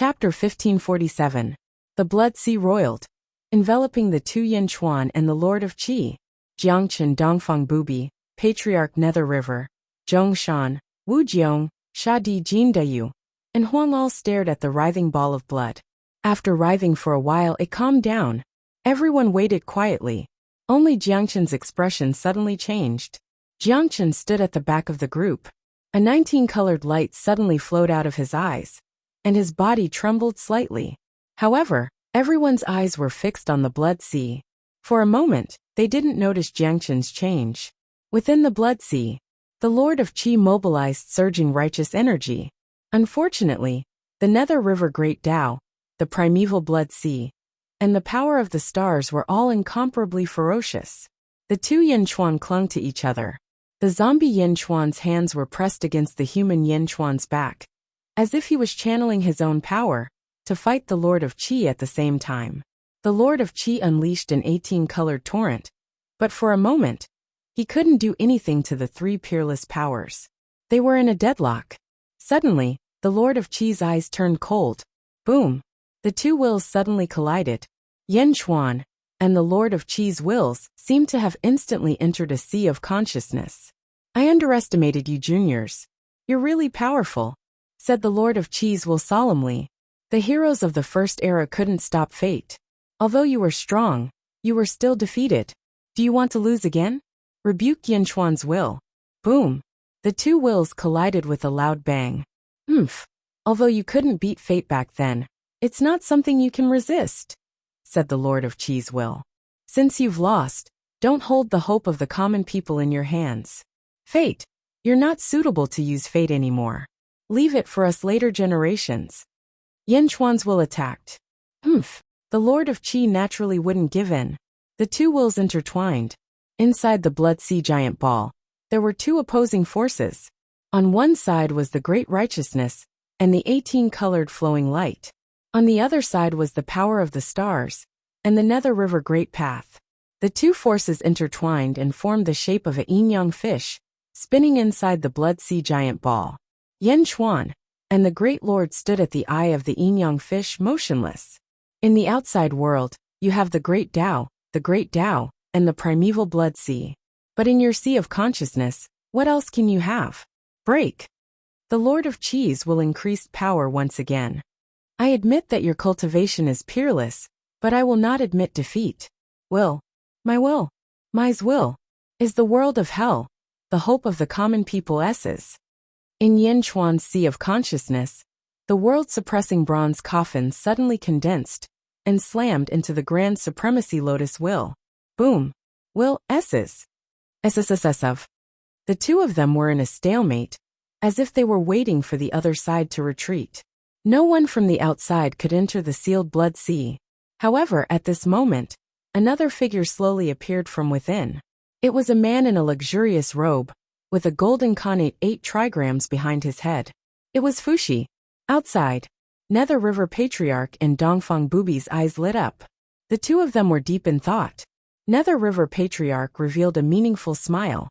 Chapter 1547. The Blood Sea Roiled. Enveloping the two Yin Chuan and the Lord of Qi. Jiangchen Dongfang Bubi, Patriarch Nether River. Zhongshan, Wujiong, Shadi Jindayu. And Huanglal stared at the writhing ball of blood. After writhing for a while, it calmed down. Everyone waited quietly. Only Jiangchen's expression suddenly changed. Jiangchen stood at the back of the group. A 19-colored light suddenly flowed out of his eyes, and his body trembled slightly. However, everyone's eyes were fixed on the Blood Sea. For a moment, they didn't notice Jiangchen's change. Within the Blood Sea, the Lord of Qi mobilized surging righteous energy. Unfortunately, the Nether River Great Tao, the primeval Blood Sea, and the power of the stars were all incomparably ferocious. The two Yin Chuan clung to each other. The zombie Yin Chuan's hands were pressed against the human Yin Chuan's back, as if he was channeling his own power to fight the Lord of Qi at the same time. The Lord of Qi unleashed an 18-colored torrent, but for a moment, he couldn't do anything to the three peerless powers. They were in a deadlock. Suddenly, the Lord of Qi's eyes turned cold. Boom! The two wills suddenly collided. Yin Chuan and the Lord of Qi's wills seemed to have instantly entered a sea of consciousness. "I underestimated you, juniors. You're really powerful," said the Lord of Qi's will solemnly. "The heroes of the First Era couldn't stop fate. Although you were strong, you were still defeated. Do you want to lose again?" Rebuked Yin Chuan's will. Boom! The two wills collided with a loud bang. Although you couldn't beat fate back then, it's not something you can resist," said the Lord of Qi's will. "Since you've lost, don't hold the hope of the common people in your hands. Fate, you're not suitable to use fate anymore. Leave it for us later generations." Yin Chuan's will attacked. The Lord of Qi naturally wouldn't give in. The two wills intertwined. Inside the Blood Sea giant ball, there were two opposing forces. On one side was the great righteousness and the 18-colored flowing light. On the other side was the power of the stars and the Nether River Great Path. The two forces intertwined and formed the shape of a yin-yang fish, spinning inside the Blood Sea giant ball. Yin Chuan and the Great Lord stood at the eye of the yin-yang fish motionless. In the outside world, you have the Great Tao, and the primeval Blood Sea. But in your sea of consciousness, what else can you have? Break! The Lord of Qi's will increase power once again. "I admit that your cultivation is peerless, but I will not admit defeat. My will, is the world of hell, the hope of the common people S's." In Yin Chuan's sea of consciousness, the world-suppressing bronze coffin suddenly condensed and slammed into the Grand Supremacy Lotus will. Boom! Will S's. SSSSF. The two of them were in a stalemate, as if they were waiting for the other side to retreat. No one from the outside could enter the sealed Blood Sea. However, at this moment, another figure slowly appeared from within. It was a man in a luxurious robe, with a gold incarnate 8 trigrams behind his head. It was Fushi. Outside, Nether River Patriarch and Dongfang Bubi's eyes lit up. The two of them were deep in thought. Nether River Patriarch revealed a meaningful smile,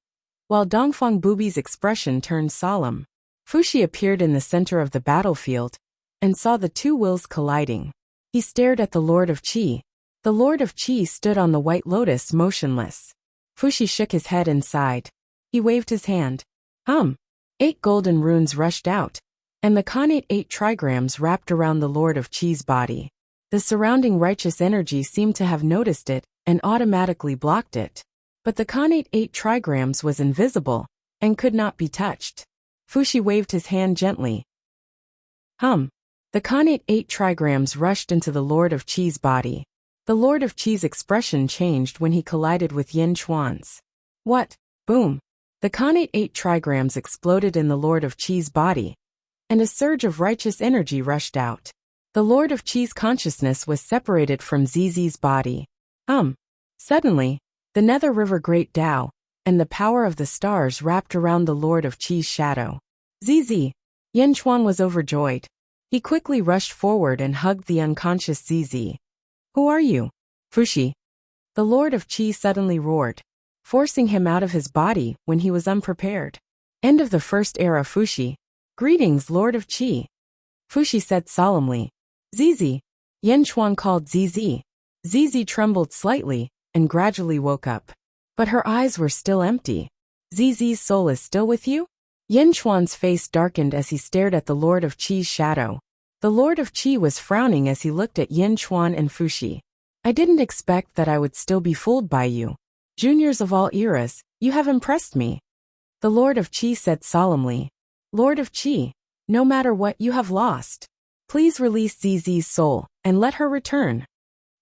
while Dongfang Bubi's expression turned solemn. Fushi appeared in the center of the battlefield and saw the two wills colliding. He stared at the Lord of Qi. The Lord of Qi stood on the White Lotus motionless. Fushi shook his head and sighed. He waved his hand. 8 golden runes rushed out, and the Khanate 8 trigrams wrapped around the Lord of Qi's body. The surrounding righteous energy seemed to have noticed it and automatically blocked it. But the Khanate 8 trigrams was invisible and could not be touched. Fushi waved his hand gently. The Khanate 8 trigrams rushed into the Lord of Qi's body. The Lord of Qi's expression changed when he collided with Yin Chuan's. What? Boom! The Khanate 8 trigrams exploded in the Lord of Qi's body, and a surge of righteous energy rushed out. The Lord of Qi's consciousness was separated from ZZ's body. Suddenly, the Nether River Great Tao and the power of the stars wrapped around the Lord of Qi's shadow. ZZ! Yin Chuan was overjoyed. He quickly rushed forward and hugged the unconscious ZZ. "Who are you?" "Fushi." The Lord of Qi suddenly roared, forcing him out of his body when he was unprepared. End of the First Era. Fushi. "Greetings, Lord of Qi," Fushi said solemnly. Zizi. Yin Chuan called Zizi. Zizi trembled slightly and gradually woke up. But her eyes were still empty. Zizi's soul is still with you? Yin Chuan's face darkened as he stared at the Lord of Qi's shadow. The Lord of Qi was frowning as he looked at Yin Chuan and Fuxi. I didn't expect that I would still be fooled by you. Juniors of all eras, you have impressed me. The Lord of Qi said solemnly. Lord of Qi, no matter what you have lost, please release Zizi's soul and let her return.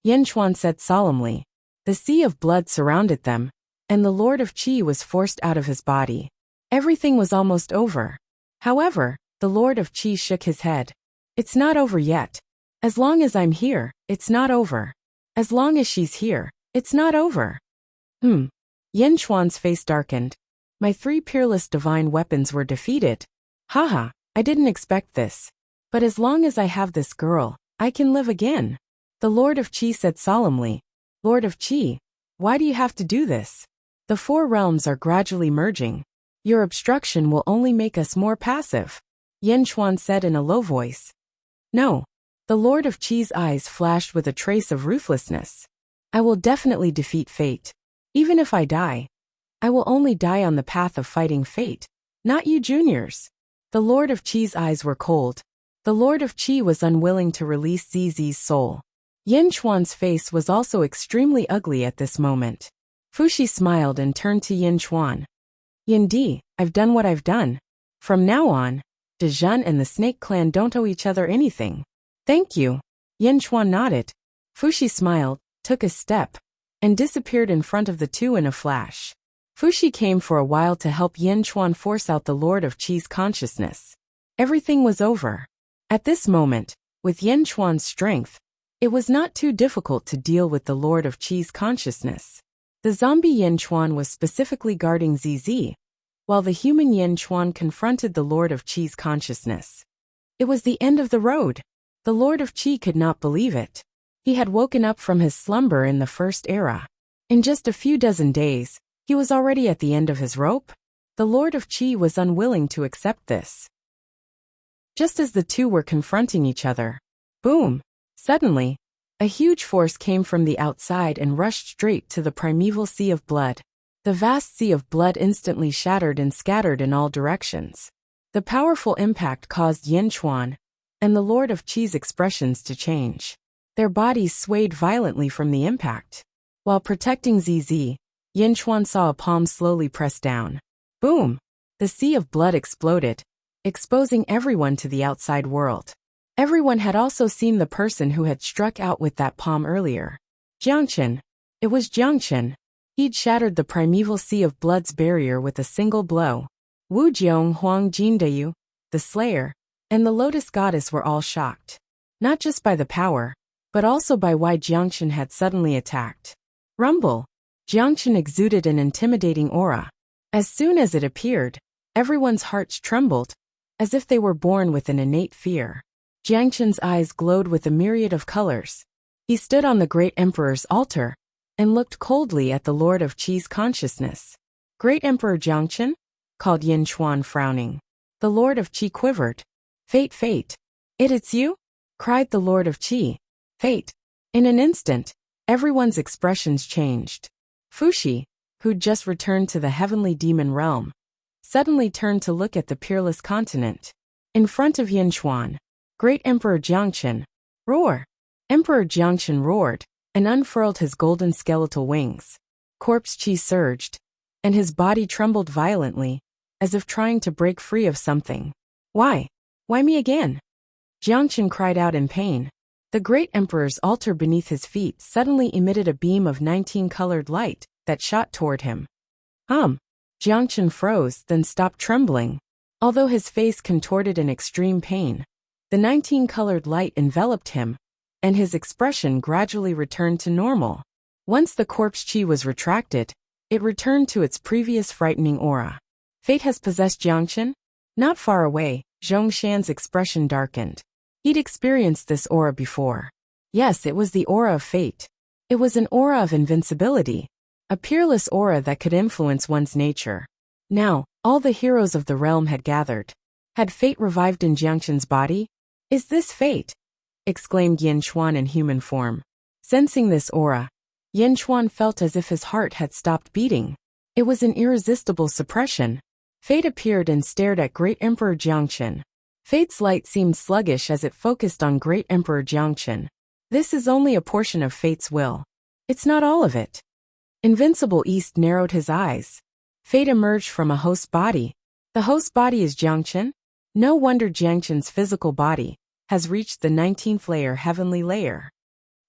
Yin Chuan said solemnly. The sea of blood surrounded them, and the Lord of Qi was forced out of his body. Everything was almost over. However, the Lord of Qi shook his head. It's not over yet. As long as I'm here, it's not over. As long as she's here, it's not over. Yin Chuan's face darkened. My 3 peerless divine weapons were defeated. Haha, I didn't expect this. But as long as I have this girl, I can live again. The Lord of Qi said solemnly. Lord of Qi, why do you have to do this? The 4 realms are gradually merging. Your obstruction will only make us more passive. Yin Chuan said in a low voice. No. The Lord of Qi's eyes flashed with a trace of ruthlessness. I will definitely defeat fate. Even if I die, I will only die on the path of fighting fate, not you juniors. The Lord of Qi's eyes were cold. The Lord of Qi was unwilling to release Zizi's soul. Yin Chuan's face was also extremely ugly at this moment. Fuxi smiled and turned to Yin Chuan. Yin Di, I've done what I've done. From now on, Dezhen and the Snake Clan don't owe each other anything. Thank you. Yin Chuan nodded. Fuxi smiled, took a step, and disappeared in front of the two in a flash. Fuxi came for a while to help Yin Chuan force out the Lord of Qi's consciousness. Everything was over. At this moment, with Yin Chuan's strength, it was not too difficult to deal with the Lord of Qi's consciousness. The zombie Yin Chuan was specifically guarding Zizi, while the human Yin Chuan confronted the Lord of Qi's consciousness. It was the end of the road. The Lord of Qi could not believe it. He had woken up from his slumber in the first era. In just a few dozen days, he was already at the end of his rope. The Lord of Qi was unwilling to accept this. Just as the two were confronting each other, boom! Suddenly, a huge force came from the outside and rushed straight to the primeval sea of blood. The vast sea of blood instantly shattered and scattered in all directions. The powerful impact caused Yin Chuan and the Lord of Qi's expressions to change. Their bodies swayed violently from the impact. While protecting Zizi, Yin Chuan saw a palm slowly press down. Boom! The sea of blood exploded, exposing everyone to the outside world. Everyone had also seen the person who had struck out with that palm earlier. Jiangchen. It was Jiangchen. He'd shattered the primeval sea of blood's barrier with a single blow. Wu Jiong Huang Jindayu, the Slayer, and the Lotus Goddess were all shocked. Not just by the power, but also by why Jiangchen had suddenly attacked. Rumble. Jiangchen exuded an intimidating aura. As soon as it appeared, everyone's hearts trembled, as if they were born with an innate fear. Jiangchen's eyes glowed with a myriad of colors. He stood on the Great Emperor's altar and looked coldly at the Lord of Qi's consciousness. Great Emperor Jiangchen? Called Yin Chuan, frowning. The Lord of Qi quivered. Fate, fate. It's you? Cried the Lord of Qi. Fate. In an instant, everyone's expressions changed. Fuxi, who'd just returned to the heavenly demon realm, suddenly turned to look at the peerless continent. In front of Yin Chuan, Great Emperor Jiangchen. Roar! Emperor Jiangchen roared and unfurled his golden skeletal wings. Corpse Qi surged, and his body trembled violently, as if trying to break free of something. Why? Why me again? Jiangchen cried out in pain. The Great Emperor's altar beneath his feet suddenly emitted a beam of 19-colored light that shot toward him. Jiangchen froze, then stopped trembling. Although his face contorted in extreme pain, the 19-colored light enveloped him, and his expression gradually returned to normal. Once the corpse Qi was retracted, it returned to its previous frightening aura. Fate has possessed Jiangchen? Not far away, Zhongshan's expression darkened. He'd experienced this aura before. Yes, it was the aura of fate. It was an aura of invincibility, a peerless aura that could influence one's nature. Now, all the heroes of the realm had gathered. Had fate revived in Jiangchen's body? Is this fate? exclaimed Yin Chuan in human form. Sensing this aura, Yin Chuan felt as if his heart had stopped beating. It was an irresistible suppression. Fate appeared and stared at Great Emperor Jiangchen. Fate's light seemed sluggish as it focused on Great Emperor Jiangchen. This is only a portion of Fate's will. It's not all of it. Invincible East narrowed his eyes. Fate emerged from a host body. The host body is Jiangchen? No wonder Jiangchen's physical body has reached the 19th layer heavenly layer.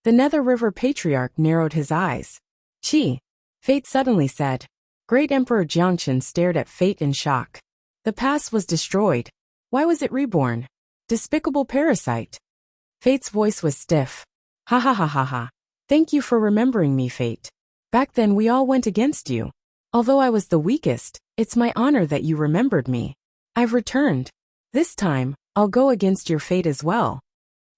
The Nether River Patriarch narrowed his eyes. Qi, Fate suddenly said. Great Emperor Jiangchen stared at Fate in shock. The past was destroyed. Why was it reborn? Despicable parasite. Fate's voice was stiff. Ha ha ha ha ha. Thank you for remembering me, Fate. Back then we all went against you. Although I was the weakest, it's my honor that you remembered me. I've returned. This time, I'll go against your fate as well.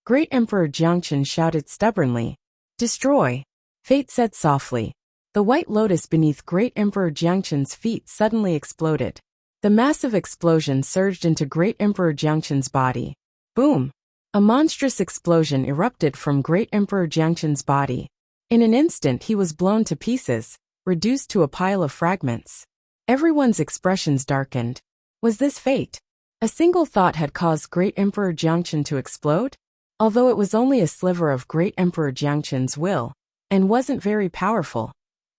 Great Emperor Jiangchen shouted stubbornly. Destroy. Fate said softly. The white lotus beneath Great Emperor Jiangchen's feet suddenly exploded. The massive explosion surged into Great Emperor Jiangchen's body. Boom! A monstrous explosion erupted from Great Emperor Jiangchen's body. In an instant he was blown to pieces, reduced to a pile of fragments. Everyone's expressions darkened. Was this fate? A single thought had caused Great Emperor Jiangchen to explode? Although it was only a sliver of Great Emperor Jiangchen's will, and wasn't very powerful.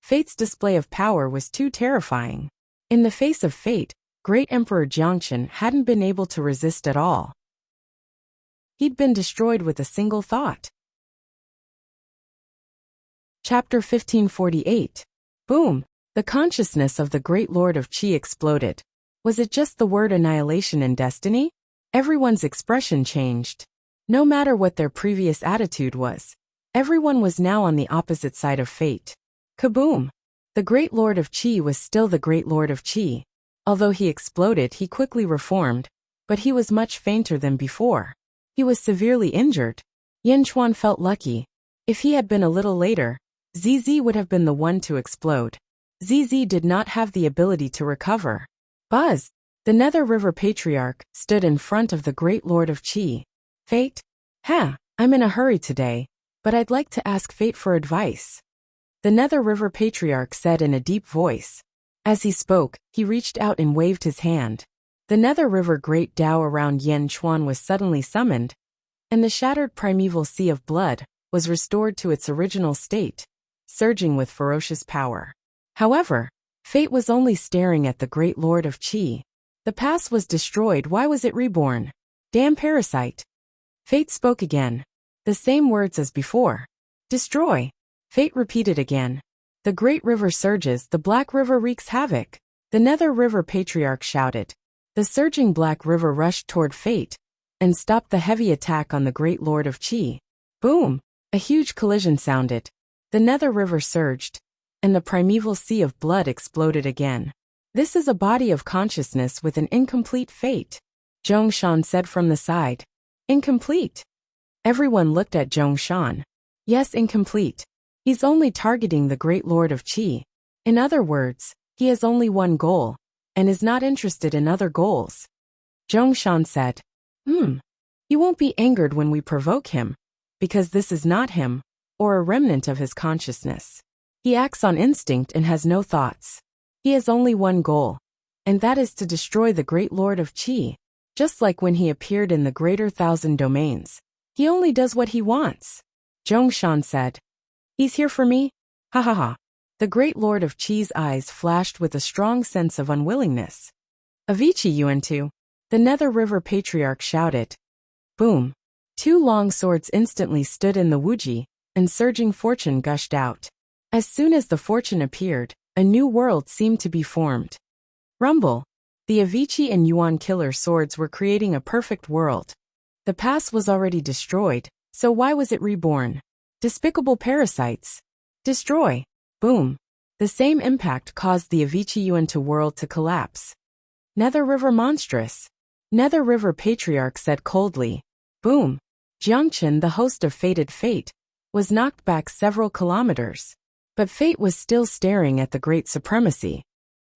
Fate's display of power was too terrifying. In the face of fate, Great Emperor Jiangchen hadn't been able to resist at all. He'd been destroyed with a single thought. Chapter 1548. Boom! The consciousness of the Great Lord of Qi exploded. Was it just the word annihilation in destiny? Everyone's expression changed. No matter what their previous attitude was, everyone was now on the opposite side of fate. Kaboom! The Great Lord of Qi was still the Great Lord of Qi. Although he exploded, he quickly reformed, but he was much fainter than before. He was severely injured. Yin Chuan felt lucky. If he had been a little later, ZZ would have been the one to explode. ZZ did not have the ability to recover. Buzz! The Nether River Patriarch stood in front of the Great Lord of Qi. Fate? I'm in a hurry today, but I'd like to ask Fate for advice. The Nether River Patriarch said in a deep voice. As he spoke, he reached out and waved his hand. The Nether River Great Tao around Yin Chuan was suddenly summoned, and the shattered primeval sea of blood was restored to its original state, surging with ferocious power. However, Fate was only staring at the Great Lord of Qi. The past was destroyed, why was it reborn? Damn parasite. Fate spoke again. The same words as before. Destroy. Fate repeated again. The great river surges, the black river wreaks havoc. The Nether River Patriarch shouted. The surging black river rushed toward Fate and stopped the heavy attack on the Great Lord of Qi. Boom! A huge collision sounded. The Nether River surged, and the primeval sea of blood exploded again. This is a body of consciousness with an incomplete fate, Zhongshan said from the side. Incomplete? Everyone looked at Zhongshan. Yes, incomplete. He's only targeting the Great Lord of Qi. In other words, he has only one goal, and is not interested in other goals. Zhongshan said. He won't be angered when we provoke him, because this is not him, or a remnant of his consciousness. He acts on instinct and has no thoughts. He has only one goal, and that is to destroy the Great Lord of Qi. Just like when he appeared in the Greater Thousand Domains. He only does what he wants. Zhongshan said. He's here for me? Ha ha ha. The Great Lord of Qi's eyes flashed with a strong sense of unwillingness. Avicii Yuan-tu, the Nether River Patriarch shouted. Boom. Two long swords instantly stood in the Wuji, and surging fortune gushed out. As soon as the fortune appeared, a new world seemed to be formed. Rumble. The Avicii and Yuan killer swords were creating a perfect world. The past was already destroyed, so why was it reborn? Despicable parasites. Destroy. Boom. The same impact caused the Avicii Yuan-tu world to collapse. Nether River monstrous. Nether River Patriarch said coldly. Boom. Jiangchen, the host of Fated Fate, was knocked back several kilometers. But Fate was still staring at the Great Supremacy.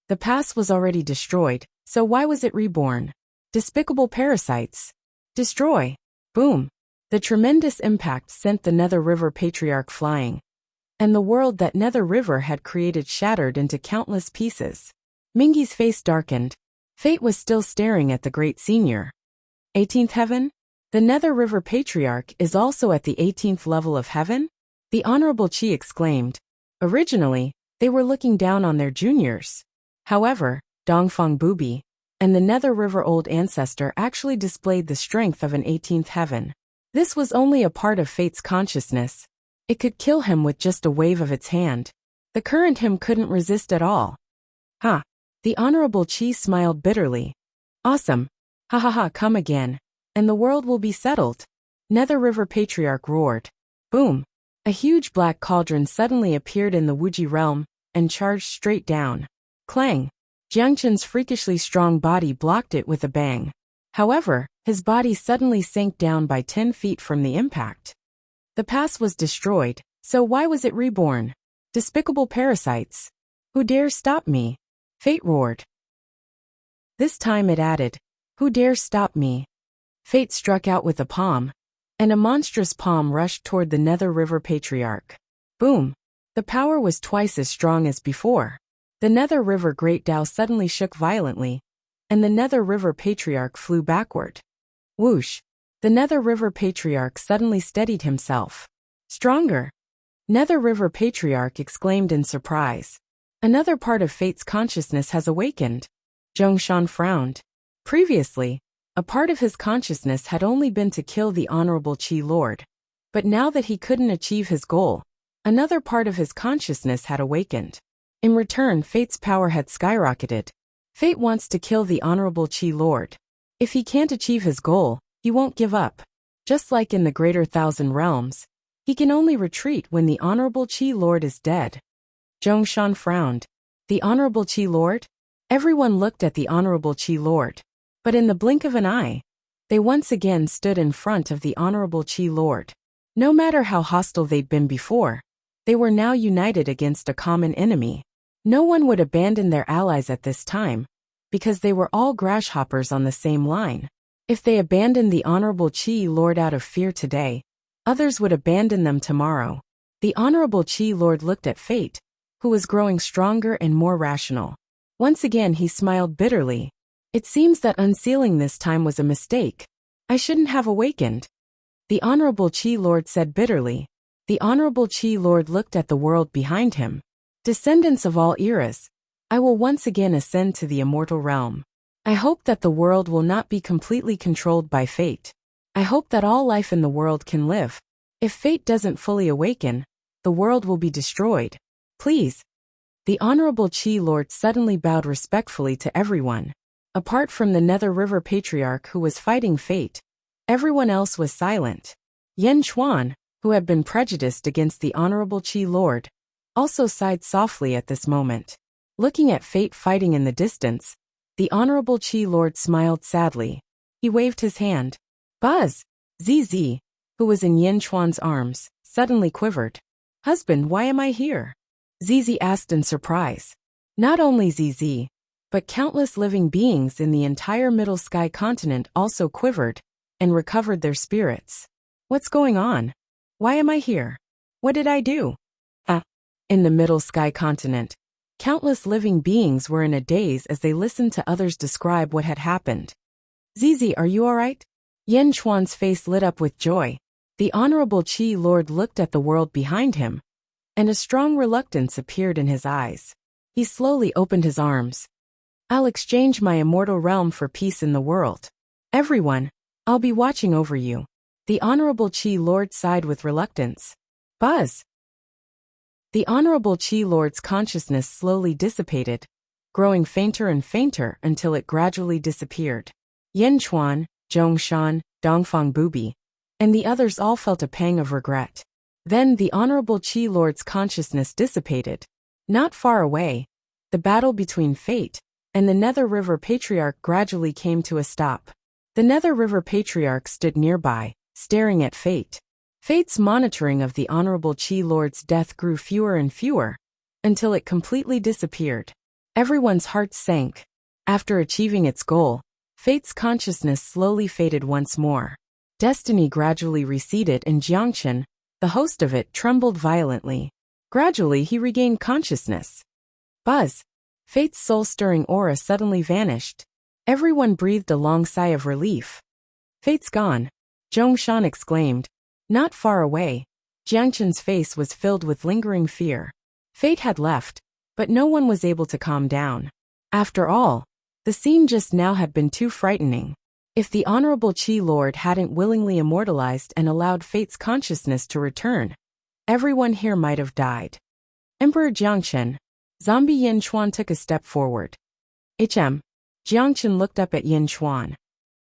The past was already destroyed, so why was it reborn? Despicable parasites. Destroy. Boom. The tremendous impact sent the Nether River Patriarch flying, and the world that Nether River had created shattered into countless pieces. Mingy's face darkened. Fate was still staring at the great senior. 18th heaven? The Nether River Patriarch is also at the 18th level of heaven? The Honorable Chi exclaimed. Originally, they were looking down on their juniors. However, Dongfang Bubi and the Nether River Old Ancestor actually displayed the strength of an 18th heaven. This was only a part of Fate's consciousness. It could kill him with just a wave of its hand. The current him couldn't resist at all. Ha! The Honorable Chi smiled bitterly. Awesome. Ha ha ha, come again, and the world will be settled. Nether River Patriarch roared. Boom! A huge black cauldron suddenly appeared in the Wuji realm and charged straight down. Clang! Jiangchen's freakishly strong body blocked it with a bang. However, his body suddenly sank down by 10 feet from the impact. The past was destroyed, so why was it reborn? Despicable parasites. Who dares stop me? Fate roared. This time it added, who dares stop me? Fate struck out with a palm, and a monstrous palm rushed toward the Nether River Patriarch. Boom! The power was twice as strong as before. The Nether River Great Tao suddenly shook violently, and the Nether River Patriarch flew backward. Whoosh! The Nether River Patriarch suddenly steadied himself. Stronger! Nether River Patriarch exclaimed in surprise. Another part of Fate's consciousness has awakened. Zhongshan frowned. Previously, a part of his consciousness had only been to kill the Honorable Chi Lord. But now that he couldn't achieve his goal, another part of his consciousness had awakened. In return, Fate's power had skyrocketed. Fate wants to kill the Honorable Chi Lord. If he can't achieve his goal, he won't give up. Just like in the Greater Thousand Realms, he can only retreat when the Honorable Chi Lord is dead. Zhongshan frowned. The Honorable Chi Lord? Everyone looked at the Honorable Chi Lord. But in the blink of an eye, they once again stood in front of the Honorable Chi Lord. No matter how hostile they'd been before, they were now united against a common enemy. No one would abandon their allies at this time, because they were all grasshoppers on the same line. If they abandoned the Honorable Chi Lord out of fear today, others would abandon them tomorrow. The Honorable Chi Lord looked at Fate, who was growing stronger and more rational. Once again he smiled bitterly. It seems that unsealing this time was a mistake. I shouldn't have awakened. The Honorable Chi Lord said bitterly. The Honorable Chi Lord looked at the world behind him. Descendants of all eras, I will once again ascend to the immortal realm. I hope that the world will not be completely controlled by fate. I hope that all life in the world can live. If fate doesn't fully awaken, the world will be destroyed. Please. The Honorable Chi Lord suddenly bowed respectfully to everyone. Apart from the Nether River Patriarch who was fighting fate, everyone else was silent. Yen Chuan, who had been prejudiced against the Honorable Chi Lord, also sighed softly at this moment. Looking at fate fighting in the distance, the Honorable Chi Lord smiled sadly. He waved his hand. Buzz! ZZ, who was in Yen Chuan's arms, suddenly quivered. Husband, why am I here? ZZ asked in surprise. Not only ZZ, but countless living beings in the entire Middle Sky continent also quivered and recovered their spirits. What's going on? Why am I here? What did I do? In the Middle Sky continent, countless living beings were in a daze as they listened to others describe what had happened. ZZ, are you alright? Yen Chuan's face lit up with joy. The Honorable Chi Lord looked at the world behind him, and a strong reluctance appeared in his eyes. He slowly opened his arms. I'll exchange my immortal realm for peace in the world. Everyone, I'll be watching over you. The Honorable Chi Lord sighed with reluctance. Buzz! The Honorable Chi Lord's consciousness slowly dissipated, growing fainter and fainter until it gradually disappeared. Yen Chuan, Zhongshan, Dongfang Bubi, and the others all felt a pang of regret. Then the Honorable Chi Lord's consciousness dissipated. Not far away, the battle between Fate and the Nether River Patriarch gradually came to a stop. The Nether River Patriarch stood nearby, staring at Fate. Fate's monitoring of the Honorable Chi Lord's death grew fewer and fewer, until it completely disappeared. Everyone's hearts sank. After achieving its goal, Fate's consciousness slowly faded once more. Destiny gradually receded and Jiangchen, the host of it, trembled violently. Gradually he regained consciousness. Buzz! Fate's soul-stirring aura suddenly vanished. Everyone breathed a long sigh of relief. Fate's gone, Zhongshan exclaimed. Not far away, Jiangchen's face was filled with lingering fear. Fate had left, but no one was able to calm down. After all, the scene just now had been too frightening. If the Honorable Qi Lord hadn't willingly immortalized and allowed Fate's consciousness to return, everyone here might have died. Emperor Jiangchen, Zombie Yin Chuan took a step forward. Jiangchen looked up at Yin Chuan.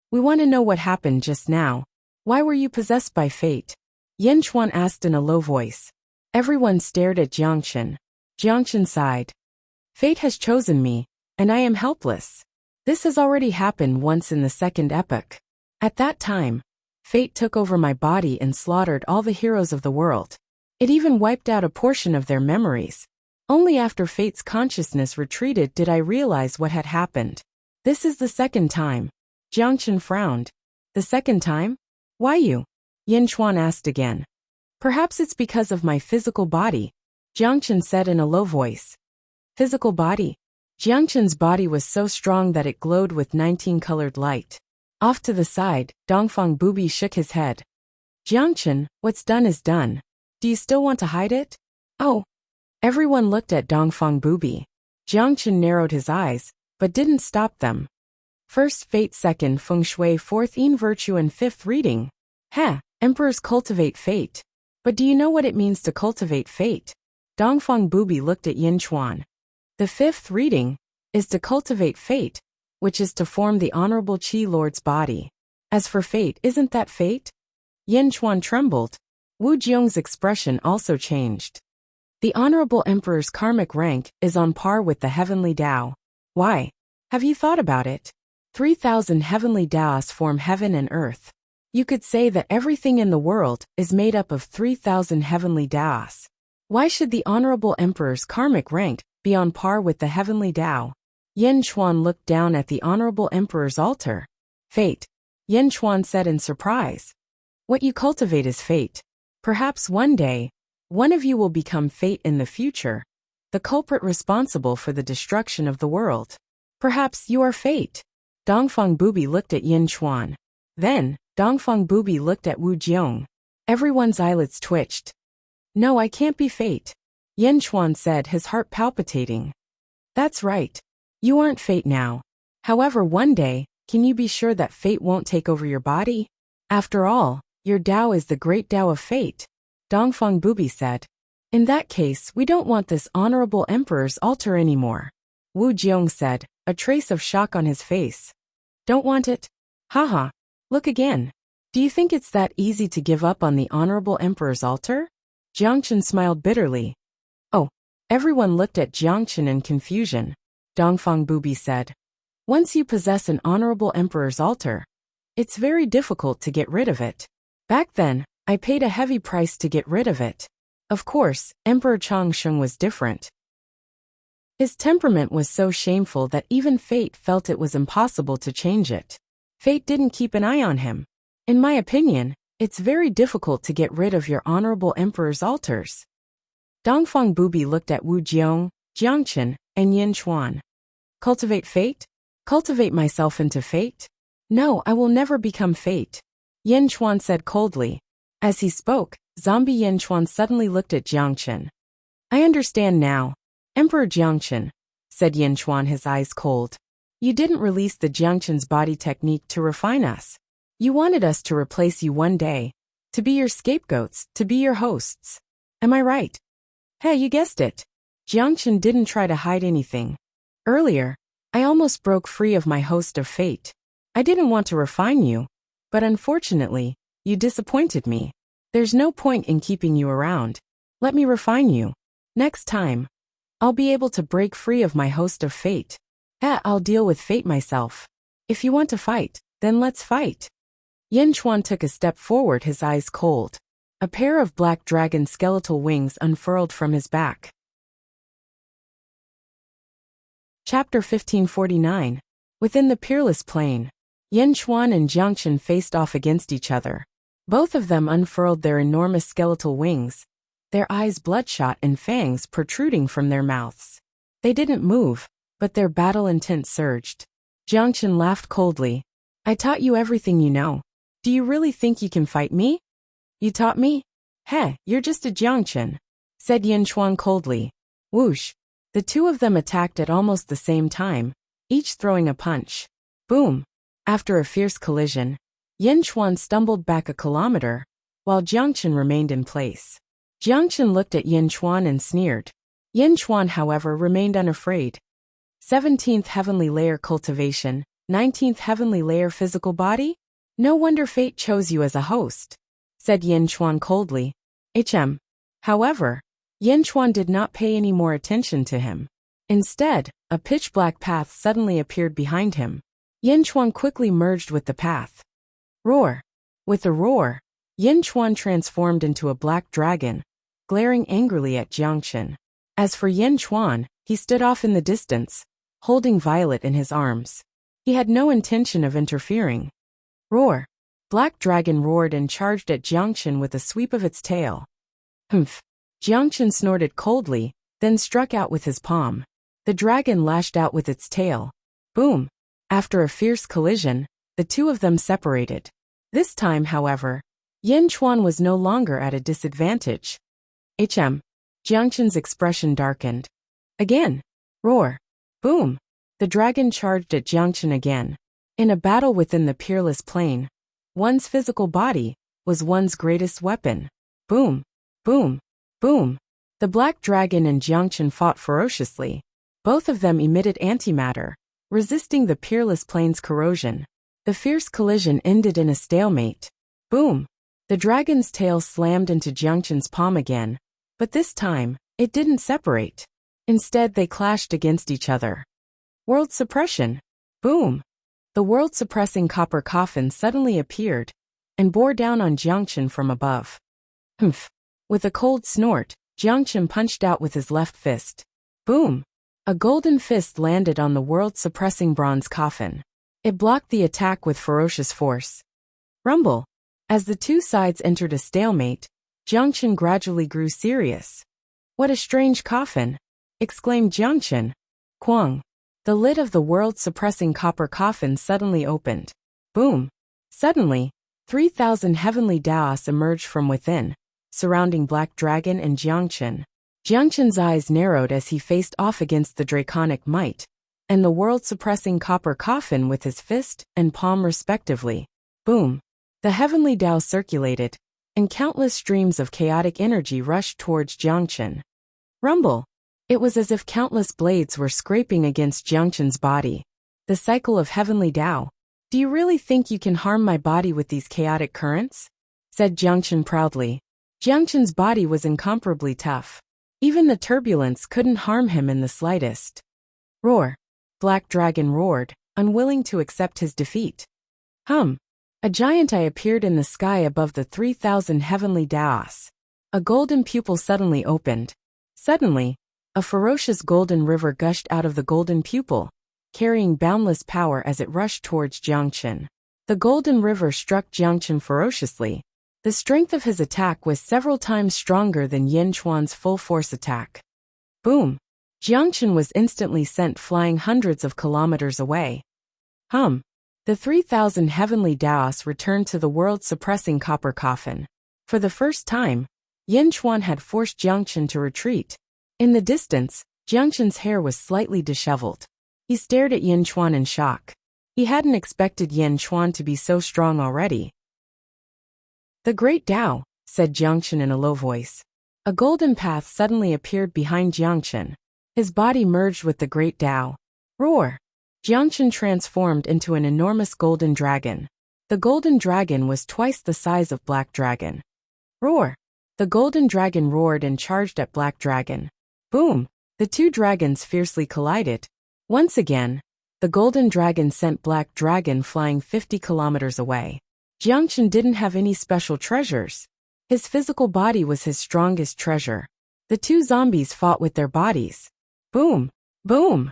We want to know what happened just now. Why were you possessed by Fate? Yin Chuan asked in a low voice. Everyone stared at Jiangchen. Jiangchen sighed. Fate has chosen me, and I am helpless. This has already happened once in the second epoch. At that time, Fate took over my body and slaughtered all the heroes of the world. It even wiped out a portion of their memories. Only after Fate's consciousness retreated did I realize what had happened. This is the second time. Jiangchen frowned. The second time? Why you? Yin Chuan asked again. Perhaps it's because of my physical body, Jiangchen said in a low voice. Physical body? Jiangchen's body was so strong that it glowed with 19-colored light. Off to the side, Dongfang Bubi shook his head. Jiangchen, what's done is done. Do you still want to hide it? Oh. Everyone looked at Dongfang Bubi. Jiangchen narrowed his eyes, but didn't stop them. First Fate, second Feng Shui, fourth Yin Virtue, and fifth Reading. Emperors cultivate Fate. But do you know what it means to cultivate Fate? Dongfang Bubi looked at Yin Chuan. The fifth Reading is to cultivate Fate, which is to form the Honorable Qi Lord's body. As for Fate, isn't that Fate? Yin Chuan trembled. Wu Jiong's expression also changed. The Honorable Emperor's karmic rank is on par with the Heavenly Tao. Why? Have you thought about it? 3,000 Heavenly Taos form heaven and earth. You could say that everything in the world is made up of 3,000 Heavenly Taos. Why should the Honorable Emperor's karmic rank be on par with the Heavenly Tao? Yin Chuan looked down at the Honorable Emperor's altar. Fate, Yin Chuan said in surprise. What you cultivate is Fate. Perhaps one day, one of you will become Fate in the future, the culprit responsible for the destruction of the world. Perhaps you are Fate. Dongfang Bubi looked at Yin Chuan. Then, Dongfang Bubi looked at Wu Jiong. Everyone's eyelids twitched. No, I can't be Fate, Yin Chuan said, his heart palpitating. That's right. You aren't Fate now. However, one day, can you be sure that Fate won't take over your body? After all, your Tao is the great Tao of Fate, Dongfang Bubi said. In that case, we don't want this Honorable Emperor's altar anymore, Wu Jiong said, a trace of shock on his face. Don't want it? Haha. Look again. Do you think it's that easy to give up on the Honorable Emperor's altar? Jiangchen smiled bitterly. Oh. Everyone looked at Jiangchen in confusion. Dongfang Bubi said. Once you possess an Honorable Emperor's altar, it's very difficult to get rid of it. Back then, I paid a heavy price to get rid of it. Of course, Emperor Changsheng was different. His temperament was so shameful that even Fate felt it was impossible to change it. Fate didn't keep an eye on him. In my opinion, it's very difficult to get rid of your Honorable Emperor's altars. Dongfang Bubi looked at Wu Jiong, Jiangchen, and Yin Chuan. Cultivate Fate? Cultivate myself into Fate? No, I will never become Fate, Yin Chuan said coldly. As he spoke, Zombie Yin Chuan suddenly looked at Jiangchen. I understand now. Emperor Jiangchen, said Yin Chuan, his eyes cold. You didn't release the Jiangchen's body technique to refine us. You wanted us to replace you one day, to be your scapegoats, to be your hosts. Am I right? Hey, you guessed it. Jiangchen didn't try to hide anything. Earlier, I almost broke free of my host of Fate. I didn't want to refine you, but unfortunately, you disappointed me. There's no point in keeping you around. Let me refine you. Next time, I'll be able to break free of my host of Fate. I'll deal with Fate myself. If you want to fight, then let's fight. Yin Chuan took a step forward, his eyes cold. A pair of black dragon skeletal wings unfurled from his back. Chapter 1549. Within the Peerless Plain. Yin Chuan and Jiangchen faced off against each other. Both of them unfurled their enormous skeletal wings, their eyes bloodshot and fangs protruding from their mouths. They didn't move, but their battle intent surged. Jiangchen laughed coldly. I taught you everything you know. Do you really think you can fight me? You taught me? Heh, you're just a Jiangchen, said Yin Chuan coldly. Whoosh. The two of them attacked at almost the same time, each throwing a punch. Boom. After a fierce collision, Yin Chuan stumbled back a kilometer, while Jiangchen remained in place. Jiangchen looked at Yin Chuan and sneered. Yin Chuan, however, remained unafraid. 17th Heavenly Layer Cultivation, 19th Heavenly Layer Physical Body? No wonder fate chose you as a host, said Yin Chuan coldly. However, Yin Chuan did not pay any more attention to him. Instead, a pitch-black path suddenly appeared behind him. Yin Chuan quickly merged with the path. Roar! With a roar, Yin Chuan transformed into a black dragon, glaring angrily at Jiangchen. As for Yin Chuan, he stood off in the distance, holding Violet in his arms. He had no intention of interfering. Roar! Black Dragon roared and charged at Jiangchen with a sweep of its tail. Humph! Jiangchen snorted coldly, then struck out with his palm. The dragon lashed out with its tail. Boom! After a fierce collision, the two of them separated. This time, however, Yin Chuan was no longer at a disadvantage. Jiangchen's expression darkened. Again! Roar! Boom! The dragon charged at Jiangchen again. In a battle within the peerless plane, one's physical body was one's greatest weapon. Boom! Boom! Boom! The black dragon and Jiangchen fought ferociously. Both of them emitted antimatter, resisting the peerless plane's corrosion. The fierce collision ended in a stalemate. Boom! The dragon's tail slammed into Jiangchen's palm again, but this time, it didn't separate. Instead, they clashed against each other. World suppression! Boom! The world-suppressing copper coffin suddenly appeared and bore down on Jiangchen from above. Humph! With a cold snort, Jiangchen punched out with his left fist. Boom! A golden fist landed on the world-suppressing bronze coffin. It blocked the attack with ferocious force. Rumble! As the two sides entered a stalemate, Jiangchen gradually grew serious. What a strange coffin! Exclaimed Jiangchen. Quang! The lid of the world-suppressing copper coffin suddenly opened. Boom! Suddenly, 3,000 heavenly Daos emerged from within, surrounding Black Dragon and Jiangchen. Jiangchen's eyes narrowed as he faced off against the draconic might, and the world-suppressing copper coffin with his fist and palm respectively. Boom! The heavenly Dao circulated, and countless streams of chaotic energy rushed towards Jiangchen. Rumble! It was as if countless blades were scraping against Jiangchen's body. The cycle of heavenly Dao. Do you really think you can harm my body with these chaotic currents? Said Jiangchen proudly. Jiangchen's body was incomparably tough. Even the turbulence couldn't harm him in the slightest. Roar! Black Dragon roared, unwilling to accept his defeat. Hum! A giant eye appeared in the sky above the 3,000 heavenly Daos. A golden pupil suddenly opened. Suddenly, a ferocious golden river gushed out of the golden pupil, carrying boundless power as it rushed towards Jiangchen. The golden river struck Jiangchen ferociously. The strength of his attack was several times stronger than Yin Chuan's full-force attack. Boom! Jiangchen was instantly sent flying hundreds of kilometers away. Hum! The 3,000 heavenly Daos returned to the world-suppressing copper coffin. For the first time, Yin Chuan had forced Jiangchen to retreat. In the distance, Jiangchen's hair was slightly disheveled. He stared at Yin Chuan in shock. He hadn't expected Yin Chuan to be so strong already. The Great Dao, said Jiangchen in a low voice. A golden path suddenly appeared behind Jiangchen. His body merged with the Great Dao. Roar! Jiangchen transformed into an enormous golden dragon. The golden dragon was twice the size of Black Dragon. Roar! The golden dragon roared and charged at Black Dragon. Boom! The two dragons fiercely collided. Once again, the golden dragon sent Black Dragon flying 50 kilometers away. Jiangchen didn't have any special treasures. His physical body was his strongest treasure. The two zombies fought with their bodies. Boom! Boom!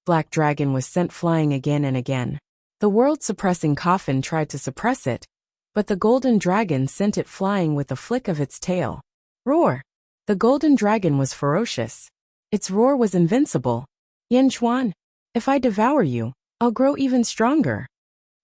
Black Dragon was sent flying again and again. The world-suppressing coffin tried to suppress it, but the golden dragon sent it flying with a flick of its tail. Roar! The golden dragon was ferocious. Its roar was invincible. Yin Chuan, if I devour you, I'll grow even stronger.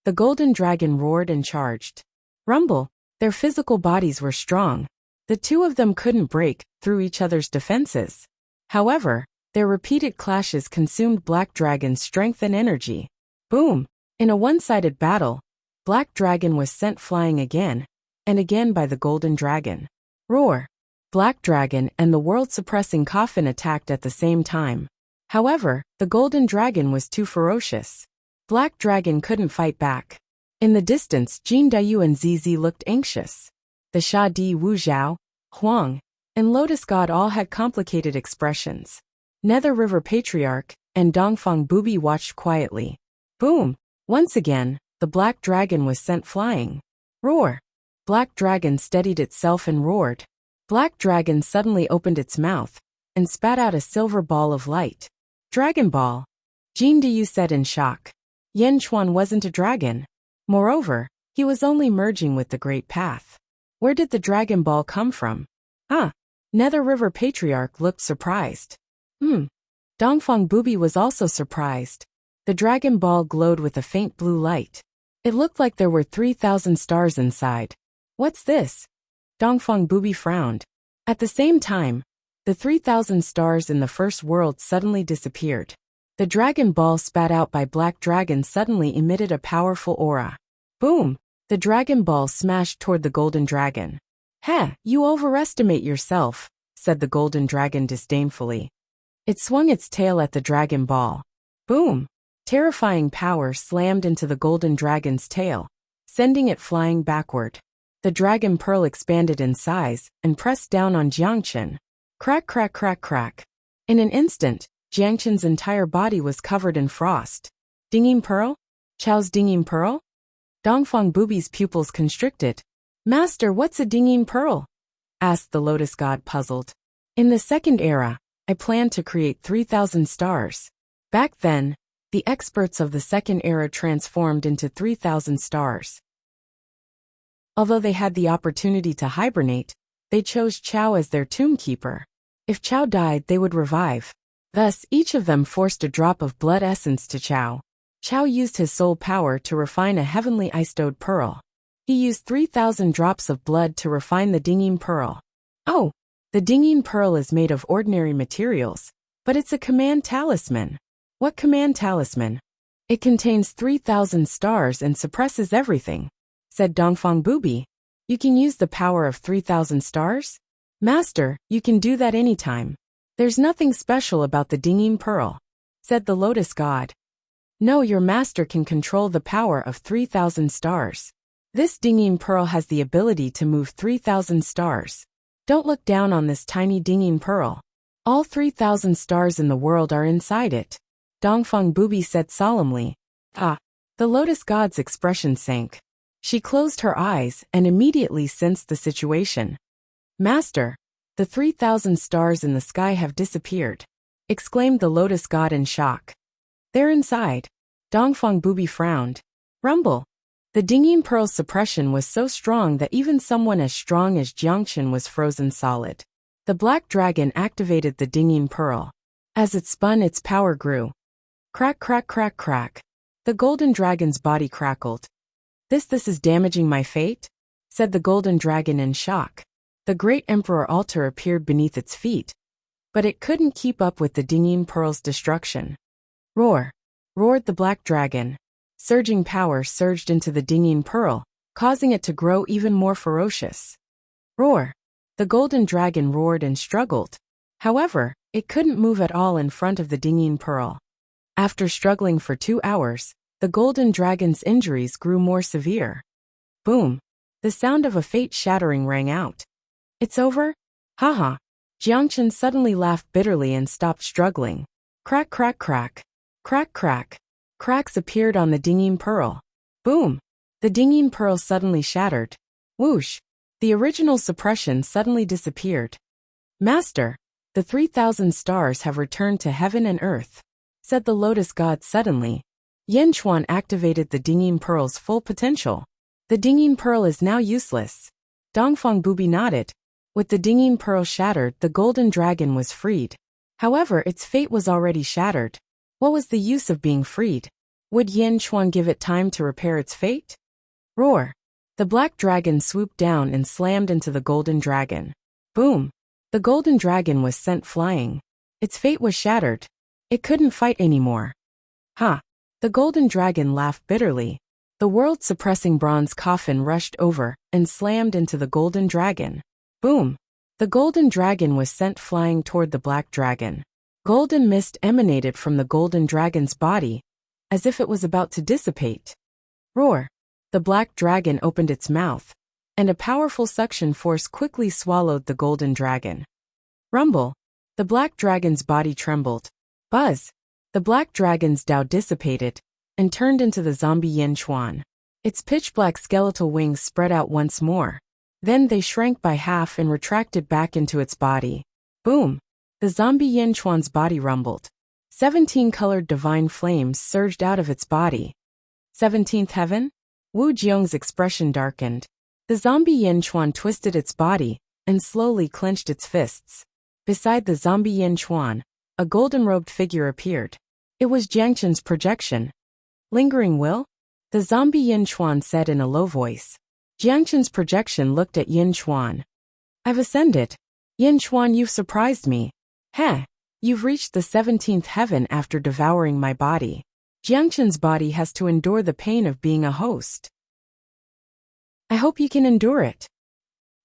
The golden dragon roared and charged. Rumble! Their physical bodies were strong. The two of them couldn't break through each other's defenses. However, their repeated clashes consumed Black Dragon's strength and energy. Boom! In a one-sided battle, Black Dragon was sent flying again and again by the golden dragon. Roar! Black Dragon and the world-suppressing coffin attacked at the same time. However, the golden dragon was too ferocious. Black Dragon couldn't fight back. In the distance, Jin Dayu and Zizi looked anxious. The Sha Di Wu Zhao, Huang, and Lotus God all had complicated expressions. Nether River Patriarch and Dongfang Booby watched quietly. Boom! Once again, the Black Dragon was sent flying. Roar! Black Dragon steadied itself and roared. Black Dragon suddenly opened its mouth and spat out a silver ball of light. Dragon Ball! Jin Dayu said in shock. Yen Chuan wasn't a dragon. Moreover, he was only merging with the Great Path. Where did the Dragon Ball come from? Nether River Patriarch looked surprised. Dongfang Booby was also surprised. The Dragon Ball glowed with a faint blue light. It looked like there were 3,000 stars inside. What's this? Dongfang Booby frowned. At the same time, the 3,000 stars in the first world suddenly disappeared. The Dragon Ball spat out by Black Dragon suddenly emitted a powerful aura. Boom! The Dragon Ball smashed toward the Golden Dragon. Heh, you overestimate yourself, said the Golden Dragon disdainfully. It swung its tail at the Dragon Ball. Boom! Terrifying power slammed into the Golden Dragon's tail, sending it flying backward. The Dragon Pearl expanded in size and pressed down on Jiangchen. Crack, crack, crack, crack. In an instant, Jiangchen's entire body was covered in frost. Dinging Pearl? Chao's Dinging Pearl? Dongfang Booby's pupils constricted. Master, what's a Dinging Pearl? Asked the Lotus God, puzzled. In the second era, I planned to create 3,000 stars. Back then, the experts of the second era transformed into 3,000 stars. Although they had the opportunity to hibernate, they chose Chao as their tombkeeper. If Chao died, they would revive. Thus, each of them forced a drop of blood essence to Chao. Chao used his soul power to refine a heavenly iced pearl. He used 3,000 drops of blood to refine the Dinging Pearl. Oh, the Dinging Pearl is made of ordinary materials, but it's a command talisman. What command talisman? It contains 3,000 stars and suppresses everything, said Dongfang Booby. You can use the power of 3,000 stars? Master, you can do that anytime. There's nothing special about the Dinging Pearl, said the Lotus God. No, your master can control the power of 3,000 stars. This Dinging Pearl has the ability to move 3,000 stars. Don't look down on this tiny Dinging Pearl. All 3,000 stars in the world are inside it, Dongfang Booby said solemnly. The Lotus God's expression sank. She closed her eyes and immediately sensed the situation. Master, the 3,000 stars in the sky have disappeared, exclaimed the Lotus God in shock. They're inside. Dongfang Booby frowned. Rumble. The Dinging Pearl's suppression was so strong that even someone as strong as Jiangchen was frozen solid. The Black Dragon activated the Dinging Pearl. As it spun, its power grew. Crack, crack, crack, crack. The Golden Dragon's body crackled. This is damaging my fate? Said the Golden Dragon in shock. The Great Emperor altar appeared beneath its feet, but it couldn't keep up with the Dinging Pearl's destruction. Roar! Roared the Black Dragon. Surging power surged into the Dinging Pearl, causing it to grow even more ferocious. Roar! The Golden Dragon roared and struggled. However, it couldn't move at all in front of the Dinging Pearl. After struggling for 2 hours, the Golden Dragon's injuries grew more severe. Boom! The sound of a fate-shattering rang out. It's over? Haha. Jiangchen suddenly laughed bitterly and stopped struggling. Crack, crack, crack. Crack, crack. Cracks appeared on the Dinging Pearl. Boom! The Dinging Pearl suddenly shattered. Whoosh! The original suppression suddenly disappeared. Master, the 3,000 stars have returned to heaven and earth, said the Lotus God suddenly. Yin Chuan activated the Dinging Pearl's full potential. The Dinging Pearl is now useless. Dongfang Bubi nodded. With the Dinging Pearl shattered, the golden dragon was freed. However, its fate was already shattered. What was the use of being freed? Would Yin Chuan give it time to repair its fate? Roar! The black dragon swooped down and slammed into the golden dragon. Boom! The golden dragon was sent flying. Its fate was shattered. It couldn't fight anymore. Ha! The golden dragon laughed bitterly. The world-suppressing bronze coffin rushed over and slammed into the golden dragon. Boom! The golden dragon was sent flying toward the black dragon. Golden mist emanated from the golden dragon's body, as if it was about to dissipate. Roar! The black dragon opened its mouth, and a powerful suction force quickly swallowed the golden dragon. Rumble! The black dragon's body trembled. Buzz! The black dragon's Tao dissipated and turned into the zombie Yin Chuan. Its pitch-black skeletal wings spread out once more. Then they shrank by half and retracted back into its body. Boom! The zombie Yin Chuan's body rumbled. 17 colored divine flames surged out of its body. 17th heaven? Wu Jiong's expression darkened. The zombie Yin Chuan twisted its body and slowly clenched its fists. Beside the zombie Yin Chuan, a golden-robed figure appeared. It was Jiangchen's projection. Lingering will? The zombie Yin Chuan said in a low voice. Jiangchen's projection looked at Yin Chuan. I've ascended. Yin Chuan, you've surprised me. Heh, you've reached the 17th heaven after devouring my body. Jiangchen's body has to endure the pain of being a host. I hope you can endure it.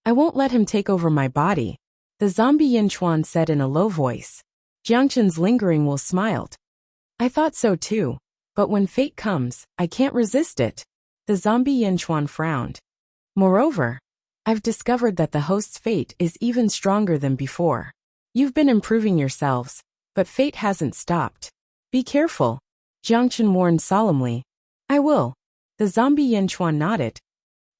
I won't let him take over my body, the zombie Yin Chuan said in a low voice. Jiangchen's lingering will smiled. I thought so too, but when fate comes, I can't resist it. The zombie Yin Chuan frowned. Moreover, I've discovered that the host's fate is even stronger than before. You've been improving yourselves, but fate hasn't stopped. Be careful, Jiangchen warned solemnly. I will. The zombie Yin Chuan nodded.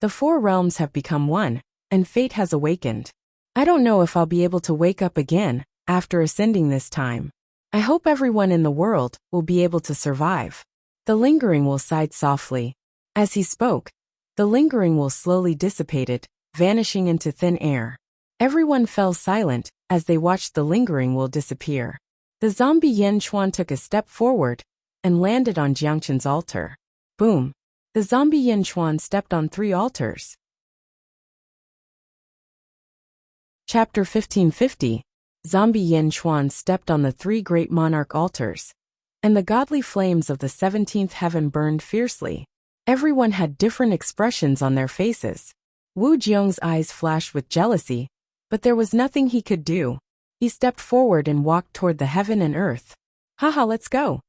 The four realms have become one, and fate has awakened. I don't know if I'll be able to wake up again after ascending this time. I hope everyone in the world will be able to survive. The lingering will sighed softly. As he spoke, the lingering will slowly dissipated, vanishing into thin air. Everyone fell silent as they watched the lingering will disappear. The zombie Yin Chuan took a step forward and landed on Jiangchen's altar. Boom! The zombie Yin Chuan stepped on 3 altars. Chapter 1550. Zombie Yin Chuan stepped on the 3 great monarch altars, and the godly flames of the 17th heaven burned fiercely. Everyone had different expressions on their faces. Wu Jiong's eyes flashed with jealousy, but there was nothing he could do. He stepped forward and walked toward the heaven and earth. Haha, let's go.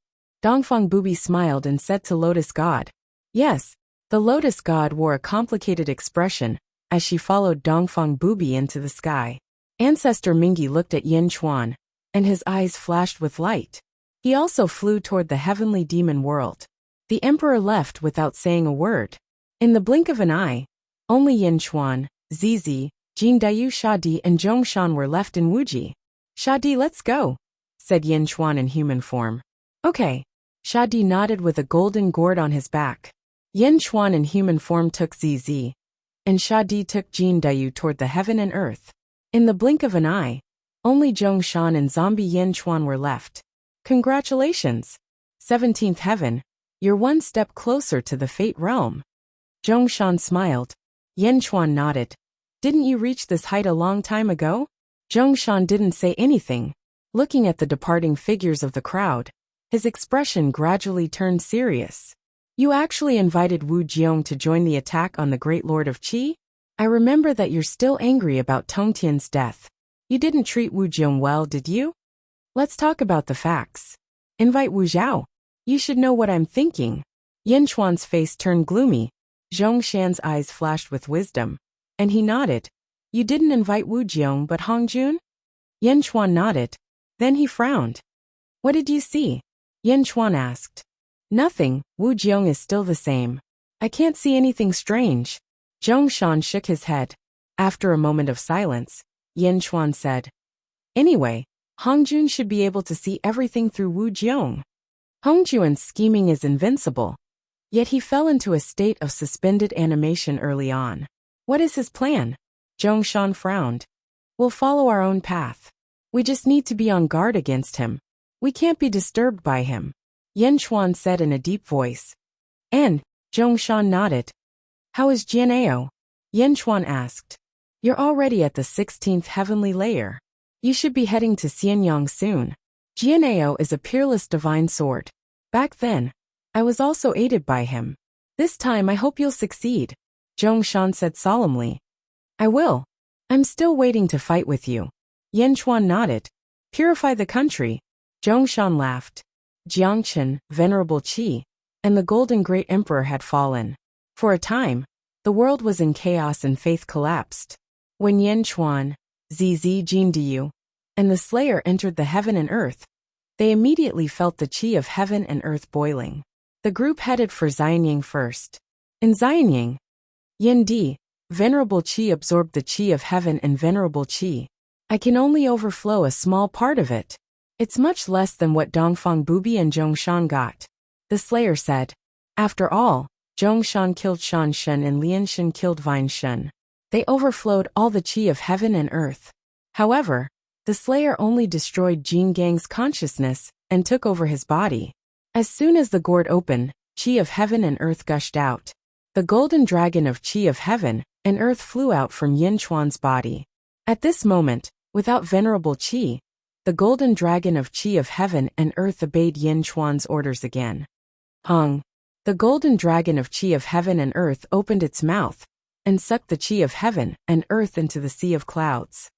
Dongfang Bubi smiled and said to Lotus God. Yes, the Lotus God wore a complicated expression as she followed Dongfang Bubi into the sky. Ancestor Mingi looked at Yin Chuan, and his eyes flashed with light. He also flew toward the heavenly demon world. The emperor left without saying a word. In the blink of an eye, only Yin Chuan, Zizi, Jin Dayu Shadi and Zhongshan were left in Wuji. Shadi, let's go, said Yin Chuan in human form. Okay. Shadi nodded with a golden gourd on his back. Yin Chuan in human form took Zizi, and Shadi took Jin Dayu toward the heaven and earth. In the blink of an eye, only Zhongshan and zombie Yin Chuan were left. Congratulations! 17th heaven, you're one step closer to the fate realm. Zhongshan smiled. Yin Chuan nodded. Didn't you reach this height a long time ago? Zhongshan didn't say anything. Looking at the departing figures of the crowd, his expression gradually turned serious. You actually invited Wu Jiong to join the attack on the Great Lord of Qi? I remember that you're still angry about Tongtian's death. You didn't treat Wu Jiong well, did you? Let's talk about the facts. Invite Wu Zhao. You should know what I'm thinking. Yin Chuan's face turned gloomy. Zhongshan's eyes flashed with wisdom, and he nodded. You didn't invite Wu Jiong but Hong Jun? Yin Chuan nodded. Then he frowned. What did you see? Yin Chuan asked. Nothing, Wu Jiong is still the same. I can't see anything strange. Zhongshan shook his head. After a moment of silence, Yin Chuan said, Anyway, Hong Jun should be able to see everything through Wu Jiong. Hongjuan's scheming is invincible. Yet he fell into a state of suspended animation early on. What is his plan? Zhongshan frowned. We'll follow our own path. We just need to be on guard against him. We can't be disturbed by him. Yanchuan said in a deep voice. And, Zhongshan nodded. How is Jian'eo? Yanchuan asked. You're already at the 16th heavenly layer. You should be heading to Xianyang soon. Jian'eo is a peerless divine sword. Back then, I was also aided by him. This time I hope you'll succeed, Zhongshan said solemnly. I will. I'm still waiting to fight with you. Yanchuan nodded. Purify the country. Zhongshan laughed. Jiangchen, Venerable Qi, and the Golden Great Emperor had fallen. For a time, the world was in chaos and faith collapsed. When Yanchuan, Zizi Jindiyu, and the Slayer entered the heaven and earth, they immediately felt the qi of heaven and earth boiling. The group headed for Xianyang first. In Xianyang, Yendi, Venerable Qi absorbed the qi of heaven and Venerable Qi. I can only overflow a small part of it. It's much less than what Dongfang Bubi and Zhongshan got. The Slayer said. After all, Zhongshan killed Shan Shen and Lianshan killed Vine Shen. They overflowed all the qi of heaven and earth. However, the Slayer only destroyed Jin Gang's consciousness and took over his body. As soon as the gourd opened, qi of heaven and earth gushed out. The golden dragon of qi of heaven and earth flew out from Yanchuan's body. At this moment, without Venerable Qi, the golden dragon of qi of heaven and earth obeyed Yanchuan's orders again. Hung. The golden dragon of qi of heaven and earth opened its mouth and sucked the qi of heaven and earth into the sea of clouds.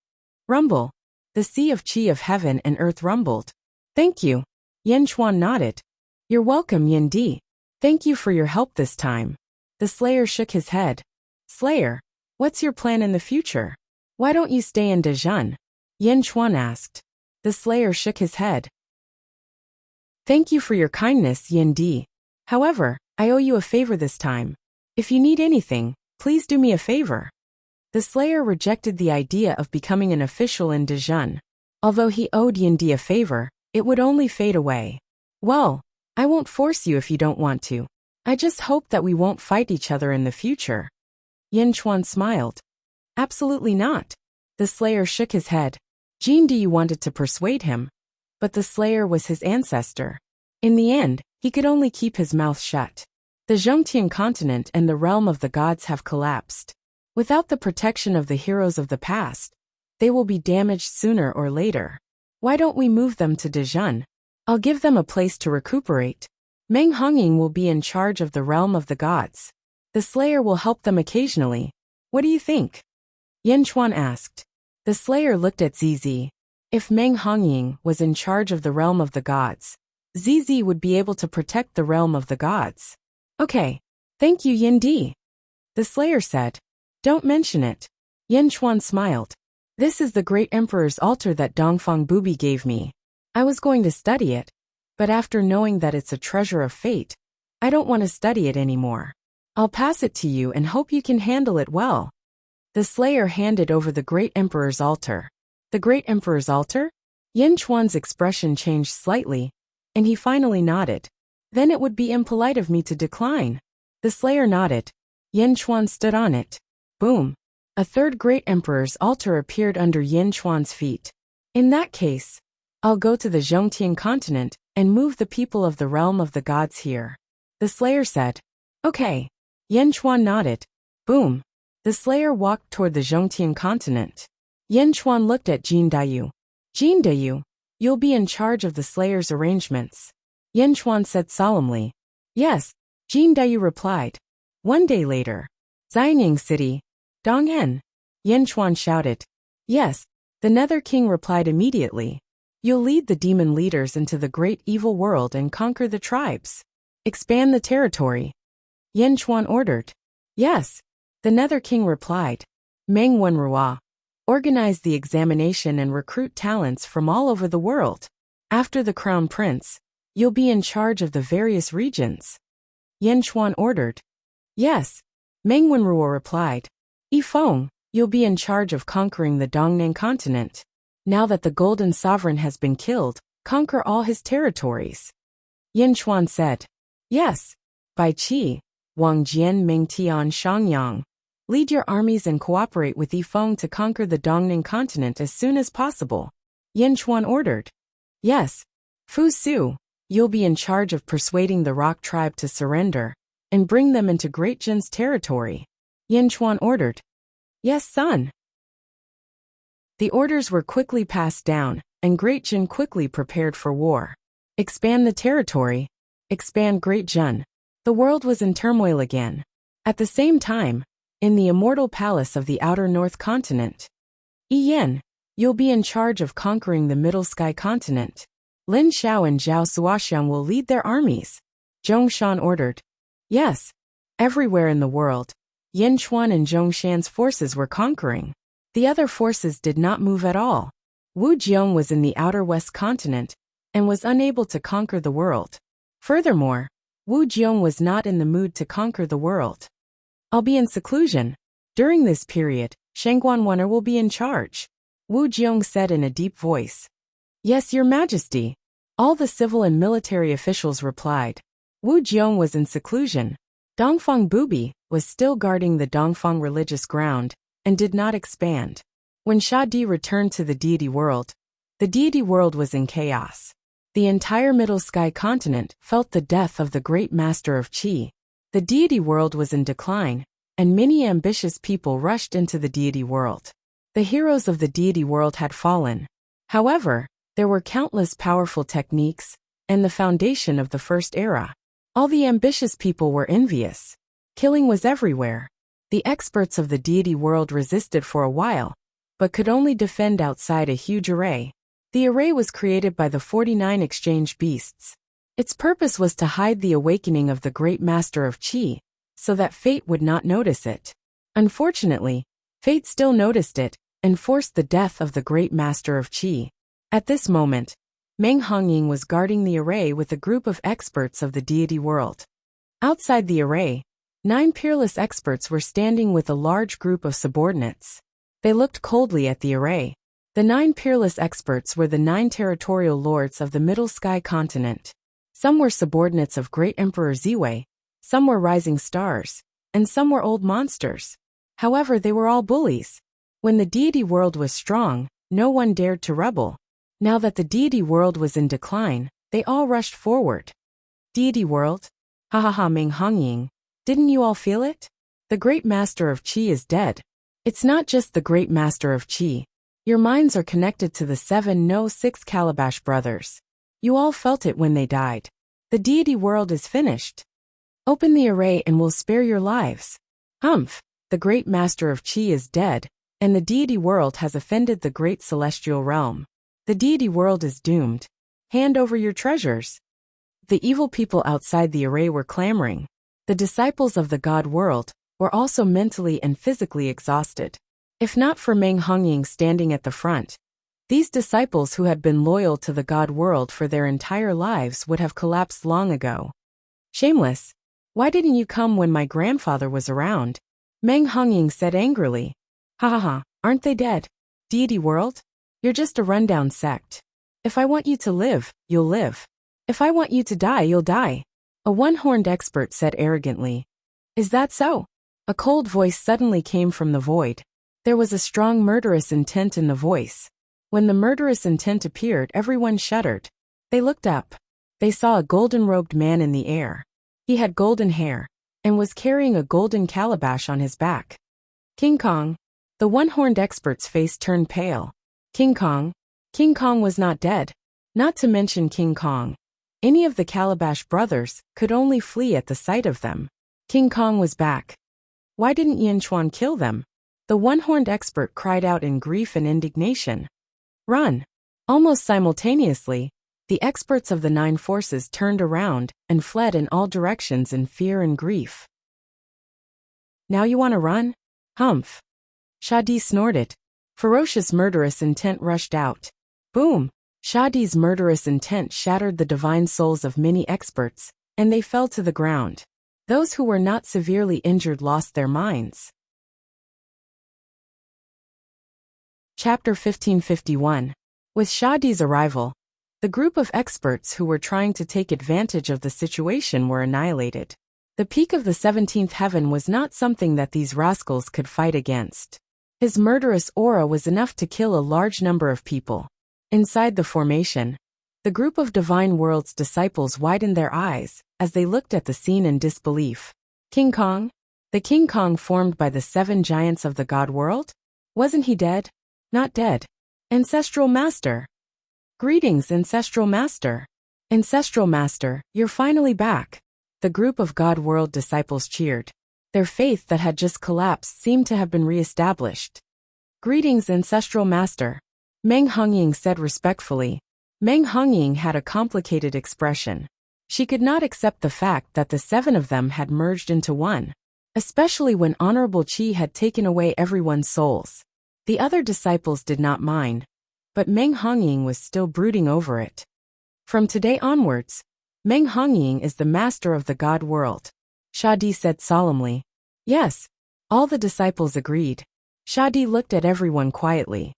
Rumble. The sea of qi of heaven and earth rumbled. Thank you. Yanchuan nodded. You're welcome, Yendi. Thank you for your help this time. The Slayer shook his head. Slayer, what's your plan in the future? Why don't you stay in Dezhun? Yanchuan asked. The Slayer shook his head. Thank you for your kindness, Yendi. However, I owe you a favor this time. If you need anything, please do me a favor. The Slayer rejected the idea of becoming an official in Dezhun. Although he owed Yendi a favor, it would only fade away. Well, I won't force you if you don't want to. I just hope that we won't fight each other in the future. Yanchuan smiled. Absolutely not. The Slayer shook his head. Jindiyu wanted to persuade him, but the Slayer was his ancestor. In the end, he could only keep his mouth shut. The Zhongtian continent and the realm of the gods have collapsed. Without the protection of the heroes of the past, they will be damaged sooner or later. Why don't we move them to Dezhun? I'll give them a place to recuperate. Meng Hongying will be in charge of the realm of the gods. The Slayer will help them occasionally. What do you think? Yanchuan asked. The Slayer looked at Zizi. If Meng Hongying was in charge of the realm of the gods, Zizi would be able to protect the realm of the gods. Okay. Thank you, Yendi. The Slayer said. Don't mention it. Yanchuan smiled. This is the great emperor's altar that Dongfang Bubi gave me. I was going to study it, but after knowing that it's a treasure of fate, I don't want to study it anymore. I'll pass it to you and hope you can handle it well. The Slayer handed over the great emperor's altar. The great emperor's altar? Yanchuan's expression changed slightly, and he finally nodded. Then it would be impolite of me to decline. The Slayer nodded. Yanchuan stood on it. Boom. A third great emperor's altar appeared under Yanchuan's feet. In that case, I'll go to the Zhongtian continent and move the people of the realm of the gods here. The Slayer said. Okay. Yanchuan nodded. Boom. The Slayer walked toward the Zhongtian continent. Yanchuan looked at Jindayu. Jindayu, you'll be in charge of the Slayer's arrangements. Yanchuan said solemnly. Yes, Jindayu replied. One day later. Xianyang City. Dong'en. Yanchuan shouted. Yes, the Nether King replied immediately. You'll lead the demon leaders into the great evil world and conquer the tribes. Expand the territory. Yanchuan ordered. Yes, the Nether King replied. Meng Wenrua. Organize the examination and recruit talents from all over the world. After the Crown Prince, you'll be in charge of the various regions. Yanchuan ordered. Yes, Meng Wenrua replied. Yifeng, you'll be in charge of conquering the Dongnan continent. Now that the Golden Sovereign has been killed, conquer all his territories. Yin Chuan said. Yes. By Qi, Wang Jian Ming Tian Shangyang. Lead your armies and cooperate with Yifeng to conquer the Dongning continent as soon as possible. Yin Chuan ordered. Yes. Fu Su, you'll be in charge of persuading the Rock tribe to surrender and bring them into Great Jin's territory. Yin Chuan ordered. Yes, son. The orders were quickly passed down, and Great Jin quickly prepared for war. Expand the territory. Expand Great Jin. The world was in turmoil again. At the same time, in the Immortal Palace of the Outer North Continent, Yin, you'll be in charge of conquering the Middle Sky Continent. Lin Xiao and Zhao Suoxiang will lead their armies. Zhongshan ordered. Yes. Everywhere in the world, Yin Chuan and Zhongshan's forces were conquering. The other forces did not move at all. Wu Jiong was in the Outer West Continent and was unable to conquer the world. Furthermore, Wu Jiong was not in the mood to conquer the world. I'll be in seclusion. During this period, Shangguan Wen'er will be in charge. Wu Jiong said in a deep voice. Yes, Your Majesty. All the civil and military officials replied. Wu Jiong was in seclusion. Dongfang Bubi was still guarding the Dongfang religious ground and did not expand. When Sha Di returned to the deity world, the deity world was in chaos. The entire Middle Sky Continent felt the death of the great master of Qi. The deity world was in decline, and many ambitious people rushed into the deity world. The heroes of the deity world had fallen. However, there were countless powerful techniques and the foundation of the first era. All the ambitious people were envious. Killing was everywhere. The experts of the deity world resisted for a while, but could only defend outside a huge array. The array was created by the 49 exchange beasts. Its purpose was to hide the awakening of the great master of Qi, so that fate would not notice it. Unfortunately, fate still noticed it, and forced the death of the great master of Qi. At this moment, Meng Hongying was guarding the array with a group of experts of the deity world. Outside the array, 9 peerless experts were standing with a large group of subordinates. They looked coldly at the array. The 9 peerless experts were the 9 territorial lords of the Middle Sky Continent. Some were subordinates of Great Emperor Ziwei, some were rising stars, and some were old monsters. However, they were all bullies. When the deity world was strong, no one dared to rebel. Now that the deity world was in decline, they all rushed forward. Deity world? Ha ha ha, Meng Hongying. Didn't you all feel it? The great master of Qi is dead. It's not just the great master of Qi. Your minds are connected to the 6 Calabash brothers. You all felt it when they died. The deity world is finished. Open the array and we'll spare your lives. Humph, the great master of Qi is dead, and the deity world has offended the great celestial realm. The deity world is doomed. Hand over your treasures. The evil people outside the array were clamoring. The disciples of the God world were also mentally and physically exhausted. If not for Meng Hongying standing at the front, these disciples who had been loyal to the God world for their entire lives would have collapsed long ago. Shameless! Why didn't you come when my grandfather was around? Meng Hongying said angrily. Ha ha ha, aren't they dead? Deity world? You're just a rundown sect. If I want you to live, you'll live. If I want you to die, you'll die. A one-horned expert said arrogantly. Is that so? A cold voice suddenly came from the void. There was a strong murderous intent in the voice. When the murderous intent appeared, everyone shuddered. They looked up. They saw a golden-robed man in the air. He had golden hair, and was carrying a golden calabash on his back. King Kong. The one-horned expert's face turned pale. King Kong? King Kong was not dead. Not to mention King Kong. Any of the Calabash brothers could only flee at the sight of them. King Kong was back. Why didn't Yin Chuan kill them? The one-horned expert cried out in grief and indignation. Run! Almost simultaneously, the experts of the 9 forces turned around and fled in all directions in fear and grief. Now you want to run? Humph! Sha Di snorted. Ferocious murderous intent rushed out. Boom! Sha Di's murderous intent shattered the divine souls of many experts, and they fell to the ground. Those who were not severely injured lost their minds. Chapter 1551. With Sha Di's arrival, The group of experts who were trying to take advantage of the situation were annihilated. The peak of the 17th heaven was not something that these rascals could fight against. His murderous aura was enough to kill a large number of people. Inside the formation, the group of Divine World's disciples widened their eyes as they looked at the scene in disbelief. King Kong? The King Kong formed by the 7 giants of the God world? Wasn't he dead? Not dead. Ancestral Master. Greetings, Ancestral Master. Ancestral Master, you're finally back. The group of God world disciples cheered. Their faith that had just collapsed seemed to have been re-established. Greetings, Ancestral Master. Meng Hongying said respectfully. Meng Hongying had a complicated expression. She could not accept the fact that the 7 of them had merged into one, especially when Honorable Qi had taken away everyone's souls. The other disciples did not mind, but Meng Hongying was still brooding over it. From today onwards, Meng Hongying is the master of the God world, Shadi said solemnly. Yes, all the disciples agreed. Shadi looked at everyone quietly.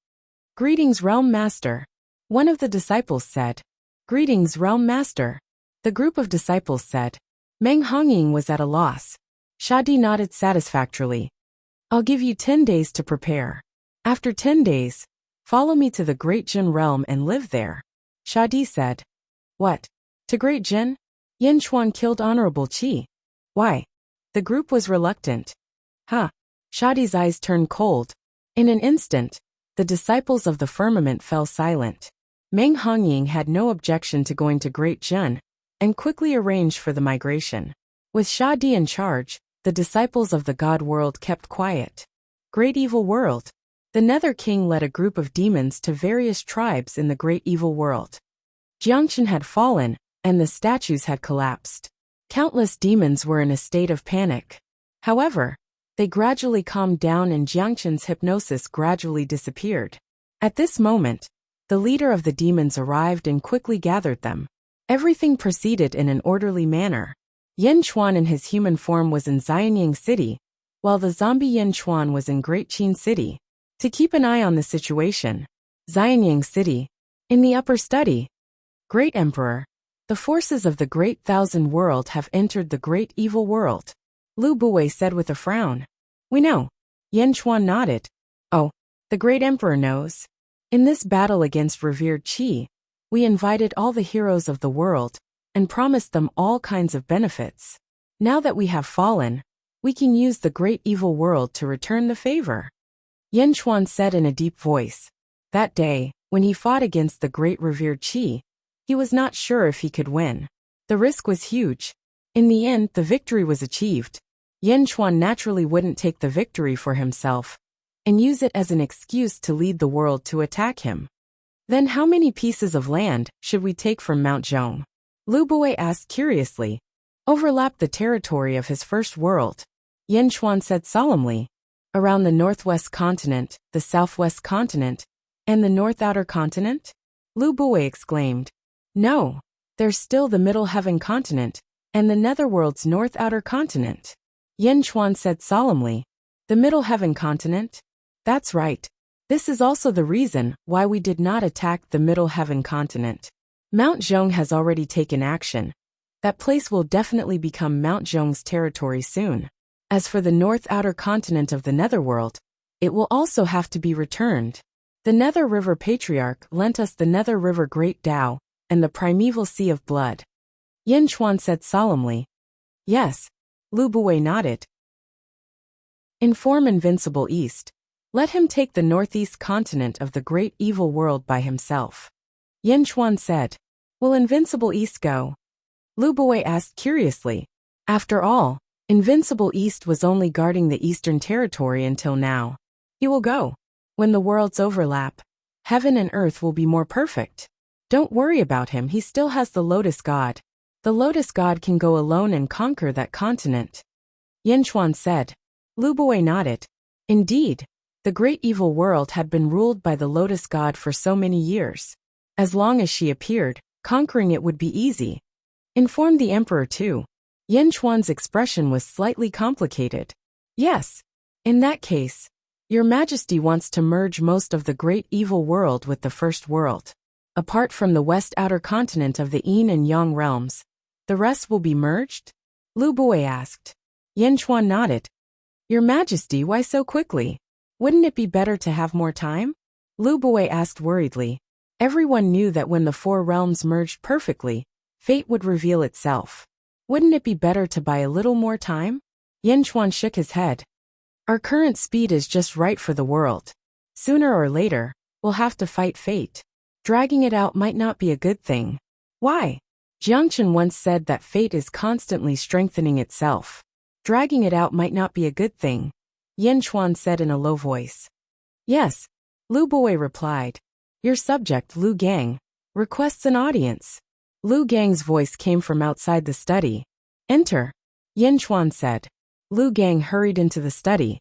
Greetings, Realm Master. One of the disciples said. Greetings, Realm Master. The group of disciples said. Meng Hongying was at a loss. Shadi nodded satisfactorily. I'll give you 10 days to prepare. After 10 days, follow me to the Great Jin realm and live there. Shadi said. What? To Great Jin? Yin Chuan killed Honorable Qi. Why? The group was reluctant. Huh. Shadi's eyes turned cold. In an instant, the disciples of the firmament fell silent. Meng Hongying had no objection to going to Great Jin, and quickly arranged for the migration. With Shadi in charge, the disciples of the God world kept quiet. Great Evil World. The Nether King led a group of demons to various tribes in the Great Evil World. Jiangchen had fallen, and the statues had collapsed. Countless demons were in a state of panic. However, they gradually calmed down and Jiangchen's hypnosis gradually disappeared. At this moment, the leader of the demons arrived and quickly gathered them. Everything proceeded in an orderly manner. Yin Chuan in his human form was in Xianyang City, while the zombie Yin Chuan was in Great Qin City. To keep an eye on the situation, Xianyang City. In the upper study. Great Emperor. The forces of the Great Thousand World have entered the Great Evil World. Lu Buwei said with a frown. We know. Yin Chuan nodded. Oh, the Great Emperor knows. In this battle against revered Qi, we invited all the heroes of the world and promised them all kinds of benefits. Now that we have fallen, we can use the Great Evil World to return the favor. Yin Chuan said in a deep voice. That day, when he fought against the great revered Qi, he was not sure if he could win. The risk was huge. In the end, the victory was achieved. Yin Chuan naturally wouldn't take the victory for himself and use it as an excuse to lead the world to attack him. Then how many pieces of land should we take from Mount Zhong? Lu Buwei asked curiously. Overlap the territory of his first world. Yin Chuan said solemnly. Around the northwest continent, the southwest continent, and the north outer continent? Lu Buwei exclaimed. No, there's still the Middle Heaven continent, and the Netherworld's north outer continent. Yin Chuan said solemnly. The Middle Heaven continent? That's right. This is also the reason why we did not attack the Middle Heaven continent. Mount Zhong has already taken action. That place will definitely become Mount Zhong's territory soon. As for the north outer continent of the Netherworld, it will also have to be returned. The Nether River Patriarch lent us the Nether River Great Tao and the primeval Sea of Blood. Yin Chuan said solemnly. Yes. Lu Buwei nodded. Inform Invincible East. Let him take the northeast continent of the Great Evil World by himself. Yin Chuan said. Will Invincible East go? Lu Buwei asked curiously. After all, Invincible East was only guarding the Eastern Territory until now. He will go. When the worlds overlap, heaven and earth will be more perfect. Don't worry about him, he still has the Lotus God. The Lotus God can go alone and conquer that continent. Yin Chuan said. Lu Buwei nodded. Indeed, the Great Evil World had been ruled by the Lotus God for so many years. As long as she appeared, conquering it would be easy. Inform the Emperor too. Yin Chuan's expression was slightly complicated. Yes. In that case, Your Majesty wants to merge most of the Great Evil World with the First World. apart from the west outer continent of the Yin and Yang realms. The rest will be merged? Lu Buwei asked. Yin Chuan nodded. Your Majesty, why so quickly? Wouldn't it be better to have more time? Lu Buwei asked worriedly. Everyone knew that when the four realms merged perfectly, fate would reveal itself. Wouldn't it be better to buy a little more time? Yin Chuan shook his head. Our current speed is just right for the world. Sooner or later, we'll have to fight fate. Dragging it out might not be a good thing. Why? Jiangchen once said that fate is constantly strengthening itself. Dragging it out might not be a good thing, Yin Chuan said in a low voice. Yes, Lu Buwei replied. Your subject, Lu Gang, requests an audience. Lu Gang's voice came from outside the study. Enter, Yin Chuan said. Lu Gang hurried into the study.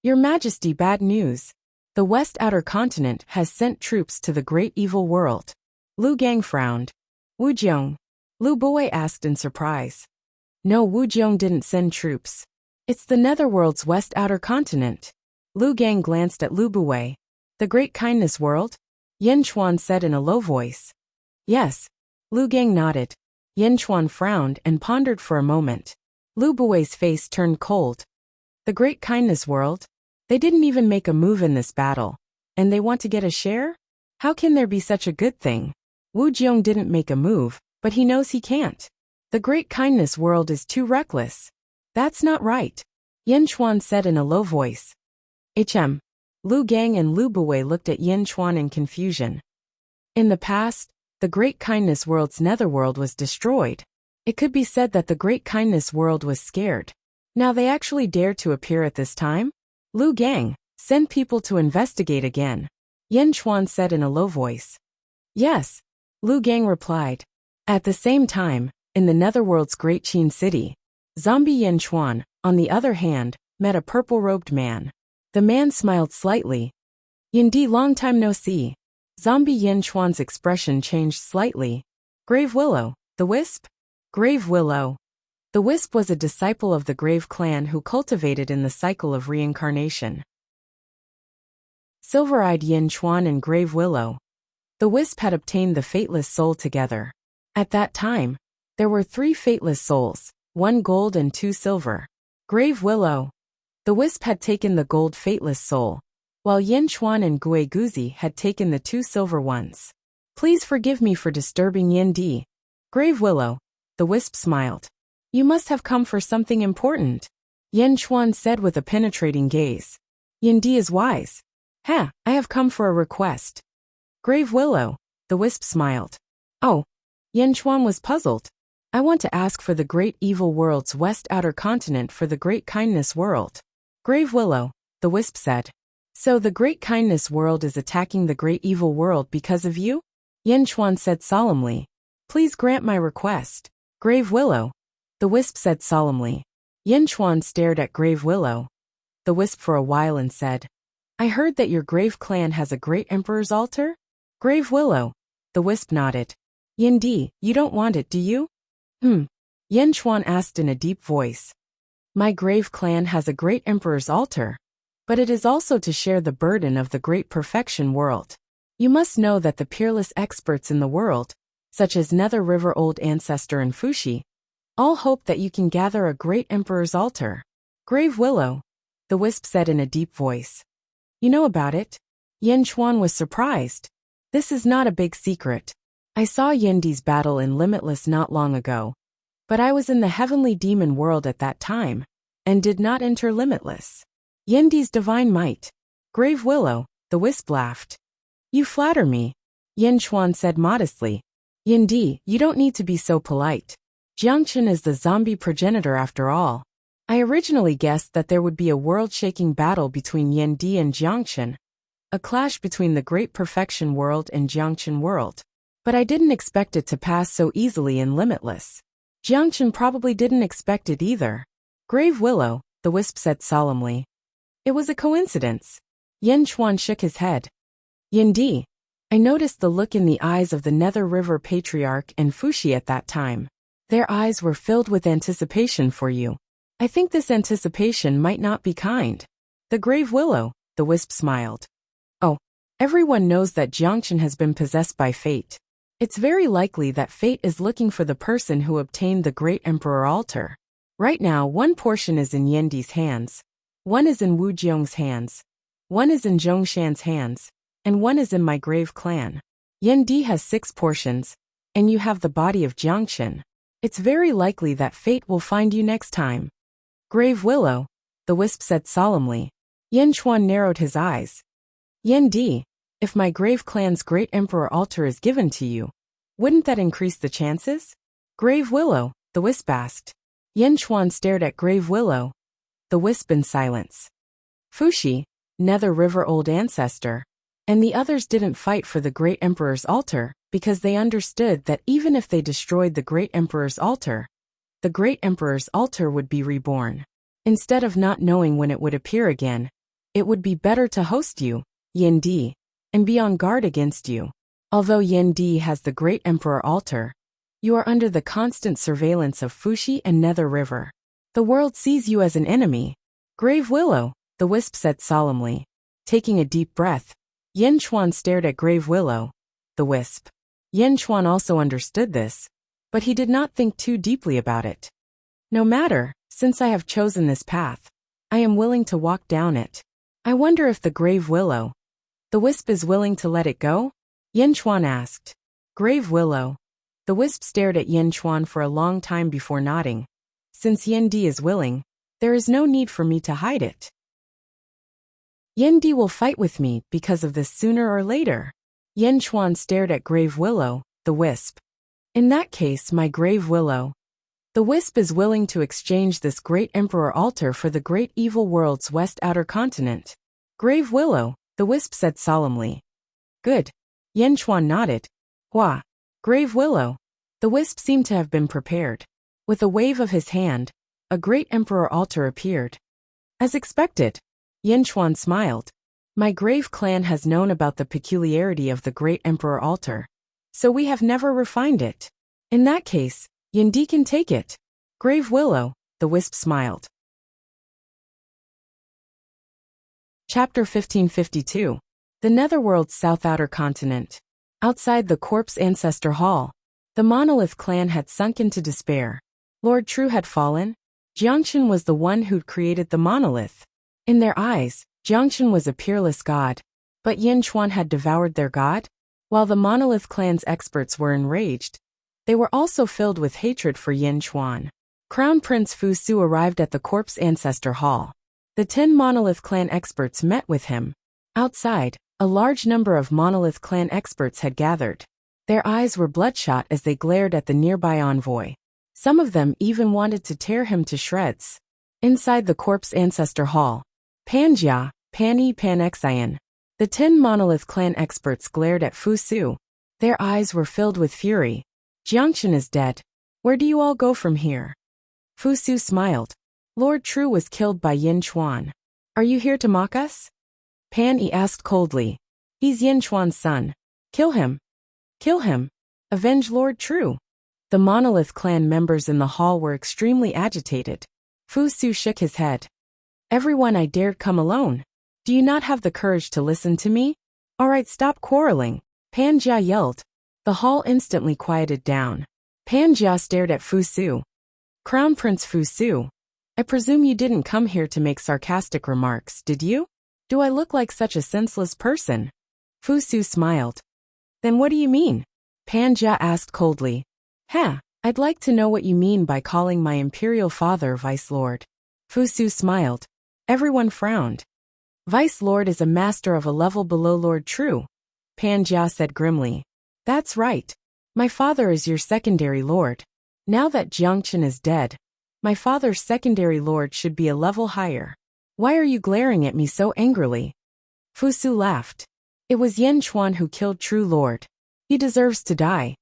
Your Majesty, bad news. The West Outer Continent has sent troops to the great evil world. Lu Gang frowned. Wu Jiong? Lu Buwei asked in surprise. No, Wu Jiong didn't send troops. It's the Netherworld's West Outer Continent. Lu Gang glanced at Lu Buwei. The Great Kindness World? Yin Chuan said in a low voice. Yes. Lu Gang nodded. Yin Chuan frowned and pondered for a moment. Lu Buwei's face turned cold. The Great Kindness World? They didn't even make a move in this battle. And they want to get a share? How can there be such a good thing? Wu Jiong didn't make a move, but he knows he can't. The Great Kindness World is too reckless. That's not right, Yin Chuan said in a low voice. Lu Gang and Lu Buwei looked at Yin Chuan in confusion. In the past, the Great Kindness World's netherworld was destroyed. It could be said that the Great Kindness World was scared. Now they actually dare to appear at this time? Lu Gang, send people to investigate again, Yin Chuan said in a low voice. Yes, Lu Gang replied. At the same time, in the Netherworld's Great Qin City, Zombie Yin Chuan, on the other hand, met a purple-robed man. The man smiled slightly. Yindi, long time no see. Zombie Yin Chuan's expression changed slightly. Grave Willow, the Wisp? Grave Willow. The Wisp was a disciple of the Grave clan who cultivated in the cycle of reincarnation. Silver-eyed Yin Chuan and Grave Willow. The Wisp had obtained the Fateless Soul together. At that time, there were 3 Fateless Souls, 1 gold and 2 silver. Grave Willow. The Wisp had taken the gold Fateless Soul, while Yin Chuan and Gui Guzi had taken the 2 silver ones. Please forgive me for disturbing Yin Di. Grave Willow. The Wisp smiled. You must have come for something important, Yin Chuan said with a penetrating gaze. Yin Di is wise. I have come for a request. Grave Willow. The Wisp smiled. Oh. Yin Chuan was puzzled. I want to ask for the Great Evil World's West Outer Continent for the Great Kindness World. Grave Willow. The Wisp said. So the Great Kindness World is attacking the Great Evil World because of you? Yin Chuan said solemnly. Please grant my request. Grave Willow. The Wisp said solemnly. Yin Chuan stared at Grave Willow. The Wisp for a while and said, I heard that your Grave clan has a great Emperor's altar? Grave Willow. The Wisp nodded. Yin Di, you don't want it, do you? Yin Chuan asked in a deep voice. My Grave clan has a great Emperor's altar, but it is also to share the burden of the Great Perfection World. You must know that the peerless experts in the world, such as Nether River Old Ancestor and Fushi, all hope that you can gather a great Emperor's altar. Grave Willow. The Wisp said in a deep voice. You know about it? Yin Chuan was surprised. This is not a big secret. I saw Yindi's battle in Limitless not long ago, but I was in the heavenly demon world at that time, and did not enter Limitless. Yindi's divine might. Grave Willow. The Wisp laughed. You flatter me, Yin Chuan said modestly. Yindi, you don't need to be so polite. Jiangchen is the zombie progenitor after all. I originally guessed that there would be a world-shaking battle between Yindi and Jiangchen, a clash between the Great Perfection World and Jiangchen World. But I didn't expect it to pass so easily in Limitless. Jiangchen probably didn't expect it either. Grave Willow. The Wisp said solemnly. It was a coincidence. Yin Chuan shook his head. Yindi. I noticed the look in the eyes of the Nether River Patriarch and Fushi at that time. Their eyes were filled with anticipation for you. I think this anticipation might not be kind. The Grave Willow. The Wisp smiled. Oh. Everyone knows that Jiangchen has been possessed by fate. It's very likely that fate is looking for the person who obtained the Great Emperor altar. Right now, one portion is in Yandi's hands, one is in Wu Jiong's hands, one is in Zhongshan's hands, and one is in my Grave clan. Yandi has 6 portions, and you have the body of Jiangchen. It's very likely that fate will find you next time. Grave Willow, the wisp said solemnly. Yan Chuan narrowed his eyes. Yandi, if my Grave clan's Great Emperor altar is given to you, wouldn't that increase the chances? Grave Willow, the wisp asked. Yan Chuan stared at Grave Willow, the wisp in silence. Fuxi, Nether River Old Ancestor, and the others didn't fight for the Great Emperor's altar because they understood that even if they destroyed the Great Emperor's altar, the Great Emperor's altar would be reborn. Instead of not knowing when it would appear again, it would be better to host you, Yandi, and be on guard against you. Although Yandi has the Great Emperor altar, you are under the constant surveillance of Fuxi and Nether River. The world sees you as an enemy. Grave Willow, the wisp said solemnly. Taking a deep breath, Yan Chuan stared at Grave Willow, the wisp. Yan Chuan also understood this, but he did not think too deeply about it. No matter, since I have chosen this path, I am willing to walk down it. I wonder if the Grave Willow, the wisp is willing to let it go? Yan Chuan asked. Grave Willow, the wisp stared at Yan Chuan for a long time before nodding. Since Yandi is willing, there is no need for me to hide it. Yandi will fight with me because of this sooner or later. Yan Chuan stared at Grave Willow, the wisp. In that case, my Grave Willow, the wisp is willing to exchange this Great Emperor altar for the Great Evil World's West Outer Continent. Grave Willow, the wisp said solemnly. Good. Yan Chuan nodded. Hua. Grave Willow. The wisp seemed to have been prepared. With a wave of his hand, a Great Emperor altar appeared. As expected. Yan Chuan smiled. My Grave clan has known about the peculiarity of the Great Emperor altar, so we have never refined it. In that case, Yandi can take it. Grave Willow, the wisp smiled. Chapter 1552. The Netherworld's South Outer Continent. Outside the Corpse Ancestor Hall, the Monolith clan had sunk into despair. Lord True had fallen. Jiangchen was the one who'd created the monolith. In their eyes, Jiangchen was a peerless god, but Yan Chuan had devoured their god? While the Monolith clan's experts were enraged, they were also filled with hatred for Yan Chuan. Crown Prince Fu Su arrived at the Corpse Ancestor Hall. The 10 Monolith clan experts met with him. Outside, a large number of Monolith clan experts had gathered. Their eyes were bloodshot as they glared at the nearby envoy. Some of them even wanted to tear him to shreds. Inside the Corpse Ancestor Hall, Panjia, Pani Panexian, the 10 Monolith clan experts glared at Fu Su. Their eyes were filled with fury. Jiangchen is dead. Where do you all go from here? Fu Su smiled. Lord True was killed by Yan Chuan. Are you here to mock us? Pan Yi asked coldly. He's Yan Chuan's son. Kill him. Kill him. Avenge Lord True. The Monolith clan members in the hall were extremely agitated. Fu Su shook his head. Everyone, I dared come alone. Do you not have the courage to listen to me? All right, stop quarreling. Pan Jia yelled. The hall instantly quieted down. Pan Jia stared at Fu Su. Crown Prince Fu Su, I presume you didn't come here to make sarcastic remarks, did you? Do I look like such a senseless person? Fu Su smiled. Then what do you mean? Pan Jia asked coldly. I'd like to know what you mean by calling my imperial father Vice Lord. Fu Su smiled. Everyone frowned. Vice Lord is a master of a level below Lord True, Pan Jia said grimly. That's right. My father is your secondary lord. Now that Jiangchen is dead, my father's secondary lord should be a level higher. Why are you glaring at me so angrily? Fu Su laughed. It was Yan Chuan who killed True Lord. He deserves to die.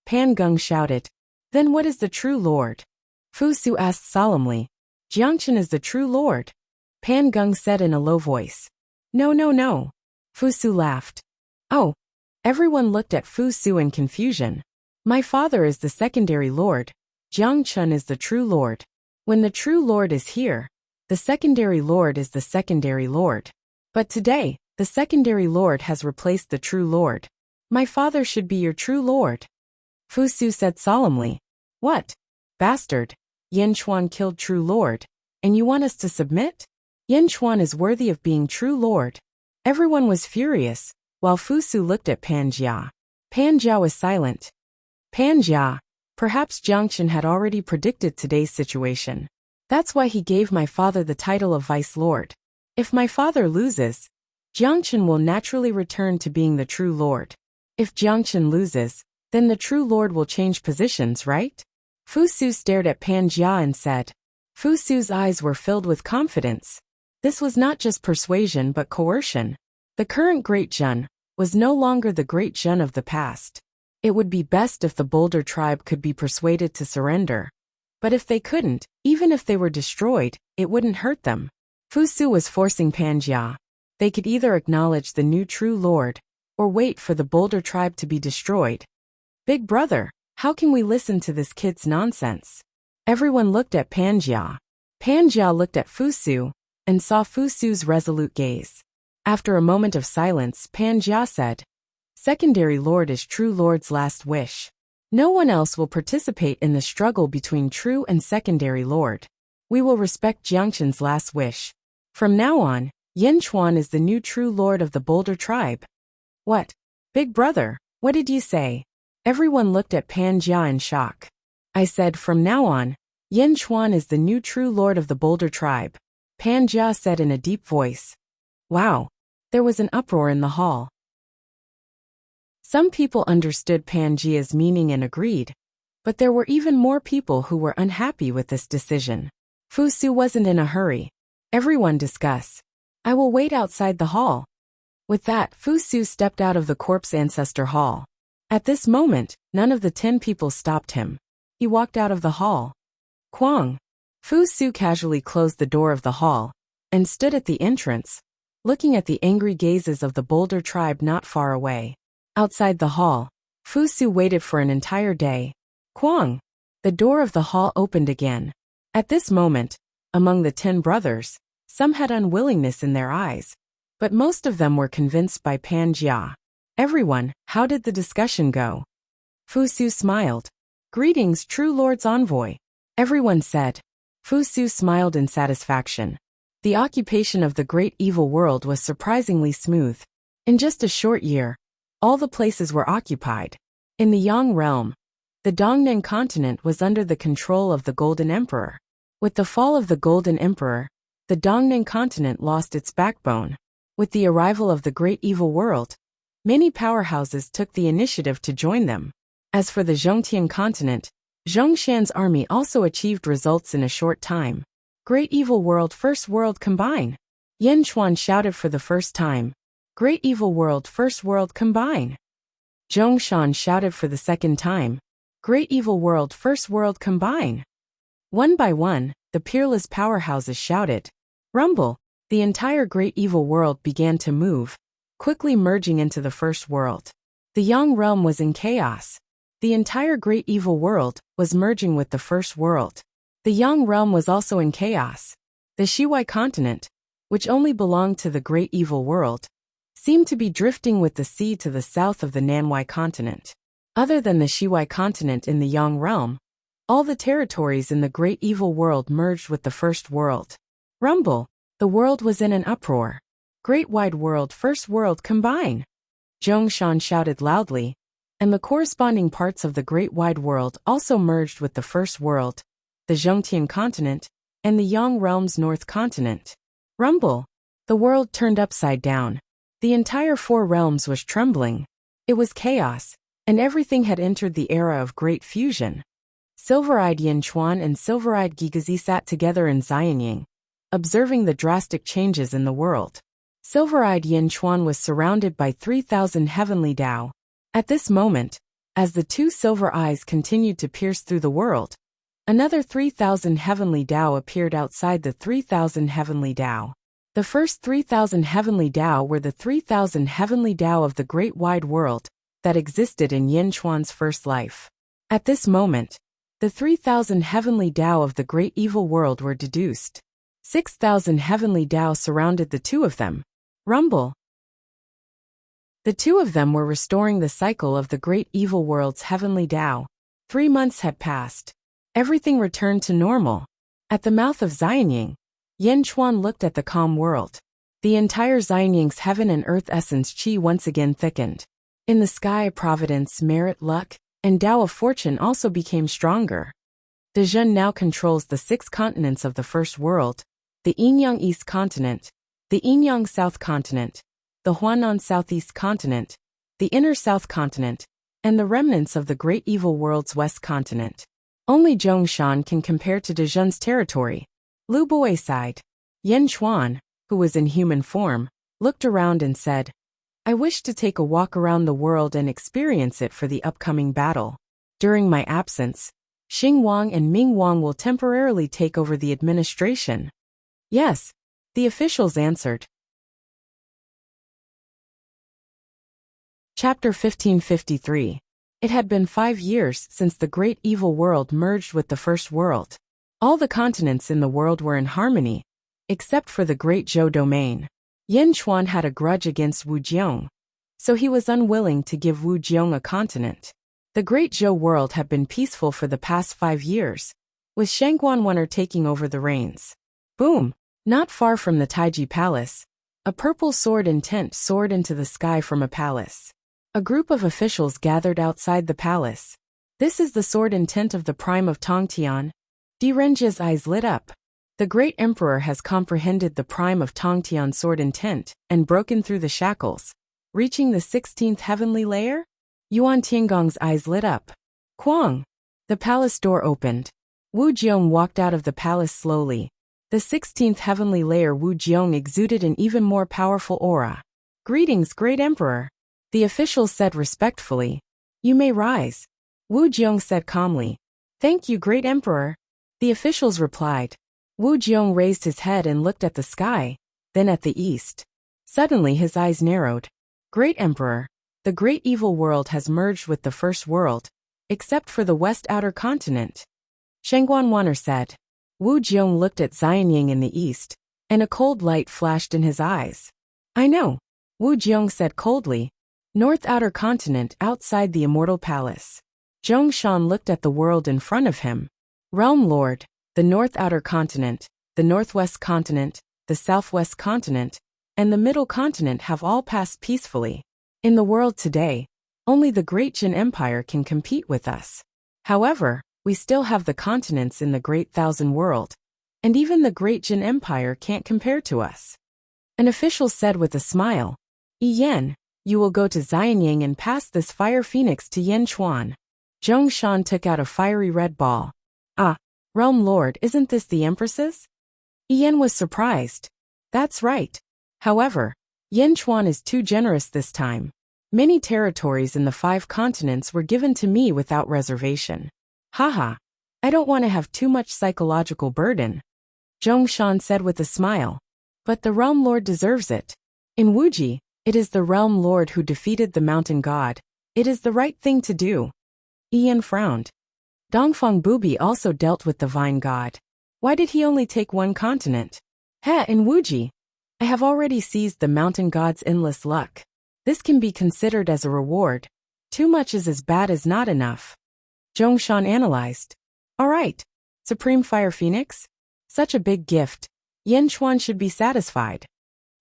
Pan Gung shouted. Then what is the True Lord? Fu Su asked solemnly. Jiangchen is the True Lord. Pan Gung said in a low voice. No. Fu Su laughed. Oh. Everyone looked at Fu Su in confusion. My father is the secondary lord. Jiangchen is the True Lord. When the True Lord is here, the secondary lord is the secondary lord. But today, The secondary lord has replaced the true lord. My father should be your true lord. Fusu said solemnly. What? Bastard. Yin Chuan killed true lord, and you want us to submit? Yin Chuan is worthy of being true lord. Everyone was furious, while Fusu looked at Pan Jia. Pan Jia was silent. Pan Jia, perhaps Jiangchen had already predicted today's situation. That's why he gave my father the title of Vice Lord. If my father loses, Jiangchen will naturally return to being the true lord. If Jiangchen loses, then the true lord will change positions, right? Fusu stared at Pan Jia and said. Fusu's eyes were filled with confidence. This was not just persuasion but coercion. The current Great Jun was no longer the Great Jun of the past. It would be best if the Boulder tribe could be persuaded to surrender. But if they couldn't, even if they were destroyed, it wouldn't hurt them. Fusu was forcing Pan Jia. They could either acknowledge the new true lord, or wait for the Boulder tribe to be destroyed. Big brother, how can we listen to this kid's nonsense? Everyone looked at Pan Jia. Pan Jia looked at Fusu, and saw Fusu's resolute gaze. After a moment of silence, Pan Jia said, Secondary lord is true lord's last wish. No one else will participate in the struggle between true and secondary lord. We will respect Jiangchen's last wish. From now on, Yin Chuan is the new true lord of the Boulder tribe. What? Big brother, what did you say? Everyone looked at Pan Jia in shock. I said from now on, Yin Chuan is the new true lord of the Boulder tribe. Pan Jia said in a deep voice. Wow. There was an uproar in the hall. Some people understood Pan Jia's meaning and agreed, but there were even more people who were unhappy with this decision. Fusu wasn't in a hurry. Everyone discuss. I will wait outside the hall. With that, Fusu stepped out of the corpse ancestor hall. At this moment, none of the 10 people stopped him. He walked out of the hall. Kwang. Fusu casually closed the door of the hall and stood at the entrance, looking at the angry gazes of the Boulder tribe not far away. Outside the hall, Fusu waited for an entire day. Kwang. The door of the hall opened again. At this moment, among the 10 brothers, some had unwillingness in their eyes, but most of them were convinced by Pan Jia. Everyone, how did the discussion go? Fusu smiled. Greetings, true lord's envoy. Everyone said. Fusu smiled in satisfaction. The occupation of the great evil world was surprisingly smooth. In just a short year, all the places were occupied. In the Yang realm, the Dongnan continent was under the control of the Golden Emperor. With the fall of the Golden Emperor, the Dongnan continent lost its backbone. With the arrival of the great evil world, many powerhouses took the initiative to join them. As for the Zhongtian continent, Zhongshan's army also achieved results in a short time. Great evil world, first world combine. Yin Chuan shouted for the first time. Great evil world, first world combine. Zhongshan shouted for the second time. Great evil world, first world combine. One by one, the peerless powerhouses shouted. Rumble. The entire great evil world began to move, quickly merging into the first world. The Yang realm was in chaos. The entire great evil world was merging with the first world. The Yang realm was also in chaos. The Shiwai continent, which only belonged to the great evil world, seemed to be drifting with the sea to the south of the Nanwai continent. Other than the Shiwai continent in the Yang realm, all the territories in the great evil world merged with the first world. Rumble. The world was in an uproar. Great wide world, first world combine. Zhongshan shouted loudly, and the corresponding parts of the great wide world also merged with the first world, the Zhongtian continent, and the Yang realm's north continent. Rumble. The world turned upside down. The entire 4 realms was trembling. It was chaos, and everything had entered the era of great fusion. Silver-eyed Yin Chuan and silver-eyed Gigazi sat together in Xianying, observing the drastic changes in the world. Silver-eyed Yin Chuan was surrounded by 3,000 heavenly Dao. At this moment, as the 2 silver eyes continued to pierce through the world, another 3,000 heavenly Dao appeared outside the 3,000 heavenly Dao. The first 3,000 heavenly Dao were the 3,000 heavenly Dao of the great wide world that existed in Yin Chuan's first life. At this moment, the 3,000 heavenly Dao of the great evil world were deduced. 6,000 heavenly Dao surrounded the 2 of them. Rumble. The two of them were restoring the cycle of the great evil world's heavenly Tao. 3 months had passed. Everything returned to normal. At the mouth of Xianying, Yin Chuan looked at the calm world. The entire Xianying's heaven and earth essence qi once again thickened. In the sky, providence, merit, luck, and Tao of fortune also became stronger. Dezhen now controls the 6 continents of the first world: the Yinyang East Continent, the Yinyang South Continent, the Huanan Southeast Continent, the Inner South Continent, and the remnants of the Great Evil World's West Continent. Only Zhongshan can compare to Dezhen's territory. Lu Boi sighed. Yin Chuan, who was in human form, looked around and said, I wish to take a walk around the world and experience it for the upcoming battle. During my absence, Xing Wang and Ming Wang will temporarily take over the administration. Yes, the officials answered. Chapter 1553. It had been 5 years since the great evil world merged with the first world. All the continents in the world were in harmony, except for the Great Zhou domain. Yin Chuan had a grudge against Wu Jiong, so he was unwilling to give Wu Jiong a continent. The Great Zhou world had been peaceful for the past 5 years, with Shangguanwen'er taking over the reins. Boom! Not far from the Taiji Palace, a purple sword intent soared into the sky from a palace. A group of officials gathered outside the palace. This is the sword intent of the prime of Tongtian. Direnji's eyes lit up. The great emperor has comprehended the prime of Tongtian's sword intent and broken through the shackles, reaching the 16th heavenly layer? Yuan Tiangong's eyes lit up. Quang! The palace door opened. Wu Jiong walked out of the palace slowly. The 16th heavenly layer Wu Jiong exuded an even more powerful aura. Greetings, great emperor. The officials said respectfully. You may rise. Wu Jiong said calmly. Thank you, great emperor. The officials replied. Wu Jiong raised his head and looked at the sky, then at the east. Suddenly his eyes narrowed. Great emperor, the great evil world has merged with the first world, except for the west outer continent. Shangguanwen'er said. Wu Jiong looked at Xianying in the east, and a cold light flashed in his eyes. I know. Wu Jiong said coldly. North outer continent outside the Immortal Palace. Zhongshan looked at the world in front of him. Realm Lord, the North outer continent, the Northwest continent, the Southwest continent, and the Middle continent have all passed peacefully. In the world today, only the Great Jin Empire can compete with us. However, we still have the continents in the Great Thousand World, and even the Great Jin Empire can't compare to us. An official said with a smile, Yen, you will go to Xianying and pass this fire phoenix to Yin Chuan. Zhongshan took out a fiery red ball. Ah, Realm Lord, isn't this the Empress's? Yen was surprised. That's right. However, Yin Chuan is too generous this time. Many territories in the 5 continents were given to me without reservation. Haha, I don't want to have too much psychological burden. Zhongshan said with a smile. But the Realm Lord deserves it. In Wuji, it is the Realm Lord who defeated the Mountain God. It is the right thing to do. Ian frowned. Dongfang Bubi also dealt with the Vine God. Why did he only take 1 continent? In Wuji, I have already seized the Mountain God's endless luck. This can be considered as a reward. Too much is as bad as not enough. Zhongshan analyzed. All right, Supreme Fire Phoenix? Such a big gift. Yin Chuan should be satisfied.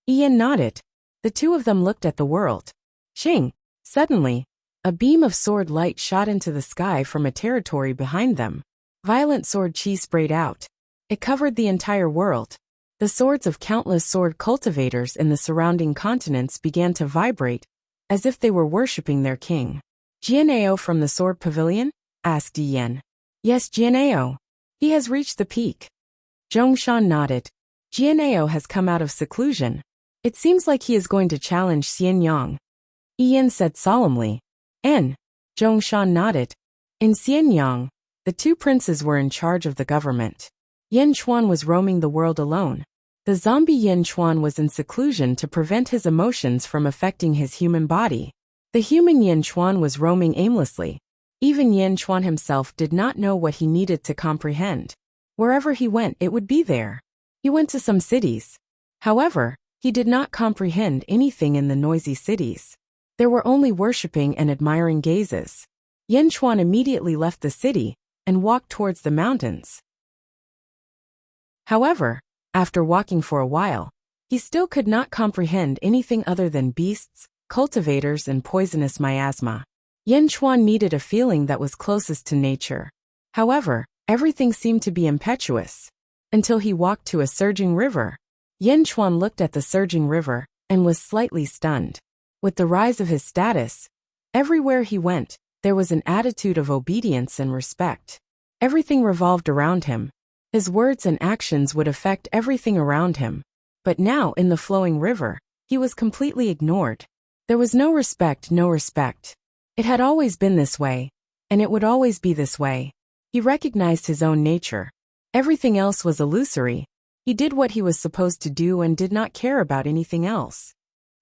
Ian nodded. The two of them looked at the world. Xing! Suddenly, a beam of sword light shot into the sky from a territory behind them. Violent sword chi sprayed out. It covered the entire world. The swords of countless sword cultivators in the surrounding continents began to vibrate, as if they were worshipping their king. Jianao from the sword pavilion? Asked Yen. Yes, Jianao. He has reached the peak. Zhongshan nodded. Jianao has come out of seclusion. It seems like he is going to challenge Xianyang. Yen said solemnly. Zhongshan nodded. In Xianyang, the 2 princes were in charge of the government. Yin Chuan was roaming the world alone. The zombie Yin Chuan was in seclusion to prevent his emotions from affecting his human body. The human Yin Chuan was roaming aimlessly. Even Yin Chuan himself did not know what he needed to comprehend. Wherever he went, it would be there. He went to some cities. However, he did not comprehend anything in the noisy cities. There were only worshipping and admiring gazes. Yin Chuan immediately left the city and walked towards the mountains. However, after walking for a while, he still could not comprehend anything other than beasts, cultivators and poisonous miasma. Yin Chuan needed a feeling that was closest to nature. However, everything seemed to be impetuous. Until he walked to a surging river. Yin Chuan looked at the surging river and was slightly stunned. With the rise of his status, everywhere he went, there was an attitude of obedience and respect. Everything revolved around him. His words and actions would affect everything around him. But now in the flowing river, he was completely ignored. There was no respect, no respect. It had always been this way, and it would always be this way. He recognized his own nature. Everything else was illusory. He did what he was supposed to do and did not care about anything else.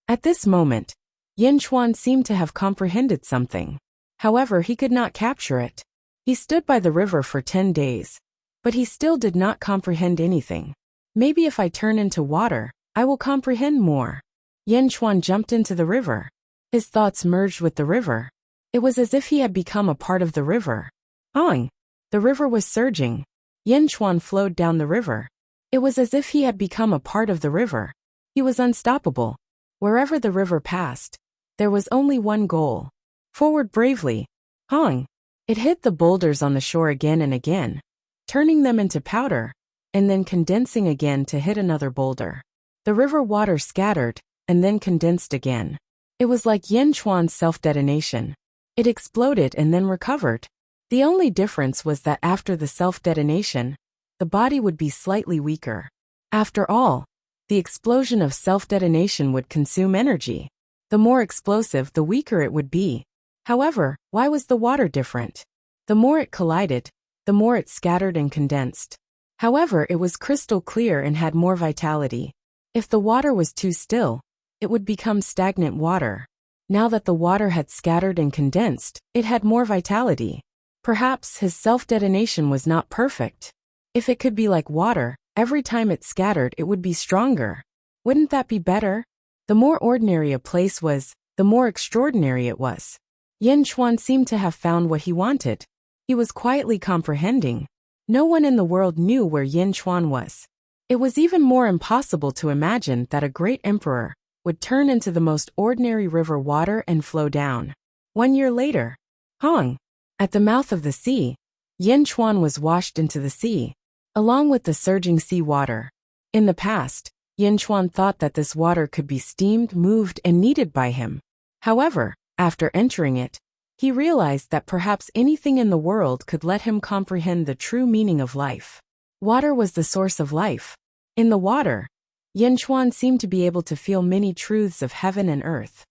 At this moment, Yin Chuan seemed to have comprehended something. However, he could not capture it. He stood by the river for 10 days. But he still did not comprehend anything. Maybe if I turn into water, I will comprehend more. Yin Chuan jumped into the river. His thoughts merged with the river. It was as if he had become a part of the river. The river was surging. Yin Chuan flowed down the river. It was as if he had become a part of the river. He was unstoppable. Wherever the river passed, there was only one goal. Forward bravely. It hit the boulders on the shore again and again, turning them into powder, and then condensing again to hit another boulder. The river water scattered, and then condensed again. It was like Yin Chuan's self-detonation. It exploded and then recovered. The only difference was that after the self-detonation, the body would be slightly weaker. After all, the explosion of self-detonation would consume energy. The more explosive, the weaker it would be. However, why was the water different? The more it collided, the more it scattered and condensed. However, it was crystal clear and had more vitality. If the water was too still, it would become stagnant water. Now that the water had scattered and condensed, it had more vitality. Perhaps his self-detonation was not perfect. If it could be like water, every time it scattered it would be stronger. Wouldn't that be better? The more ordinary a place was, the more extraordinary it was. Yin Chuan seemed to have found what he wanted. He was quietly comprehending. No one in the world knew where Yin Chuan was. It was even more impossible to imagine that a great emperor would turn into the most ordinary river water and flow down. 1 year later, at the mouth of the sea, Yin Chuan was washed into the sea, along with the surging sea water. In the past, Yin Chuan thought that this water could be steamed, moved, and kneaded by him. However, after entering it, he realized that perhaps anything in the world could let him comprehend the true meaning of life. Water was the source of life. In the water, Yin Chuan seemed to be able to feel many truths of heaven and earth.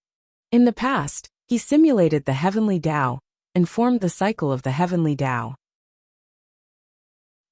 In the past, he simulated the heavenly Tao and formed the cycle of the heavenly Tao.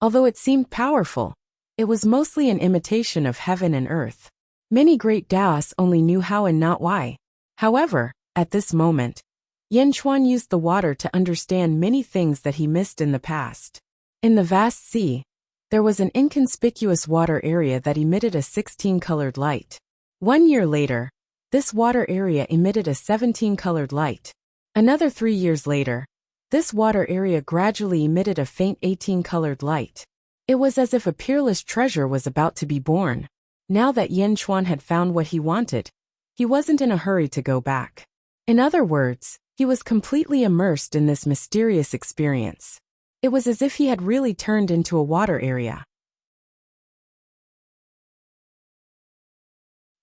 Although it seemed powerful, it was mostly an imitation of heaven and earth. Many great Taoists only knew how and not why. However, at this moment, Yin Chuan used the water to understand many things that he missed in the past. In the vast sea, there was an inconspicuous water area that emitted a 16-colored light. 1 year later, this water area emitted a 17-colored light. Another 3 years later, this water area gradually emitted a faint 18-colored light. It was as if a peerless treasure was about to be born. Now that Yin Chuan had found what he wanted, he wasn't in a hurry to go back. In other words, he was completely immersed in this mysterious experience. It was as if he had really turned into a water area.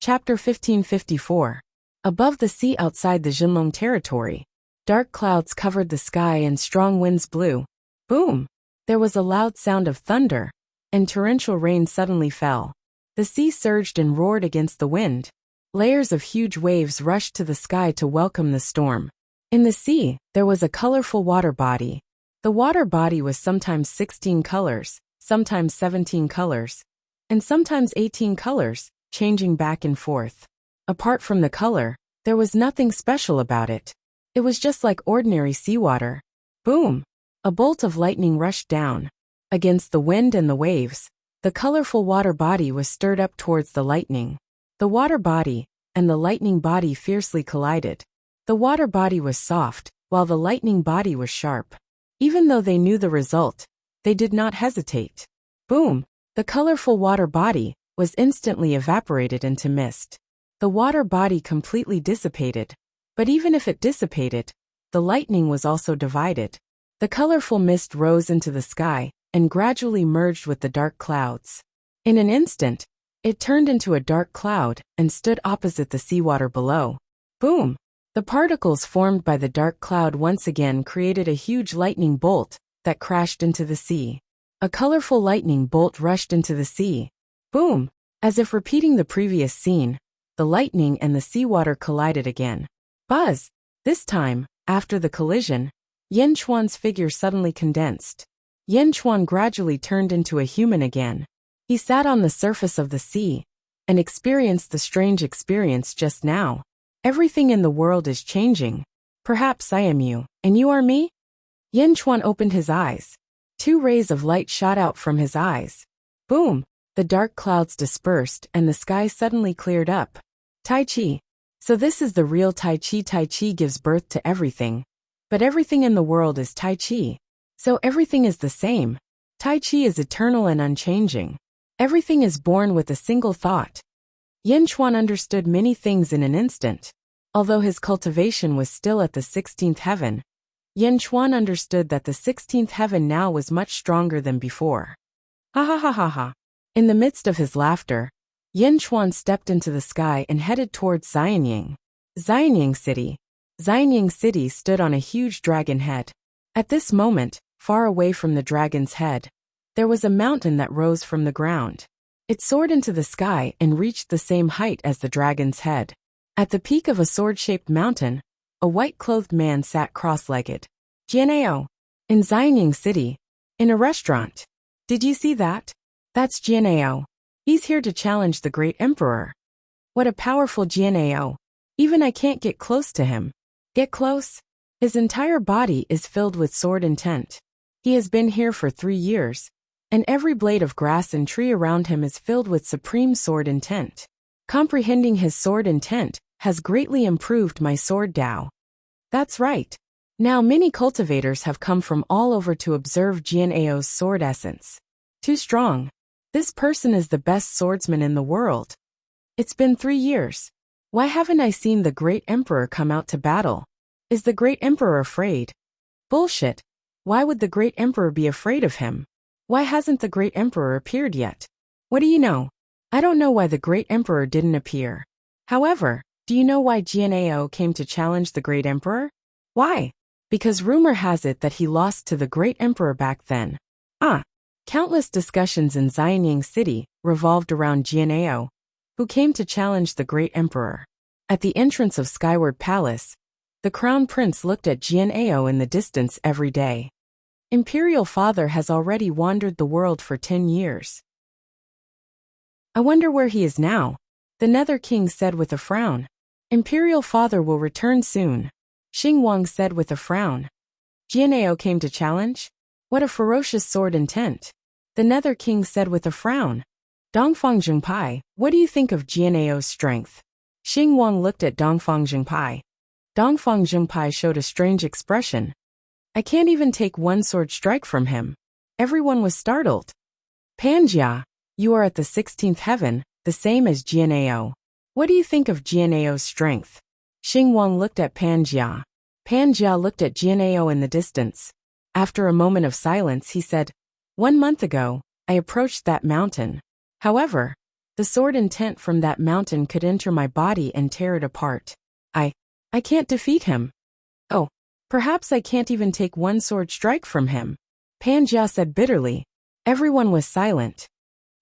Chapter 1554. Above the sea outside the Jinlong territory, dark clouds covered the sky and strong winds blew. Boom! There was a loud sound of thunder, and torrential rain suddenly fell. The sea surged and roared against the wind. Layers of huge waves rushed to the sky to welcome the storm. In the sea, there was a colorful water body. The water body was sometimes 16 colors, sometimes 17 colors, and sometimes 18 colors, changing back and forth. Apart from the color, there was nothing special about it. It was just like ordinary seawater. Boom! A bolt of lightning rushed down. Against the wind and the waves, the colorful water body was stirred up towards the lightning. The water body and the lightning body fiercely collided. The water body was soft, while the lightning body was sharp. Even though they knew the result, they did not hesitate. Boom! The colorful water body was instantly evaporated into mist. The water body completely dissipated. But even if it dissipated, the lightning was also divided. The colorful mist rose into the sky and gradually merged with the dark clouds. In an instant, it turned into a dark cloud and stood opposite the seawater below. Boom! The particles formed by the dark cloud once again created a huge lightning bolt that crashed into the sea. A colorful lightning bolt rushed into the sea. Boom! As if repeating the previous scene, the lightning and the seawater collided again. Buzz! This time, after the collision, Yin Chuan's figure suddenly condensed. Yin Chuan gradually turned into a human again. He sat on the surface of the sea and experienced the strange experience just now. Everything in the world is changing. Perhaps I am you, and you are me? Yin Chuan opened his eyes. 2 rays of light shot out from his eyes. Boom! The dark clouds dispersed and the sky suddenly cleared up. Tai Chi. So this is the real Tai Chi. Tai Chi gives birth to everything. But everything in the world is Tai Chi. So everything is the same. Tai Chi is eternal and unchanging. Everything is born with a single thought. Yin Chuan understood many things in an instant. Although his cultivation was still at the 16th heaven, Yin Chuan understood that the 16th heaven now was much stronger than before. Ha ha ha ha ha. In the midst of his laughter, Yin Chuan stepped into the sky and headed towards Xianying. Xianying City. Xianying City stood on a huge dragon head. At this moment, far away from the dragon's head, there was a mountain that rose from the ground. It soared into the sky and reached the same height as the dragon's head. At the peak of a sword-shaped mountain, a white-clothed man sat cross-legged. Jianao. In Xianying City. In a restaurant. Did you see that? That's Jianao. He's here to challenge the great emperor. What a powerful Jianao. Even I can't get close to him. Get close? His entire body is filled with sword intent. He has been here for 3 years, and every blade of grass and tree around him is filled with supreme sword intent. Comprehending his sword intent has greatly improved my sword Dao. That's right. Now many cultivators have come from all over to observe Jianao's sword essence. Too strong. This person is the best swordsman in the world. It's been 3 years. Why haven't I seen the great emperor come out to battle? Is the great emperor afraid? Bullshit. Why would the great emperor be afraid of him? Why hasn't the great emperor appeared yet? What do you know? I don't know why the great emperor didn't appear. However, do you know why Jianao came to challenge the great emperor? Why? Because rumor has it that he lost to the great emperor back then. Countless discussions in Xianying City revolved around Jianao, who came to challenge the great emperor. At the entrance of Skyward Palace, the crown prince looked at Jianao in the distance every day. Imperial Father has already wandered the world for 10 years. I wonder where he is now, the Nether King said with a frown. Imperial Father will return soon, Xing Wang said with a frown. Jianao came to challenge? What a ferocious sword intent, the Nether King said with a frown. Dongfang Zhengpai, what do you think of Jianao's strength? Xing Wang looked at Dongfang Zhengpai. Dongfang Zhengpai showed a strange expression. I can't even take one sword strike from him. Everyone was startled. Panjia, you are at the 16th heaven, the same as Jianao. What do you think of Jianao's strength? Xing Wang looked at Panjia. Panjia looked at Jianao in the distance. After a moment of silence, he said, 1 month ago, I approached that mountain. However, the sword intent from that mountain could enter my body and tear it apart. I can't defeat him. Oh, perhaps I can't even take one sword strike from him. Panjia said bitterly. Everyone was silent.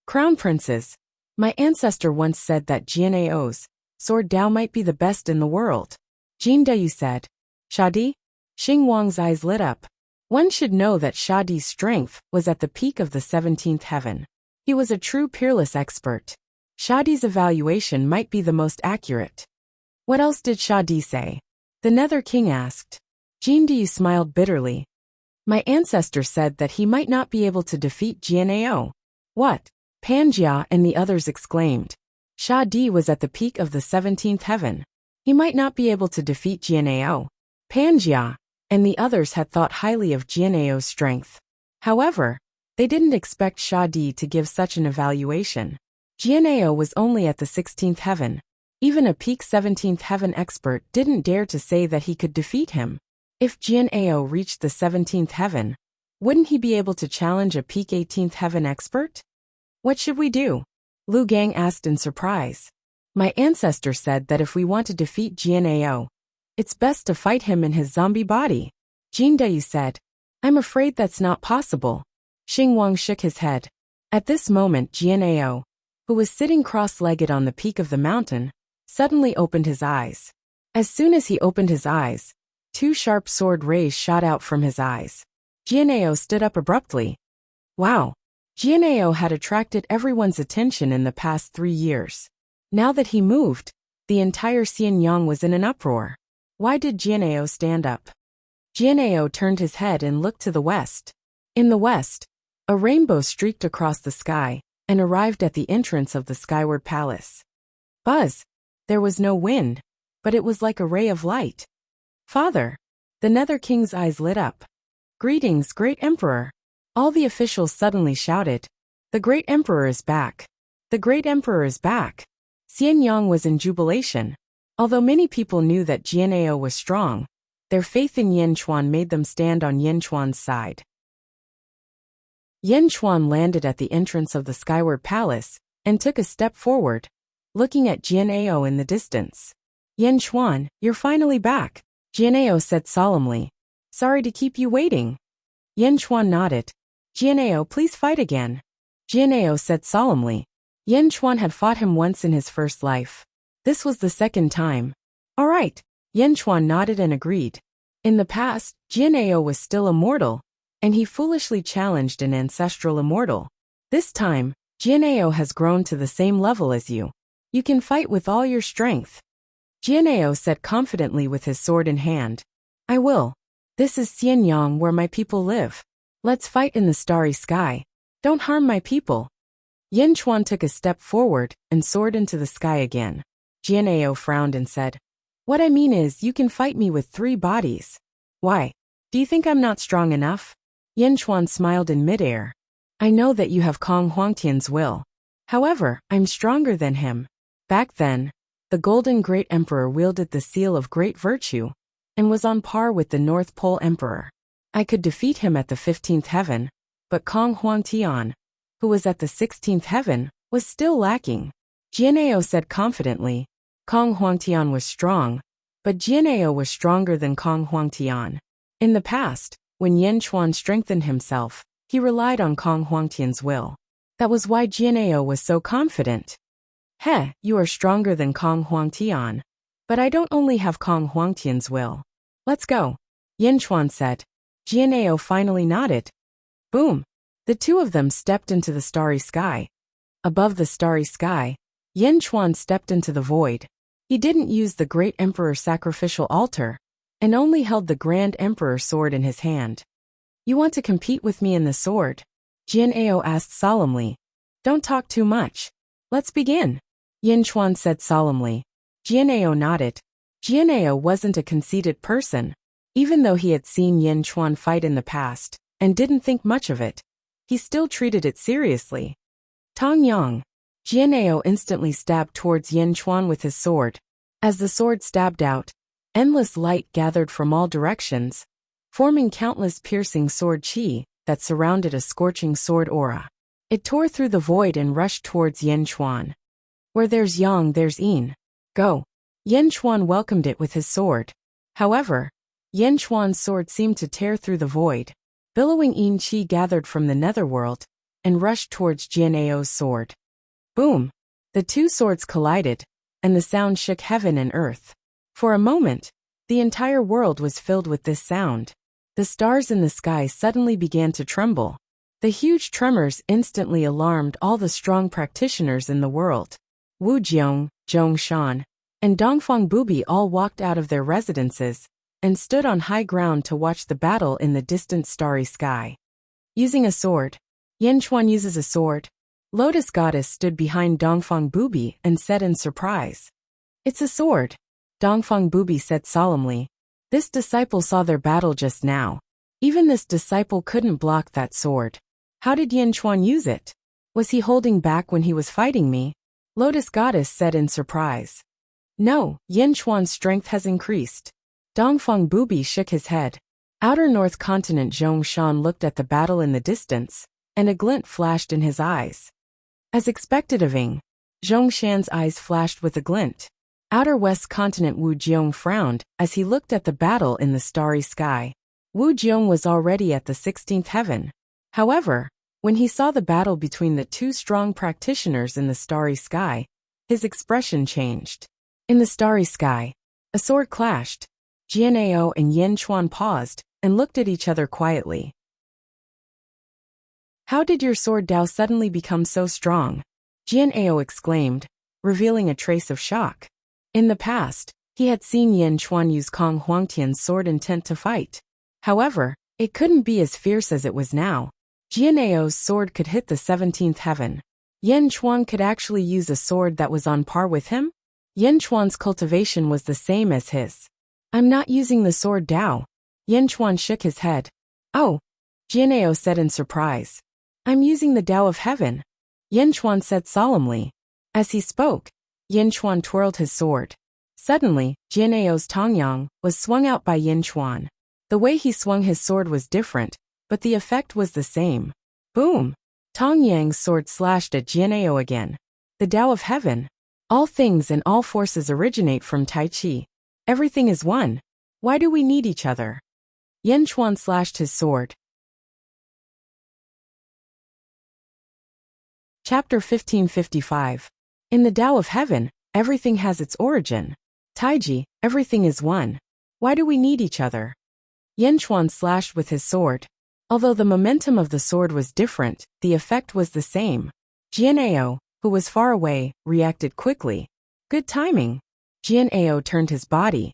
Crown princes, my ancestor once said that Jianao's sword Dao might be the best in the world. Jin Dayu said. Shadi? Xing Wang's eyes lit up. One should know that Shadi's strength was at the peak of the 17th heaven. He was a true peerless expert. Shadi's evaluation might be the most accurate. What else did Shadi say? The Nether King asked. Jindayu smiled bitterly. My ancestor said that he might not be able to defeat Jianao. What? Panjia and the others exclaimed. Shadi was at the peak of the 17th heaven. He might not be able to defeat Jian'eo. Panjia and the others had thought highly of Jian'eo's strength. However, they didn't expect Sha Di to give such an evaluation. Jian'eo was only at the 16th heaven. Even a peak 17th heaven expert didn't dare to say that he could defeat him. If Jian'eo reached the 17th heaven, wouldn't he be able to challenge a peak 18th heaven expert? What should we do? Lu Gang asked in surprise. My ancestor said that if we want to defeat Jian'eo, it's best to fight him in his zombie body. Jin Dayu said. I'm afraid that's not possible. Xing Wang shook his head. At this moment Jian'eo, who was sitting cross-legged on the peak of the mountain, suddenly opened his eyes. As soon as he opened his eyes, two sharp sword rays shot out from his eyes. Jian'eo stood up abruptly. Wow! Jian'eo had attracted everyone's attention in the past 3 years. Now that he moved, the entire Xianyang was in an uproar. Why did Jian'eo stand up? Jian'eo turned his head and looked to the west. In the west, a rainbow streaked across the sky and arrived at the entrance of the skyward palace. Buzz! There was no wind, but it was like a ray of light. Father! The Nether King's eyes lit up. Greetings, Great Emperor! All the officials suddenly shouted. The Great Emperor is back! The Great Emperor is back! Xianyang was in jubilation. Although many people knew that Jian'eo was strong, their faith in Yan Chuan made them stand on Yan Chuan's side. Yan Chuan landed at the entrance of the skyward palace and took a step forward, looking at Jian'eo in the distance. Yan Chuan, you're finally back, Jian'eo said solemnly. Sorry to keep you waiting. Yan Chuan nodded. Jian'eo, please fight again. Jian'eo said solemnly. Yan Chuan had fought him once in his first life. This was the second time. All right. Yan Chuan nodded and agreed. In the past, Jian'eo was still immortal, and he foolishly challenged an ancestral immortal. This time, Jian'eo has grown to the same level as you. You can fight with all your strength. Jian'eo said confidently with his sword in hand. I will. This is Xianyang where my people live. Let's fight in the starry sky. Don't harm my people. Yan Chuan took a step forward and soared into the sky again. Jian'eo frowned and said, What I mean is you can fight me with 3 bodies. Why? Do you think I'm not strong enough? Yan Chuan smiled in midair. I know that you have Kong Huangtian's will. However, I'm stronger than him. Back then, the Golden Great Emperor wielded the seal of great virtue and was on par with the North Pole Emperor. I could defeat him at the 15th heaven, but Kong Huangtian, who was at the 16th heaven, was still lacking. Jian'eo said confidently. Kong Huangtian was strong, but Jian'eo was stronger than Kong Huangtian. In the past, when Yan Chuan strengthened himself, he relied on Kong Huangtian's will. That was why Jian'eo was so confident. Heh, you are stronger than Kong Huangtian. But I don't only have Kong Huangtian's will. Let's go, Yan Chuan said. Jian'eo finally nodded. Boom! The two of them stepped into the starry sky. Above the starry sky, Yan Chuan stepped into the void. He didn't use the Great Emperor's sacrificial altar, and only held the Grand Emperor's sword in his hand. You want to compete with me in the sword? Jian'eo asked solemnly. Don't talk too much. Let's begin, Yan Chuan said solemnly. Jian'eo nodded. Jian'eo wasn't a conceited person. Even though he had seen Yan Chuan fight in the past, and didn't think much of it, he still treated it seriously. Tong Yang. Jian'eo instantly stabbed towards Yan Chuan with his sword. As the sword stabbed out, endless light gathered from all directions, forming countless piercing sword qi that surrounded a scorching sword aura. It tore through the void and rushed towards Yan Chuan. Where there's yang, there's yin. Go. Yan Chuan welcomed it with his sword. However, Yan Chuan's sword seemed to tear through the void. Billowing yin qi gathered from the netherworld and rushed towards Jian'eo's sword. Boom! The two swords collided, and the sound shook heaven and earth. For a moment, the entire world was filled with this sound. The stars in the sky suddenly began to tremble. The huge tremors instantly alarmed all the strong practitioners in the world. Wu Jiong, Zhong Shan, and Dongfang Bubi all walked out of their residences and stood on high ground to watch the battle in the distant starry sky. Using a sword. Yan Chuan uses a sword. Lotus Goddess stood behind Dongfang Bubi and said in surprise. It's a sword. Dongfang Bubi said solemnly. This disciple saw their battle just now. Even this disciple couldn't block that sword. How did Yin Chuan use it? Was he holding back when he was fighting me? Lotus Goddess said in surprise. No, Yin Chuan's strength has increased. Dongfang Bubi shook his head. Outer North Continent Zhong Shan looked at the battle in the distance, and a glint flashed in his eyes. As expected of Ing, Zhong Shan's eyes flashed with a glint. Outer West Continent Wu Jiong frowned as he looked at the battle in the starry sky. Wu Jiong was already at the 16th heaven. However, when he saw the battle between the two strong practitioners in the starry sky, his expression changed. In the starry sky, a sword clashed. Jian'eo and Yin Chuan paused and looked at each other quietly. How did your sword Dao suddenly become so strong? Jian'eo exclaimed, revealing a trace of shock. In the past, he had seen Yin Chuan use Kong Huangtian's sword intent to fight. However, it couldn't be as fierce as it was now. Jian'eo's sword could hit the 17th heaven. Yin Chuan could actually use a sword that was on par with him? Yin Chuan's cultivation was the same as his. I'm not using the sword Dao. Yin Chuan shook his head. Oh, Jian'eo said in surprise. I'm using the Dao of heaven. Yin Chuan said solemnly. As he spoke, Yin Chuan twirled his sword. Suddenly, Jian'eo's Tongyang was swung out by Yin Chuan. The way he swung his sword was different, but the effect was the same. Boom! Tongyang's sword slashed at Jian'eo again. The Dao of heaven. All things and all forces originate from Tai Chi. Everything is one. Why do we need each other? Yin Chuan slashed his sword. Chapter 1555. In the Tao of Heaven, everything has its origin. Taiji, everything is one. Why do we need each other? Yin Chuan slashed with his sword. Although the momentum of the sword was different, the effect was the same. Jian'eo, who was far away, reacted quickly. Good timing. Jian'eo turned his body,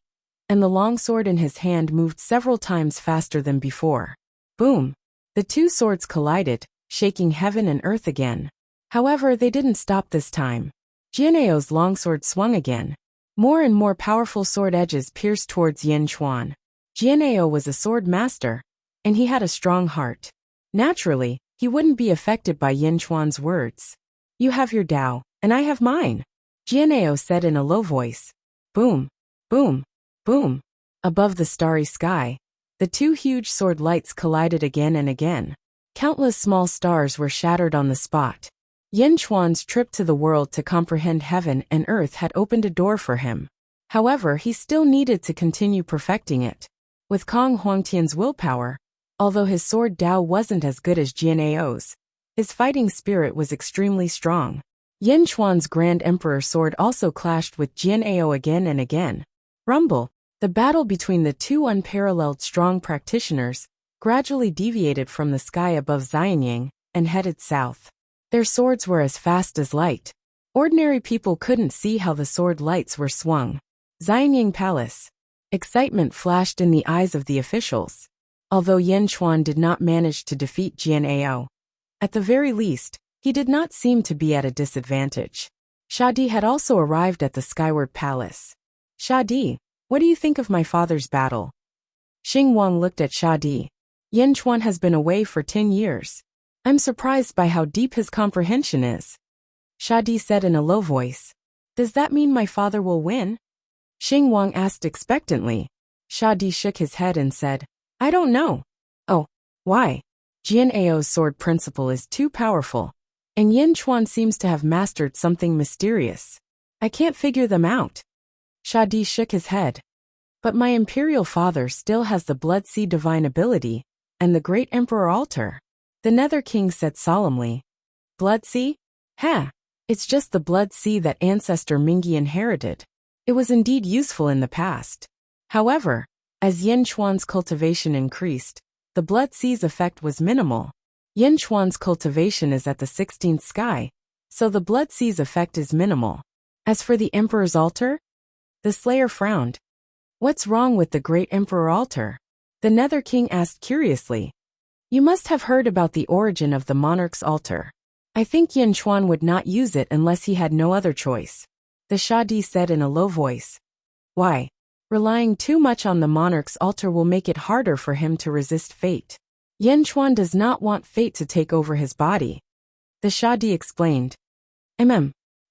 and the long sword in his hand moved several times faster than before. Boom! The two swords collided, shaking heaven and earth again. However, they didn't stop this time. Jian'eo's longsword swung again. More and more powerful sword edges pierced towards Yin Chuan. Jian'eo was a sword master, and he had a strong heart. Naturally, he wouldn't be affected by Yin Chuan's words. You have your Dao, and I have mine, Jian'eo said in a low voice. Boom, boom, boom. Above the starry sky, the two huge sword lights collided again and again. Countless small stars were shattered on the spot. Yin Chuan's trip to the world to comprehend heaven and earth had opened a door for him. However, he still needed to continue perfecting it. With Kong Huangtian's willpower, although his sword Dao wasn't as good as Jian'eo's, his fighting spirit was extremely strong. Yin Chuan's Grand Emperor sword also clashed with Jian'eo again and again. Rumble, the battle between the two unparalleled strong practitioners, gradually deviated from the sky above Xianyang and headed south. Their swords were as fast as light. Ordinary people couldn't see how the sword lights were swung. Xianyang Palace. Excitement flashed in the eyes of the officials. Although Yin Chuan did not manage to defeat Jian'eo, at the very least, he did not seem to be at a disadvantage. Shadi had also arrived at the Skyward Palace. Shadi, what do you think of my father's battle? Xing Wang looked at Shadi. Yin Chuan has been away for 10 years. I'm surprised by how deep his comprehension is. Shadi said in a low voice. Does that mean my father will win? Xing Wang asked expectantly. Shadi shook his head and said, I don't know. Oh, why? Jian'eo's sword principle is too powerful, and Yin Chuan seems to have mastered something mysterious. I can't figure them out. Shadi shook his head. But my imperial father still has the Blood Sea divine ability, and the Great Emperor Altar. The Nether King said solemnly. Blood Sea? It's just the Blood Sea that ancestor Mingyi inherited. It was indeed useful in the past. However, as Yin Chuan's cultivation increased, the Blood Sea's effect was minimal. Yin Chuan's cultivation is at the 16th sky, so the Blood Sea's effect is minimal. As for the Emperor's Altar? The Slayer frowned. What's wrong with the Great Emperor Altar? The Nether King asked curiously. You must have heard about the origin of the Monarch's Altar. I think Yin Chuan would not use it unless he had no other choice. The Shadi said in a low voice. Why? Relying too much on the monarch's altar will make it harder for him to resist fate. Chuan does not want fate to take over his body. The Shadi explained.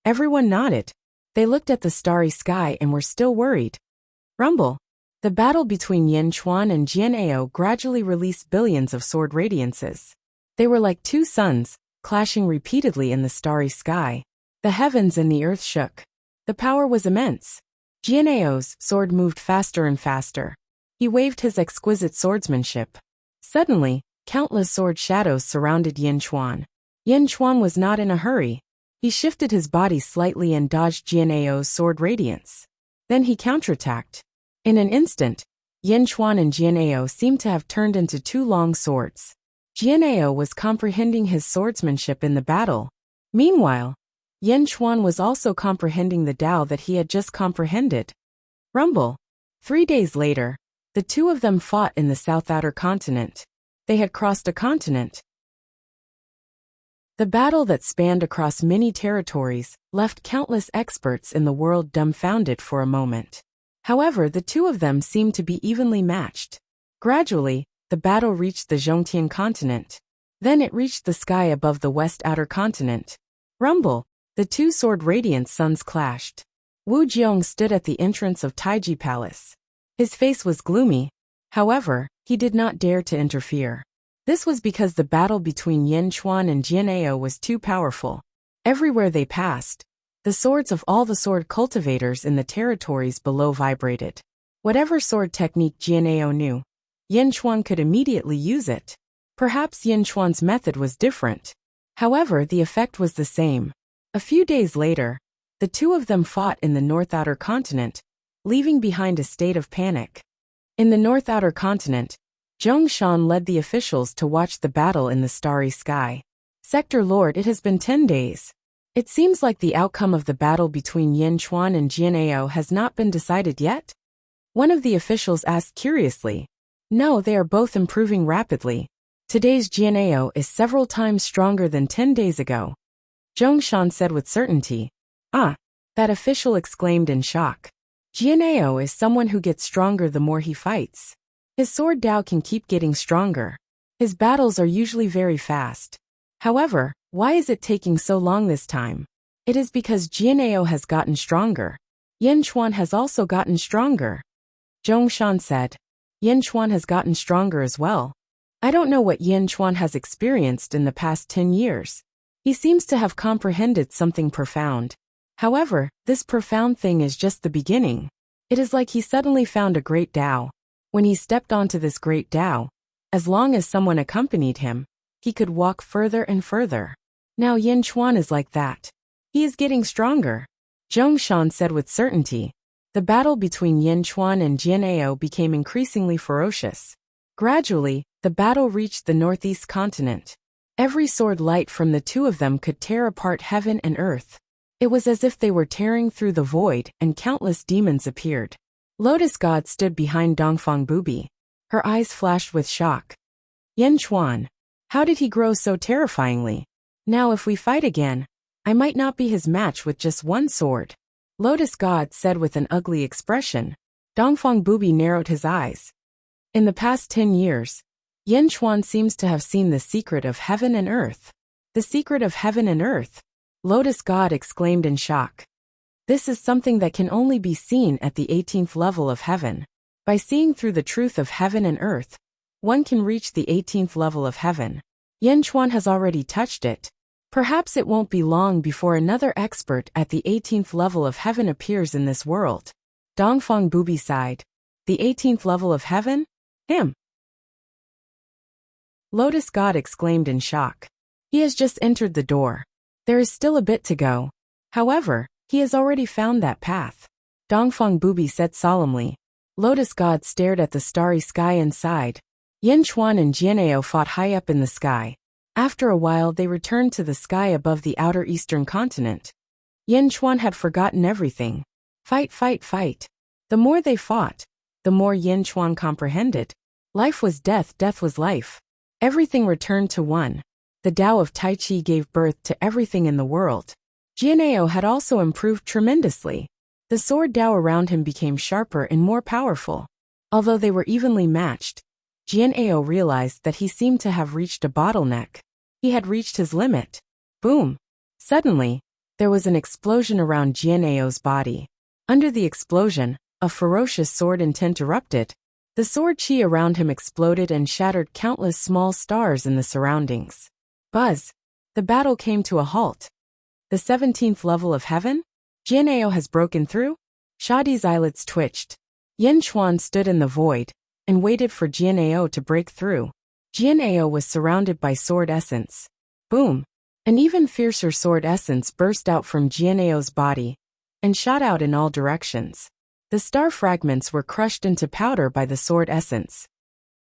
Everyone nodded. They looked at the starry sky and were still worried. Rumble. The battle between Chuan and Jian'eo gradually released billions of sword radiances. They were like two suns, clashing repeatedly in the starry sky. The heavens and the earth shook. The power was immense. Jian'eo's sword moved faster and faster. He waved his exquisite swordsmanship. Suddenly, countless sword shadows surrounded Chuan. Chuan was not in a hurry. He shifted his body slightly and dodged Jian'eo's sword radiance. Then he counterattacked. In an instant, Chuan and Jian'eo seemed to have turned into two long swords. Jian'eo was comprehending his swordsmanship in the battle. Meanwhile, Chuan was also comprehending the Tao that he had just comprehended. Rumble. 3 days later, the two of them fought in the South Outer Continent. They had crossed a continent. The battle that spanned across many territories left countless experts in the world dumbfounded for a moment. However, the two of them seemed to be evenly matched. Gradually, the battle reached the Zhongtian continent. Then it reached the sky above the West Outer Continent. Rumble. The two sword radiant suns clashed. Wu Jiong stood at the entrance of Taiji Palace. His face was gloomy. However, he did not dare to interfere. This was because the battle between Chuan and Jian'eo was too powerful. Everywhere they passed, the swords of all the sword cultivators in the territories below vibrated. Whatever sword technique Jian'eo knew, Chuan could immediately use it. Perhaps Chuan's method was different. However, the effect was the same. A few days later, the two of them fought in the North Outer Continent, leaving behind a state of panic. In the North Outer Continent, Zhong Shan led the officials to watch the battle in the starry sky. Sector Lord, it has been 10 days. It seems like the outcome of the battle between Chuan and Jian'eo has not been decided yet? One of the officials asked curiously. No, they are both improving rapidly. Today's Jian'eo is several times stronger than 10 days ago. Zhong Shan said with certainty. Ah! That official exclaimed in shock. Jian'eo is someone who gets stronger the more he fights. His sword Dao can keep getting stronger. His battles are usually very fast. However, why is it taking so long this time? It is because Jian'eo has gotten stronger. Chuan has also gotten stronger. Zhong Shan said. Chuan has gotten stronger as well. I don't know what Chuan has experienced in the past 10 years. He seems to have comprehended something profound. However, this profound thing is just the beginning. It is like he suddenly found a great Tao. When he stepped onto this great Tao, as long as someone accompanied him, he could walk further and further. Now Chuan is like that. He is getting stronger. Zhong Shan said with certainty. The battle between Chuan and Jian'eo became increasingly ferocious. Gradually, the battle reached the northeast continent. Every sword light from the two of them could tear apart heaven and earth. It was as if they were tearing through the void and countless demons appeared. Lotus God stood behind Dongfang Bubi. Her eyes flashed with shock. Chuan. How did he grow so terrifyingly? Now if we fight again, I might not be his match with just one sword. Lotus God said with an ugly expression. Dongfang Bubi narrowed his eyes. In the past 10 years, Chuan seems to have seen the secret of heaven and earth. The secret of heaven and earth? Lotus God exclaimed in shock. This is something that can only be seen at the 18th level of heaven. By seeing through the truth of heaven and earth, one can reach the 18th level of heaven. Chuan has already touched it. Perhaps it won't be long before another expert at the 18th level of heaven appears in this world. Dongfang Bubi sighed. The 18th level of heaven? Him. Lotus God exclaimed in shock. He has just entered the door. There is still a bit to go. However, he has already found that path. Dongfang Bubi said solemnly. Lotus God stared at the starry sky and sighed. Chuan and Jian'eo fought high up in the sky. After a while they returned to the sky above the outer eastern continent. Chuan had forgotten everything. Fight, fight, fight. The more they fought, the more Chuan comprehended. Life was death, death was life. Everything returned to one. The Tao of Tai Chi gave birth to everything in the world. Jian'eo had also improved tremendously. The sword Dao around him became sharper and more powerful. Although they were evenly matched, Jian'ao realized that he seemed to have reached a bottleneck. He had reached his limit. Boom! Suddenly, there was an explosion around Jian'ao's body. Under the explosion, a ferocious sword intent erupted. The sword chi around him exploded and shattered countless small stars in the surroundings. Buzz! The battle came to a halt. The 17th level of heaven? Jian'ao has broken through? Shadi's eyelids twitched. Yin Chuan stood in the void and waited for Jian'ao to break through. Jian'ao was surrounded by sword essence. Boom! An even fiercer sword essence burst out from Jian'ao's body and shot out in all directions. The star fragments were crushed into powder by the sword essence.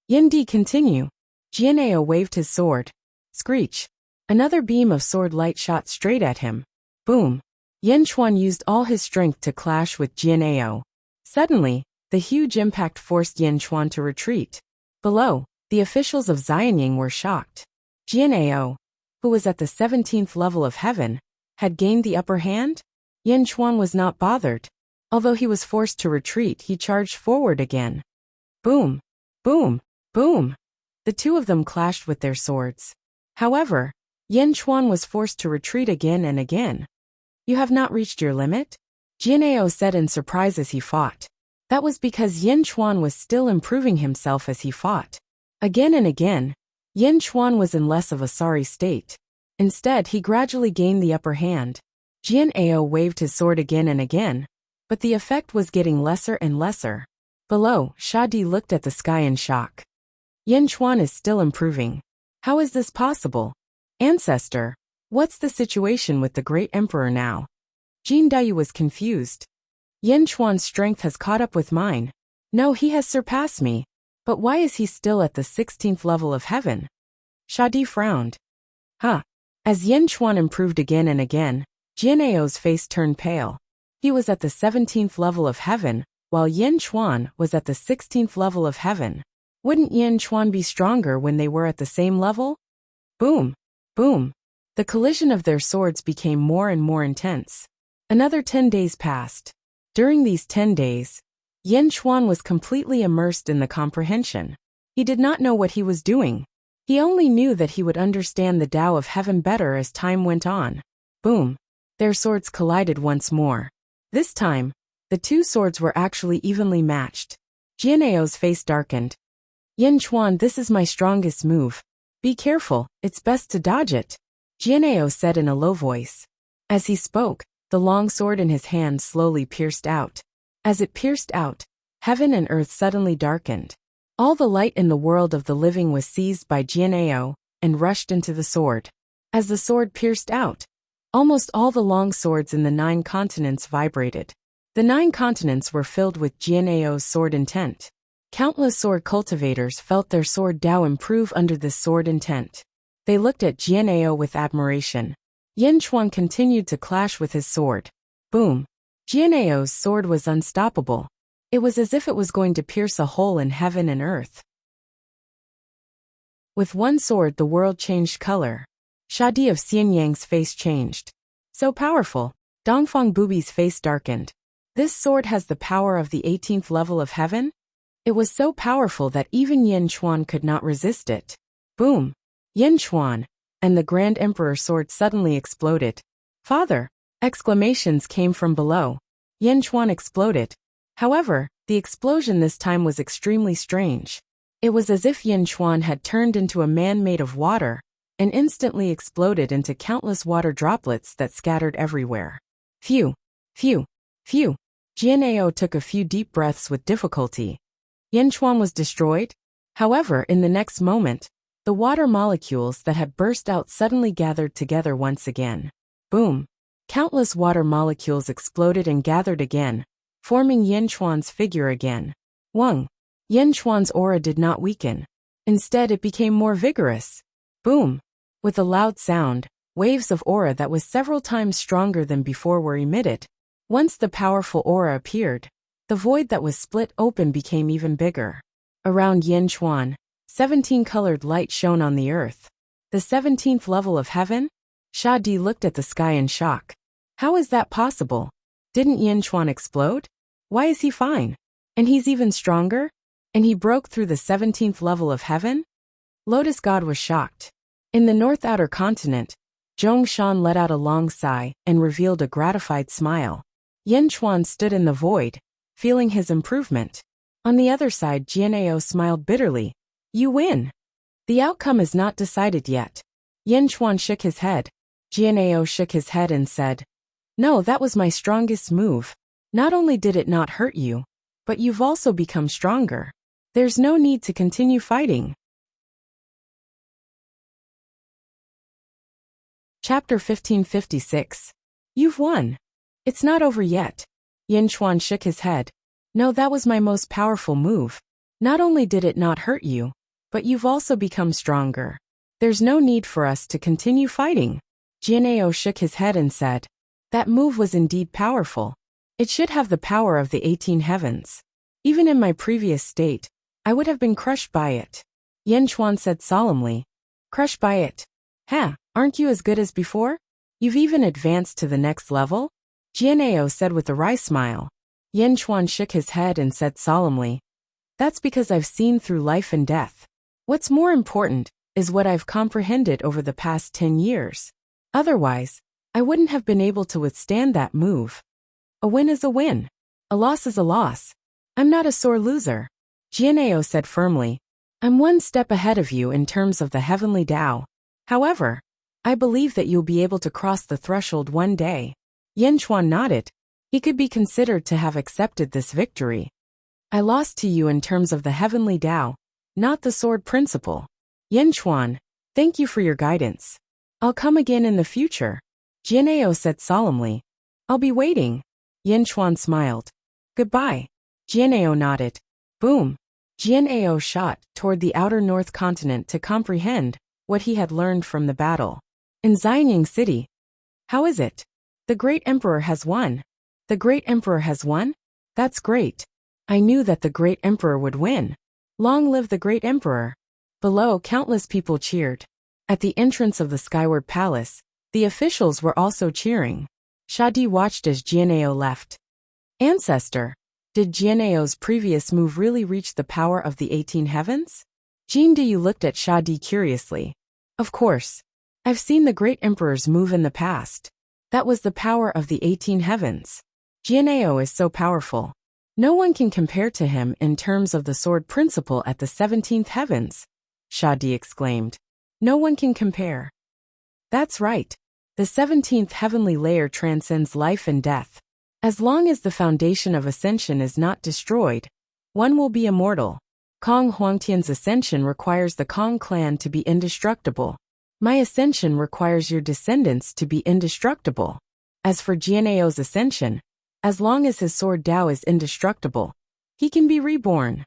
Yin Di continue. Jian'ao waved his sword. Screech! Another beam of sword light shot straight at him. Boom! Yin Chuan used all his strength to clash with Jian'ao. Suddenly, the huge impact forced Yin Chuan to retreat. Below, the officials of Xianying were shocked. Jian'ao, who was at the 17th level of heaven, had gained the upper hand? Yin Chuan was not bothered. Although he was forced to retreat, he charged forward again. Boom! Boom! Boom! The two of them clashed with their swords. However, Yin Chuan was forced to retreat again and again. You have not reached your limit? Jian'ao said in surprise as he fought. That was because Yin Chuan was still improving himself as he fought. Again and again, Yin Chuan was in less of a sorry state. Instead, he gradually gained the upper hand. Jian'ao waved his sword again and again, but the effect was getting lesser and lesser. Below, Shadi looked at the sky in shock. Yin Chuan is still improving. How is this possible? Ancestor, what's the situation with the great emperor now? Jin Dayu was confused. Yin Chuan's strength has caught up with mine. No, he has surpassed me. But why is he still at the 16th level of heaven? Shadi frowned. Huh. As Yin Chuan improved again and again, Jian'ao's face turned pale. He was at the 17th level of heaven, while Yin Chuan was at the 16th level of heaven. Wouldn't Yin Chuan be stronger when they were at the same level? Boom! Boom! The collision of their swords became more and more intense. Another 10 days passed. During these 10 days, Yin Chuan was completely immersed in the comprehension. He did not know what he was doing. He only knew that he would understand the Tao of heaven better as time went on. Boom! Their swords collided once more. This time, the two swords were actually evenly matched. Jian'ao's face darkened. Yin Chuan, this is my strongest move. Be careful, it's best to dodge it, Jian'ao said in a low voice. As he spoke, the long sword in his hand slowly pierced out. As it pierced out, heaven and earth suddenly darkened. All the light in the world of the living was seized by Jian'ao and rushed into the sword. As the sword pierced out, almost all the long swords in the 9 continents vibrated. The 9 continents were filled with Jian'ao's sword intent. Countless sword cultivators felt their sword Tao improve under this sword intent. They looked at Jian'ao with admiration. Yin Chuan continued to clash with his sword. Boom! Jian'ao's sword was unstoppable. It was as if it was going to pierce a hole in heaven and earth. With one sword the world changed color. Shadi of Xianyang's face changed. So powerful. Dongfang Bubi's face darkened. This sword has the power of the 18th level of heaven? It was so powerful that even Yin Chuan could not resist it. Boom! Yin Chuan, and the Grand Emperor's sword suddenly exploded. Father! Exclamations came from below. Yin Chuan exploded. However, the explosion this time was extremely strange. It was as if Yin Chuan had turned into a man made of water, and instantly exploded into countless water droplets that scattered everywhere. Phew! Phew! Phew! Jian'ao took a few deep breaths with difficulty. Yin Chuan was destroyed? However, in the next moment, the water molecules that had burst out suddenly gathered together once again. Boom! Countless water molecules exploded and gathered again, forming Yin Chuan's figure again. Wang! Yin Chuan's aura did not weaken. Instead, it became more vigorous. Boom! With a loud sound, waves of aura that was several times stronger than before were emitted. Once the powerful aura appeared, the void that was split open became even bigger. Around Yin Chuan, 17 colored light shone on the earth. The 17th level of heaven? Shadi looked at the sky in shock. How is that possible? Didn't Yin Chuan explode? Why is he fine? And he's even stronger? And he broke through the 17th level of heaven? Lotus God was shocked. In the North Outer Continent, Zhongshan let out a long sigh and revealed a gratified smile. Yin Chuan stood in the void, feeling his improvement. On the other side, Jian'eo smiled bitterly. You win. The outcome is not decided yet. Yin Chuan shook his head. Jian'eo shook his head and said, No, that was my strongest move. Not only did it not hurt you, but you've also become stronger. There's no need to continue fighting. Chapter 1556. You've won. It's not over yet. Yin Chuan shook his head. No, that was my most powerful move. Not only did it not hurt you, but you've also become stronger. There's no need for us to continue fighting. Jian'eo shook his head and said, That move was indeed powerful. It should have the power of the 18 heavens. Even in my previous state, I would have been crushed by it. Yin Chuan said solemnly. Crushed by it? Aren't you as good as before? You've even advanced to the next level? Jian'eo said with a wry smile. Yin Chuan shook his head and said solemnly. That's because I've seen through life and death. What's more important is what I've comprehended over the past 10 years. Otherwise, I wouldn't have been able to withstand that move. A win is a win. A loss is a loss. I'm not a sore loser. Jian'eo said firmly. I'm one step ahead of you in terms of the heavenly Tao. However, I believe that you'll be able to cross the threshold one day. Yin Chuan nodded. He could be considered to have accepted this victory. I lost to you in terms of the heavenly Tao, not the sword principle. Yin Chuan, thank you for your guidance. I'll come again in the future. Jian'eo said solemnly. I'll be waiting. Yin Chuan smiled. Goodbye. Jian'eo nodded. Boom. Jian'eo shot toward the outer North Continent to comprehend what he had learned from the battle. In Xianying City. How is it? The Great Emperor has won. The Great Emperor has won? That's great. I knew that the Great Emperor would win. Long live the Great Emperor. Below, countless people cheered. At the entrance of the Skyward Palace, the officials were also cheering. Shadi watched as Jian'eo left. Ancestor, did Jian'eo's previous move really reach the power of the 18 heavens? Jindayu looked at Shadi curiously. Of course. I've seen the Great Emperor's move in the past. That was the power of the 18 heavens. Jian'eo is so powerful. No one can compare to him in terms of the sword principle at the 17th heavens. Shadi exclaimed. No one can compare. That's right. The 17th heavenly layer transcends life and death. As long as the foundation of ascension is not destroyed, one will be immortal. Kong Huangtian's ascension requires the Kong clan to be indestructible. My ascension requires your descendants to be indestructible. As for Jian'eo's ascension, as long as his sword Dao is indestructible, he can be reborn.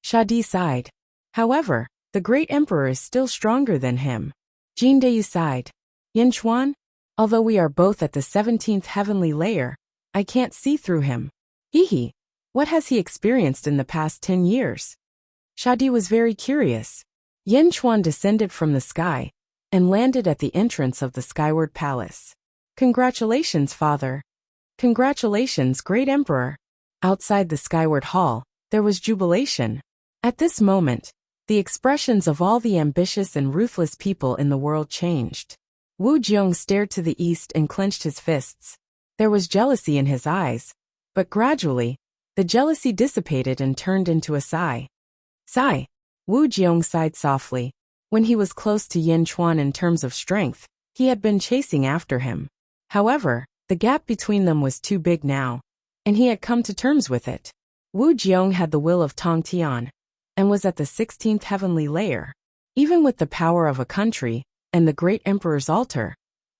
Shadi sighed. However, the Great Emperor is still stronger than him. Jindayu sighed. Yin Chuan, although we are both at the 17th heavenly layer, I can't see through him. Hee. What has he experienced in the past 10 years? Shadi was very curious. Yin Chuan descended from the sky and landed at the entrance of the Skyward Palace. Congratulations, father. Congratulations, Great Emperor. Outside the Skyward Hall, there was jubilation. At this moment, the expressions of all the ambitious and ruthless people in the world changed. Wu Jiong stared to the east and clenched his fists. There was jealousy in his eyes, but gradually, the jealousy dissipated and turned into a sigh. Sigh. Wu Jiong sighed softly. When he was close to Yin Chuan in terms of strength, he had been chasing after him. However, the gap between them was too big now, and he had come to terms with it. Wu Jiong had the will of Tong Tian, and was at the 16th heavenly layer. Even with the power of a country, and the Great Emperor's altar,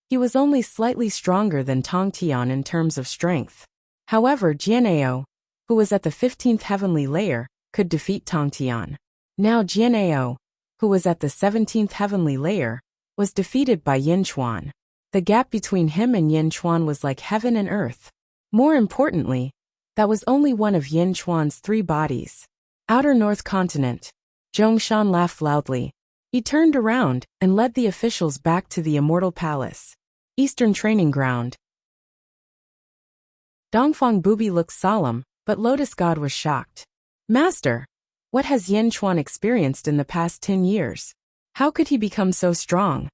he was only slightly stronger than Tong Tian in terms of strength. However, Jian'eo, who was at the 15th heavenly layer, could defeat Tong Tian. Now Jian'eo, who was at the 17th heavenly layer, was defeated by Yin Chuan. The gap between him and Yin Chuan was like heaven and earth. More importantly, that was only one of Yin Chuan's 3 bodies. Outer North Continent. Zhongshan laughed loudly. He turned around and led the officials back to the Immortal Palace. Eastern Training Ground. Dongfang Booby looked solemn, but Lotus God was shocked. Master, what has Yin Chuan experienced in the past 10 years? How could he become so strong?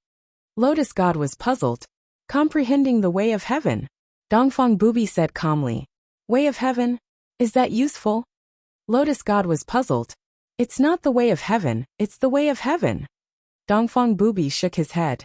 Lotus God was puzzled, comprehending the way of heaven. Dongfang Booby said calmly, Way of heaven? Is that useful? Lotus God was puzzled. It's not the way of heaven, it's the way of heaven. Dongfang Booby shook his head.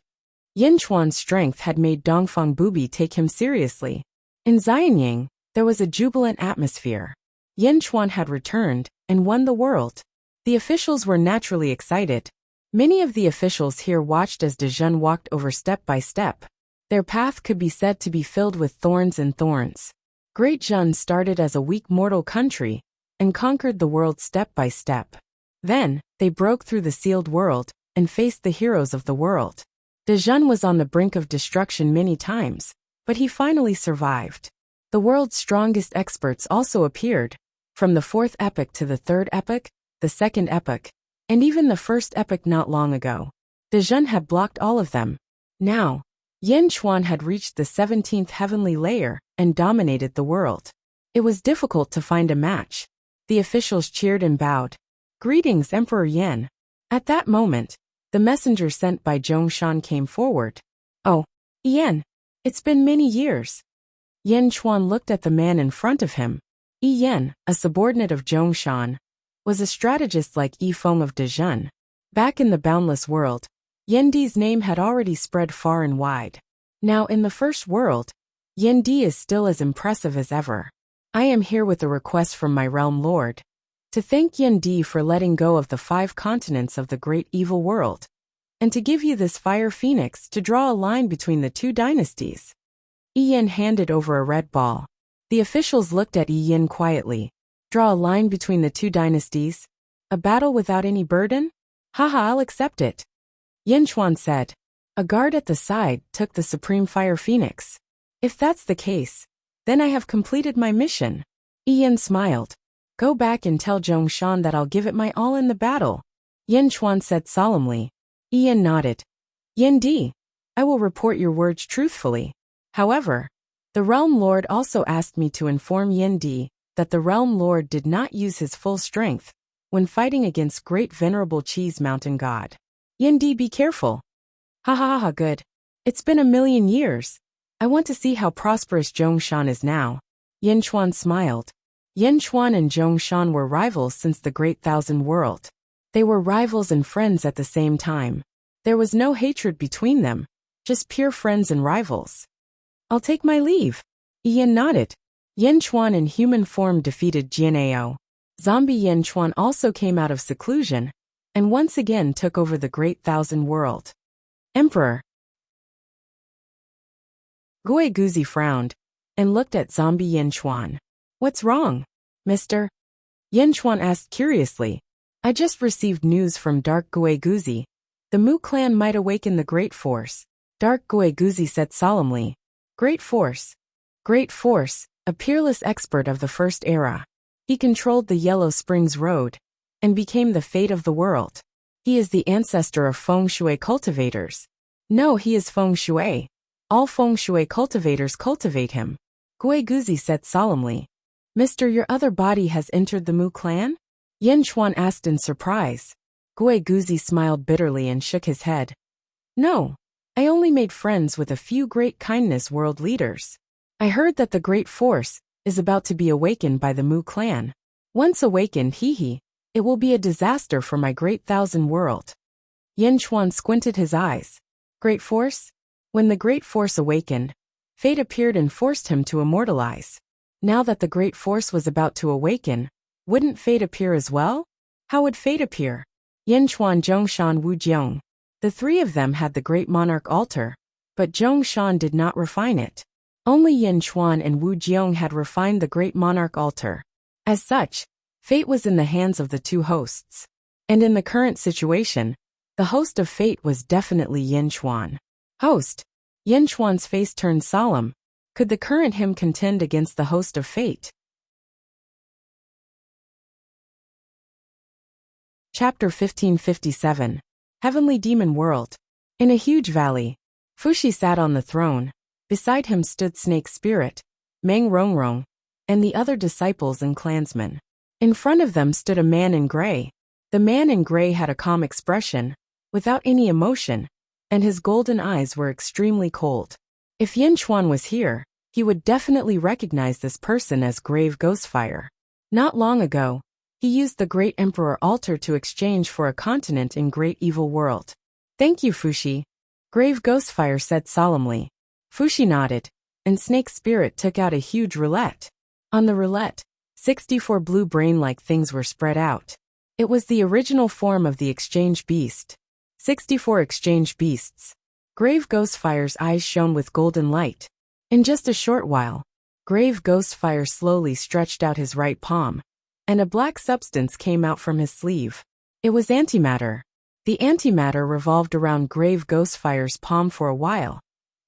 Yin Chuan's strength had made Dongfang Booby take him seriously. In Xianyang, there was a jubilant atmosphere. Yin Chuan had returned and won the world. The officials were naturally excited. Many of the officials here watched as Dezhen walked over step by step. Their path could be said to be filled with thorns and thorns. Great Zhen started as a weak mortal country and conquered the world step by step. Then, they broke through the sealed world and faced the heroes of the world. Dezhen was on the brink of destruction many times, but he finally survived. The world's strongest experts also appeared, from the fourth epoch to the third epoch, the second epoch, and even the first epoch not long ago. Dezhen had blocked all of them. Now, Yin Chuan had reached the 17th heavenly layer and dominated the world. It was difficult to find a match. The officials cheered and bowed. Greetings, Emperor Yin. At that moment, the messenger sent by Zhongshan came forward. Oh, Yin, it's been many years. Yin Chuan looked at the man in front of him. Yin, a subordinate of Zhongshan, was a strategist like Yi Feng of Dezhen. Back in the boundless world, Yin Di's name had already spread far and wide. Now in the first world, Yin Di is still as impressive as ever. I am here with a request from my realm lord, to thank Yin Di for letting go of the 5 continents of the great evil world, and to give you this fire phoenix to draw a line between the 2 dynasties. Yin handed over a red ball. The officials looked at Yin quietly. Draw a line between the 2 dynasties? A battle without any burden? Haha, I'll accept it. Yin Chuan said. A guard at the side took the supreme fire phoenix. If that's the case, then I have completed my mission. Yin smiled. Go back and tell Zhongshan that I'll give it my all in the battle. Yin Chuan said solemnly. Yin nodded. Yin Di, I will report your words truthfully. However, the Realm Lord also asked me to inform Yin Di that the Realm Lord did not use his full strength when fighting against Great Venerable Qi's Mountain God. Yin Di, be careful. Ha ha ha, good. It's been a million years. I want to see how prosperous Zhongshan is now. Yin Chuan smiled. Yin Chuan and Zhongshan were rivals since the Great Thousand World. They were rivals and friends at the same time. There was no hatred between them, just pure friends and rivals. I'll take my leave. Yin nodded. Yin Chuan in human form defeated Jianao. Zombie Yin Chuan also came out of seclusion, and once again took over the Great Thousand World. Emperor. Gui Guzi frowned, and looked at zombie Yin Chuan. What's wrong, mister? Yin Chuan asked curiously. I just received news from Dark Gui Guzi. The Mu clan might awaken the Great Force. Dark Gui Guzi said solemnly. Great Force. Great Force, a peerless expert of the First Era. He controlled the Yellow Springs Road, and became the fate of the world. He is the ancestor of Feng Shui cultivators. No, he is Feng Shui. All Feng Shui cultivators cultivate him. Gui Guzi said solemnly. Mister, your other body has entered the Mu clan? Yin Chuan asked in surprise. Gui Guzi smiled bitterly and shook his head. No, I only made friends with a few great kindness world leaders. I heard that the Great Force is about to be awakened by the Mu clan. Once awakened, it will be a disaster for my Great Thousand World. Yin Chuan squinted his eyes. Great Force? When the Great Force awakened, fate appeared and forced him to immortalize. Now that the Great Force was about to awaken, wouldn't fate appear as well? How would fate appear? Yin Chuan, Zhongshan, Wu Jiang. The 3 of them had the Great Monarch altar, but Zhongshan did not refine it. Only Yin Chuan and Wu Jiang had refined the Great Monarch altar. As such, fate was in the hands of the 2 hosts. And in the current situation, the host of fate was definitely Yin Chuan. Host. Yin Chuan's face turned solemn. Could the current him contend against the host of fate? Chapter 1557. Heavenly Demon World. In a huge valley, Fushi sat on the throne. Beside him stood Snake Spirit, Meng Rongrong, and the other disciples and clansmen. In front of them stood a man in gray. The man in gray had a calm expression, without any emotion, and his golden eyes were extremely cold. If Yin Chuan was here, he would definitely recognize this person as Grave Ghostfire. Not long ago, he used the Great Emperor altar to exchange for a continent in Great Evil World. Thank you, Fushi, Grave Ghostfire said solemnly. Fushi nodded, and Snake Spirit took out a huge roulette. On the roulette, 64 blue brain-like things were spread out. It was the original form of the exchange beast. 64 exchange beasts. Grave Ghostfire's eyes shone with golden light. In just a short while, Grave Ghostfire slowly stretched out his right palm, and a black substance came out from his sleeve. It was antimatter. The antimatter revolved around Grave Ghostfire's palm for a while,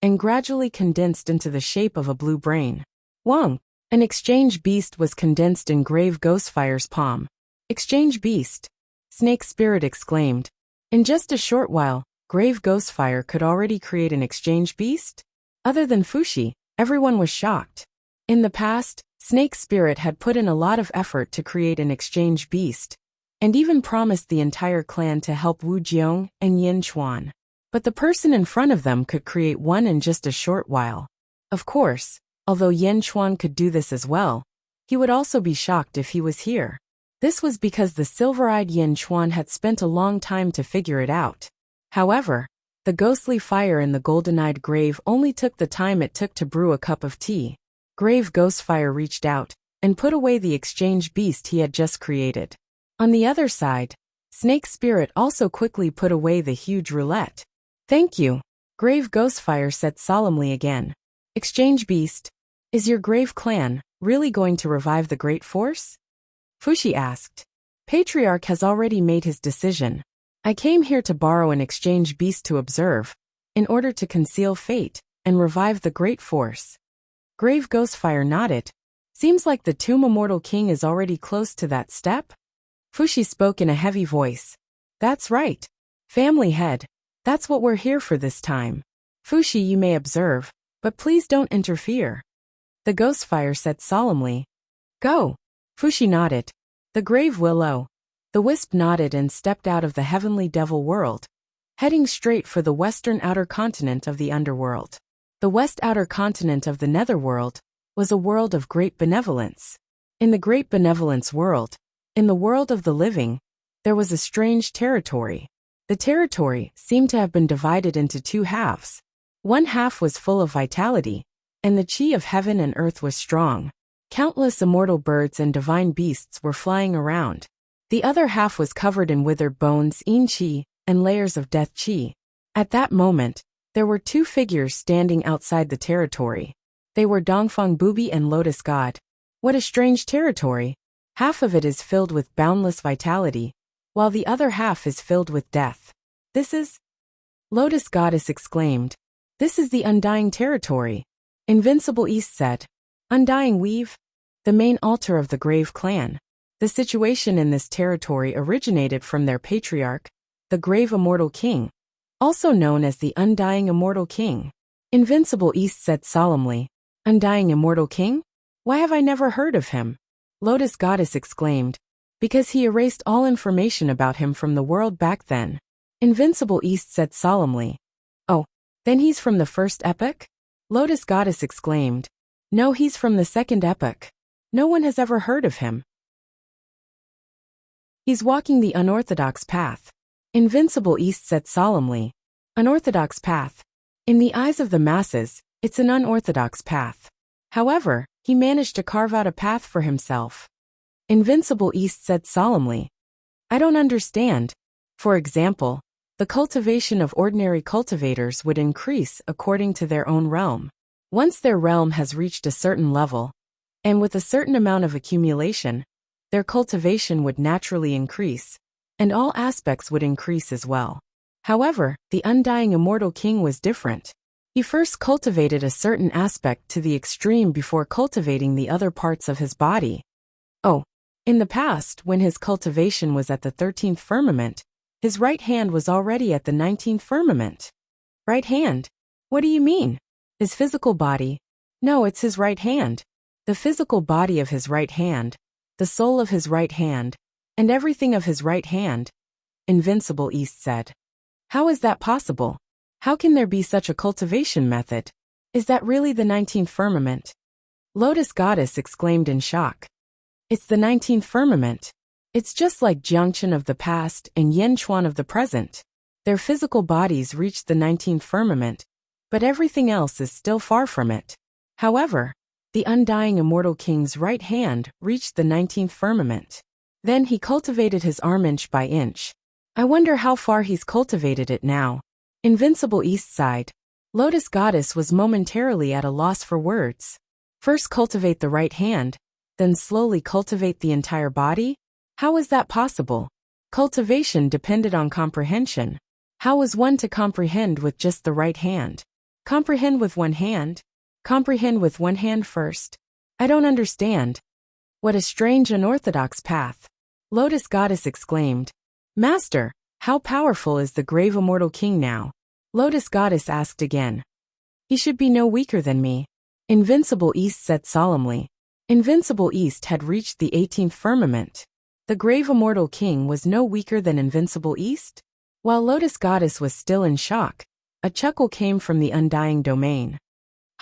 and gradually condensed into the shape of a blue brain. Wang, an exchange beast was condensed in Grave Ghostfire's palm. Exchange beast, Snake Spirit exclaimed. In just a short while, Grave Ghostfire could already create an exchange beast? Other than Fushi, everyone was shocked. In the past, Snake Spirit had put in a lot of effort to create an exchange beast, and even promised the entire clan to help Wu Jiong and Yin Chuan. But the person in front of them could create one in just a short while. Of course, although Yin Chuan could do this as well, he would also be shocked if he was here. This was because the silver-eyed Yin Chuan had spent a long time to figure it out. However, the ghostly fire in the golden-eyed Grave only took the time it took to brew a cup of tea. Grave Ghostfire reached out and put away the exchange beast he had just created. On the other side, Snake Spirit also quickly put away the huge roulette. Thank you, Grave Ghostfire said solemnly again. Exchange beast, is your Grave clan really going to revive the Great Force? Fushi asked. Patriarch has already made his decision. I came here to borrow an exchange beast to observe, in order to conceal fate and revive the Great Force. Grave Ghostfire nodded. Seems like the Tomb Immortal King is already close to that step? Fushi spoke in a heavy voice. That's right. Family head. That's what we're here for this time. Fushi, you may observe, but please don't interfere. The Ghostfire said solemnly. Go. Fushi nodded. The Grave Willow. The wisp nodded and stepped out of the heavenly devil world, heading straight for the western outer continent of the underworld. The west outer continent of the netherworld was a world of great benevolence. In the great benevolence world, in the world of the living, there was a strange territory. The territory seemed to have been divided into two halves. One half was full of vitality, and the chi of heaven and earth was strong. Countless immortal birds and divine beasts were flying around. The other half was covered in withered bones, yin chi, and layers of death chi. At that moment, there were two figures standing outside the territory. They were Dongfang Booby and Lotus God. What a strange territory. Half of it is filled with boundless vitality, while the other half is filled with death. This is... Lotus Goddess exclaimed. This is the Undying Territory. Invincible East said. Undying Weave? The main altar of the Grave clan. The situation in this territory originated from their patriarch, the Grave Immortal King, also known as the Undying Immortal King. Invincible East said solemnly. Undying Immortal King? Why have I never heard of him? Lotus Goddess exclaimed. Because he erased all information about him from the world back then. Invincible East said solemnly. Oh, then he's from the first epoch? Lotus Goddess exclaimed. No, he's from the second epoch. No one has ever heard of him. He's walking the unorthodox path. Invincible East said solemnly. Unorthodox path. In the eyes of the masses, it's an unorthodox path. However, he managed to carve out a path for himself. Invincible East said solemnly. I don't understand. For example, the cultivation of ordinary cultivators would increase according to their own realm. Once their realm has reached a certain level, and with a certain amount of accumulation, their cultivation would naturally increase, and all aspects would increase as well. However, the Undying Immortal King was different. He first cultivated a certain aspect to the extreme before cultivating the other parts of his body. Oh, in the past, when his cultivation was at the 13th firmament, his right hand was already at the 19th firmament. Right hand? What do you mean? His physical body? No, it's his right hand. The physical body of his right hand, the soul of his right hand, and everything of his right hand, Invincible East said. How is that possible? How can there be such a cultivation method? Is that really the 19th firmament? Lotus Goddess exclaimed in shock. It's the 19th firmament. It's just like Jiangchen of the past and Yanchuan of the present. Their physical bodies reached the 19th firmament, but everything else is still far from it. However, the undying Immortal King's right hand reached the 19th firmament. Then he cultivated his arm inch by inch. I wonder how far he's cultivated it now. Invincible East sighed. Lotus Goddess was momentarily at a loss for words. First cultivate the right hand, then slowly cultivate the entire body? How is that possible? Cultivation depended on comprehension. How was one to comprehend with just the right hand? Comprehend with one hand? Comprehend with one hand first? I don't understand. What a strange unorthodox path. Lotus Goddess exclaimed. Master, how powerful is the grave Immortal King now? Lotus Goddess asked again. He should be no weaker than me. Invincible East said solemnly. Invincible East had reached the 18th firmament. The grave Immortal King was no weaker than Invincible East? While Lotus Goddess was still in shock, a chuckle came from the undying domain.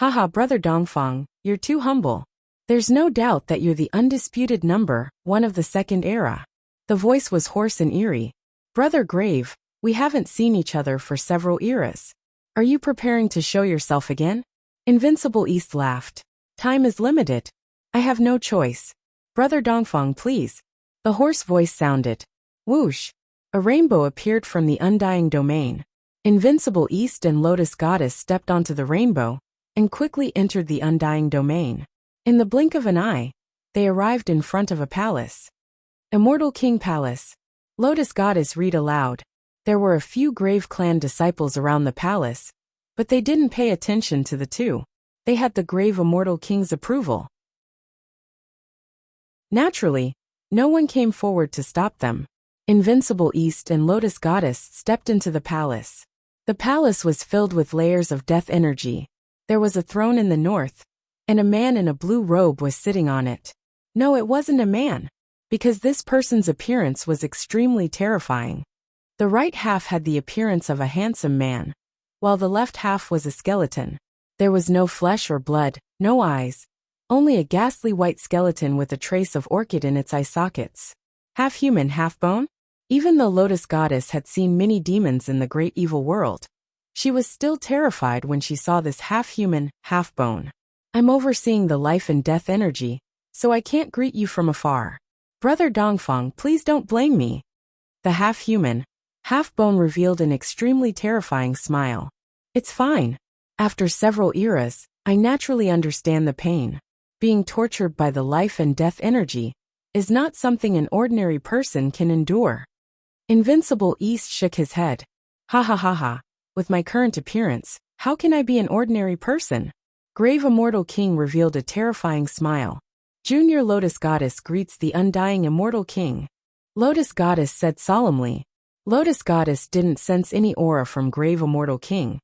Haha, Brother Dongfang, you're too humble. There's no doubt that you're the undisputed number one of the second era. The voice was hoarse and eerie. Brother Grave, we haven't seen each other for several eras. Are you preparing to show yourself again? Invincible East laughed. Time is limited. I have no choice. Brother Dongfang, please. The hoarse voice sounded. Whoosh! A rainbow appeared from the undying domain. Invincible East and Lotus Goddess stepped onto the rainbow and quickly entered the undying domain. In the blink of an eye, they arrived in front of a palace. Immortal King Palace. Lotus Goddess read aloud. There were a few Grave Clan disciples around the palace, but they didn't pay attention to the two. They had the Grave Immortal King's approval. Naturally, no one came forward to stop them. Invincible East and Lotus Goddess stepped into the palace. The palace was filled with layers of death energy. There was a throne in the north, and a man in a blue robe was sitting on it. No, it wasn't a man, because this person's appearance was extremely terrifying. The right half had the appearance of a handsome man, while the left half was a skeleton. There was no flesh or blood, no eyes, only a ghastly white skeleton with a trace of orchid in its eye sockets. Half human, half bone? Even though Lotus Goddess had seen many demons in the great evil world, she was still terrified when she saw this half-human, half-bone. I'm overseeing the life and death energy, so I can't greet you from afar. Brother Dongfang, please don't blame me. The half-human, half-bone revealed an extremely terrifying smile. It's fine. After several eras, I naturally understand the pain. Being tortured by the life and death energy is not something an ordinary person can endure. Invincible East shook his head. Ha ha ha ha. With my current appearance, how can I be an ordinary person? Grave Immortal King revealed a terrifying smile. Junior Lotus Goddess greets the undying Immortal King. Lotus Goddess said solemnly. Lotus Goddess didn't sense any aura from Grave Immortal King,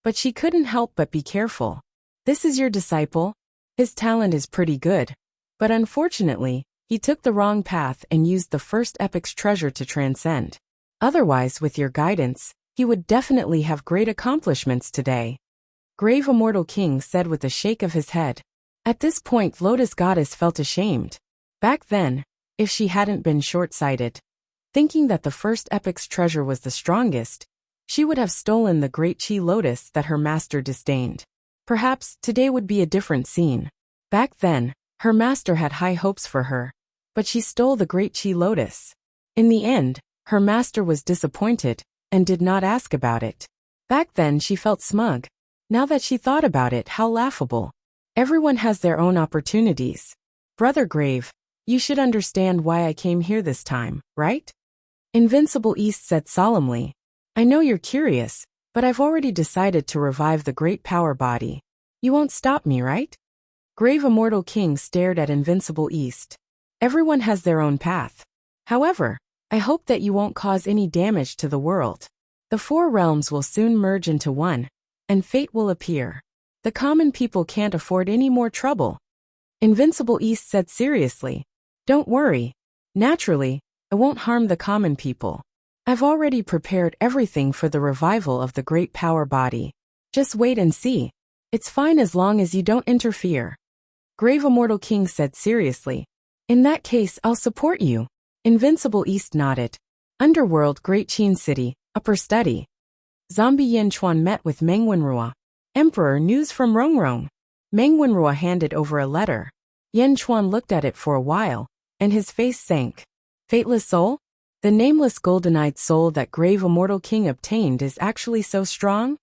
but she couldn't help but be careful. This is your disciple? His talent is pretty good, but unfortunately, he took the wrong path and used the first epic's treasure to transcend. Otherwise, with your guidance, he would definitely have great accomplishments today. Grave Immortal King said with a shake of his head. At this point, Lotus Goddess felt ashamed. Back then, if she hadn't been short-sighted, thinking that the first epic's treasure was the strongest, she would have stolen the great Chi Lotus that her master disdained. Perhaps today would be a different scene. Back then, her master had high hopes for her, but she stole the great Chi Lotus. In the end, her master was disappointed and did not ask about it. Back then she felt smug. Now that she thought about it, how laughable. Everyone has their own opportunities. Brother Grave, you should understand why I came here this time, right? Invincible East said solemnly. I know you're curious, but I've already decided to revive the great power body. You won't stop me, right? Grave Immortal King stared at Invincible East. Everyone has their own path. However, I hope that you won't cause any damage to the world. The four realms will soon merge into one, and fate will appear. The common people can't afford any more trouble. Invincible East said seriously. Don't worry. Naturally, I won't harm the common people. I've already prepared everything for the revival of the great power body. Just wait and see. It's fine as long as you don't interfere. Grave Immortal King said seriously. In that case, I'll support you. Invincible East nodded. Underworld, Great Qin City, Upper Study. Zombie Yin Chuan met with Meng Wenrua. Emperor, news from Rongrong. Meng Wenrua handed over a letter. Yin Chuan looked at it for a while, and his face sank. Fateless soul? The nameless golden-eyed soul that Grave Immortal King obtained is actually so strong?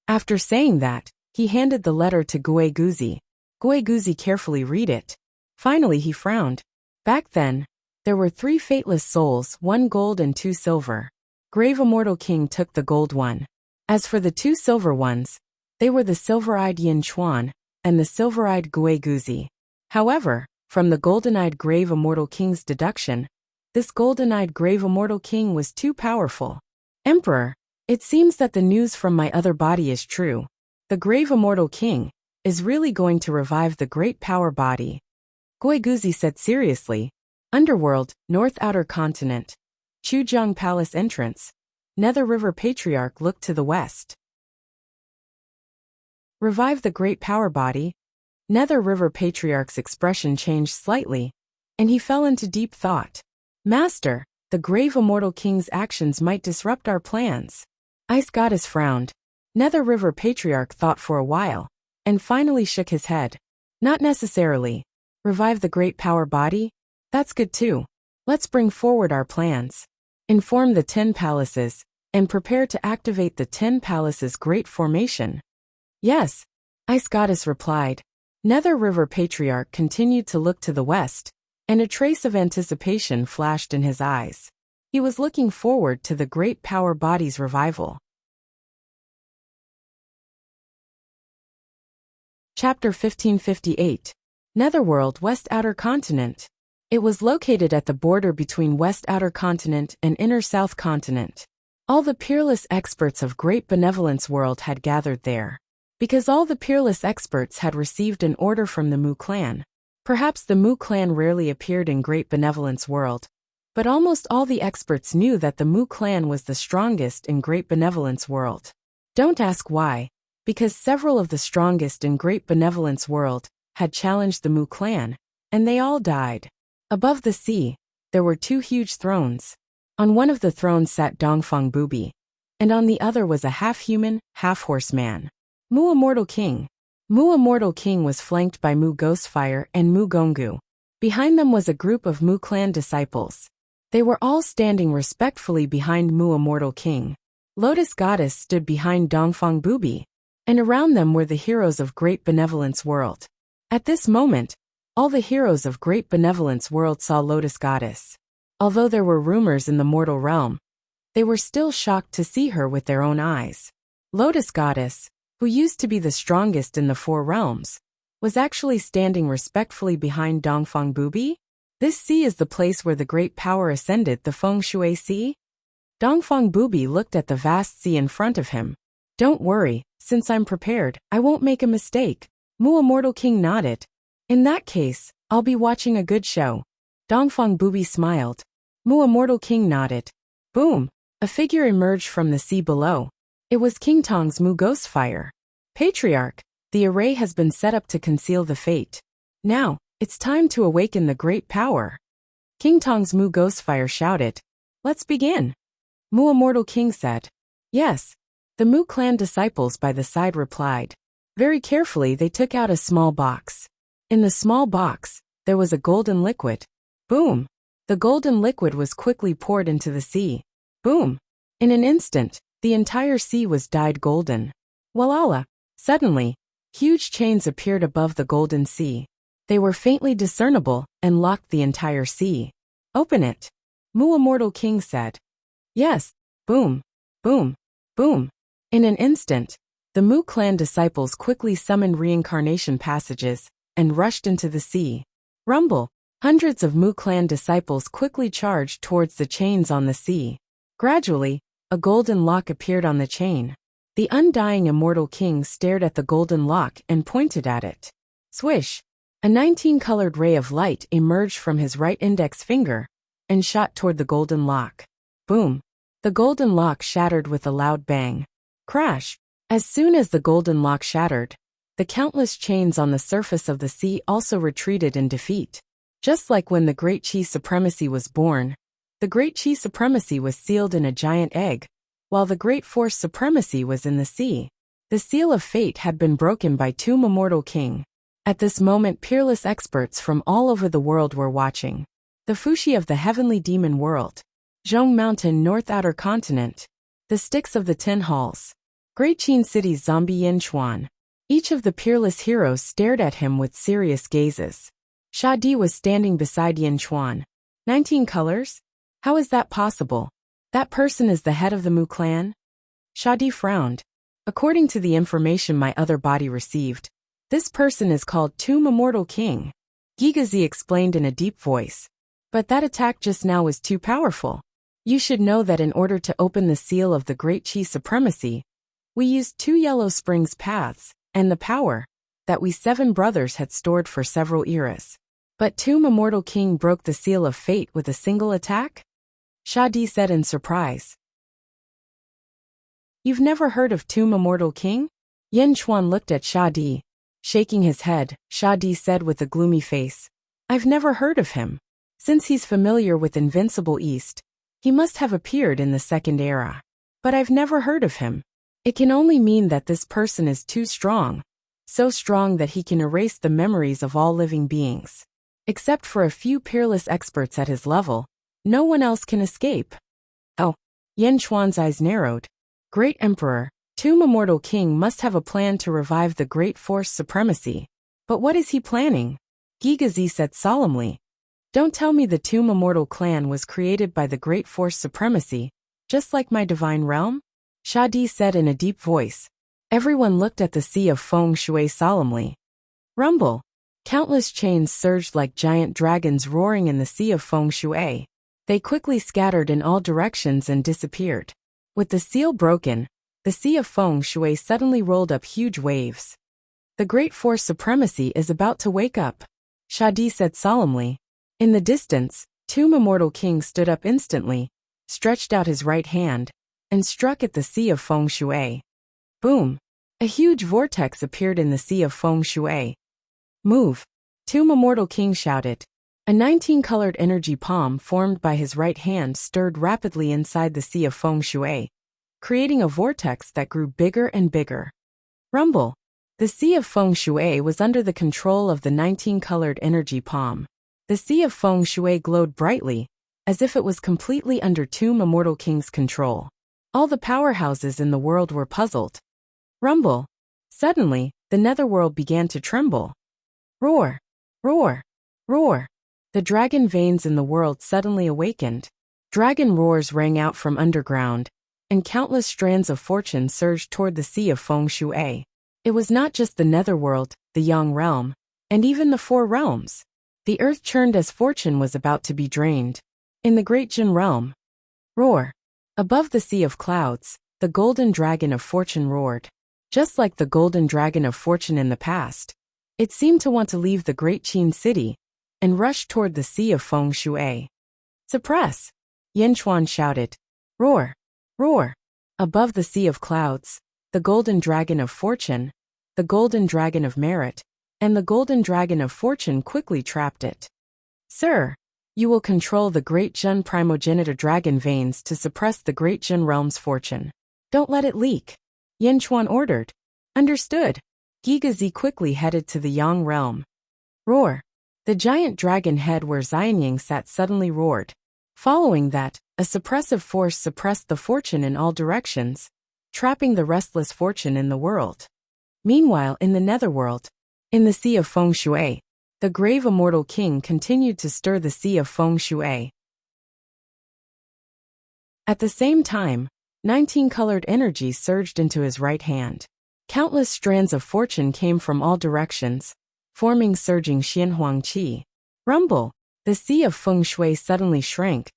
After saying that, he handed the letter to Gue Guzi. Gue Guzi carefully read it. Finally he frowned. Back then, there were 3 fateless souls, 1 gold and 2 silver. Grave Immortal King took the gold one. As for the 2 silver ones, they were the silver-eyed Yin Chuan and the silver-eyed Gue Guzi. However, from the golden-eyed Grave Immortal King's deduction, this golden-eyed Grave Immortal King was too powerful. Emperor, it seems that the news from my other body is true. The Grave Immortal King is really going to revive the great power body. Gue Guzi said seriously. Underworld, North Outer Continent. Chujiang Palace entrance. Nether River Patriarch looked to the west. Revive the great power body? Nether River Patriarch's expression changed slightly, and he fell into deep thought. Master, the Grave Immortal King's actions might disrupt our plans. Ice Goddess frowned. Nether River Patriarch thought for a while, and finally shook his head. Not necessarily. Revive the great power body? That's good too. Let's bring forward our plans. Inform the 10 palaces, and prepare to activate the 10 palaces' great formation. Yes, Ice Goddess replied. Nether River Patriarch continued to look to the west, and a trace of anticipation flashed in his eyes. He was looking forward to the great power body's revival. Chapter 1558. Netherworld, West Outer Continent. It was located at the border between West Outer Continent and Inner South Continent. All the peerless experts of Great Benevolence World had gathered there. Because all the peerless experts had received an order from the Mu clan. Perhaps the Mu clan rarely appeared in Great Benevolence World, but almost all the experts knew that the Mu clan was the strongest in Great Benevolence World. Don't ask why, because several of the strongest in Great Benevolence World had challenged the Mu clan, and they all died. Above the sea, there were 2 huge thrones. On one of the thrones sat Dongfang Bubi, and on the other was a half-human, half-horse man. Mu Immortal King. Mu Immortal King was flanked by Mu Ghostfire and Mu Gonggu. Behind them was a group of Mu clan disciples. They were all standing respectfully behind Mu Immortal King. Lotus Goddess stood behind Dongfang Bubi, and around them were the heroes of Great Benevolence World. At this moment, all the heroes of Great Benevolence World saw Lotus Goddess. Although there were rumors in the mortal realm, they were still shocked to see her with their own eyes. Lotus Goddess, who used to be the strongest in the 4 realms, was actually standing respectfully behind Dongfang Bubi. This sea is the place where the great power ascended, the Feng Shui Sea. Dongfang Bubi looked at the vast sea in front of him. Don't worry, since I'm prepared, I won't make a mistake. Mu Immortal King nodded. In that case, I'll be watching a good show. Dongfang Bubi smiled. Mu Immortal King nodded. Boom! A figure emerged from the sea below. It was King Tong's Mu Ghostfire. Patriarch, the array has been set up to conceal the fate. Now, it's time to awaken the great power. King Tong's Mu Ghostfire shouted. Let's begin. Mu Immortal King said. Yes. The Mu clan disciples by the side replied. Very carefully they took out a small box. In the small box, there was a golden liquid. Boom! The golden liquid was quickly poured into the sea. Boom! In an instant, the entire sea was dyed golden. Walala! Suddenly, huge chains appeared above the golden sea. They were faintly discernible and locked the entire sea. Open it. Mu Immortal King said. Yes. Boom. Boom. Boom. In an instant, the Mu clan disciples quickly summoned reincarnation passages and rushed into the sea. Rumble! Hundreds of Mu clan disciples quickly charged towards the chains on the sea. Gradually, a golden lock appeared on the chain. The undying immortal king stared at the golden lock and pointed at it. Swish! A 19-colored ray of light emerged from his right index finger and shot toward the golden lock. Boom! The golden lock shattered with a loud bang. Crash! As soon as the golden lock shattered, the countless chains on the surface of the sea also retreated in defeat. Just like when the Great Chi Supremacy was born, the Great Chi Supremacy was sealed in a giant egg, while the Great Force Supremacy was in the sea. The seal of fate had been broken by Tomb Immortal King. At this moment, peerless experts from all over the world were watching. The Fushi of the Heavenly Demon World, Zhong Mountain North Outer Continent, the Sticks of the Tin Halls, Great Qin City's Zombie Yinchuan. Each of the peerless heroes stared at him with serious gazes. Sha Di was standing beside Yinchuan. 19 colors? How is that possible? That person is the head of the Mu clan? Sha Di frowned. According to the information my other body received, this person is called Tomb Immortal King. Gigazi explained in a deep voice. But that attack just now was too powerful. You should know that in order to open the seal of the Great Chi Supremacy, we used 2 Yellow Springs paths, and the power that we 7 brothers had stored for several eras. But Tomb Immortal King broke the seal of fate with a single attack? Sha Di said in surprise. You've never heard of Tomb Immortal King? Yin Chuan looked at Sha Di. Shaking his head, Sha Di said with a gloomy face. I've never heard of him. Since he's familiar with Invincible East, he must have appeared in the Second Era. But I've never heard of him. It can only mean that this person is too strong. So strong that he can erase the memories of all living beings. Except for a few peerless experts at his level, no one else can escape. Oh. Yin Chuan's eyes narrowed. Great Emperor, Tomb Immortal King must have a plan to revive the Great Force Supremacy. But what is he planning? Gigazi said solemnly. Don't tell me the Tomb Immortal clan was created by the Great Force Supremacy, just like my divine realm? Sha Di said in a deep voice. Everyone looked at the Sea of Feng Shui solemnly. Rumble. Countless chains surged like giant dragons roaring in the Sea of Feng Shui. They quickly scattered in all directions and disappeared. With the seal broken, the Sea of Feng Shui suddenly rolled up huge waves. The Great Force Supremacy is about to wake up, Sha Di said solemnly. In the distance, Tomb Immortal King stood up instantly, stretched out his right hand, and struck at the Sea of Feng Shui. Boom! A huge vortex appeared in the Sea of Feng Shui. Move! Tomb Immortal King shouted. A 19-colored energy palm formed by his right hand stirred rapidly inside the Sea of Feng Shui, creating a vortex that grew bigger and bigger. Rumble! The Sea of Feng Shui was under the control of the 19-colored energy palm. The Sea of Feng Shui glowed brightly, as if it was completely under Tomb Immortal King's control. All the powerhouses in the world were puzzled. Rumble! Suddenly, the netherworld began to tremble. Roar! Roar! Roar! The dragon veins in the world suddenly awakened. Dragon roars rang out from underground, and countless strands of fortune surged toward the Sea of Feng Shui. It was not just the netherworld, the Yang realm, and even the 4 realms. The earth churned as fortune was about to be drained. In the Great Jin realm. Roar! Above the sea of clouds, the golden dragon of fortune roared. Just like the golden dragon of fortune in the past, it seemed to want to leave the Great Qin City and rush toward the Sea of Feng Shui. Suppress! Yin Chuan shouted. Roar! Roar! Above the sea of clouds, the golden dragon of fortune, the golden dragon of merit, and the golden dragon of fortune quickly trapped it. Sir, you will control the Great Jin primogenitor dragon veins to suppress the Great Jin realm's fortune. Don't let it leak, Yin Chuan ordered. Understood. Gigazi quickly headed to the Yang realm. Roar! The giant dragon head where Xianying sat suddenly roared. Following that, a suppressive force suppressed the fortune in all directions, trapping the restless fortune in the world. Meanwhile, in the netherworld, in the Sea of Feng Shui, the grave Immortal King continued to stir the Sea of Feng Shui. At the same time, 19-colored energy surged into his right hand. Countless strands of fortune came from all directions, forming surging Xianhuang Qi. Rumble! The Sea of Feng Shui suddenly shrank,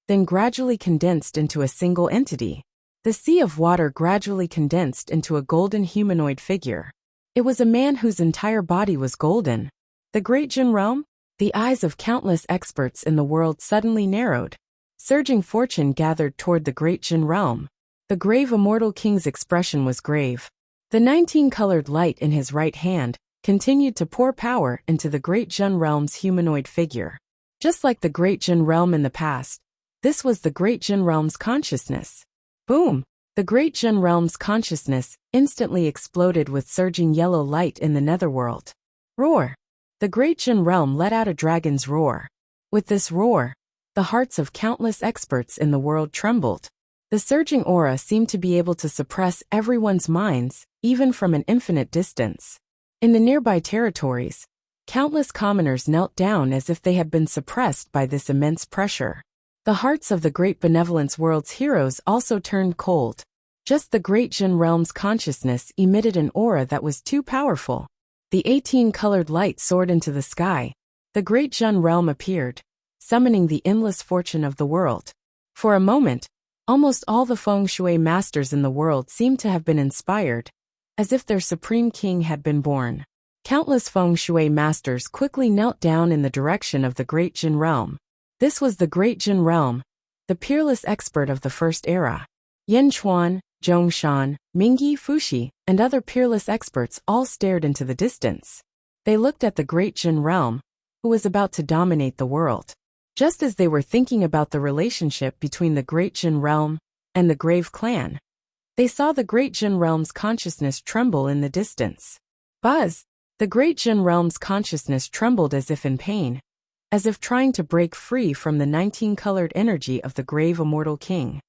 then gradually condensed into a single entity. The sea of water gradually condensed into a golden humanoid figure. It was a man whose entire body was golden. The Great Jin realm? The eyes of countless experts in the world suddenly narrowed. Surging fortune gathered toward the Great Jin realm. The grave Immortal King's expression was grave. The 19-colored light in his right hand continued to pour power into the Great Jin realm's humanoid figure. Just like the Great Jin realm in the past, this was the Great Jin realm's consciousness. Boom! The Great Jin realm's consciousness instantly exploded with surging yellow light in the netherworld. Roar! The Great Jin realm let out a dragon's roar. With this roar, the hearts of countless experts in the world trembled. The surging aura seemed to be able to suppress everyone's minds, even from an infinite distance. In the nearby territories, countless commoners knelt down as if they had been suppressed by this immense pressure. The hearts of the great benevolence world's heroes also turned cold. Just the Great Jin realm's consciousness emitted an aura that was too powerful. The 18-colored light soared into the sky. The Great Jin realm appeared, summoning the endless fortune of the world. For a moment, almost all the feng shui masters in the world seemed to have been inspired, as if their supreme king had been born. Countless feng shui masters quickly knelt down in the direction of the Great Jin realm. This was the Great Jin realm, the peerless expert of the first era. Yin Chuan, Zhongshan, Mingyi Fuxi, and other peerless experts all stared into the distance. They looked at the Great Jin realm, who was about to dominate the world. Just as they were thinking about the relationship between the Great Jin realm and the Grave clan, they saw the Great Jin realm's consciousness tremble in the distance. Buzz! The Great Jin realm's consciousness trembled as if in pain, as if trying to break free from the 19-colored energy of the grave Immortal King.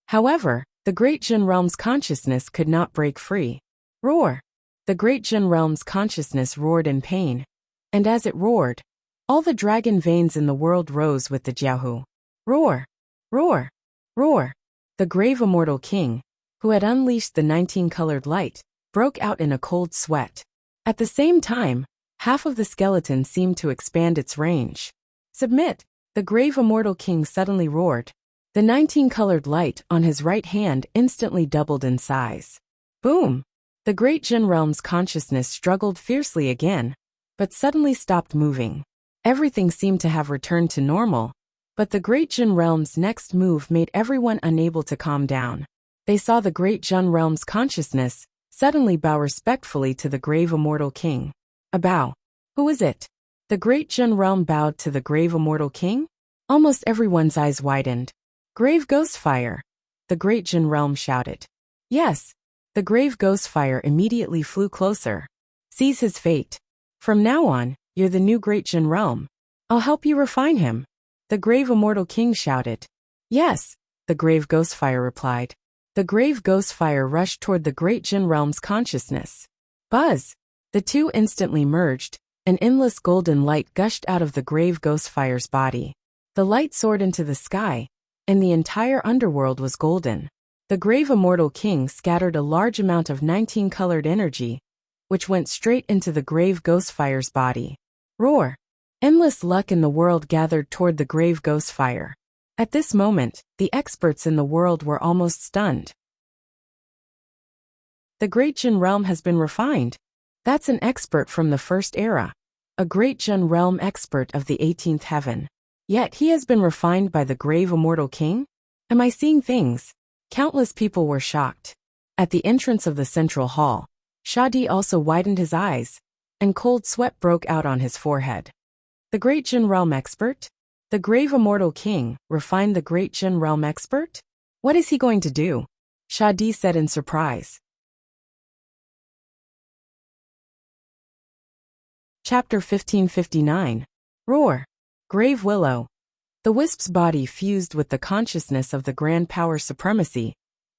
However, the Great Jin realm's consciousness could not break free. Roar! The Great Jin realm's consciousness roared in pain, and as it roared, all the dragon veins in the world rose with the jiahu. Roar! Roar! Roar! The grave Immortal King, who had unleashed the 19-colored light, broke out in a cold sweat. At the same time, half of the skeleton seemed to expand its range. Submit! The grave Immortal King suddenly roared. The 19-colored light on his right hand instantly doubled in size. Boom! The Great Jin realm's consciousness struggled fiercely again, but suddenly stopped moving. Everything seemed to have returned to normal, but the Great Jin realm's next move made everyone unable to calm down. They saw the Great Jin realm's consciousness suddenly bow respectfully to the grave Immortal King. A bow. Who is it? The Great Jin realm bowed to the grave Immortal King? Almost everyone's eyes widened. Grave Ghostfire! The Great Jin realm shouted. Yes! The grave Ghostfire immediately flew closer. Seize his fate. From now on, you're the new Great Jin realm. I'll help you refine him. The grave Immortal King shouted. Yes! The grave Ghostfire replied. The grave Ghostfire rushed toward the Great Jin realm's consciousness. Buzz! The two instantly merged. An endless golden light gushed out of the grave Ghostfire's body. The light soared into the sky, and the entire underworld was golden. The grave Immortal King scattered a large amount of 19-colored energy, which went straight into the grave Ghostfire's body. Roar! Endless luck in the world gathered toward the grave Ghostfire. At this moment, the experts in the world were almost stunned. The Great Jin realm has been refined. That's an expert from the first era. A Great Jin realm expert of the 18th heaven. Yet he has been refined by the grave Immortal King? Am I seeing things? Countless people were shocked. At the entrance of the central hall, Shadi also widened his eyes, and cold sweat broke out on his forehead. The Great Jin realm expert? The grave Immortal King refined the Great Jin realm expert? What is he going to do? Shadi said in surprise. Chapter 1559. Roar! Grave Willow. The wisp's body fused with the consciousness of the Grand Power Supremacy,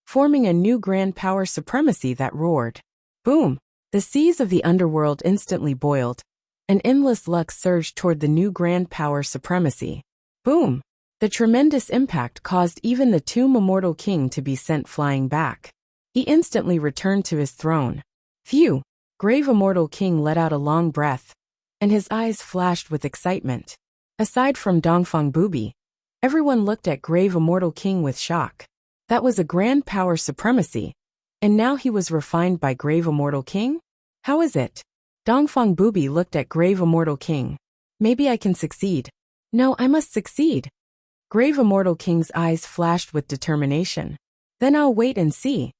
forming a new Grand Power Supremacy that roared. Boom! The seas of the underworld instantly boiled. An endless luck surged toward the new Grand Power Supremacy. Boom! The tremendous impact caused even the Tomb Immortal King to be sent flying back. He instantly returned to his throne. Phew! Grave Immortal King let out a long breath, and his eyes flashed with excitement. Aside from Dongfang Bubi, everyone looked at grave Immortal King with shock. That was a grand power supremacy. And now he was refined by grave Immortal King? How is it? Dongfang Booby looked at grave Immortal King. Maybe I can succeed. No, I must succeed. Grave Immortal King's eyes flashed with determination. Then I'll wait and see.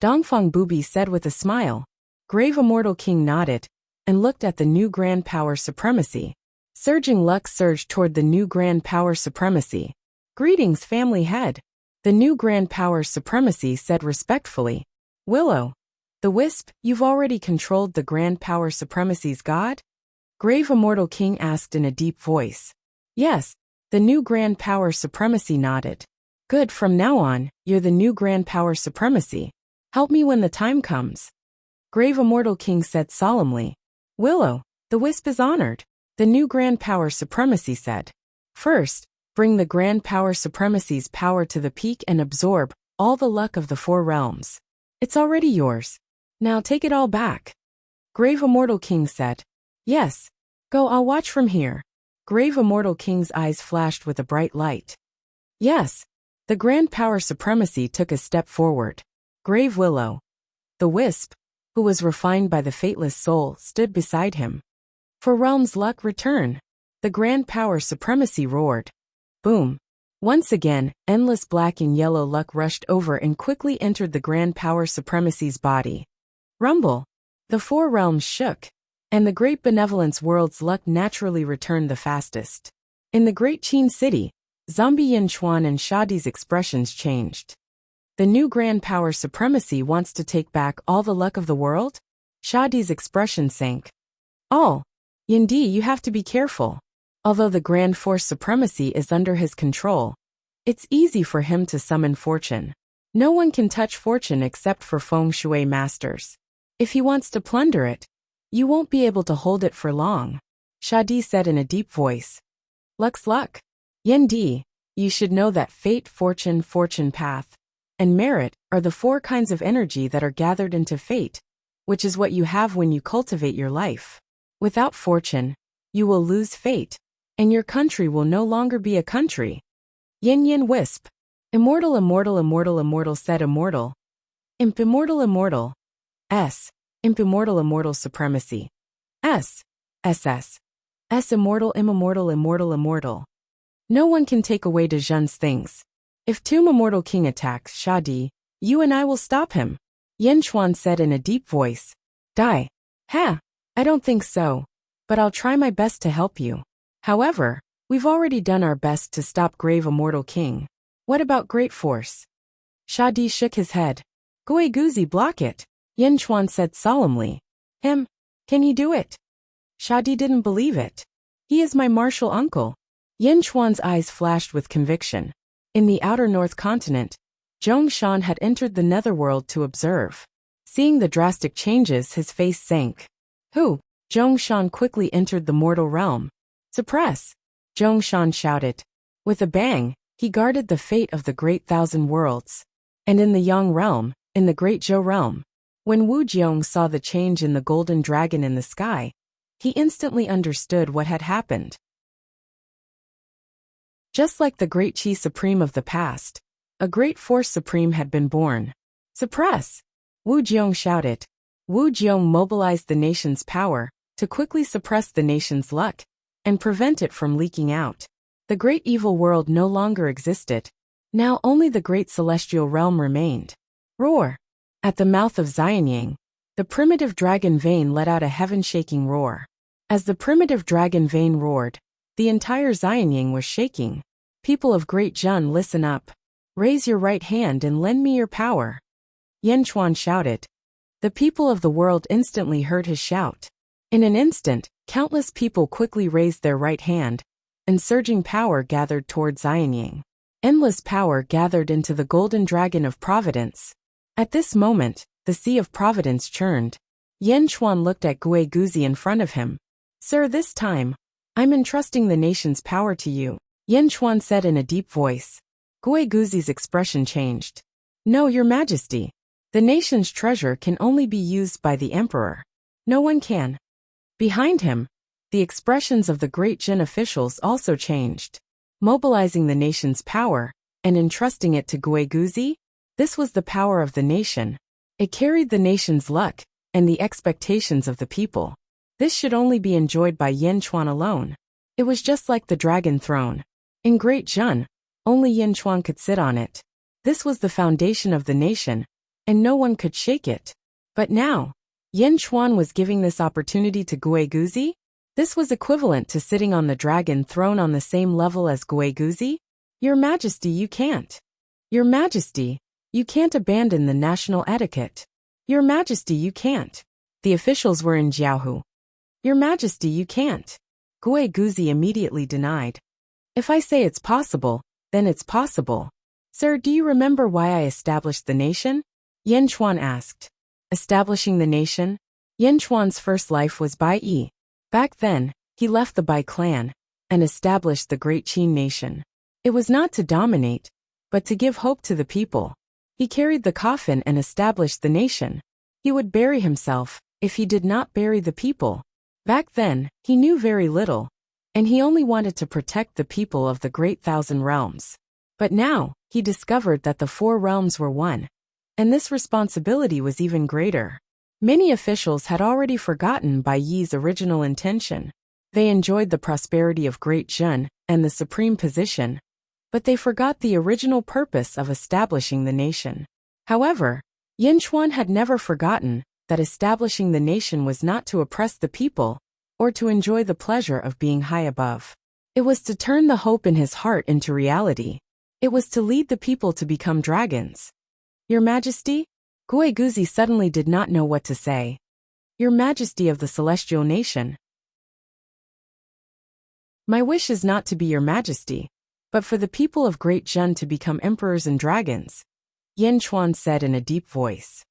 Dongfang Booby said with a smile. Grave Immortal King nodded and looked at the new grand power supremacy. Surging luck surged toward the new grand power supremacy. Greetings, family head. The new grand power supremacy said respectfully. Willow. The Wisp, you've already controlled the grand power supremacy's god? Grave Immortal King asked in a deep voice. Yes, the new grand power supremacy nodded. Good, from now on, you're the new grand power supremacy. Help me when the time comes. Grave Immortal King said solemnly. Willow, the Wisp is honored. The new grand power supremacy said. First, bring the grand power supremacy's power to the peak and absorb all the luck of the 4 realms. It's already yours. Now take it all back. Grave Immortal King said. Yes. Go, I'll watch from here. Grave Immortal King's eyes flashed with a bright light. Yes. The grand power supremacy took a step forward. Grave Willow. The Wisp, who was refined by the fateless soul, stood beside him. For realms luck return. The grand power supremacy roared. Boom. Once again, endless black and yellow luck rushed over and quickly entered the grand power supremacy's body. Rumble. The 4 realms shook, and the great benevolence world's luck naturally returned the fastest. In the great Qin city, Zombie Yin Chuan and Shadi's expressions changed. The new grand power supremacy wants to take back all the luck of the world? Shadi's expression sank. All. Yindi, you have to be careful. Although the grand force supremacy is under his control, it's easy for him to summon fortune. No one can touch fortune except for feng shui masters. If he wants to plunder it, you won't be able to hold it for long. Shadi said in a deep voice. Luck's luck. Yendi, you should know that fate, fortune, fortune path, and merit are the 4 kinds of energy that are gathered into fate, which is what you have when you cultivate your life. Without fortune, you will lose fate, and your country will no longer be a country. Yin Yin Wisp. Immortal, immortal, immortal, immortal said immortal. Imp immortal, immortal. S. Imp immortal, immortal supremacy. S. SS. S immortal, immortal, immortal, immortal. No one can take away Dejun's things. If Tomb Immortal King attacks Shadi, you and I will stop him. Yin Chuan said in a deep voice. Die. Ha! I don't think so. But I'll try my best to help you. However, we've already done our best to stop Grave Immortal King. What about Great Force? Shadi shook his head. Gui Guzi, block it. Yin Chuan said solemnly. Him? Can he do it? Shadi didn't believe it. He is my martial uncle. Yin Chuan's eyes flashed with conviction. In the outer North Continent, Zhongshan had entered the netherworld to observe. Seeing the drastic changes, his face sank. Who? Zhongshan quickly entered the mortal realm. Suppress! Zhongshan shouted. With a bang, he guarded the fate of the Great Thousand Worlds. And in the Yang realm, in the Great Zhou realm, when Wu Jiong saw the change in the golden dragon in the sky, he instantly understood what had happened. Just like the Great Qi Supreme of the past, a Great Force Supreme had been born. Suppress! Wu Jiong shouted. Wu Jiong mobilized the nation's power to quickly suppress the nation's luck and prevent it from leaking out. The great evil world no longer existed. Now only the great celestial realm remained. Roar! At the mouth of Xianyang, the primitive dragon vein let out a heaven-shaking roar. As the primitive dragon vein roared, the entire Xianyang was shaking. People of Great Zhun, listen up. Raise your right hand and lend me your power. Yin Chuan shouted. The people of the world instantly heard his shout. In an instant, countless people quickly raised their right hand, and surging power gathered toward Xianyang. Endless power gathered into the golden dragon of providence. At this moment, the sea of providence churned. Yin Chuan looked at Gui Guzi in front of him. Sir, this time, I'm entrusting the nation's power to you, Yin Chuan said in a deep voice. Gui Guzi's expression changed. No, your majesty. The nation's treasure can only be used by the emperor. No one can. Behind him, the expressions of the great Jin officials also changed. Mobilizing the nation's power and entrusting it to Gui Guzi? This was the power of the nation. It carried the nation's luck and the expectations of the people. This should only be enjoyed by Yin Chuan alone. It was just like the dragon throne. In Great Zhen, only Yin Chuan could sit on it. This was the foundation of the nation, and no one could shake it. But now, Yin Chuan was giving this opportunity to Gui Guzi? This was equivalent to sitting on the dragon throne on the same level as Gui Guzi? Your Majesty, you can't. Your Majesty, you can't abandon the national etiquette. Your Majesty, you can't. The officials were in Jiaohu. Your Majesty, you can't. Gui Guzi immediately denied. If I say it's possible, then it's possible. Sir, do you remember why I established the nation? Yin Chuan asked. Establishing the nation? Yin Chuan's first life was Bai Yi. Back then, he left the Bai clan and established the great Qin nation. It was not to dominate, but to give hope to the people. He carried the coffin and established the nation. He would bury himself if he did not bury the people. Back then, he knew very little, and he only wanted to protect the people of the Great Thousand Realms. But now, he discovered that the 4 realms were one, and this responsibility was even greater. Many officials had already forgotten Bai Yi's original intention. They enjoyed the prosperity of Great Zhen and the supreme position, but they forgot the original purpose of establishing the nation. However, Yin Chuan had never forgotten that establishing the nation was not to oppress the people or to enjoy the pleasure of being high above. It was to turn the hope in his heart into reality. It was to lead the people to become dragons. Your Majesty? Gui Guzi suddenly did not know what to say. Your Majesty of the Celestial Nation. My wish is not to be your Majesty, but for the people of Great Zhen to become emperors and dragons, Yin Chuan said in a deep voice.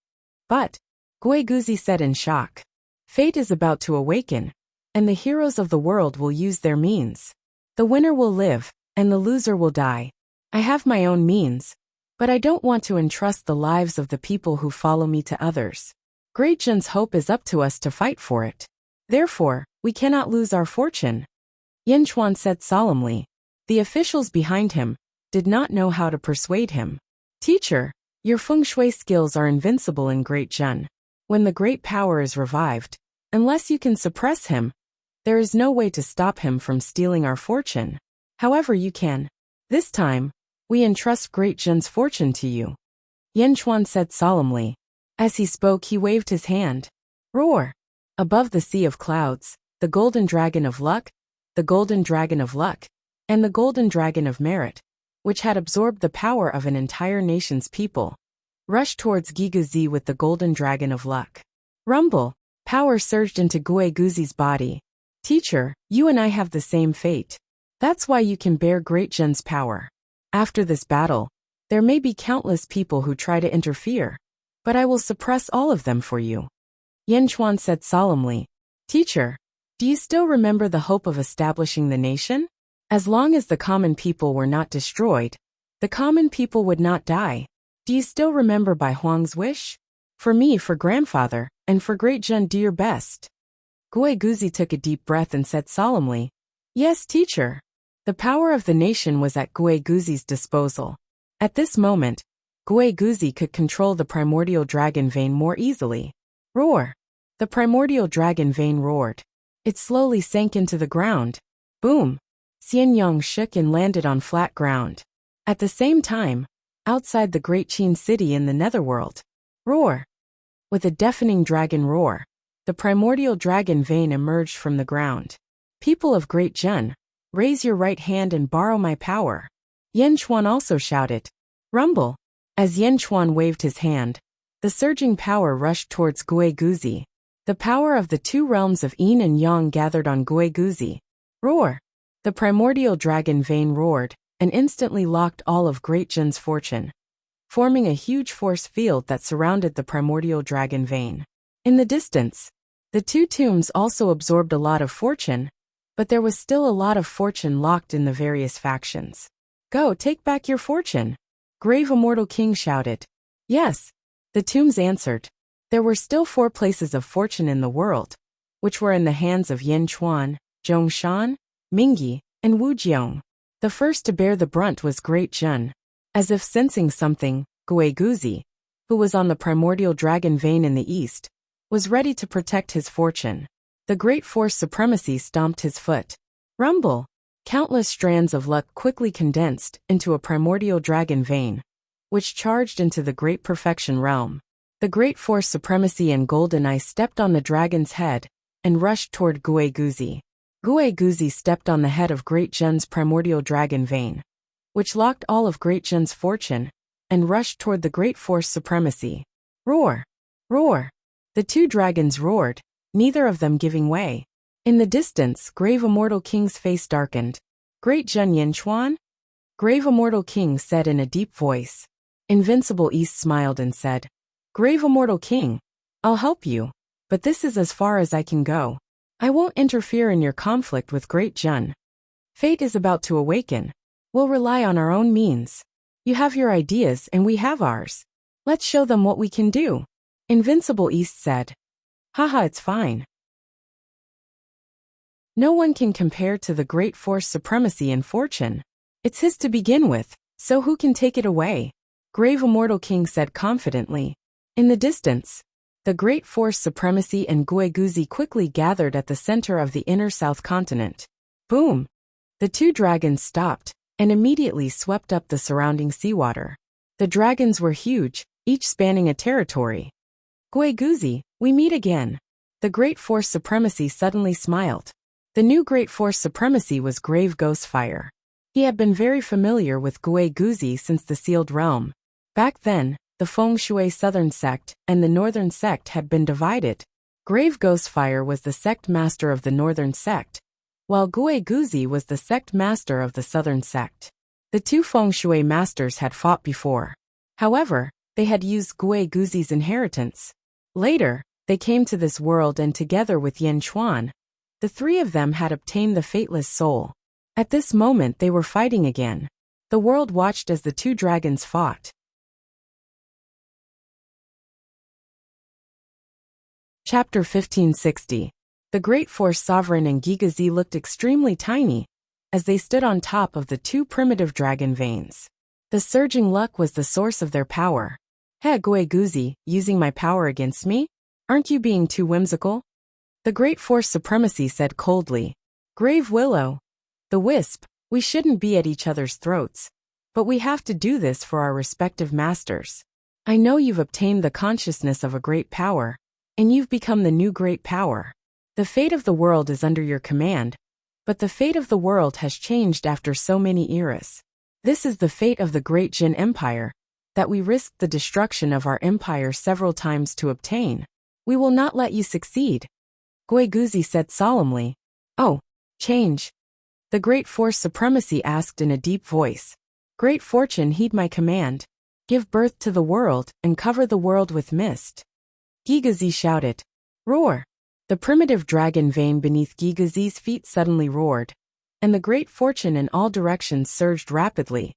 But, Gui Guzi said in shock, fate is about to awaken, and the heroes of the world will use their means. The winner will live, and the loser will die. I have my own means, but I don't want to entrust the lives of the people who follow me to others. Great Zhen's hope is up to us to fight for it. Therefore, we cannot lose our fortune. Yin Chuan said solemnly. The officials behind him did not know how to persuade him. Teacher, your feng shui skills are invincible in Great Zhen. When the great power is revived, unless you can suppress him, there is no way to stop him from stealing our fortune. However, you can. This time, we entrust Great Zhen's fortune to you. Yin Chuan said solemnly. As he spoke, he waved his hand. Roar! Above the sea of clouds, the golden dragon of luck, the golden dragon of luck, and the golden dragon of merit, which had absorbed the power of an entire nation's people, rushed towards Guiguzi with the golden dragon of luck. Rumble! Power surged into Gui Guzi's body. Teacher, you and I have the same fate. That's why you can bear Great Zhen's power. After this battle, there may be countless people who try to interfere, but I will suppress all of them for you. Yin Chuan said solemnly. Teacher, do you still remember the hope of establishing the nation? As long as the common people were not destroyed, the common people would not die. Do you still remember Bai Huang's wish? For me, for grandfather, and for Great Zhen, do your best. Gui Guzi took a deep breath and said solemnly, Yes, teacher. The power of the nation was at Gui Guzi's disposal. At this moment, Gui Guzi could control the primordial dragon vein more easily. Roar! The primordial dragon vein roared. It slowly sank into the ground. Boom! Xianyang shook and landed on flat ground. At the same time, outside the great Qin city in the netherworld. Roar! With a deafening dragon roar, the primordial dragon vein emerged from the ground. People of Great Zhen, raise your right hand and borrow my power. Yin Chuan also shouted. Rumble! As Yin Chuan waved his hand, the surging power rushed towards Gui Guzi. The power of the 2 realms of Yin and Yang gathered on Gui Guzi. Roar! The primordial dragon vein roared, and instantly locked all of Great Zhen's fortune, forming a huge force field that surrounded the primordial dragon vein. In the distance, the 2 tombs also absorbed a lot of fortune, but there was still a lot of fortune locked in the various factions. Go, take back your fortune! Grave Immortal King shouted. Yes, the tombs answered. There were still 4 places of fortune in the world, which were in the hands of Yin Chuan, Zhongshan, Mingyi, and Wu Jiong. The first to bear the brunt was Great Zhen. As if sensing something, Guiguzi, who was on the primordial dragon vein in the east, was ready to protect his fortune. The great force supremacy stomped his foot. Rumble! Countless strands of luck quickly condensed into a primordial dragon vein, which charged into the great perfection realm. The great force supremacy and golden eye stepped on the dragon's head and rushed toward Guiguzi. Guiguzi stepped on the head of Great Jun's primordial dragon vein, which locked all of Great Jun's fortune, and rushed toward the great force supremacy. Roar! Roar! The two dragons roared, neither of them giving way. In the distance, Grave Immortal King's face darkened. Great Jun Yinchuan? Grave Immortal King said in a deep voice. Invincible East smiled and said, Grave Immortal King, I'll help you, but this is as far as I can go. I won't interfere in your conflict with Great Jun. Fate is about to awaken. We'll rely on our own means. You have your ideas and we have ours. Let's show them what we can do. Invincible East said. Haha, it's fine. No one can compare to the great force supremacy and fortune. It's his to begin with, so who can take it away? Grave Immortal King said confidently. In the distance, the great force supremacy and Guiguzi quickly gathered at the center of the inner south continent. Boom! The two dragons stopped and immediately swept up the surrounding seawater. The dragons were huge, each spanning a territory. Guiguzi, we meet again. The great force supremacy suddenly smiled. The new great force supremacy was Grave Ghostfire. He had been very familiar with Guiguzi since the sealed realm. Back then, the Feng Shui Southern Sect and the Northern Sect had been divided. Grave Ghostfire was the sect master of the Northern Sect, while Guiguzi was the sect master of the Southern Sect. The two Feng Shui masters had fought before. However, they had used Guiguzi's inheritance. Later, they came to this world and together with Yin Chuan, the three of them had obtained the Fateless Soul. At this moment they were fighting again. The world watched as the two dragons fought. Chapter 1560. The Great Force Sovereign and Guiguzi looked extremely tiny as they stood on top of the two primitive dragon veins. The surging luck was the source of their power. Hey Guiguzi, using my power against me? Aren't you being too whimsical? The Great Force Supremacy said coldly. Grave Willow. The Wisp, we shouldn't be at each other's throats. But we have to do this for our respective masters. I know you've obtained the consciousness of a great power, and you've become the new great power. The fate of the world is under your command, but the fate of the world has changed after so many eras. This is the fate of the Great Jin Empire, that we risked the destruction of our empire several times to obtain. We will not let you succeed. Guiguzi said solemnly. Oh, change. The Great Force Supremacy asked in a deep voice. Great Fortune, heed my command. Give birth to the world and cover the world with mist. Guiguzi shouted. Roar! The primitive dragon vein beneath Guiguzi's feet suddenly roared, and the Great Fortune in all directions surged rapidly,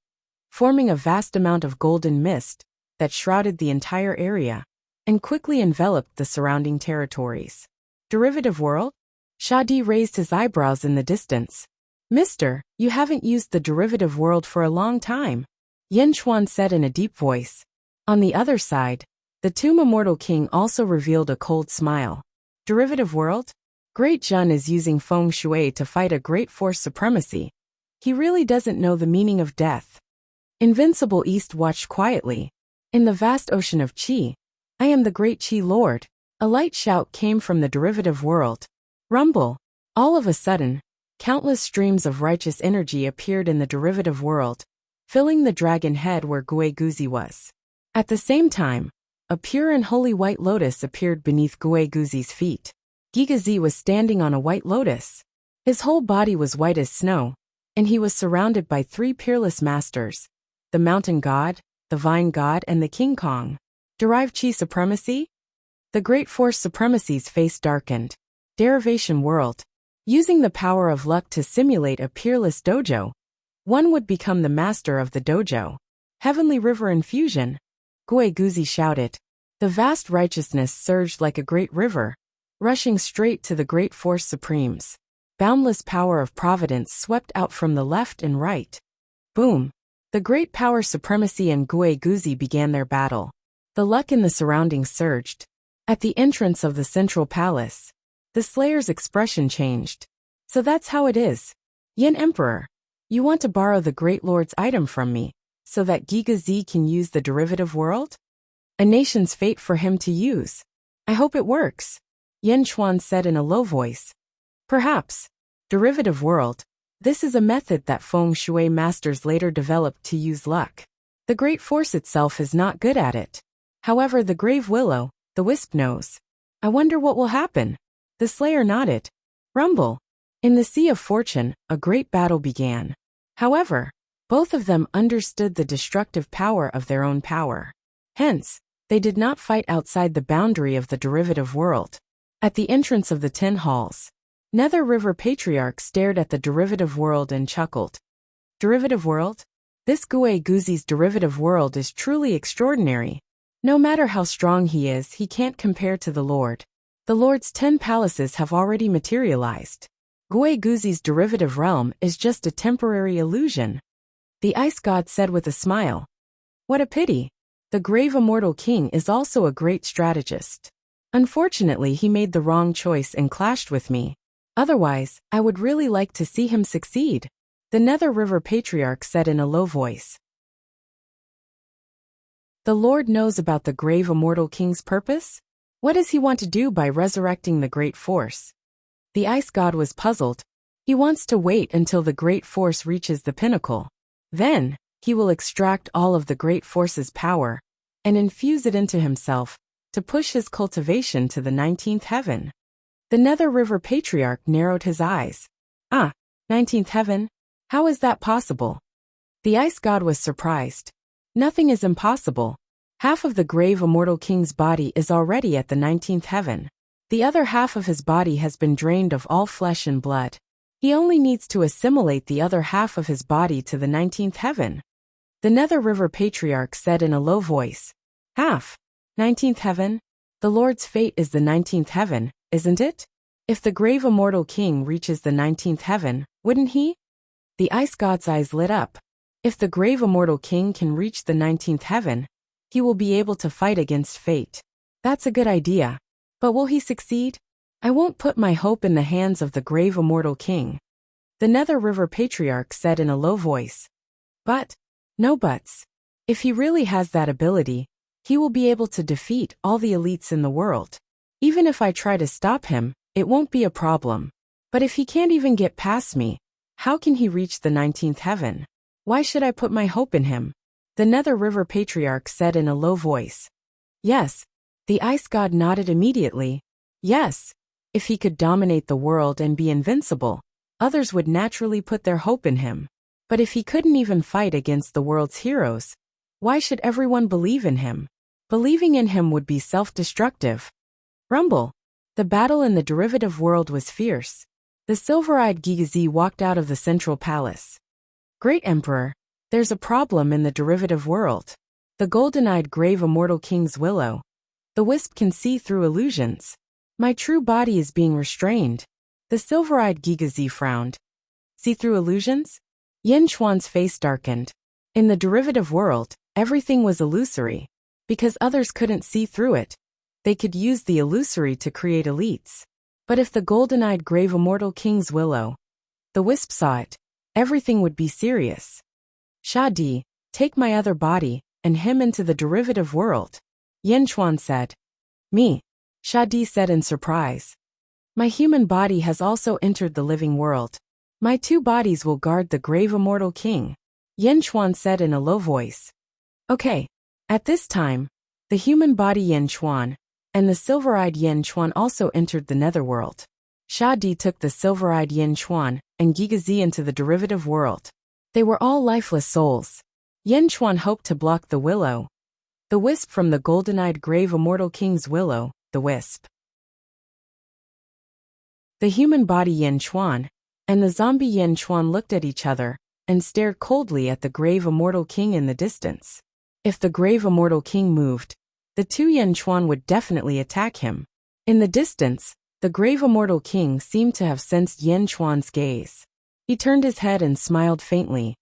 forming a vast amount of golden mist that shrouded the entire area and quickly enveloped the surrounding territories. Derivative world? Shadi raised his eyebrows in the distance. Mister, you haven't used the derivative world for a long time, Yin Chuan said in a deep voice. On the other side, the Tomb Immortal King also revealed a cold smile. Derivative world? Great Jun is using Feng Shui to fight a great force supremacy. He really doesn't know the meaning of death. Invincible East watched quietly. In the vast ocean of Qi, I am the great Qi Lord. A light shout came from the derivative world. Rumble. All of a sudden, countless streams of righteous energy appeared in the derivative world, filling the dragon head where Guiguzi was. At the same time, a pure and holy white lotus appeared beneath Guiguzi's feet. Guiguzi was standing on a white lotus. His whole body was white as snow, and he was surrounded by three peerless masters, the Mountain God, the Vine God and the King Kong. Derived Qi Supremacy? The Great Force Supremacy's face darkened. Derivation world. Using the power of luck to simulate a peerless dojo, one would become the master of the dojo. Heavenly River Infusion. Guiguzi shouted. The vast righteousness surged like a great river, rushing straight to the Great Force Supremes. Boundless power of providence swept out from the left and right. Boom! The great power supremacy and Gue Guzi began their battle. The luck in the surroundings surged. At the entrance of the central palace, the Slayer's expression changed. So that's how it is. Yin Emperor, you want to borrow the Great Lord's item from me, so that Giga Z can use the derivative world? A nation's fate for him to use. I hope it works, Yin Chuan said in a low voice. Perhaps. Derivative world. This is a method that feng shui masters later developed to use luck. The great force itself is not good at it. However, the grave willow, the wisp knows. I wonder what will happen. The Slayer nodded. Rumble. In the Sea of Fortune, a great battle began. However, both of them understood the destructive power of their own power. Hence, they did not fight outside the boundary of the derivative world. At the entrance of the 10 halls, Nether River Patriarch stared at the derivative world and chuckled. Derivative world? This Gue Guzi's derivative world is truly extraordinary. No matter how strong he is, he can't compare to the Lord. The Lord's 10 palaces have already materialized. Gue Guzi's derivative realm is just a temporary illusion. The Ice God said with a smile. What a pity. The grave immortal king is also a great strategist. Unfortunately, he made the wrong choice and clashed with me. Otherwise, I would really like to see him succeed, the Nether River Patriarch said in a low voice. The Lord knows about the grave immortal king's purpose? What does he want to do by resurrecting the great force? The Ice God was puzzled. He wants to wait until the great force reaches the pinnacle. Then, he will extract all of the great force's power and infuse it into himself to push his cultivation to the 19th heaven. The Nether River Patriarch narrowed his eyes. 19th heaven? How is that possible? The Ice God was surprised. Nothing is impossible. Half of the grave immortal king's body is already at the 19th heaven. The other half of his body has been drained of all flesh and blood. He only needs to assimilate the other half of his body to the 19th heaven. The Nether River Patriarch said in a low voice. 19th heaven? The Lord's fate is the 19th heaven, isn't it? If the grave immortal king reaches the 19th heaven, wouldn't he? The Ice God's eyes lit up. If the grave immortal king can reach the 19th heaven, he will be able to fight against fate. That's a good idea. But will he succeed? I won't put my hope in the hands of the grave immortal king. The Nether River Patriarch said in a low voice. But, no buts. If he really has that ability, he will be able to defeat all the elites in the world. Even if I try to stop him, it won't be a problem. But if he can't even get past me, how can he reach the 19th heaven? Why should I put my hope in him? The Nether River Patriarch said in a low voice. Yes. The Ice God nodded immediately. Yes. If he could dominate the world and be invincible, others would naturally put their hope in him. But if he couldn't even fight against the world's heroes, why should everyone believe in him? Believing in him would be self-destructive. Rumble. The battle in the derivative world was fierce. The silver-eyed Gigazi walked out of the central palace. Great Emperor, there's a problem in the derivative world. The golden-eyed grave immortal king's willow. The wisp can see through illusions. My true body is being restrained. The silver-eyed Gigazi frowned. See through illusions? Yin Chuan's face darkened. In the derivative world, everything was illusory. Because others couldn't see through it, they could use the illusory to create elites. But if the golden-eyed grave immortal king's willow, the wisp saw it, everything would be serious. Shadi, take my other body, and him into the derivative world. Yin Chuan said. Me? Shadi said in surprise. My human body has also entered the living world. My 2 bodies will guard the grave immortal king. Yin Chuan said in a low voice. Okay. At this time, the human body Yin Chuan and the silver-eyed Yin Chuan also entered the netherworld. Shadi took the silver-eyed Yin Chuan and Gigazi into the derivative world. They were all lifeless souls. Yin Chuan hoped to block the willow, the wisp from the golden-eyed grave immortal king's willow, the wisp. The human body Yin Chuan and the zombie Yin Chuan looked at each other and stared coldly at the grave immortal king in the distance. If the grave immortal king moved, the 2 Yin Chuan would definitely attack him. In the distance, the grave immortal king seemed to have sensed Yin Chuan's gaze. He turned his head and smiled faintly.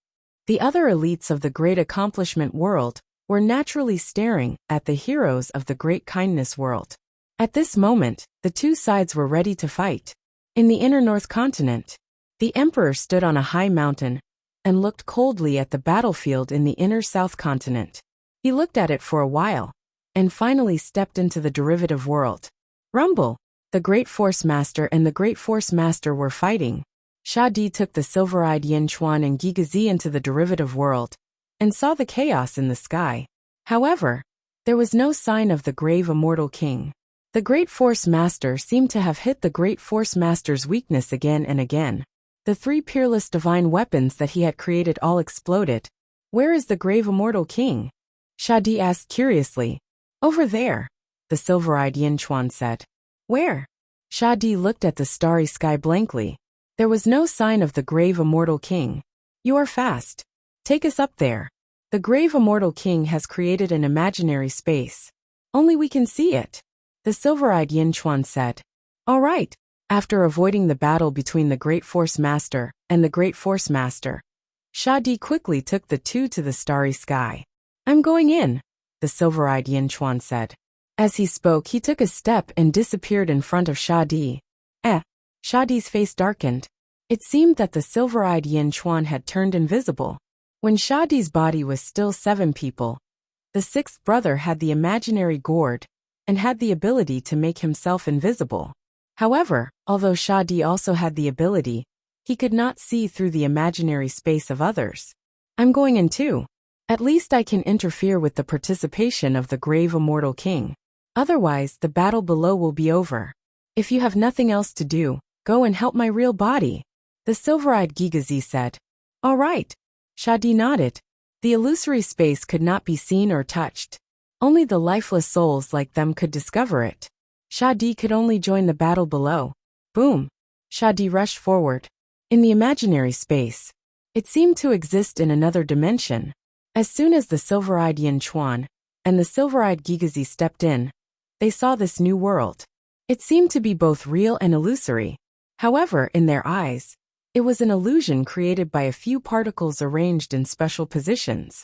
The other elites of the Great Accomplishment world were naturally staring at the heroes of the Great Kindness world. At this moment, the two sides were ready to fight. In the inner North Continent, the Emperor stood on a high mountain and looked coldly at the battlefield in the inner South Continent. He looked at it for a while and finally stepped into the derivative world. Rumble! The Great Force Master and the Great Force Master were fighting. Shadi took the silver-eyed Yin Chuan and Gigazi into the derivative world and saw the chaos in the sky. However, there was no sign of the grave Immortal King. The Great Force Master seemed to have hit the Great Force Master's weakness again and again. The three peerless divine weapons that he had created all exploded. Where is the grave Immortal King? Shadi asked curiously. Over there, the silver-eyed Yin Chuan said. Where? Shadi looked at the starry sky blankly. There was no sign of the grave Immortal King. You are fast. Take us up there. The grave Immortal King has created an imaginary space. Only we can see it. The silver-eyed Yin Chuan said. All right. After avoiding the battle between the Great Force Master and the Great Force Master, Shadi quickly took the two to the starry sky. I'm going in, the silver-eyed Yin Chuan said. As he spoke, he took a step and disappeared in front of Shadi. Shadi's face darkened. It seemed that the silver-eyed Yin Chuan had turned invisible. When Shadi's body was still 7 people, the sixth brother had the imaginary gourd and had the ability to make himself invisible. However, although Shadi also had the ability, he could not see through the imaginary space of others. I'm going in too. At least I can interfere with the participation of the grave Immortal King. Otherwise, the battle below will be over. If you have nothing else to do, go and help my real body, the silver-eyed Gigazi said. All right. Shadi nodded. The illusory space could not be seen or touched. Only the lifeless souls like them could discover it. Shadi could only join the battle below. Boom! Shadi rushed forward. In the imaginary space, it seemed to exist in another dimension. As soon as the silver-eyed Yin Chuan and the silver-eyed Gigazi stepped in, they saw this new world. It seemed to be both real and illusory. However, in their eyes, it was an illusion created by a few particles arranged in special positions.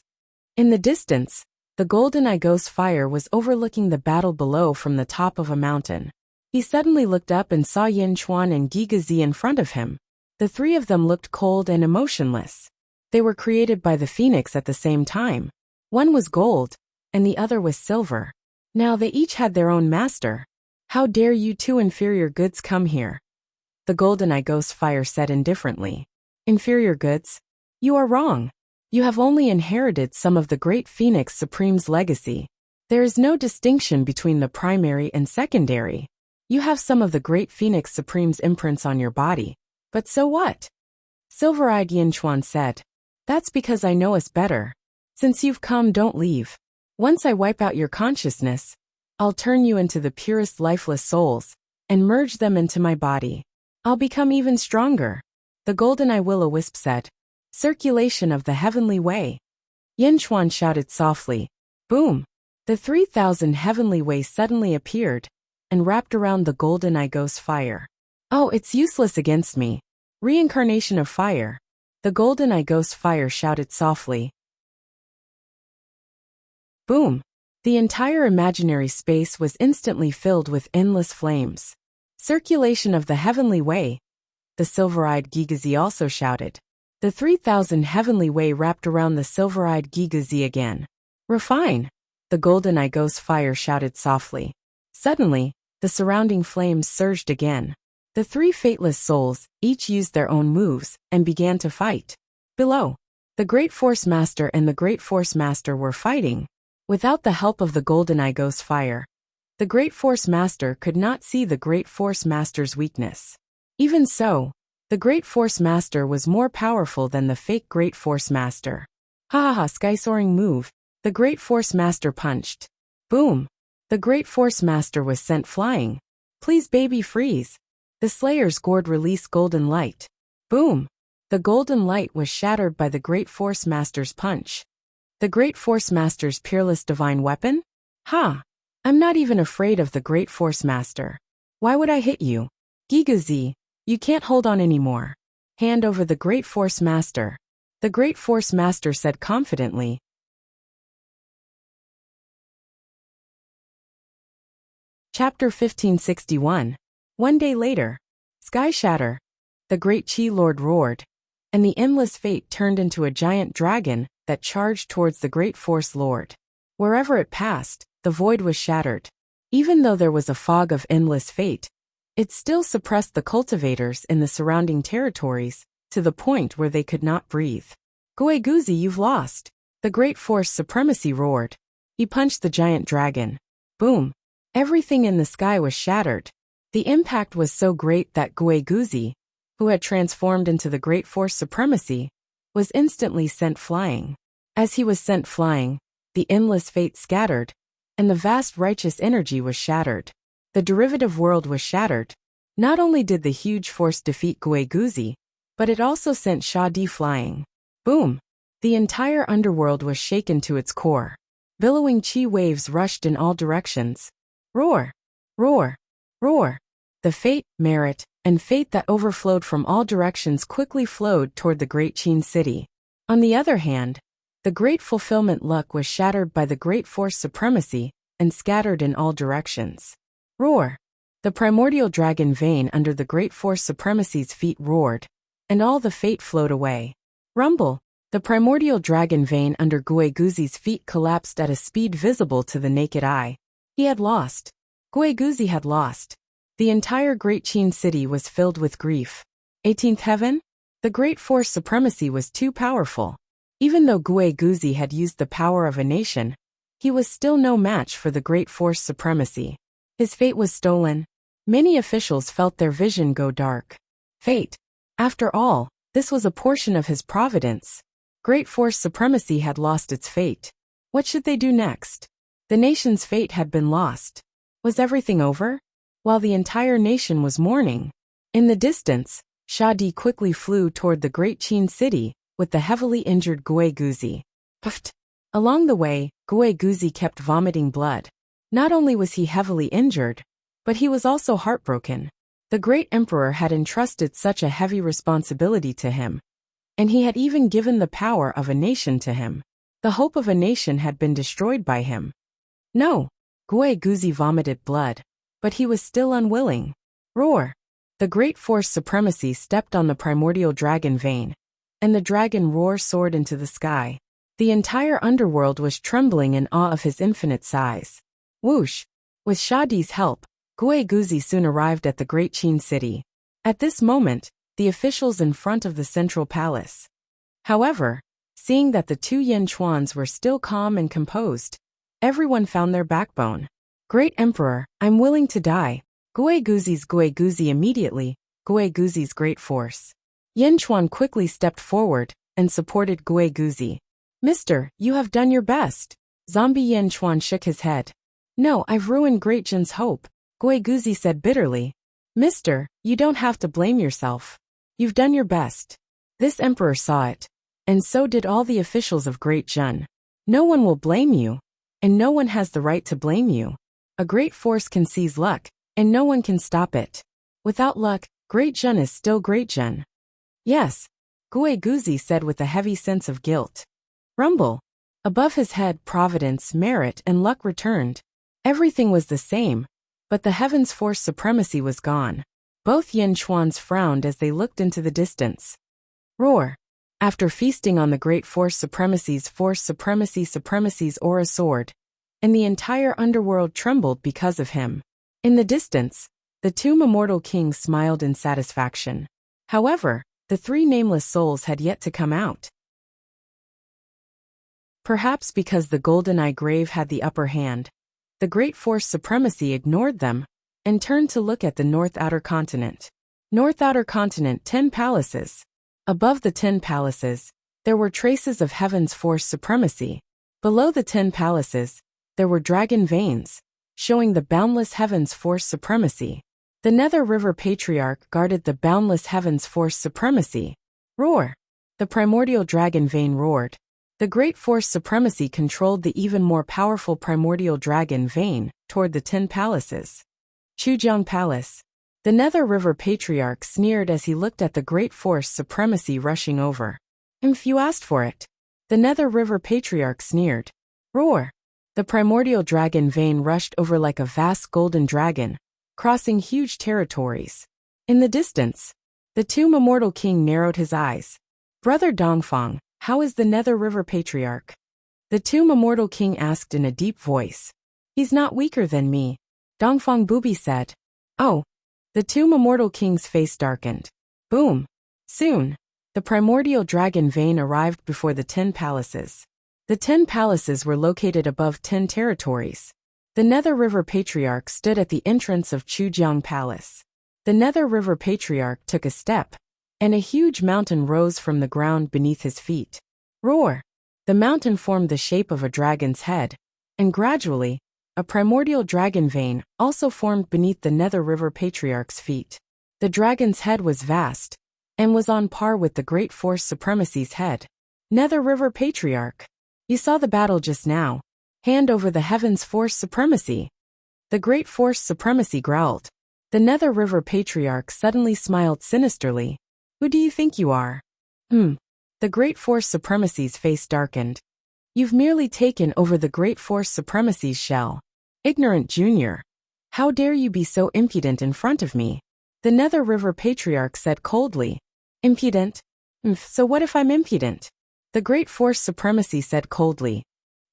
In the distance, the golden Igos fire was overlooking the battle below from the top of a mountain. He suddenly looked up and saw Yin Chuan and Gigazi in front of him. The three of them looked cold and emotionless. They were created by the phoenix at the same time. One was gold, and the other was silver. Now they each had their own master. How dare you two inferior goods come here? The golden Igos fire said indifferently. Inferior goods? You are wrong. You have only inherited some of the great Phoenix Supreme's legacy. There is no distinction between the primary and secondary. You have some of the great Phoenix Supreme's imprints on your body. But so what? Silver-eyed Yin Chuan said. That's because I know us better. Since you've come, don't leave. Once I wipe out your consciousness, I'll turn you into the purest lifeless souls and merge them into my body. I'll become even stronger. The golden will-o-wisp said. Circulation of the heavenly way. Yin Chuan shouted softly. Boom! The 3,000 heavenly ways suddenly appeared and wrapped around the golden Igos fire. Oh, it's useless against me. Reincarnation of fire. The golden Igos fire shouted softly. Boom! The entire imaginary space was instantly filled with endless flames. Circulation of the heavenly way. The silver-eyed Gigazi also shouted. The 3,000 heavenly way wrapped around the silver-eyed Gigazi again. Refine! The golden Igos fire shouted softly. Suddenly, the surrounding flames surged again. The three fateless souls each used their own moves and began to fight. Below, the Great Force Master and the Great Force Master were fighting. Without the help of the golden Igos fire, the Great Force Master could not see the Great Force Master's weakness. Even so, the Great Force Master was more powerful than the fake Great Force Master. Sky-soaring move. The Great Force Master punched. Boom! The Great Force Master was sent flying. Please baby freeze. The Slayer's gourd released golden light. Boom! The golden light was shattered by the Great Force Master's punch. The Great Force Master's peerless divine weapon? I'm not even afraid of the Great Force Master. Why would I hit you? Gigazi, you can't hold on anymore. Hand over the Great Force Master. the great force master said confidently. Chapter 1561. One day later. Sky shatter. The great Chi Lord roared, and the endless fate turned into a giant dragon that charged towards the great force lord. Wherever it passed, the void was shattered. Even though there was a fog of endless fate, it still suppressed the cultivators in the surrounding territories to the point where they could not breathe. Guiguzi, you've lost. The great force supremacy roared. He punched the giant dragon. Boom. Everything in the sky was shattered. The impact was so great that Guiguzi, who had transformed into the great force supremacy, was instantly sent flying. As he was sent flying, the endless fate scattered, and the vast righteous energy was shattered. The derivative world was shattered. Not only did the huge force defeat Guiguzi, but it also sent Shadi flying. Boom! The entire underworld was shaken to its core. Billowing chi waves rushed in all directions. Roar! Roar! Roar! The fate, merit, and fate that overflowed from all directions quickly flowed toward the great Qin city. On the other hand, the great fulfillment luck was shattered by the great force supremacy and scattered in all directions. Roar! The primordial dragon vein under the great force supremacy's feet roared, and all the fate flowed away. Rumble! The primordial dragon vein under Guiguzi's feet collapsed at a speed visible to the naked eye. He had lost. Guiguzi had lost. The entire great Qin city was filled with grief. 18th heaven? The great force supremacy was too powerful. Even though Guiguzi had used the power of a nation, he was still no match for the great force supremacy. His fate was stolen. Many officials felt their vision go dark. Fate. After all, this was a portion of his providence. Great force supremacy had lost its fate. What should they do next? The nation's fate had been lost. Was everything over? While the entire nation was mourning. In the distance, Shadi quickly flew toward the great Qin city with the heavily injured Guiguzi. Puffed. Along the way, Guiguzi kept vomiting blood. Not only was he heavily injured, but he was also heartbroken. The great emperor had entrusted such a heavy responsibility to him, and he had even given the power of a nation to him. The hope of a nation had been destroyed by him. No, Guiguzi vomited blood, but he was still unwilling. Roar! The great force supremacy stepped on the primordial dragon vein, and the dragon roar soared into the sky. The entire underworld was trembling in awe of his infinite size. Whoosh! With Shadi's help, Guiguzi soon arrived at the great Qin city. At this moment, the officials in front of the central palace. However, seeing that the two Yanchuans were still calm and composed, everyone found their backbone. Great Emperor, I'm willing to die. Guiguzi immediately, Guiguzi's great force. Yanchuan quickly stepped forward and supported Guiguzi. Mister, you have done your best. Zombie Yanchuan shook his head. No, I've ruined Great Jin's hope, Guiguzi said bitterly. Mister, you don't have to blame yourself. You've done your best. This emperor saw it, and so did all the officials of Great Jin. No one will blame you, and no one has the right to blame you. A great force can seize luck, and no one can stop it. Without luck, Great Jin is still Great Jin. Yes, Guiguzi said with a heavy sense of guilt. Rumble. Above his head, providence, merit, and luck returned. Everything was the same, but the heavens' force supremacy was gone. Both Yanchuans frowned as they looked into the distance. Roar. After feasting on the great force supremacy's aura soared, and the entire underworld trembled because of him. In the distance, the two immortal kings smiled in satisfaction. However, the three nameless souls had yet to come out. Perhaps because the golden-eye grave had the upper hand, the great force supremacy ignored them and turned to look at the North Outer Continent. North Outer Continent, 10 palaces. Above the 10 palaces, there were traces of heaven's force supremacy. Below the 10 palaces, there were dragon veins, showing the boundless heaven's force supremacy. The Nether River Patriarch guarded the boundless heaven's force supremacy. Roar! The primordial dragon vein roared. The great force supremacy controlled the even more powerful primordial dragon vein toward the 10 palaces. Chujiang Palace. The Nether River Patriarch sneered as he looked at the great force supremacy rushing over. You asked for it. The Nether River Patriarch sneered. Roar! The primordial dragon vein rushed over like a vast golden dragon, crossing huge territories. In the distance, the Tomb Immortal King narrowed his eyes. Brother Dongfang, how is the Nether River Patriarch? The Tomb Immortal King asked in a deep voice. He's not weaker than me, Dongfang Booby said. Oh. The Tomb Immortal King's face darkened. Boom. Soon, the primordial dragon vein arrived before the 10 palaces. The 10 palaces were located above 10 territories. The Nether River Patriarch stood at the entrance of Chujiang Palace. The Nether River Patriarch took a step, and a huge mountain rose from the ground beneath his feet. Roar! The mountain formed the shape of a dragon's head, and gradually, a primordial dragon vein also formed beneath the Nether River Patriarch's feet. The dragon's head was vast, and was on par with the Great Force Supremacy's head. Nether River Patriarch, you saw the battle just now. Hand over the Heaven's Force Supremacy. The Great Force Supremacy growled. The Nether River Patriarch suddenly smiled sinisterly. Who do you think you are? The Great Force Supremacy's face darkened. You've merely taken over the Great Force Supremacy's shell. Ignorant junior. How dare you be so impudent in front of me? The Nether River Patriarch said coldly. Impudent? So what if I'm impudent? The Great Force Supremacy said coldly.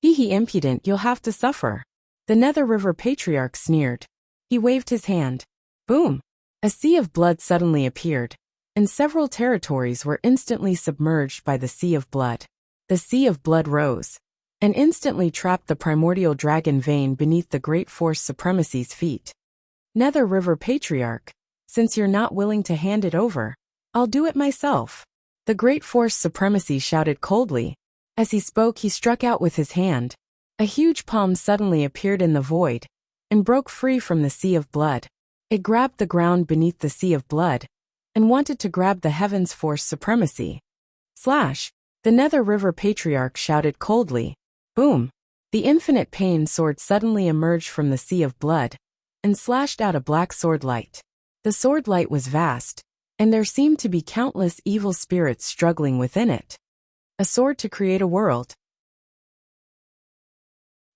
Hee impudent, you'll have to suffer. The Nether River Patriarch sneered. He waved his hand. Boom! A sea of blood suddenly appeared, and several territories were instantly submerged by the sea of blood. The sea of blood rose, and instantly trapped the primordial dragon vein beneath the Great Force Supremacy's feet. Nether River Patriarch, since you're not willing to hand it over, I'll do it myself. The Great Force Supremacy shouted coldly. As he spoke, he struck out with his hand. A huge palm suddenly appeared in the void, and broke free from the sea of blood. It grabbed the ground beneath the sea of blood, and wanted to grab the Heaven's Force Supremacy. Slash! The Nether River Patriarch shouted coldly. Boom! The Infinite Pain sword suddenly emerged from the sea of blood, and slashed out a black sword light. The sword light was vast, and there seemed to be countless evil spirits struggling within it. A sword to create a world.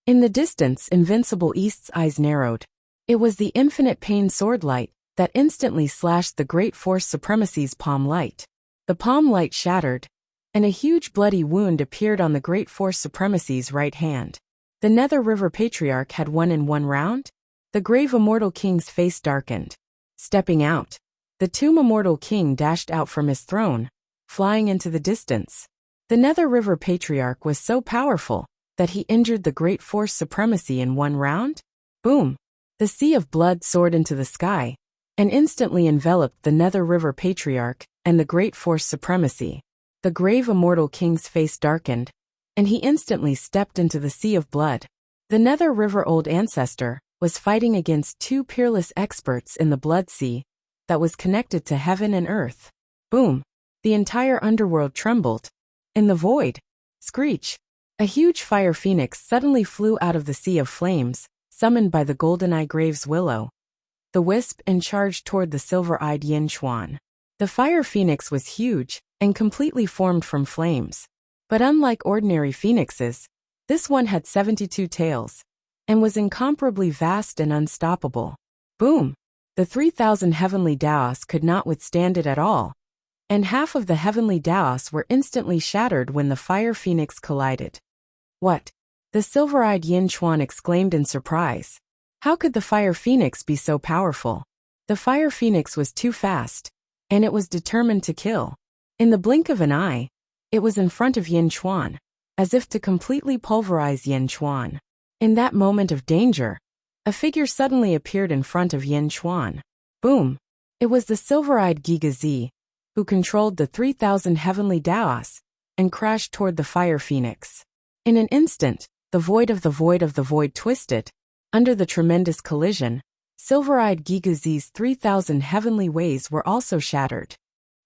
In the distance, Invincible East's eyes narrowed. It was the Infinite Pain sword light that instantly slashed the Great Force Supremacy's palm light. The palm light shattered, and a huge bloody wound appeared on the Great Force Supremacy's right hand. The Nether River Patriarch had won in one round? The Grave Immortal King's face darkened. Stepping out, the Tomb Immortal King dashed out from his throne, flying into the distance. The Nether River Patriarch was so powerful that he injured the Great Force Supremacy in one round? Boom! The sea of blood soared into the sky, and instantly enveloped the Nether River Patriarch and the Great Force Supremacy. The Grave Immortal King's face darkened, and he instantly stepped into the sea of blood. The Nether River Old Ancestor was fighting against two peerless experts in the Blood Sea that was connected to heaven and earth. Boom! The entire underworld trembled. In the void, screech! A huge fire phoenix suddenly flew out of the sea of flames, summoned by the Golden-Eye Grave's willow. The wisp and charged toward the silver-eyed Yin Chuan. The fire phoenix was huge and completely formed from flames. But unlike ordinary phoenixes, this one had 72 tails, and was incomparably vast and unstoppable. Boom! The 3,000 heavenly Daos could not withstand it at all, and half of the heavenly Daos were instantly shattered when the fire phoenix collided. What? The silver-eyed Yin Chuan exclaimed in surprise. How could the fire phoenix be so powerful? The fire phoenix was too fast, and it was determined to kill. In the blink of an eye, it was in front of Yin Chuan, as if to completely pulverize Yin Chuan. In that moment of danger, a figure suddenly appeared in front of Yin Chuan. Boom! It was the silver-eyed Gigazi, who controlled the 3,000 heavenly Daos, and crashed toward the fire phoenix. In an instant, the void of the void of the void twisted. Under the tremendous collision, silver-eyed Gigazi's 3,000 heavenly ways were also shattered.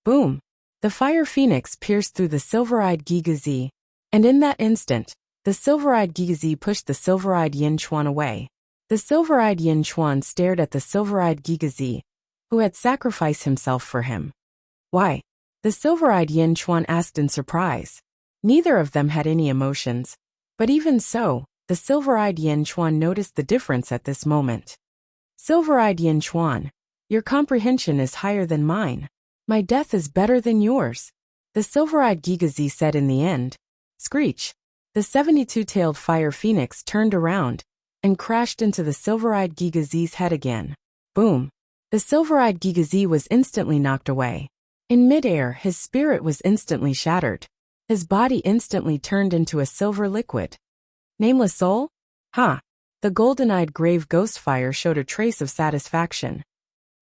Boom! The fire phoenix pierced through the silver-eyed Gigazi, and in that instant, the silver-eyed Gigazi pushed the silver-eyed Yin Chuan away. The silver-eyed Yin Chuan stared at the silver-eyed Gigazi, who had sacrificed himself for him. Why? The silver-eyed Yin Chuan asked in surprise. Neither of them had any emotions, but even so, the silver-eyed Yin Chuan noticed the difference at this moment. Silver-eyed Yin Chuan, your comprehension is higher than mine. My death is better than yours, the silver-eyed Gigazi said in the end. Screech. The 72-tailed fire phoenix turned around and crashed into the silver-eyed Gigazi's head again. Boom. The silver-eyed Gigazi was instantly knocked away. In midair, his spirit was instantly shattered. His body instantly turned into a silver liquid. Nameless soul? Ha! The golden-eyed grave Ghostfire showed a trace of satisfaction.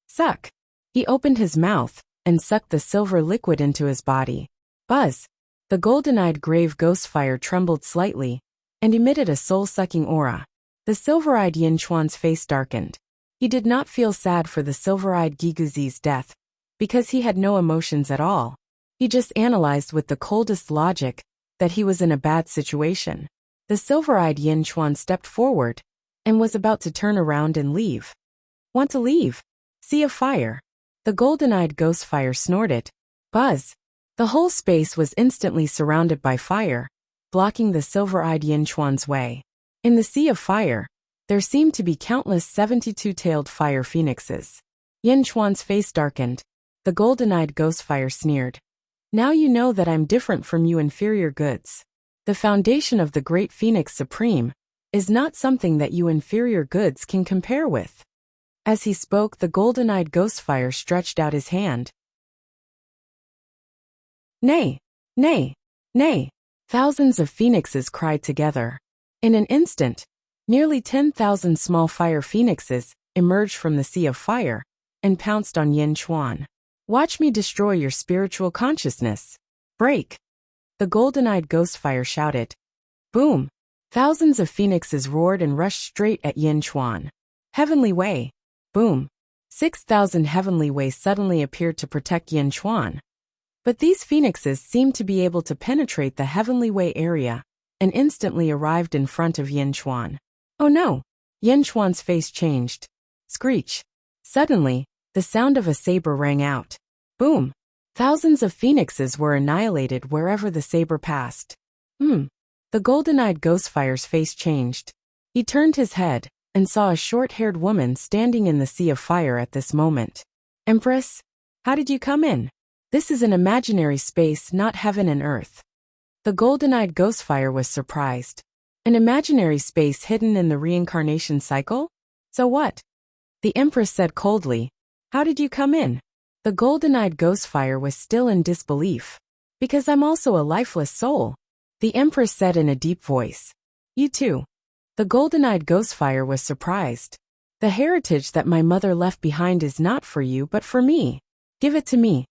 Suck! He opened his mouth and sucked the silver liquid into his body. Buzz! The golden-eyed grave Ghostfire trembled slightly and emitted a soul-sucking aura. The silver-eyed Yin Chuan's face darkened. He did not feel sad for the silver-eyed Gigazi's death, because he had no emotions at all. He just analyzed with the coldest logic that he was in a bad situation. The silver-eyed Yin Chuan stepped forward and was about to turn around and leave. Want to leave? Sea of fire. The golden-eyed Ghostfire snorted. Buzz. The whole space was instantly surrounded by fire, blocking the silver-eyed Yin Chuan's way. In the sea of fire, there seemed to be countless 72-tailed fire phoenixes. Yin Chuan's face darkened. The golden-eyed Ghostfire sneered. Now you know that I'm different from you inferior goods. The foundation of the Great Phoenix Supreme is not something that you inferior goods can compare with. As he spoke, the golden-eyed Ghostfire stretched out his hand. Nay, nay, nay. Thousands of phoenixes cried together. In an instant, nearly 10,000 small fire phoenixes emerged from the sea of fire and pounced on Yin Chuan. Watch me destroy your spiritual consciousness. Break! The golden-eyed Ghostfire shouted. Boom! Thousands of phoenixes roared and rushed straight at Yin Chuan. Heavenly Way! Boom! 6,000 heavenly ways suddenly appeared to protect Yin Chuan. But these phoenixes seemed to be able to penetrate the heavenly way area and instantly arrived in front of Yin Chuan. Oh no! Yin Chuan's face changed. Screech! Suddenly, the sound of a saber rang out. Boom! Thousands of phoenixes were annihilated wherever the saber passed. The golden-eyed Ghostfire's face changed. He turned his head and saw a short-haired woman standing in the sea of fire at this moment. Empress, how did you come in? This is an imaginary space, not heaven and earth. The golden-eyed Ghostfire was surprised. An imaginary space hidden in the reincarnation cycle? So what? The Empress said coldly. How did you come in? The golden-eyed Ghostfire was still in disbelief. Because I'm also a lifeless soul, the Empress said in a deep voice. You too. The golden-eyed Ghostfire was surprised. The heritage that my mother left behind is not for you but for me. Give it to me.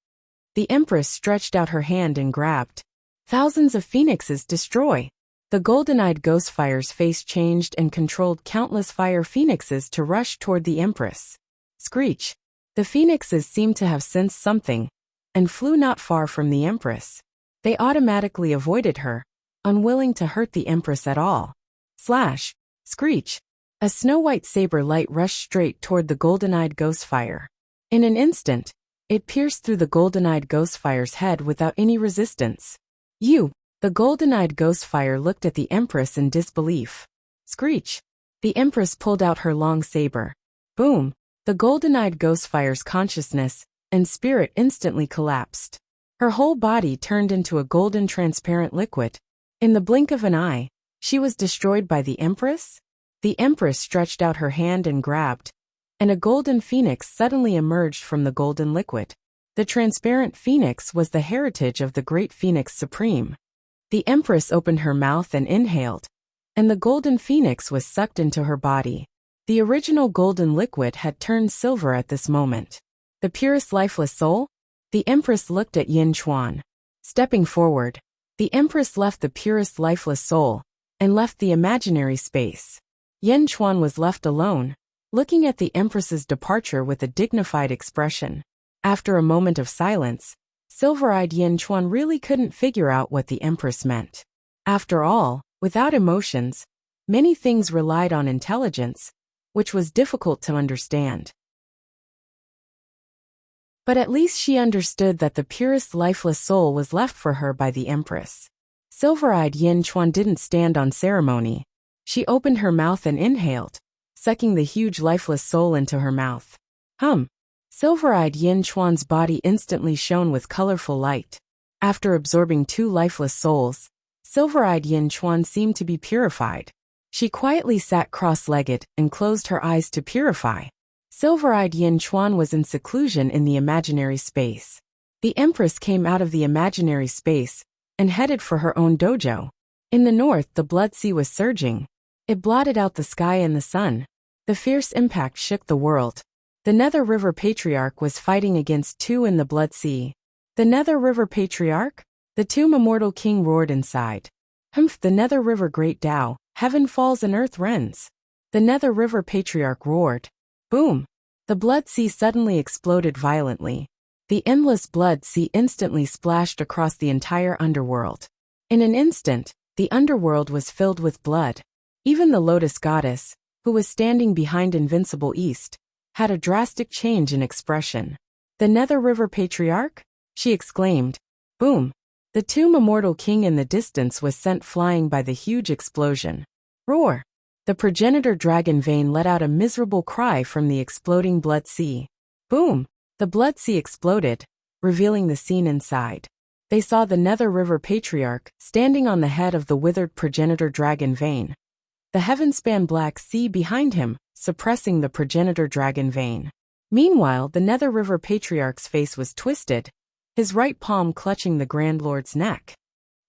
The Empress stretched out her hand and grabbed. Thousands of phoenixes destroy. The golden-eyed Ghostfire's face changed and controlled countless fire phoenixes to rush toward the Empress. Screech! The phoenixes seemed to have sensed something and flew not far from the Empress. They automatically avoided her, unwilling to hurt the Empress at all. Slash! Screech! A snow-white saber light rushed straight toward the golden-eyed Ghostfire. In an instant, it pierced through the golden-eyed Ghostfire's head without any resistance. You! The golden-eyed Ghostfire looked at the Empress in disbelief. Screech! The Empress pulled out her long saber. Boom! The golden-eyed Ghostfire's consciousness and spirit instantly collapsed. Her whole body turned into a golden transparent liquid. In the blink of an eye, she was destroyed by the Empress? The Empress stretched out her hand and grabbed, and a golden phoenix suddenly emerged from the golden liquid. The transparent phoenix was the heritage of the Great Phoenix Supreme. The Empress opened her mouth and inhaled, and the golden phoenix was sucked into her body. The original golden liquid had turned silver at this moment. The purest lifeless soul? The Empress looked at Yin Chuan. Stepping forward, the Empress left the purest lifeless soul and left the imaginary space. Yin Chuan was left alone, looking at the Empress's departure with a dignified expression. After a moment of silence, silver-eyed Yin Chuan really couldn't figure out what the Empress meant. After all, without emotions, many things relied on intelligence, which was difficult to understand. But at least she understood that the purest lifeless soul was left for her by the Empress. Silver-eyed Yin Chuan didn't stand on ceremony. She opened her mouth and inhaled, sucking the huge lifeless soul into her mouth. Silver-eyed Yin Chuan's body instantly shone with colorful light. After absorbing 2 lifeless souls, Silver-eyed Yin Chuan seemed to be purified. She quietly sat cross-legged and closed her eyes to purify. Silver-eyed Yin Chuan was in seclusion in the imaginary space. The Empress came out of the imaginary space and headed for her own dojo. In the north, the blood sea was surging. It blotted out the sky and the sun. The fierce impact shook the world. The Nether River Patriarch was fighting against 2 in the blood sea. The Nether River Patriarch? The tomb Immortal King roared inside. The Nether River Great Tao, heaven falls and earth rends. The Nether River Patriarch roared. Boom! The blood sea suddenly exploded violently. The endless blood sea instantly splashed across the entire underworld. In an instant, the underworld was filled with blood. Even the Lotus Goddess, who was standing behind Invincible East, had a drastic change in expression. The Nether River Patriarch? She exclaimed. Boom! The tomb Immortal King in the distance was sent flying by the huge explosion. Roar! The progenitor dragon vein let out a miserable cry from the exploding blood sea. Boom! The blood sea exploded, revealing the scene inside. They saw the Nether River Patriarch standing on the head of the withered progenitor dragon vein. The heaven-span black sea behind him, suppressing the progenitor dragon vein. Meanwhile, the Nether River Patriarch's face was twisted, his right palm clutching the Grand Lord's neck.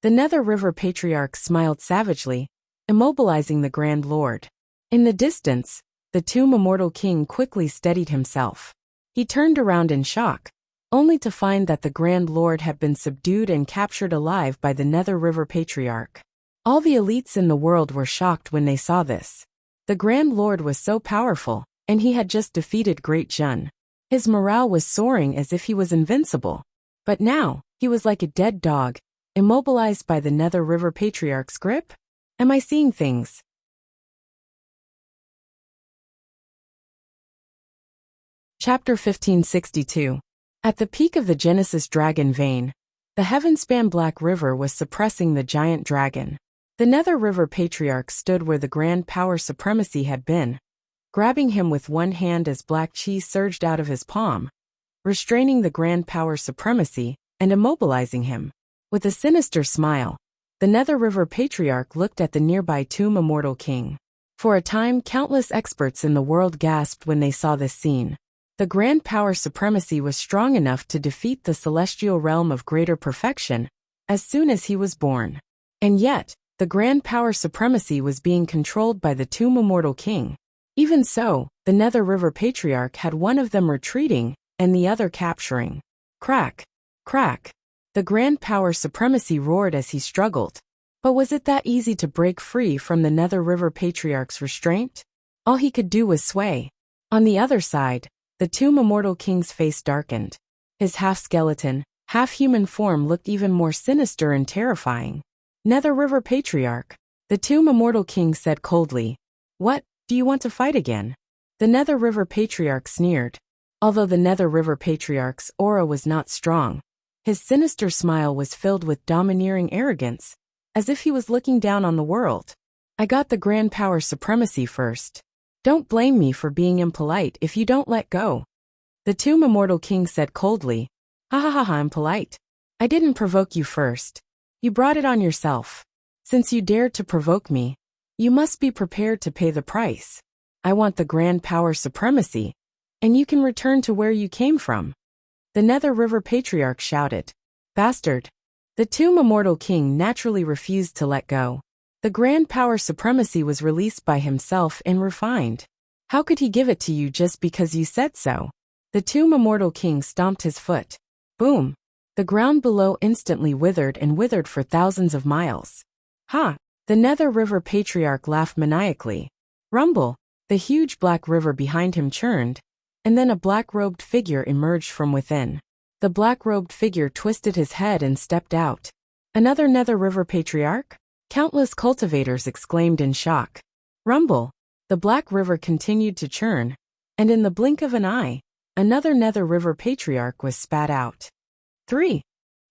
The Nether River Patriarch smiled savagely, immobilizing the Grand Lord. In the distance, the tomb Immortal King quickly steadied himself. He turned around in shock, only to find that the Grand Lord had been subdued and captured alive by the Nether River Patriarch. All the elites in the world were shocked when they saw this. The Grand Lord was so powerful, and he had just defeated Great Jun. His morale was soaring as if he was invincible. But now, he was like a dead dog, immobilized by the Nether River Patriarch's grip? Am I seeing things? Chapter 1562. At the peak of the Genesis Dragon Vein, the heaven-span Black River was suppressing the giant dragon. The Nether River Patriarch stood where the grand power supremacy had been, grabbing him with one hand as black chi surged out of his palm, restraining the grand power supremacy and immobilizing him. With a sinister smile, the Nether River Patriarch looked at the nearby tomb Immortal King. For a time, countless experts in the world gasped when they saw this scene. The grand power supremacy was strong enough to defeat the celestial realm of greater perfection as soon as he was born. And yet, the grand power supremacy was being controlled by the tomb Immortal King. Even so, the Nether River Patriarch had one of them retreating and the other capturing. Crack! Crack! The grand power supremacy roared as he struggled. But was it that easy to break free from the Nether River Patriarch's restraint? All he could do was sway. On the other side, the tomb Immortal King's face darkened. His half-skeleton, half-human form looked even more sinister and terrifying. Nether River Patriarch, the tomb Immortal King said coldly. What, do you want to fight again? The Nether River Patriarch sneered. Although the Nether River Patriarch's aura was not strong, his sinister smile was filled with domineering arrogance, as if he was looking down on the world. I got the grand power supremacy first. Don't blame me for being impolite if you don't let go. The tomb Immortal King said coldly. Ha ha ha ha, I'm polite. I didn't provoke you first. You brought it on yourself. Since you dared to provoke me, you must be prepared to pay the price. I want the grand power supremacy, and you can return to where you came from. The Nether River Patriarch shouted. Bastard! The tomb Immortal King naturally refused to let go. The grand power supremacy was released by himself and refined. How could he give it to you just because you said so? The tomb Immortal King stomped his foot. Boom! The ground below instantly withered and withered for thousands of miles. Ha! The Nether River Patriarch laughed maniacally. Rumble! The huge black river behind him churned, and then a black-robed figure emerged from within. The black-robed figure twisted his head and stepped out. Another Nether River Patriarch? Countless cultivators exclaimed in shock. Rumble! The black river continued to churn, and in the blink of an eye, Another Nether River Patriarch was spat out. 3.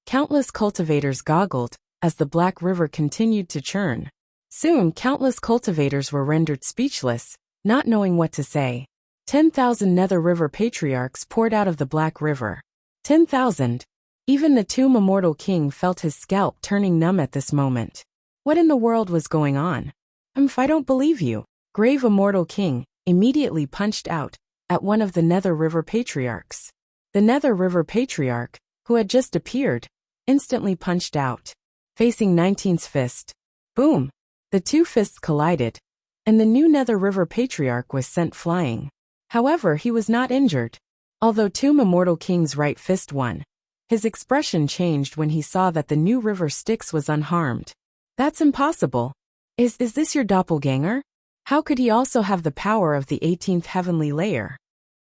Countless cultivators goggled as the Black River continued to churn. Soon, countless cultivators were rendered speechless, not knowing what to say. 10,000 Nether River Patriarchs poured out of the Black River. 10,000. Even the Tomb Immortal King felt his scalp turning numb at this moment. What in the world was going on? I don't believe you. Grave Immortal King immediately punched out at one of the Nether River Patriarchs. The Nether River Patriarch, who had just appeared, instantly punched out. Facing 19's fist. Boom! The two fists collided, and the new Nether River Patriarch was sent flying. However, he was not injured. Although Tomb Immortal King's right fist won, his expression changed when he saw that the new river Styx was unharmed. That's impossible. Is this your doppelganger? How could he also have the power of the 18th heavenly layer?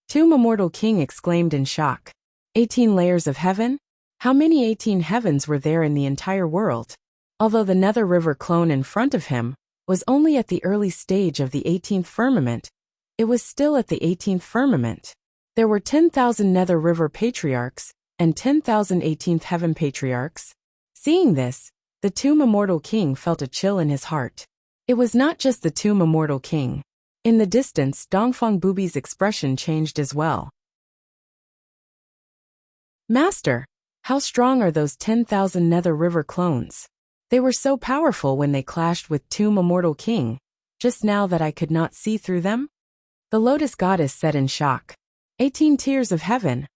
Tomb Immortal King exclaimed in shock. 18 layers of heaven? How many 18 heavens were there in the entire world? Although the Nether River clone in front of him was only at the early stage of the 18th firmament, it was still at the 18th firmament. There were 10,000 Nether River Patriarchs and 10,000 18th Heaven Patriarchs. Seeing this, the Tomb Immortal King felt a chill in his heart. It was not just the Tomb Immortal King. In the distance, Dongfang Bubi's expression changed as well. Master, how strong are those 10,000 Nether River clones? They were so powerful when they clashed with Tomb Immortal King, just now that I could not see through them? The Lotus Goddess said in shock. 18 Tears of Heaven.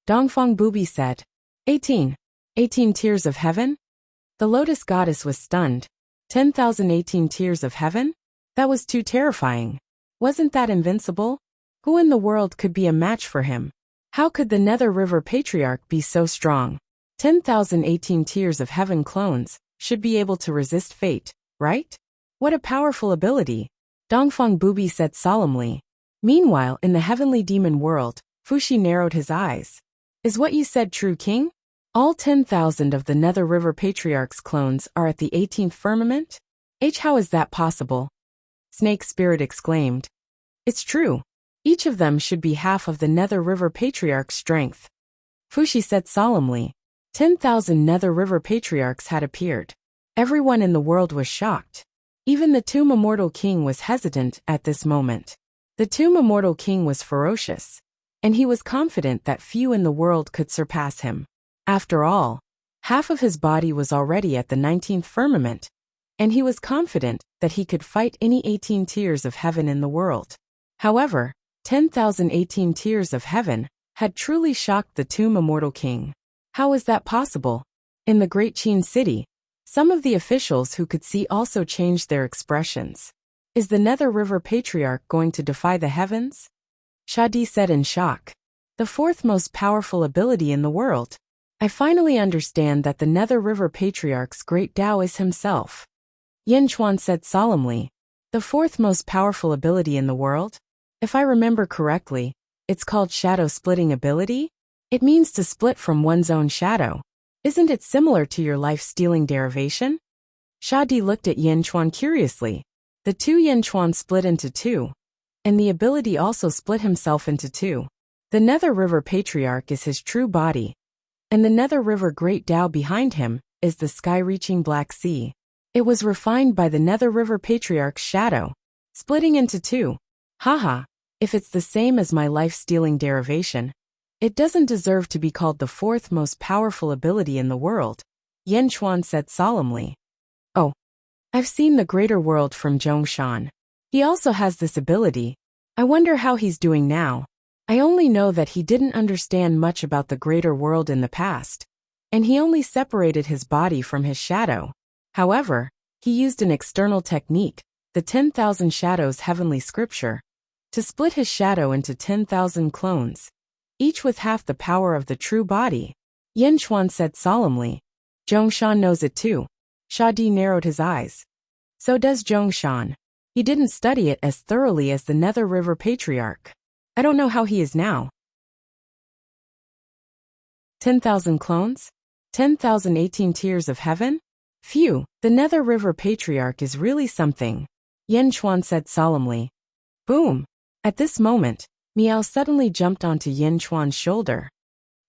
Dongfang Bubi said. 18 Tears of Heaven? The Lotus Goddess was stunned. 10,018 Tears of Heaven? That was too terrifying. Wasn't that invincible? Who in the world could be a match for him? How could the Nether River Patriarch be so strong? 10,018 Tears of Heaven clones should be able to resist fate, right? What a powerful ability, Dongfang Bubi said solemnly. Meanwhile, in the heavenly demon world, Fushi narrowed his eyes. Is what you said true, King? All 10,000 of the Nether River Patriarch's clones are at the 18th firmament? How is that possible? Snake Spirit exclaimed. It's true. Each of them should be half of the Nether River Patriarch's strength. Fushi said solemnly. 10,000 Nether River Patriarchs had appeared. Everyone in the world was shocked. Even the Tomb Immortal King was hesitant at this moment. The Tomb Immortal King was ferocious, and he was confident that few in the world could surpass him. After all, half of his body was already at the 19th firmament, and he was confident that he could fight any 18 Tears of Heaven in the world. However, 10,018 Tears of Heaven had truly shocked the Tomb Immortal King. How is that possible? In the Great Qin City, some of the officials who could see also changed their expressions. Is the Nether River Patriarch going to defy the heavens? Shadi said in shock. The fourth most powerful ability in the world. I finally understand that the Nether River Patriarch's great Tao is himself. Yin Chuan said solemnly. The fourth most powerful ability in the world? If I remember correctly, it's called Shadow Splitting Ability? It means to split from one's own shadow. Isn't it similar to your life-stealing derivation? Shadi looked at Yin Chuan curiously. The two Yin Chuan split into two, and the ability also split himself into two. The Nether River Patriarch is his true body, and the Nether River Great Tao behind him is the sky-reaching Black Sea. It was refined by the Nether River Patriarch's shadow, splitting into two. Haha, if it's the same as my life-stealing derivation, it doesn't deserve to be called the fourth most powerful ability in the world, Yin Chuan said solemnly. Oh, I've seen the greater world from Zhongshan. He also has this ability. I wonder how he's doing now. I only know that he didn't understand much about the greater world in the past, and he only separated his body from his shadow. However, he used an external technique, the 10,000 Shadows Heavenly Scripture, to split his shadow into 10,000 clones, each with half the power of the true body. Yin Chuan said solemnly. Zhongshan knows it too. Shadi narrowed his eyes. So does Zhongshan. He didn't study it as thoroughly as the Nether River Patriarch. I don't know how he is now. 10,000 clones? 10,018 Tears of Heaven? Phew, the Nether River Patriarch is really something, Yin Chuan said solemnly. Boom! At this moment, Miao suddenly jumped onto Yin Chuan's shoulder.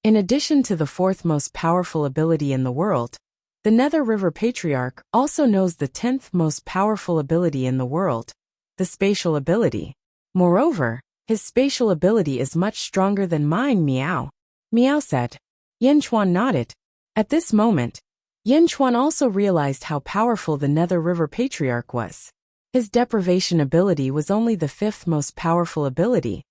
In addition to the fourth most powerful ability in the world, the Nether River Patriarch also knows the 10th most powerful ability in the world, the spatial ability. Moreover, his spatial ability is much stronger than mine, Miao. Miao said. Yin Chuan nodded. At this moment, Yin Chuan also realized how powerful the Nether River Patriarch was. His deprivation ability was only the 5th most powerful ability,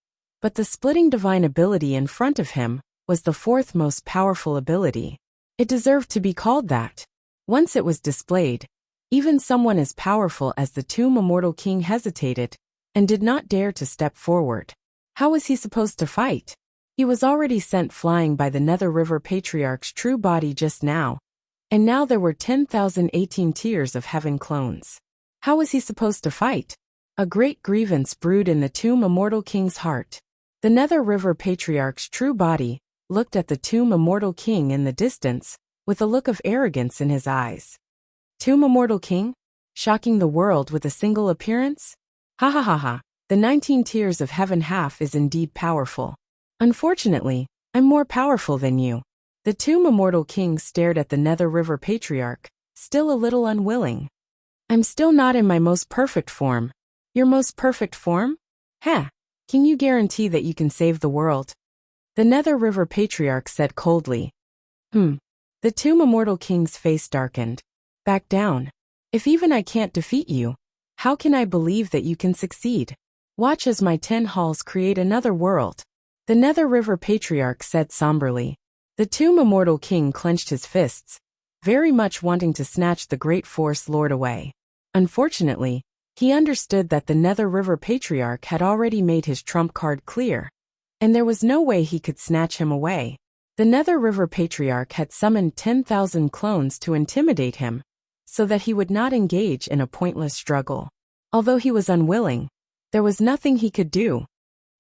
but the splitting divine ability in front of him was the 4th most powerful ability. It deserved to be called that. Once it was displayed, even someone as powerful as the Tomb Immortal King hesitated and did not dare to step forward. How was he supposed to fight? He was already sent flying by the Nether River Patriarch's true body just now, and now there were 10,018 Tears of Heaven clones. How was he supposed to fight? A great grievance brewed in the Tomb Immortal King's heart. The Nether River Patriarch's true body looked at the Tomb Immortal King in the distance, with a look of arrogance in his eyes. Tomb Immortal King? Shocking the world with a single appearance? Ha ha ha ha, the 19 Tears of Heaven half is indeed powerful. Unfortunately, I'm more powerful than you. The Tomb Immortal King stared at the Nether River Patriarch, still a little unwilling. I'm still not in my most perfect form. Your most perfect form? Heh, can you guarantee that you can save the world? The Nether River Patriarch said coldly. The Tomb Immortal King's face darkened. Back down. If even I can't defeat you, how can I believe that you can succeed? Watch as my 10 halls create another world. The Nether River Patriarch said somberly. The Tomb Immortal King clenched his fists, very much wanting to snatch the Great Force Lord away. Unfortunately, he understood that the Nether River Patriarch had already made his trump card clear, and there was no way he could snatch him away. The Nether River Patriarch had summoned 10,000 clones to intimidate him, so that he would not engage in a pointless struggle. Although he was unwilling, there was nothing he could do.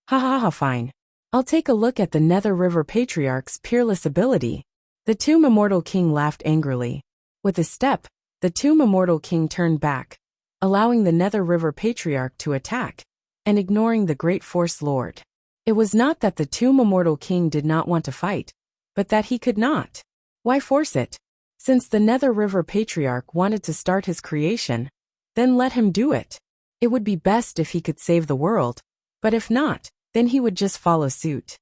Ha ha ha, fine. I'll take a look at the Nether River Patriarch's peerless ability. The Tomb Immortal King laughed angrily. With a step, the Tomb Immortal King turned back, allowing the Nether River Patriarch to attack, and ignoring the Great Force Lord. It was not that the Tomb Immortal King did not want to fight, but that he could not. Why force it? Since the Nether River Patriarch wanted to start his creation, then let him do it. It would be best if he could save the world, but if not, then he would just follow suit.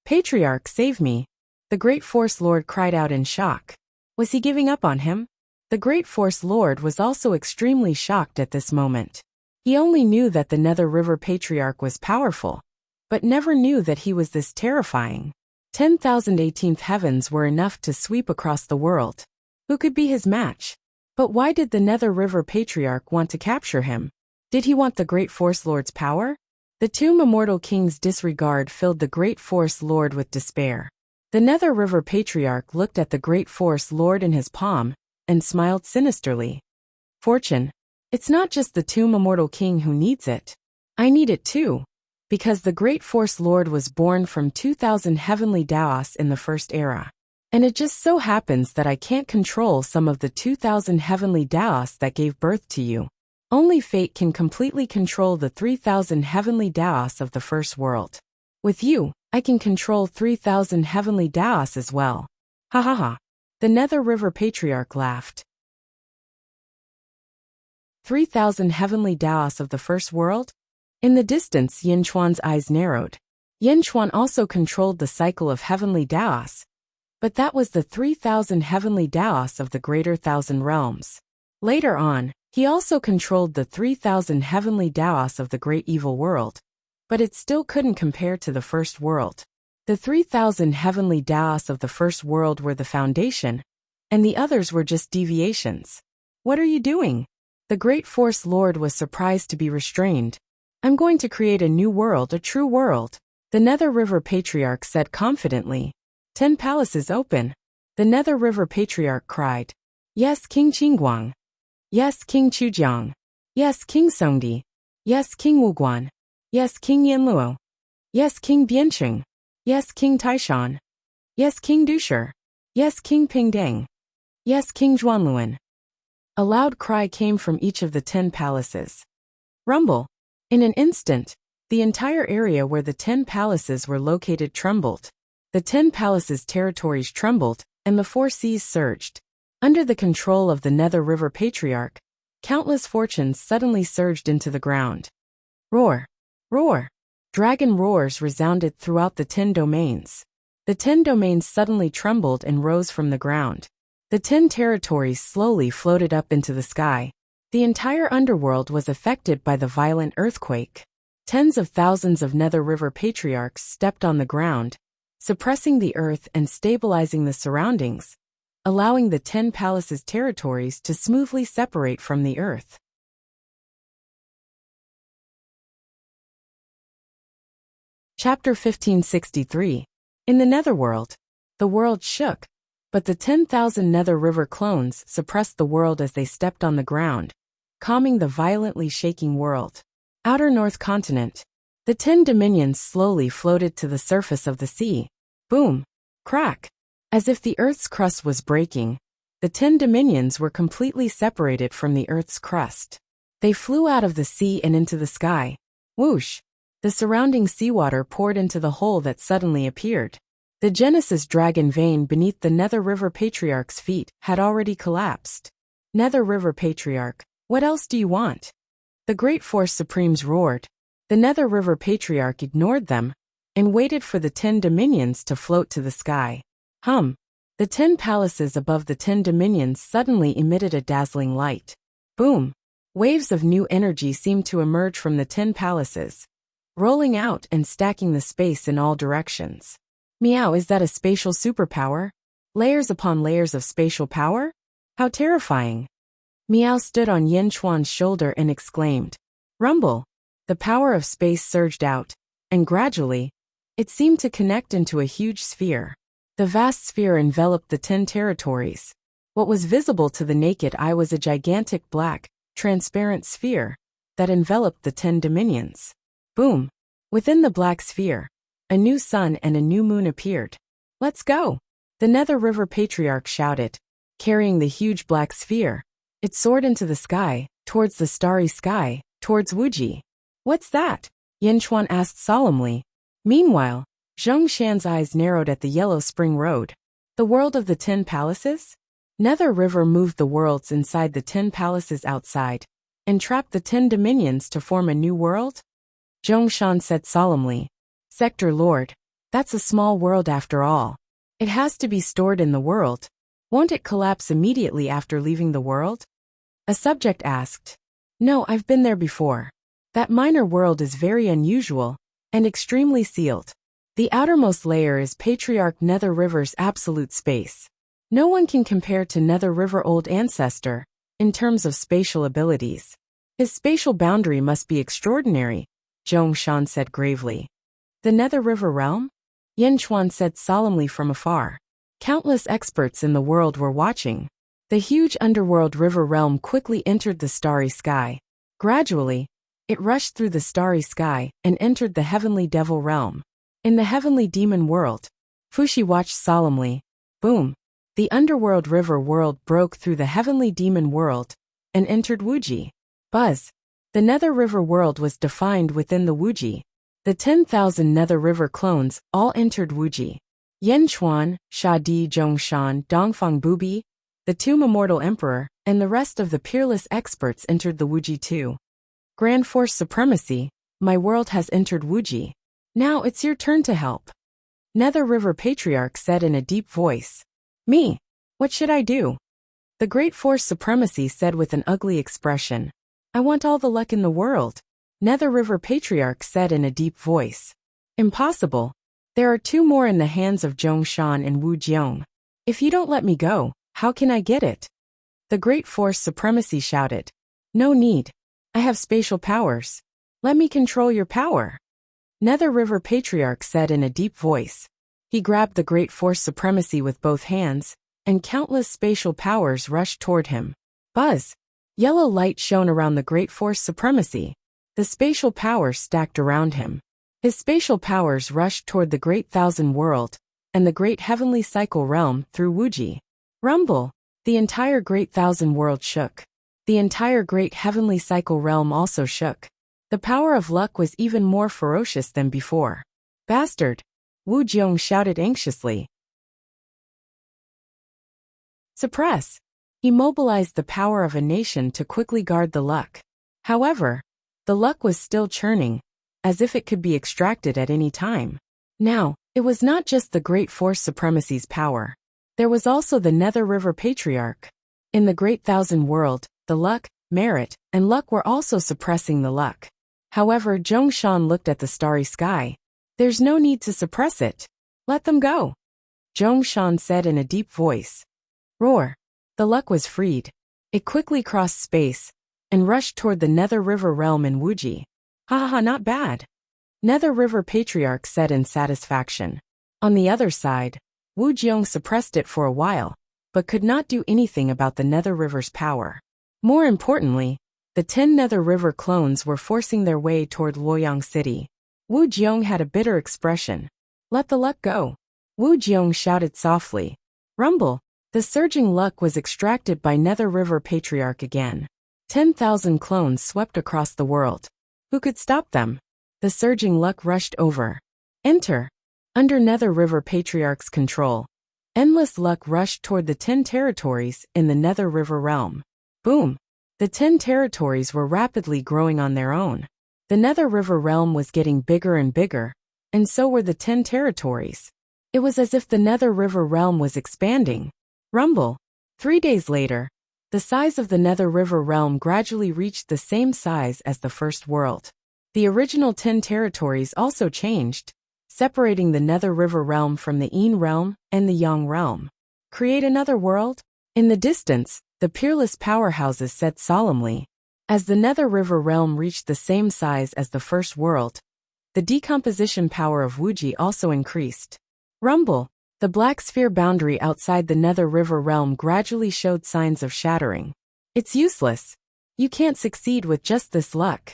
Patriarch, save me! The Great Force Lord cried out in shock. Was he giving up on him? The Great Force Lord was also extremely shocked at this moment. He only knew that the Nether River Patriarch was powerful, but never knew that he was this terrifying. 10,000 18th heavens were enough to sweep across the world. Who could be his match? But why did the Nether River Patriarch want to capture him? Did he want the Great Force Lord's power? The Tomb Immortal King's disregard filled the Great Force Lord with despair. The Nether River Patriarch looked at the Great Force Lord in his palm and smiled sinisterly. Fortune, it's not just the Tomb Immortal King who needs it. I need it too. Because the Great Force Lord was born from 2,000 heavenly Daos in the First Era. And it just so happens that I can't control some of the 2,000 heavenly Daos that gave birth to you. Only fate can completely control the 3,000 heavenly Daos of the first world. With you, I can control 3,000 heavenly Daos as well. Ha ha ha. The Nether River Patriarch laughed. 3,000 heavenly Daos of the first world? In the distance, Yin Chuan's eyes narrowed. Yin Chuan also controlled the cycle of heavenly Daos, but that was the 3,000 heavenly Daos of the Greater Thousand Realms. Later on, he also controlled the 3,000 heavenly Daos of the Great Evil World, but it still couldn't compare to the First World. The 3,000 heavenly Daos of the First World were the foundation, and the others were just deviations. What are you doing? The Great Force Lord was surprised to be restrained. I'm going to create a new world, a true world. The Nether River Patriarch said confidently. 10 palaces open. The Nether River Patriarch cried. Yes, King Qingguang. Yes, King Chujiang. Yes, King Songdi. Yes, King Wuguan. Yes, King Yanluo. Yes, King Biancheng. Yes, King Taishan. Yes, King Dusher. Yes, King Pingdeng. Yes, King Zhuanluan. A loud cry came from each of the 10 palaces. Rumble. In an instant, The entire area where the 10 palaces were located trembled. The 10 palaces' territories trembled, and the 4 seas surged. Under the control of the Nether River Patriarch, countless fortunes suddenly surged into the ground. Roar! Roar! Dragon roars resounded throughout the 10 domains. The 10 domains suddenly trembled and rose from the ground. The 10 territories slowly floated up into the sky. The entire underworld was affected by the violent earthquake. Tens of thousands of Nether River Patriarchs stepped on the ground, suppressing the earth and stabilizing the surroundings, allowing the 10 palaces' territories to smoothly separate from the earth. Chapter 1563. In the Netherworld. The world shook, but the 10,000 Nether River clones suppressed the world as they stepped on the ground, calming the violently shaking world. Outer North Continent. The 10 dominions slowly floated to the surface of the sea. Boom! Crack! As if the Earth's crust was breaking, the 10 dominions were completely separated from the Earth's crust. They flew out of the sea and into the sky. Whoosh! The surrounding seawater poured into the hole that suddenly appeared. The Genesis dragon vein beneath the Nether River Patriarch's feet had already collapsed. Nether River Patriarch, what else do you want? The Great Force Supremes roared. The Nether River Patriarch ignored them and waited for the 10 dominions to float to the sky. The 10 palaces above the 10 dominions suddenly emitted a dazzling light. Boom! Waves of new energy seemed to emerge from the 10 palaces, rolling out and stacking the space in all directions. Meow, is that a spatial superpower? Layers upon layers of spatial power? How terrifying! Meow stood on Yin Chuan's shoulder and exclaimed. Rumble! The power of space surged out, and gradually, it seemed to connect into a huge sphere. The vast sphere enveloped the 10 territories. What was visible to the naked eye was a gigantic black, transparent sphere that enveloped the 10 dominions. Boom! Within the black sphere, a new sun and a new moon appeared. Let's go! The Nether River Patriarch shouted. Carrying the huge black sphere, it soared into the sky, towards the starry sky, towards Wuji. What's that? Yin Chuan asked solemnly. Meanwhile, Zhong Shan's eyes narrowed at the yellow spring road. The world of the 10 palaces? Nether River moved the worlds inside the 10 palaces outside, and trapped the 10 dominions to form a new world? Zhong Shan said solemnly. Sector Lord, that's a small world after all. It has to be stored in the world. Won't it collapse immediately after leaving the world? A subject asked. No, I've been there before. That minor world is very unusual, and extremely sealed. The outermost layer is Patriarch Nether River's absolute space. No one can compare to Nether River Old Ancestor, in terms of spatial abilities. His spatial boundary must be extraordinary, Zhong Shan said gravely. The Nether River Realm? Yin Chuan said solemnly from afar. Countless experts in the world were watching. The huge underworld river realm quickly entered the starry sky. Gradually, it rushed through the starry sky and entered the heavenly devil realm. In the heavenly demon world, Fushi watched solemnly. Boom! The underworld river world broke through the heavenly demon world and entered Wuji. Buzz! The Nether River world was defined within the Wuji. The 10,000 Nether River clones all entered Wuji. Yen Chuan, Sha Di Zhongshan, Dongfang Bubi, the Tomb Immortal Emperor, and the rest of the peerless experts entered the Wuji too. Grand Force Supremacy, my world has entered Wuji. Now it's your turn to help. Nether River Patriarch said in a deep voice. Me? What should I do? The Great Force Supremacy said with an ugly expression. I want all the luck in the world. Nether River Patriarch said in a deep voice. Impossible. There are 2 more in the hands of Zhong Shan and Wu Jiong. If you don't let me go, how can I get it? The Great Force Supremacy shouted. No need. I have spatial powers. Let me control your power. Nether River Patriarch said in a deep voice. He grabbed the Great Force Supremacy with both hands, and countless spatial powers rushed toward him. Buzz! Yellow light shone around the Great Force Supremacy. The spatial powers stacked around him. His spatial powers rushed toward the Great Thousand World, and the Great Heavenly Cycle Realm through Wuji. Rumble! The entire Great Thousand World shook. The entire Great Heavenly Cycle Realm also shook. The power of luck was even more ferocious than before. Bastard! Wu Jiong shouted anxiously. Suppress! He mobilized the power of a nation to quickly guard the luck. However, the luck was still churning, as if it could be extracted at any time. Now, it was not just the Great Force Supremacy's power. There was also the Nether River Patriarch. In the Great Thousand World, the luck, merit, and luck were also suppressing the luck. However, Zhongshan looked at the starry sky. There's no need to suppress it. Let them go. Zhongshan said in a deep voice. Roar. The luck was freed. It quickly crossed space and rushed toward the Nether River realm in Wuji. Ha ha, not bad. Nether River Patriarch said in satisfaction. On the other side, Wu Jiong suppressed it for a while, but could not do anything about the Nether River's power. More importantly, the 10 Nether River clones were forcing their way toward Luoyang City. Wu Jiong had a bitter expression. Let the luck go. Wu Jiong shouted softly. Rumble. The surging luck was extracted by Nether River Patriarch again. 10,000 clones swept across the world. Who could stop them? The surging luck rushed over. Enter. Under Nether River Patriarch's control, endless luck rushed toward the 10 territories in the Nether River realm. Boom! The 10 territories were rapidly growing on their own. The Nether River realm was getting bigger and bigger, and so were the 10 territories. It was as if the Nether River realm was expanding. Rumble. 3 days later, the size of the Nether River realm gradually reached the same size as the first world. The original 10 territories also changed, separating the Nether River realm from the Yin realm and the Yang realm. Create another world? In the distance, the peerless powerhouses said solemnly. As the Nether River realm reached the same size as the first world, the decomposition power of Wuji also increased. Rumble. The black sphere boundary outside the Nether River realm gradually showed signs of shattering. It's useless. You can't succeed with just this luck.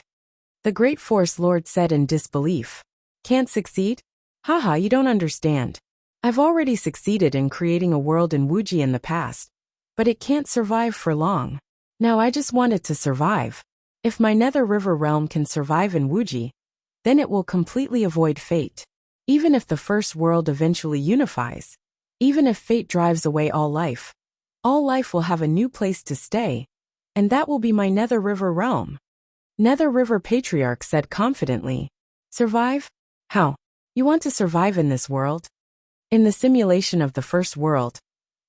The Great Force Lord said in disbelief. Can't succeed? Haha, you don't understand. I've already succeeded in creating a world in Wuji in the past, but it can't survive for long. Now I just want it to survive. If my Nether River realm can survive in Wuji, then it will completely avoid fate. Even if the first world eventually unifies, even if fate drives away all life will have a new place to stay, and that will be my Nether River realm. Nether River Patriarch said confidently. Survive? How? You want to survive in this world? In the simulation of the first world,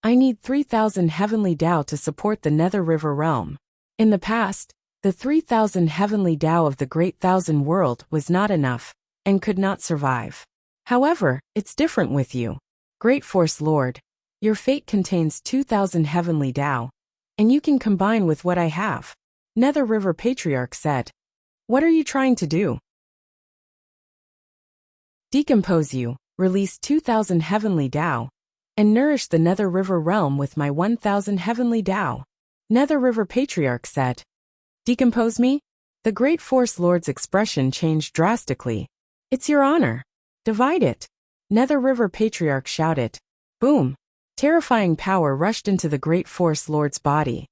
I need 3,000 heavenly Tao to support the Nether River realm. In the past, the 3,000 heavenly Tao of the Great Thousand World was not enough, and could not survive. However, it's different with you. Great Force Lord, your fate contains 2,000 heavenly Tao, and you can combine with what I have. Nether River Patriarch said. What are you trying to do? Decompose you, release 2,000 heavenly Tao, and nourish the Nether River realm with my 1,000 heavenly Tao. Nether River Patriarch said. Decompose me? The Great Force Lord's expression changed drastically. It's your honor. Divide it. Nether River Patriarch shouted. Boom. Terrifying power rushed into the Great Force Lord's body.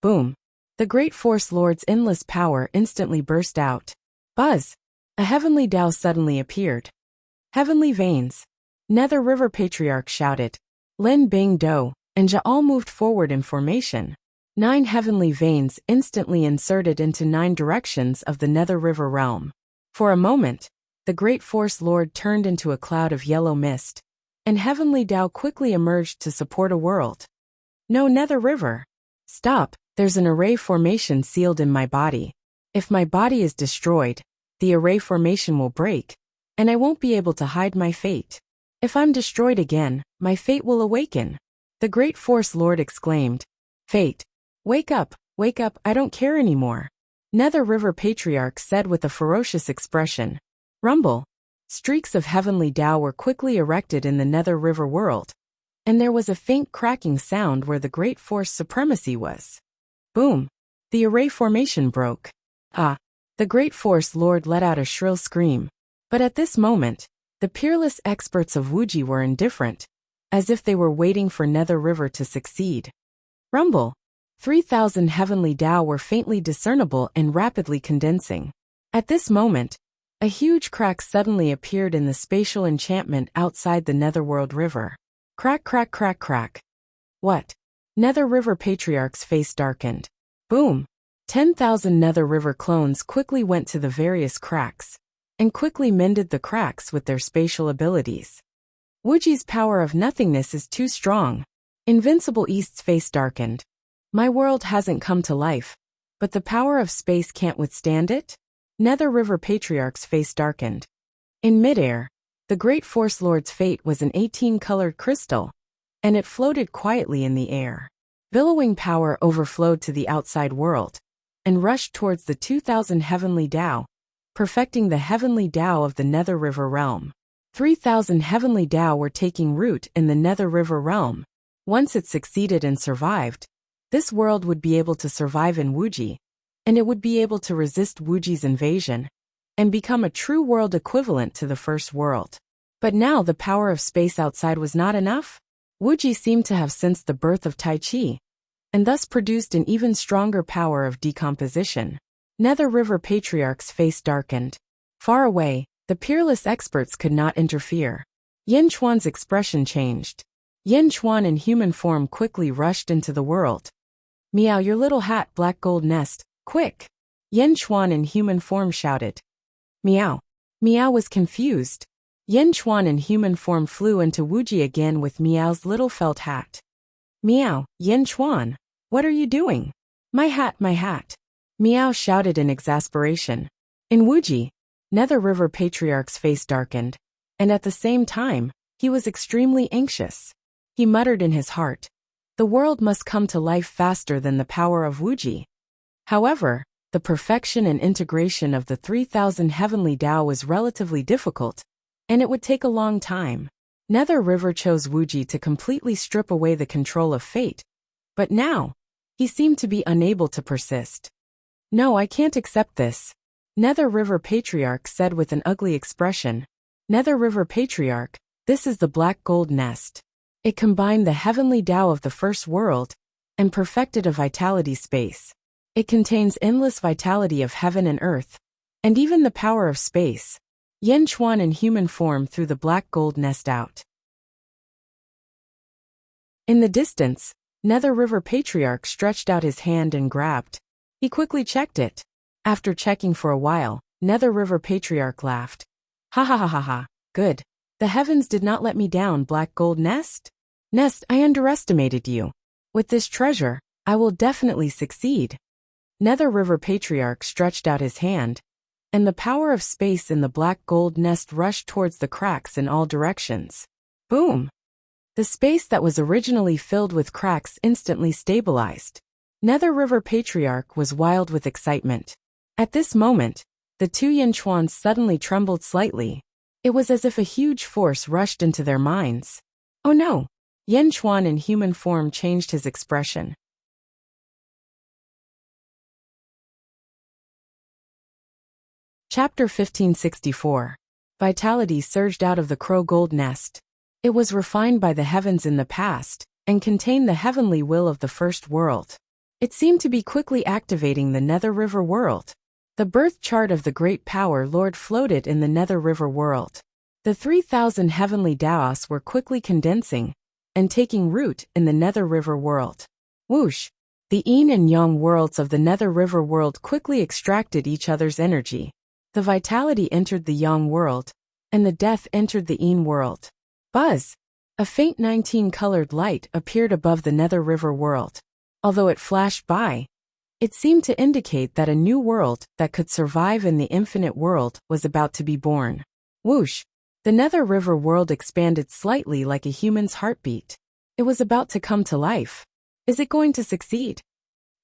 Boom. The Great Force Lord's endless power instantly burst out. Buzz. A heavenly Tao suddenly appeared. Heavenly veins. Nether River Patriarch shouted. Lin Bing Do and Jaal moved forward in formation. 9 heavenly veins instantly inserted into 9 directions of the Nether River realm. For a moment, the Great Force Lord turned into a cloud of yellow mist, and heavenly Tao quickly emerged to support a world. No Nether River. Stop, there's an array formation sealed in my body. If my body is destroyed, the array formation will break, and I won't be able to hide my fate. If I'm destroyed again, my fate will awaken. The Great Force Lord exclaimed. Fate. Wake up, I don't care anymore. Nether River Patriarch said with a ferocious expression. Rumble. Streaks of heavenly Tao were quickly erected in the Nether River world, and there was a faint cracking sound where the Great Force Supremacy was. Boom. The array formation broke. Ah. The Great Force Lord let out a shrill scream. But at this moment, the peerless experts of Wuji were indifferent, as if they were waiting for Nether River to succeed. Rumble. 3,000 heavenly Tao were faintly discernible and rapidly condensing. At this moment, a huge crack suddenly appeared in the spatial enchantment outside the Netherworld River. Crack, crack, crack, crack. What? Nether River Patriarch's face darkened. Boom! 10,000 Nether River clones quickly went to the various cracks, and quickly mended the cracks with their spatial abilities. Wuji's power of nothingness is too strong. Invincible East's face darkened. My world hasn't come to life, but the power of space can't withstand it? Nether River Patriarch's face darkened. In midair, the Great Force Lord's fate was an 18-colored crystal, and it floated quietly in the air. Billowing power overflowed to the outside world, and rushed towards the 2,000 heavenly Tao, perfecting the heavenly Tao of the Nether River realm. 3,000 heavenly Tao were taking root in the Nether River realm. Once it succeeded and survived, this world would be able to survive in Wuji, and it would be able to resist Wuji's invasion, and become a true world equivalent to the first world. But now the power of space outside was not enough. Wuji seemed to have sensed the birth of Tai Chi, and thus produced an even stronger power of decomposition. Nether River Patriarch's face darkened. Far away, the peerless experts could not interfere. Yin Chuan's expression changed. Yin Chuan in human form quickly rushed into the world. Meow, your little hat, black gold nest, quick! Yin Chuan in human form shouted. Meow. Meow was confused. Yin Chuan in human form flew into Wuji again with Meow's little felt hat. Meow, Yin Chuan, what are you doing? My hat, my hat! Meow shouted in exasperation. In Wuji, Nether River Patriarch's face darkened, and at the same time, he was extremely anxious. He muttered in his heart, the world must come to life faster than the power of Wuji. However, the perfection and integration of the 3,000 heavenly Tao was relatively difficult, and it would take a long time. Nether River chose Wuji to completely strip away the control of fate, but now, he seemed to be unable to persist. No, I can't accept this. Nether River Patriarch said with an ugly expression. Nether River Patriarch, this is the black gold nest. It combined the heavenly Tao of the first world, and perfected a vitality space. It contains endless vitality of heaven and earth, and even the power of space. Yin Chuan in human form threw the black gold nest out. In the distance, Nether River Patriarch stretched out his hand and grabbed. He quickly checked it. After checking for a while, Nether River Patriarch laughed. Ha ha ha ha ha, good. The heavens did not let me down, black gold nest. Nest, I underestimated you. With this treasure, I will definitely succeed. Nether River Patriarch stretched out his hand, and the power of space in the black gold nest rushed towards the cracks in all directions. Boom! The space that was originally filled with cracks instantly stabilized. Nether River Patriarch was wild with excitement. At this moment, the two Yin Chuans suddenly trembled slightly. It was as if a huge force rushed into their minds. Oh no! Yin Chuan in human form changed his expression. Chapter 1564. Vitality surged out of the crow gold nest. It was refined by the heavens in the past, and contained the heavenly will of the first world. It seemed to be quickly activating the Nether River world. The birth chart of the great power lord floated in the Nether River world. The 3,000 heavenly Taos were quickly condensing, and taking root in the Nether River world. Whoosh! The Yin and Yang worlds of the Nether River world quickly extracted each other's energy. The vitality entered the Yang world, and the death entered the Yin world. Buzz! A faint 19-colored light appeared above the Nether River world. Although it flashed by, it seemed to indicate that a new world that could survive in the infinite world was about to be born. Whoosh! The Nether River world expanded slightly like a human's heartbeat. It was about to come to life. Is it going to succeed?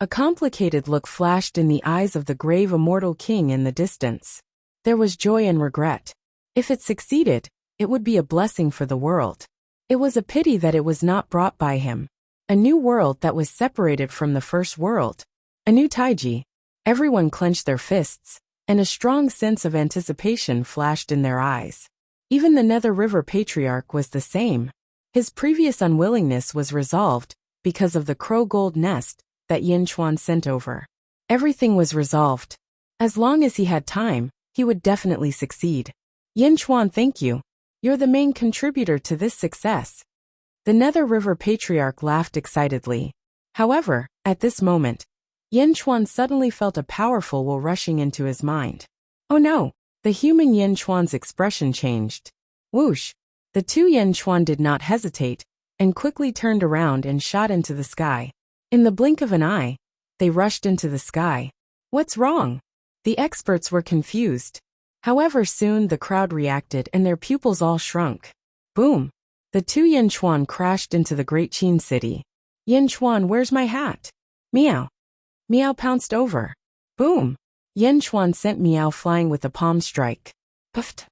A complicated look flashed in the eyes of the grave Immortal King in the distance. There was joy and regret. If it succeeded, it would be a blessing for the world. It was a pity that it was not brought by him. A new world that was separated from the first world. A new Taiji. Everyone clenched their fists, and a strong sense of anticipation flashed in their eyes. Even the Nether River Patriarch was the same. His previous unwillingness was resolved, because of the crow gold nest that Yin Chuan sent over. Everything was resolved. As long as he had time, he would definitely succeed. Yin Chuan, thank you. You're the main contributor to this success. The Nether River Patriarch laughed excitedly. However, at this moment, Yin Chuan suddenly felt a powerful will rushing into his mind. Oh no! The human Yin Chuan's expression changed. Whoosh! The two Yin Chuan did not hesitate, and quickly turned around and shot into the sky. In the blink of an eye, they rushed into the sky. What's wrong? The experts were confused. However, soon the crowd reacted and their pupils all shrunk. Boom! The two Yin Chuan crashed into the Great Qin city. Yin Chuan, where's my hat? Meow. Meow pounced over. Boom! Yin Chuan sent Meow flying with a palm strike. Puffed.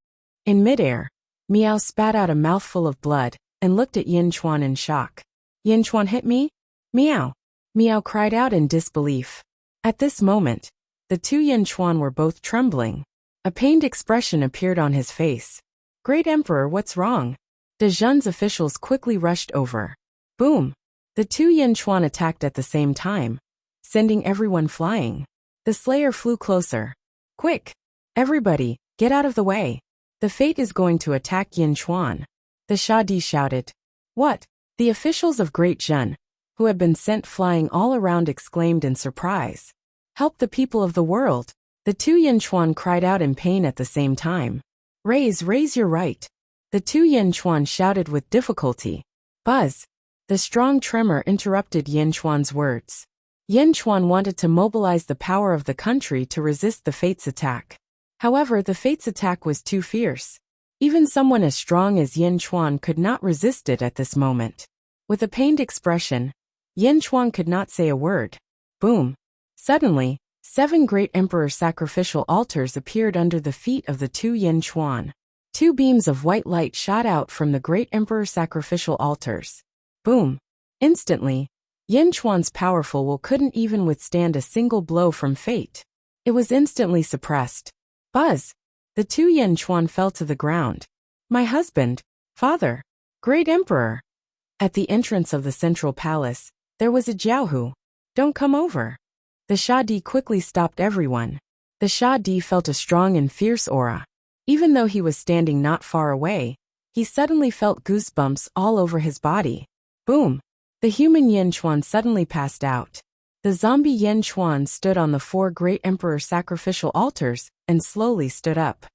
In midair, Meow spat out a mouthful of blood and looked at Yin Chuan in shock. Yin Chuan hit me? Meow. Meow cried out in disbelief. At this moment, the two Yin Chuan were both trembling. A pained expression appeared on his face. Great Emperor, what's wrong? De Zhen's officials quickly rushed over. Boom! The two Yin Chuan attacked at the same time, sending everyone flying. The Slayer flew closer. Quick! Everybody, get out of the way. The Fate is going to attack Yin Chuan. The Sha Di shouted. What? The officials of Great Zhen, who had been sent flying all around, exclaimed in surprise. Help the people of the world! The two Yin Chuan cried out in pain at the same time. Raise your right! The two Yin Chuan shouted with difficulty. Buzz! The strong tremor interrupted Yin Chuan's words. Yin Chuan wanted to mobilize the power of the country to resist the Fate's attack. However, the Fate's attack was too fierce. Even someone as strong as Yin Chuan could not resist it at this moment. With a pained expression, Yin Chuan could not say a word. Boom! Suddenly, 7 great emperor sacrificial altars appeared under the feet of the two Yin Chuan. 2 beams of white light shot out from the great emperor sacrificial altars. Boom! Instantly, Yin Chuan's powerful will couldn't even withstand a single blow from Fate. It was instantly suppressed. Buzz! The two Yin Chuan fell to the ground. My husband, father, great emperor. At the entrance of the central palace, there was a Jiaohu. Don't come over. The Sha Di quickly stopped everyone. The Sha Di felt a strong and fierce aura. Even though he was standing not far away, he suddenly felt goosebumps all over his body. Boom! The human Yin Chuan suddenly passed out. The zombie Yin Chuan stood on the 4 great emperor sacrificial altars and slowly stood up.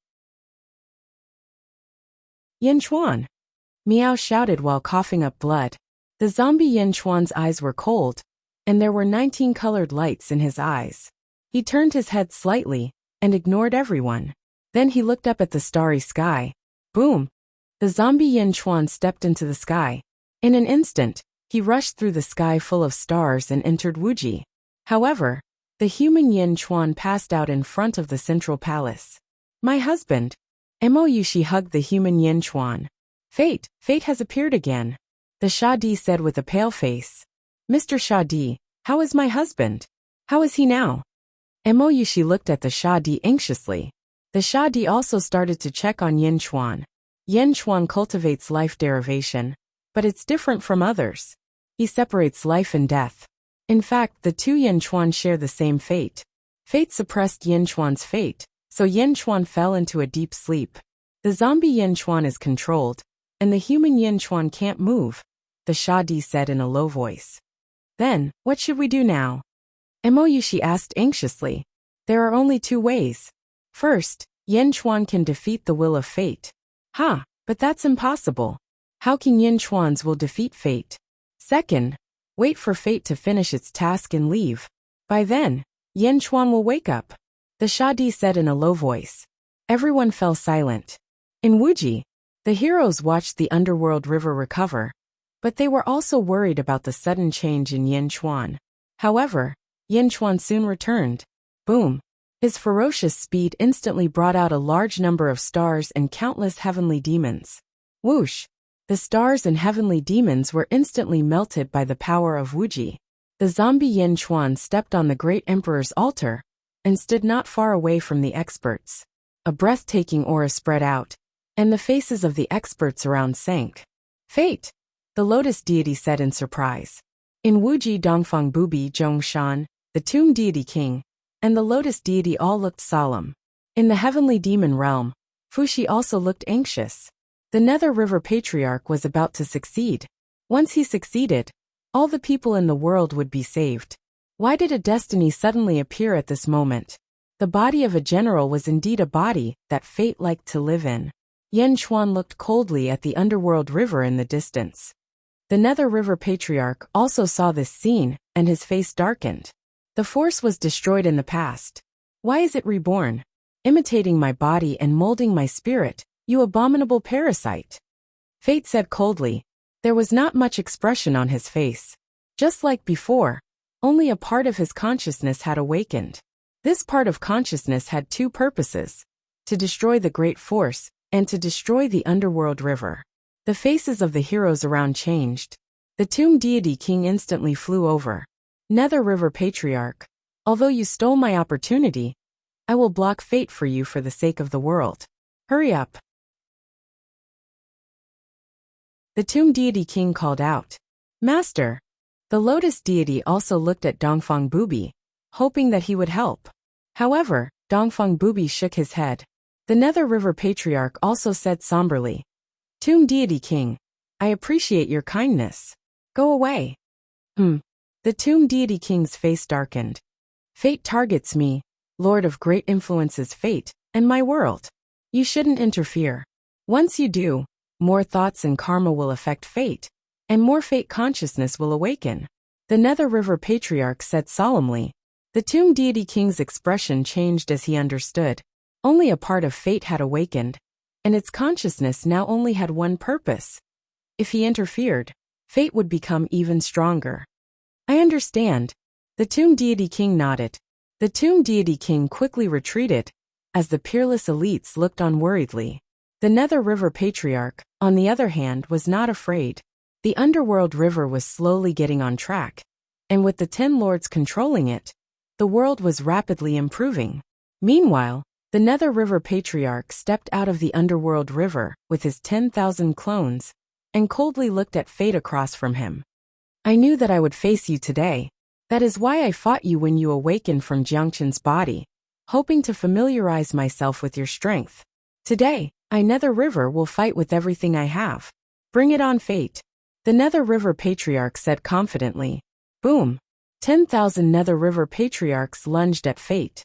Yin Chuan! Meow shouted while coughing up blood. The zombie Yin Chuan's eyes were cold, and there were 19 colored lights in his eyes. He turned his head slightly and ignored everyone. Then he looked up at the starry sky. Boom! The zombie Yin Chuan stepped into the sky. In an instant, he rushed through the sky full of stars and entered Wuji. However, the human Yin Chuan passed out in front of the central palace. My husband! Moyushi hugged the human Yin Chuan. Fate has appeared again. The Sha Di said with a pale face. Mr. Sha Di, how is my husband? How is he now? Moyushi looked at the Sha Di anxiously. The Sha Di also started to check on Yin Chuan. Yin Chuan cultivates life derivation, but it's different from others. He separates life and death. In fact, the two Yin Chuan share the same fate. Fate suppressed Yin Chuan's fate, so Yin Chuan fell into a deep sleep. The zombie Yin Chuan is controlled, and the human Yin Chuan can't move, the Sha Di said in a low voice. Then, what should we do now? Moyushi asked anxiously. There are only 2 ways. First, Yin Chuan can defeat the will of Fate. But that's impossible. How can Yin Chuan's will defeat Fate? Second, wait for Fate to finish its task and leave. By then, Yin Chuan will wake up, the Sha Di said in a low voice. Everyone fell silent. In Wuji, the heroes watched the underworld river recover, but they were also worried about the sudden change in Yin Chuan. However, Yin Chuan soon returned. Boom! His ferocious speed instantly brought out a large number of stars and countless heavenly demons. Whoosh! The stars and heavenly demons were instantly melted by the power of Wuji. The zombie Yin Chuan stepped on the great emperor's altar and stood not far away from the experts. A breathtaking aura spread out, and the faces of the experts around sank. Fate! The lotus deity said in surprise. In Wuji Dongfang Bubi Zhongshan, the tomb deity king, and the Lotus deity all looked solemn. In the heavenly demon realm, Fuxi also looked anxious. The Nether River Patriarch was about to succeed. Once he succeeded, all the people in the world would be saved. Why did a destiny suddenly appear at this moment? The body of a general was indeed a body that fate liked to live in. Yan Xuan looked coldly at the underworld river in the distance. The Nether River Patriarch also saw this scene, and his face darkened. The force was destroyed in the past. Why is it reborn? Imitating my body and molding my spirit, you abominable parasite. Fate said coldly. There was not much expression on his face. Just like before, only a part of his consciousness had awakened. This part of consciousness had two purposes: to destroy the great force, and to destroy the underworld river. The faces of the heroes around changed. The tomb deity king instantly flew over. Nether River Patriarch, although you stole my opportunity, I will block fate for you for the sake of the world. Hurry up. The tomb deity king called out. Master. The Lotus deity also looked at Dongfang Bubi, hoping that he would help. However, Dongfang Bubi shook his head. The Nether River Patriarch also said somberly. Tomb deity king, I appreciate your kindness. Go away. The tomb deity king's face darkened. Fate targets me, Lord of great influences fate, and my world. You shouldn't interfere. Once you do, more thoughts and karma will affect fate, and more fate consciousness will awaken. The Nether River Patriarch said solemnly. The tomb deity king's expression changed as he understood. Only a part of fate had awakened, and its consciousness now only had one purpose. If he interfered, fate would become even stronger. I understand. The tomb deity king nodded. The tomb deity king quickly retreated, as the peerless elites looked on worriedly. The Nether River Patriarch, on the other hand, was not afraid. The underworld river was slowly getting on track, and with the 10 lords controlling it, the world was rapidly improving. Meanwhile, the Nether River Patriarch stepped out of the underworld river with his 10,000 clones, and coldly looked at fate across from him. I knew that I would face you today. That is why I fought you when you awakened from Jiangchen's body, hoping to familiarize myself with your strength. Today, I Nether River will fight with everything I have. Bring it on, fate. The Nether River Patriarch said confidently. Boom. 10,000 Nether River Patriarchs lunged at fate.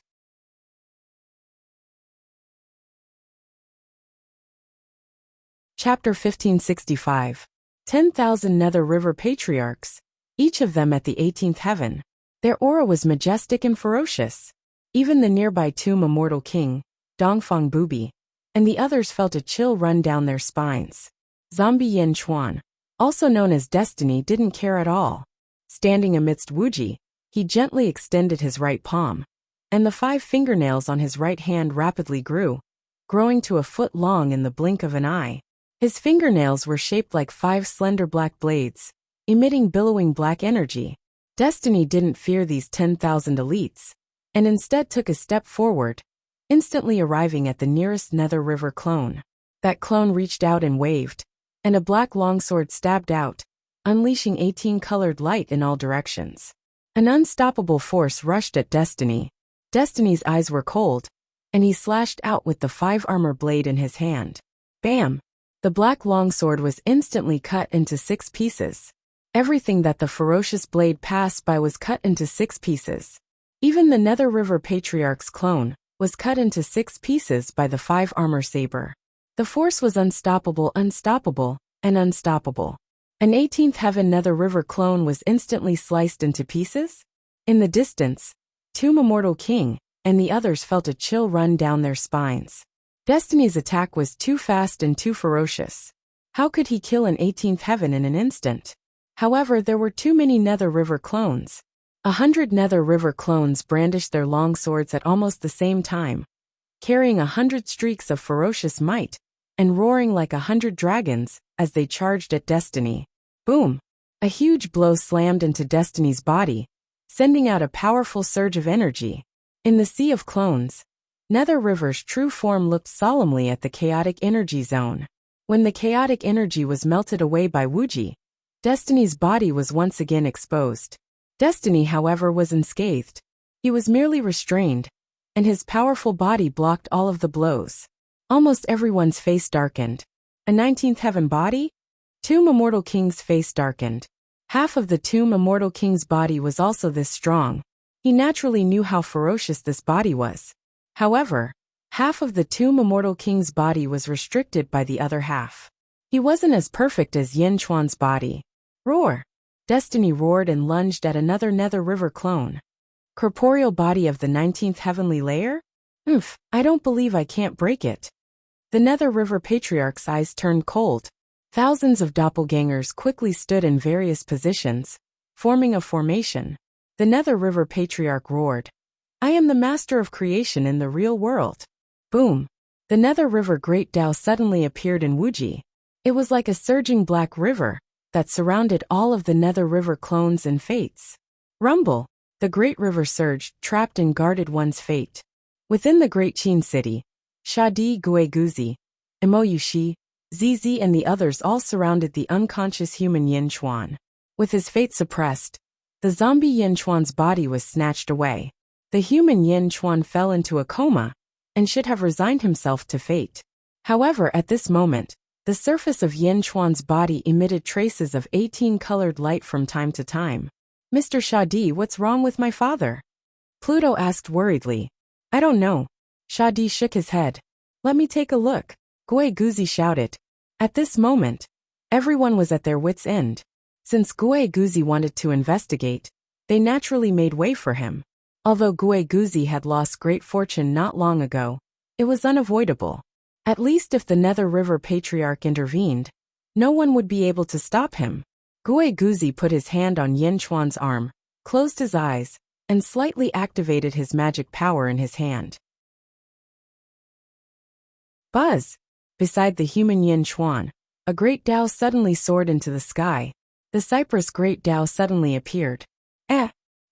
Chapter 1565. 10,000 Nether River Patriarchs, each of them at the 18th heaven. Their aura was majestic and ferocious. Even the nearby tomb Immortal King, Dongfang Bubi, and the others felt a chill run down their spines. Zombie Yan Xuan, also known as Destiny, didn't care at all. Standing amidst Wuji, he gently extended his right palm, and the 5 fingernails on his right hand rapidly grew, growing to a foot long in the blink of an eye. His fingernails were shaped like 5 slender black blades, emitting billowing black energy. Destiny didn't fear these 10,000 elites, and instead took a step forward, instantly arriving at the nearest Nether River clone. That clone reached out and waved, and a black longsword stabbed out, unleashing 18 colored light in all directions. An unstoppable force rushed at Destiny. Destiny's eyes were cold, and he slashed out with the 5 armor blade in his hand. Bam! The black longsword was instantly cut into 6 pieces. Everything that the ferocious blade passed by was cut into 6 pieces. Even the Nether River Patriarch's clone was cut into 6 pieces by the 5 armor saber. The force was unstoppable, and unstoppable. An 18th heaven Nether River clone was instantly sliced into pieces. In the distance, Tomb Immortal King and the others felt a chill run down their spines. Destiny's attack was too fast and too ferocious. How could he kill an 18th heaven in an instant? However, there were too many Nether River clones. 100 Nether River clones brandished their long swords at almost the same time, carrying 100 streaks of ferocious might, and roaring like 100 dragons as they charged at Destiny. Boom! A huge blow slammed into Destiny's body, sending out a powerful surge of energy. In the sea of clones, Nether River's true form looked solemnly at the chaotic energy zone. When the chaotic energy was melted away by Wuji, Destiny's body was once again exposed. Destiny, however, was unscathed. He was merely restrained, and his powerful body blocked all of the blows. Almost everyone's face darkened. A 19th heaven body? Tomb Immortal King's face darkened. Half of the Tomb Immortal King's body was also this strong. He naturally knew how ferocious this body was. However, half of the Tomb Immortal King's body was restricted by the other half. He wasn't as perfect as Yin Chuan's body. Roar! Destiny roared and lunged at another Nether River clone. Corporeal body of the 19th heavenly layer? Oof, I don't believe I can't break it. The Nether River Patriarch's eyes turned cold. Thousands of doppelgangers quickly stood in various positions, forming a formation. The Nether River Patriarch roared. I am the master of creation in the real world. Boom! The Nether River Great Tao suddenly appeared in Wuji. It was like a surging black river that surrounded all of the Nether River clones and fates. Rumble! The great river surged, trapped and guarded one's fate. Within the great Qin city, Shadi Guiguzi, Imo Yushi, ZZ and the others all surrounded the unconscious human Yin Chuan. With his fate suppressed, the zombie Yin Chuan's body was snatched away. The human Yin Chuan fell into a coma and should have resigned himself to fate. However, at this moment, the surface of Yin Chuan's body emitted traces of 18-colored light from time to time. Mr. Shadi, what's wrong with my father? Pluto asked worriedly. I don't know. Shadi shook his head. Let me take a look. Gui Guzi shouted. At this moment, everyone was at their wits' end. Since Gui Guzi wanted to investigate, they naturally made way for him. Although Gui Guzi had lost great fortune not long ago, it was unavoidable. At least if the Nether River Patriarch intervened, no one would be able to stop him. Gui Guzi put his hand on Yin Chuan's arm, closed his eyes, and slightly activated his magic power in his hand. Buzz! Beside the human Yin Chuan, a great Tao suddenly soared into the sky. The cypress great Tao suddenly appeared.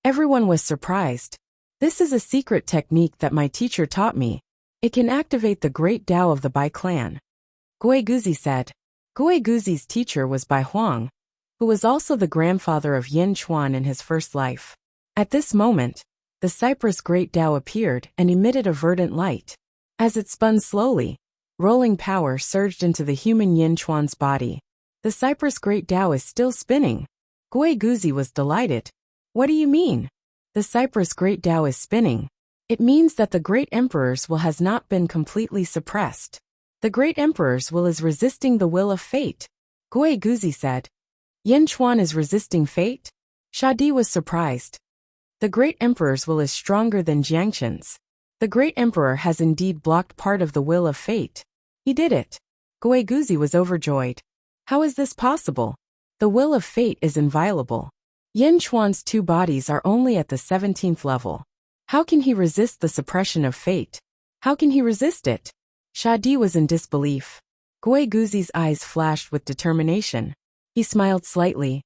Everyone was surprised. This is a secret technique that my teacher taught me. It can activate the great Tao of the Bai clan. Gui Guzi said. Gui Guzi's teacher was Bai Huang, who was also the grandfather of Yin Chuan in his first life. At this moment, the cypress great Tao appeared and emitted a verdant light. As it spun slowly, rolling power surged into the human Yin Chuan's body. The cypress great Tao is still spinning. Gui Guzi was delighted. What do you mean? The cypress great Tao is spinning. It means that the great emperor's will has not been completely suppressed. The great emperor's will is resisting the will of fate. Gui Guzi said. Yin Chuan is resisting fate? Shadi was surprised. The great emperor's will is stronger than Jiangqin's. The great emperor has indeed blocked part of the will of fate. He did it. Gui Guzi was overjoyed. How is this possible? The will of fate is inviolable. Yin Chuan's two bodies are only at the 17th level. How can he resist the suppression of fate? How can he resist it? Shadi was in disbelief. Gui Guzi's eyes flashed with determination. He smiled slightly.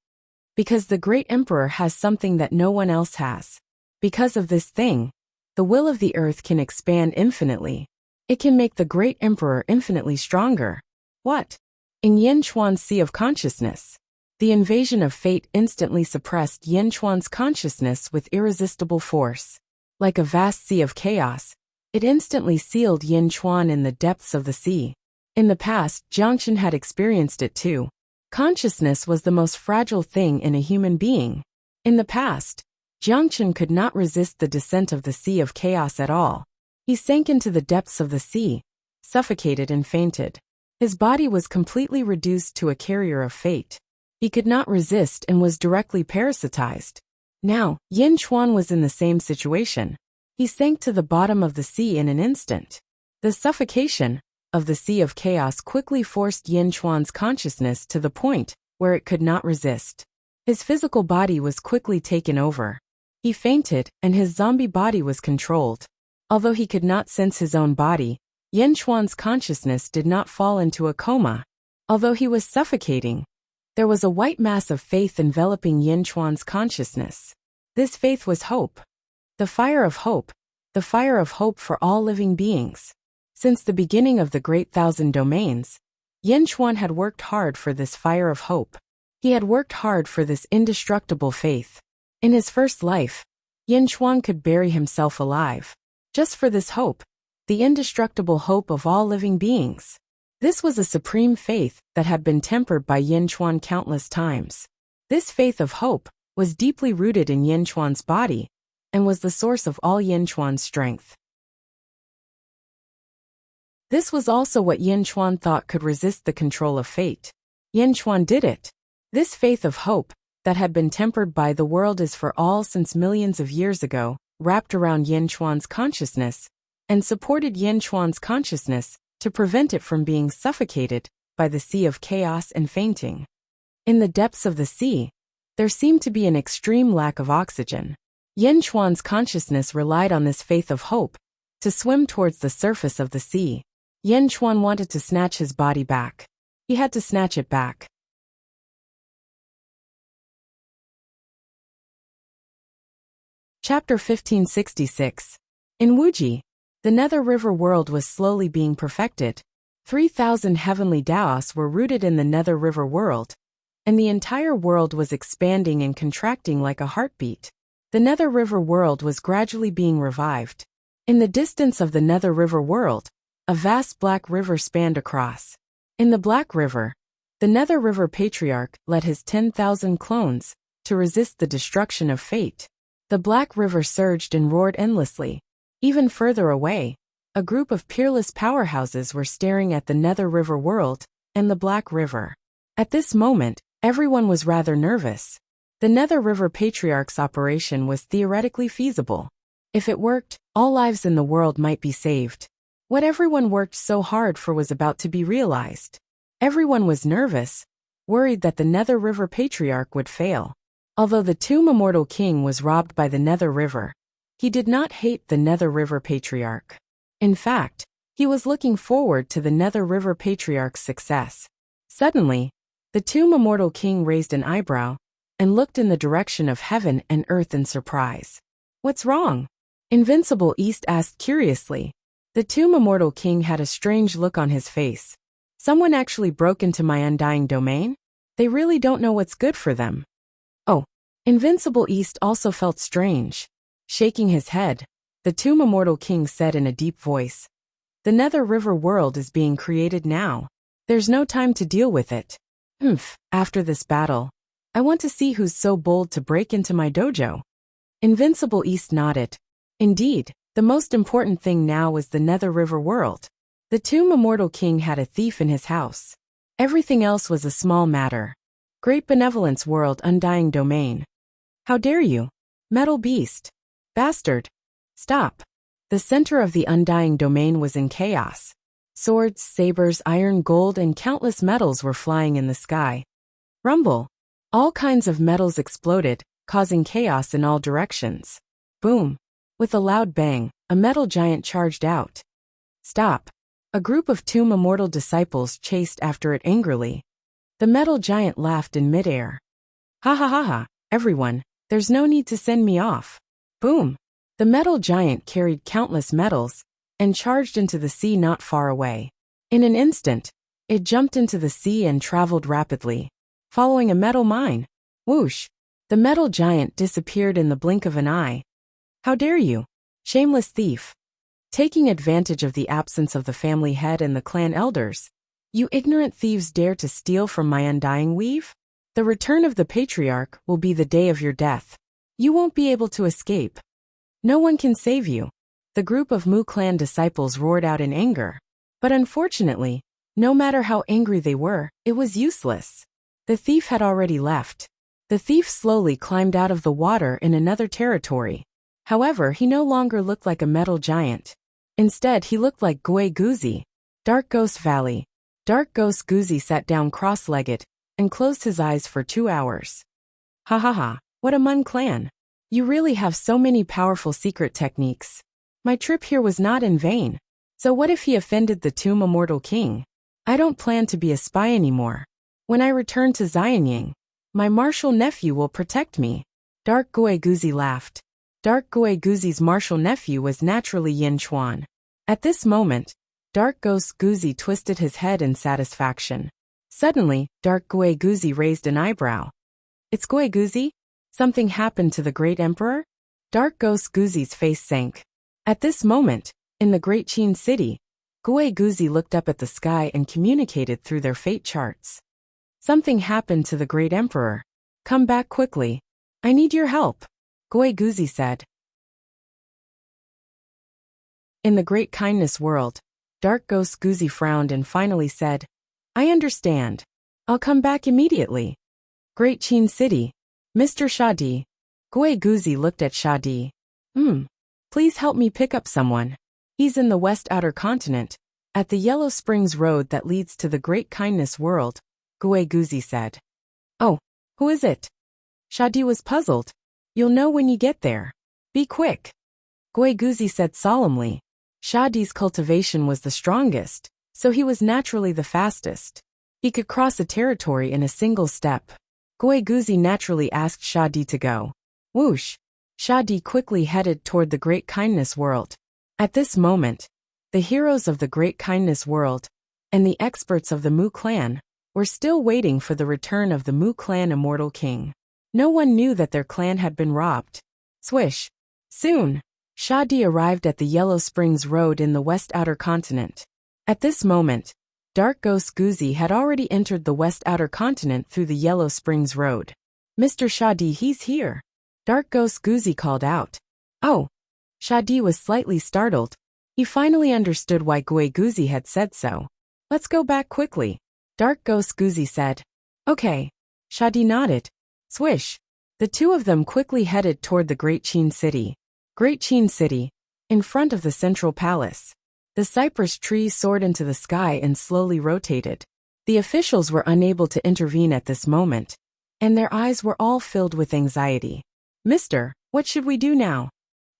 Because the great emperor has something that no one else has. Because of this thing, the will of the earth can expand infinitely. It can make the great emperor infinitely stronger. What? In Yin Chuan's sea of consciousness, the invasion of fate instantly suppressed Yin Chuan's consciousness with irresistible force. Like a vast sea of chaos, it instantly sealed Yin Chuan in the depths of the sea. In the past, Jiangqin had experienced it too. Consciousness was the most fragile thing in a human being. In the past, Jiangqin could not resist the descent of the sea of chaos at all. He sank into the depths of the sea, suffocated and fainted. His body was completely reduced to a carrier of fate. He could not resist and was directly parasitized. Now, Yin Chuan was in the same situation. He sank to the bottom of the sea in an instant. The suffocation of the sea of chaos quickly forced Yin Chuan's consciousness to the point where it could not resist. His physical body was quickly taken over. He fainted, and his zombie body was controlled. Although he could not sense his own body, Yin Chuan's consciousness did not fall into a coma. Although he was suffocating, there was a white mass of faith enveloping Yin Chuan's consciousness. This faith was hope. The fire of hope. The fire of hope for all living beings. Since the beginning of the Great Thousand Domains, Yin Chuan had worked hard for this fire of hope. He had worked hard for this indestructible faith. In his first life, Yin Chuan could bury himself alive. Just for this hope, the indestructible hope of all living beings. This was a supreme faith that had been tempered by Yin Chuan countless times. This faith of hope was deeply rooted in Yin Chuan's body and was the source of all Yin Chuan's strength. This was also what Yin Chuan thought could resist the control of fate. Yin Chuan did it. This faith of hope that had been tempered by the world is for all since millions of years ago, wrapped around Yin Chuan's consciousness and supported Yin Chuan's consciousness to prevent it from being suffocated by the sea of chaos and fainting. In the depths of the sea, there seemed to be an extreme lack of oxygen. Yin Chuan's consciousness relied on this faith of hope to swim towards the surface of the sea. Yin Chuan wanted to snatch his body back. He had to snatch it back. Chapter 1566. In Wuji, the Nether River world was slowly being perfected. 3,000 heavenly Daos were rooted in the Nether River world, and the entire world was expanding and contracting like a heartbeat. The Nether River world was gradually being revived. In the distance of the Nether River world, a vast black river spanned across. In the Black River, the Nether River Patriarch led his 10,000 clones to resist the destruction of fate. The Black River surged and roared endlessly. Even further away, a group of peerless powerhouses were staring at the Nether River world and the Black River. At this moment, everyone was rather nervous. The Nether River Patriarch's operation was theoretically feasible. If it worked, all lives in the world might be saved. What everyone worked so hard for was about to be realized. Everyone was nervous, worried that the Nether River Patriarch would fail. Although the tomb Immortal King was robbed by the Nether River, he did not hate the Nether River Patriarch. In fact, he was looking forward to the Nether River Patriarch's success. Suddenly, the tomb Immortal King raised an eyebrow and looked in the direction of heaven and earth in surprise. "What's wrong?" Invincible East asked curiously. The tomb Immortal King had a strange look on his face. "Someone actually broke into my undying domain? They really don't know what's good for them." Oh, Invincible East also felt strange. Shaking his head, the tomb Immortal King said in a deep voice, "The Nether River world is being created now. There's no time to deal with it. After this battle, I want to see who's so bold to break into my dojo." Invincible East nodded. Indeed, the most important thing now was the Nether River world. The tomb Immortal King had a thief in his house. Everything else was a small matter. Great Benevolence World Undying Domain. "How dare you? Metal Beast. Bastard. Stop." The center of the Undying Domain was in chaos. Swords, sabers, iron, gold, and countless metals were flying in the sky. Rumble. All kinds of metals exploded, causing chaos in all directions. Boom. With a loud bang, a metal giant charged out. "Stop." A group of tomb immortal disciples chased after it angrily. The metal giant laughed in midair. "Ha ha ha ha, everyone, there's no need to send me off." Boom. The metal giant carried countless metals and charged into the sea not far away. In an instant, it jumped into the sea and traveled rapidly, following a metal mine. Whoosh! The metal giant disappeared in the blink of an eye. "How dare you, shameless thief! Taking advantage of the absence of the family head and the clan elders, you ignorant thieves dare to steal from my undying weave? The return of the Patriarch will be the day of your death. You won't be able to escape. No one can save you." The group of Mu clan disciples roared out in anger. But unfortunately, no matter how angry they were, it was useless. The thief had already left. The thief slowly climbed out of the water in another territory. However, he no longer looked like a metal giant. Instead, he looked like Gui Guzi. Dark Ghost Valley. Dark Ghost Guzi sat down cross-legged and closed his eyes for 2 hours. "Ha ha ha, what a Mun clan. You really have so many powerful secret techniques. My trip here was not in vain. So what if he offended the tomb Immortal King? I don't plan to be a spy anymore. When I return to Xianying, my martial nephew will protect me." Dark Gui Guzi laughed. Dark Gui Guzi's martial nephew was naturally Yin Chuan. At this moment, Dark Ghost Guzi twisted his head in satisfaction. Suddenly, Dark Gui Guzi raised an eyebrow. "It's Gui Guzi? Something happened to the great emperor?" Dark Ghost Guzi's face sank. At this moment, in the Great Qin City, Gue Guzi looked up at the sky and communicated through their fate charts. Something happened to the Great Emperor. Come back quickly. I need your help, Gue Guzi said. In the Great Kindness World, Dark Ghost Guzi frowned and finally said, I understand. I'll come back immediately. Great Qin City. Mr. Shadi. Gue Guzi looked at Shadi. Please help me pick up someone. He's in the West Outer Continent, at the Yellow Springs Road that leads to the Great Kindness World, Gue Guzi said. Oh, who is it? Shadi was puzzled. You'll know when you get there. Be quick. Gue Guzi said solemnly. Shadi's cultivation was the strongest, so he was naturally the fastest. He could cross a territory in a single step. Gue Guzi naturally asked Shadi to go. Whoosh! Shadi quickly headed toward the Great Kindness World. At this moment, the heroes of the Great Kindness World and the experts of the Mu clan were still waiting for the return of the Mu clan Immortal King. No one knew that their clan had been robbed. Swish! Soon, Shadi arrived at the Yellow Springs Road in the West Outer Continent. At this moment, Dark Ghost Guzi had already entered the West Outer Continent through the Yellow Springs Road. Mr. Shadi, he's here. Dark Ghost Guzi called out. Oh! Shadi was slightly startled. He finally understood why Gue Guzi had said so. Let's go back quickly, Dark Ghost Guzi said. Okay. Shadi nodded. Swish! The two of them quickly headed toward the Great Qin City. Great Qin City, in front of the Central Palace. The cypress tree soared into the sky and slowly rotated. The officials were unable to intervene at this moment, and their eyes were all filled with anxiety. Mister, what should we do now?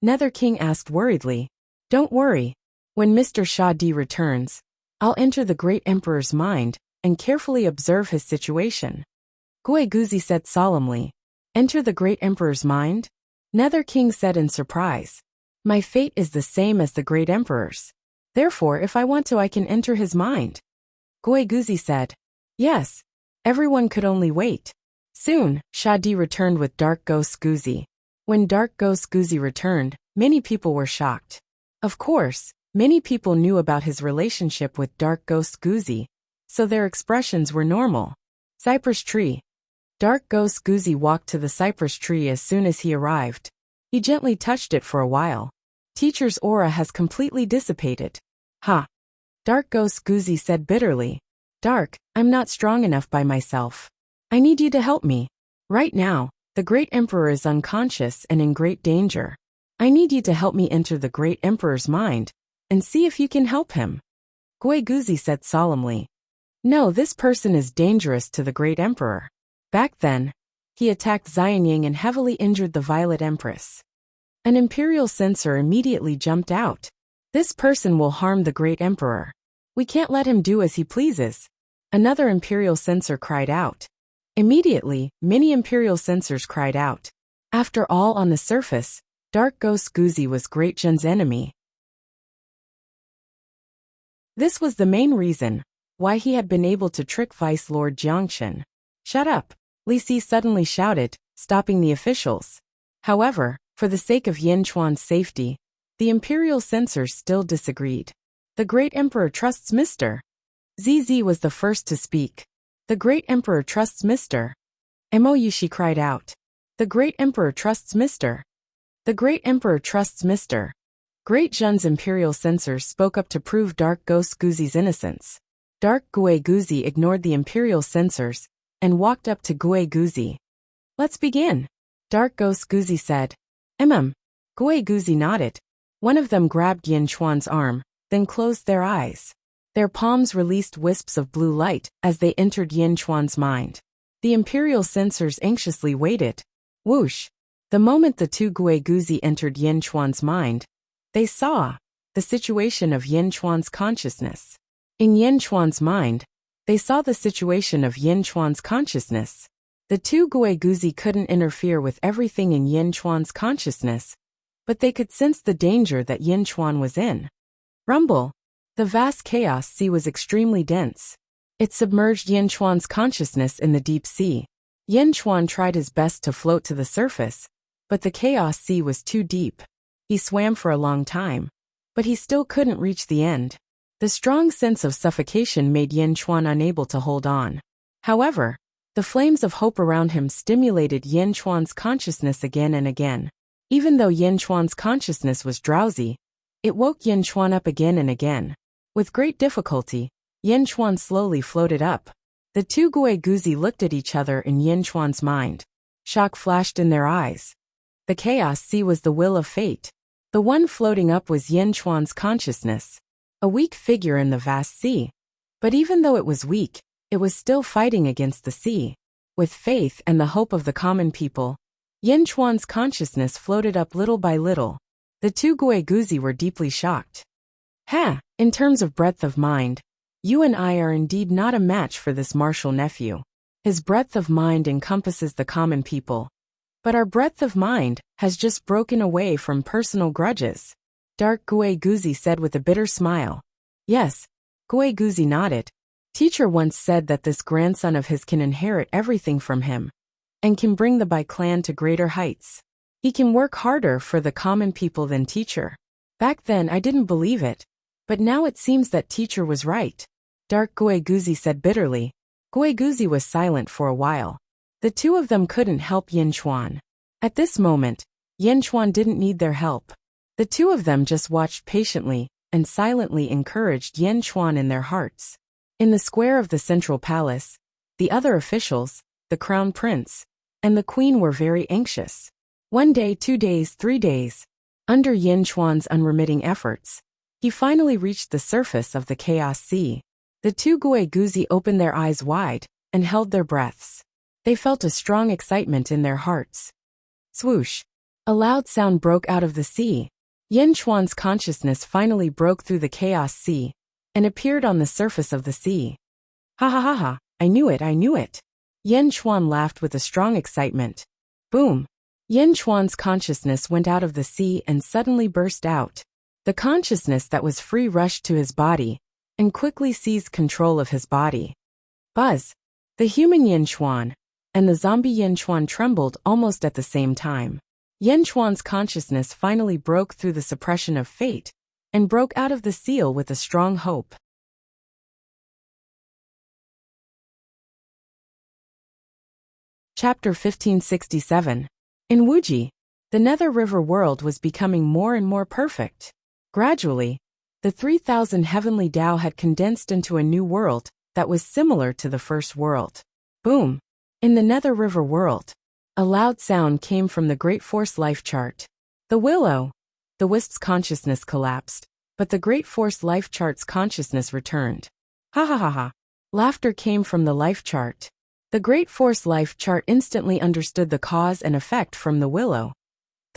Nether King asked worriedly. Don't worry. When Mr. Shadi returns, I'll enter the Great Emperor's mind and carefully observe his situation. Gue Guzi said solemnly. Enter the Great Emperor's mind? Nether King said in surprise. My fate is the same as the Great Emperor's. Therefore, if I want to, I can enter his mind. Gue Guzi said. Yes. Everyone could only wait. Soon, Shadi returned with Dark Ghost Guzi. When Dark Ghost Guzi returned, many people were shocked. Of course, many people knew about his relationship with Dark Ghost Guzi, so their expressions were normal. Cypress tree. Dark Ghost Guzi walked to the cypress tree as soon as he arrived. He gently touched it for a while. Teacher's aura has completely dissipated. Ha! Dark Ghost Guzi said bitterly. Dark, I'm not strong enough by myself. I need you to help me. Right now, the Great Emperor is unconscious and in great danger. I need you to help me enter the Great Emperor's mind and see if you can help him. Gue Guzi said solemnly. No, this person is dangerous to the Great Emperor. Back then, he attacked Xianying and heavily injured the Violet Empress. An Imperial censor immediately jumped out. This person will harm the Great Emperor. We can't let him do as he pleases. Another Imperial censor cried out. Immediately, many Imperial censors cried out. After all, on the surface, Dark Ghost Guzi was Great Zhen's enemy. This was the main reason why he had been able to trick Vice Lord Jiangchen. Shut up, Li Si suddenly shouted, stopping the officials. However, for the sake of Yin Chuan's safety, the Imperial censors still disagreed. The Great Emperor trusts Mr. ZZ was the first to speak. The Great Emperor trusts Mr. Moyushi cried out. The Great Emperor trusts Mr. The Great Emperor trusts Mr. Great Zhen's Imperial censors spoke up to prove Dark Ghost Guzi's innocence. Dark Gue Guzi ignored the Imperial censors and walked up to Gue Guzi. Let's begin, Dark Ghost Guzi said. Gue Guzi nodded. One of them grabbed Yin Chuan's arm, then closed their eyes. Their palms released wisps of blue light as they entered Yin Chuan's mind. The Imperial censors anxiously waited. Whoosh! The moment the two Gue Guzi entered Yin Chuan's mind, they saw the situation of Yin Chuan's consciousness. In Yin Chuan's mind, they saw the situation of Yin Chuan's consciousness. The two Gue Guzi couldn't interfere with everything in Yin Chuan's consciousness, but they could sense the danger that Yin Chuan was in. Rumble! The vast chaos sea was extremely dense. It submerged Yin Chuan's consciousness in the deep sea. Yin Chuan tried his best to float to the surface, But the Chaos Sea was too deep. He swam for a long time, but he still couldn't reach the end. The strong sense of suffocation made Yin Chuan unable to hold on. However, the flames of hope around him stimulated Yin Chuan's consciousness again and again. Even though Yin Chuan's consciousness was drowsy, it woke Yin Chuan up again and again. With great difficulty, Yin Chuan slowly floated up. The two Guiguzi looked at each other in Yin Chuan's mind. Shock flashed in their eyes. The Chaos Sea was the will of fate. The one floating up was Yin Chuan's consciousness, a weak figure in the vast sea. But even though it was weak, it was still fighting against the sea. With faith and the hope of the common people, Yin Chuan's consciousness floated up little by little. The two Guiguzi were deeply shocked. In terms of breadth of mind, you and I are indeed not a match for this martial nephew. His breadth of mind encompasses the common people. But our breadth of mind has just broken away from personal grudges. Dark Guiguzi said with a bitter smile. Yes, Guiguzi nodded. Teacher once said that this grandson of his can inherit everything from him, and can bring the Bai clan to greater heights. He can work harder for the common people than teacher. Back then I didn't believe it, but now it seems that teacher was right. Dark Guiguzi said bitterly. Guiguzi was silent for a while. The two of them couldn't help Yin Chuan. At this moment, Yin Chuan didn't need their help. The two of them just watched patiently and silently encouraged Yin Chuan in their hearts. In the square of the central palace, the other officials, the crown prince, and the queen were very anxious. 1 day, 2 days, 3 days. Under Yin Chuan's unremitting efforts, he finally reached the surface of the Chaos Sea. The two Guiguzi opened their eyes wide and held their breaths. They felt a strong excitement in their hearts. Swoosh! A loud sound broke out of the sea. Yin Chuan's consciousness finally broke through the Chaos Sea and appeared on the surface of the sea. Ha ha ha ha, I knew it. Yin Chuan laughed with a strong excitement. Boom! Yin Chuan's consciousness went out of the sea and suddenly burst out. The consciousness that was free rushed to his body and quickly seized control of his body. Buzz! The human Yin Chuan and the zombie Yin Chuan trembled almost at the same time. Yin Chuan's consciousness finally broke through the suppression of fate and broke out of the seal with a strong hope. Chapter 1567. In Wuji, the Nether River world was becoming more and more perfect. Gradually, the 3,000 heavenly Tao had condensed into a new world that was similar to the first world. Boom! In the Nether River world, a loud sound came from the Great Force life chart. The Wisp's consciousness collapsed, but the Great Force life chart's consciousness returned. Ha ha ha ha! Laughter came from the life chart. The Great Force life chart instantly understood the cause and effect from the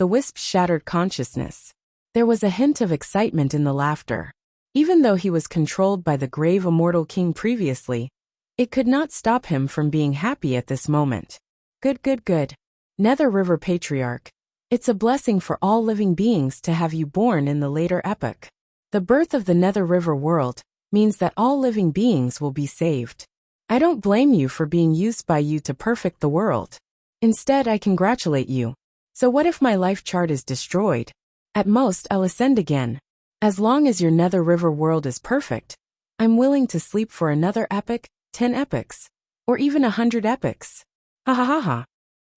Wisp's shattered consciousness. There was a hint of excitement in the laughter. Even though he was controlled by the grave Immortal King previously, it could not stop him from being happy at this moment. Good. Nether River Patriarch. It's a blessing for all living beings to have you born in the later epoch. The birth of the Nether River world means that all living beings will be saved. I don't blame you for being used by you to perfect the world. Instead, I congratulate you. So what if my life chart is destroyed? At most, I'll ascend again. As long as your Nether River world is perfect, I'm willing to sleep for another epoch, 10 epochs, or even 100 epochs. Ha ha ha ha.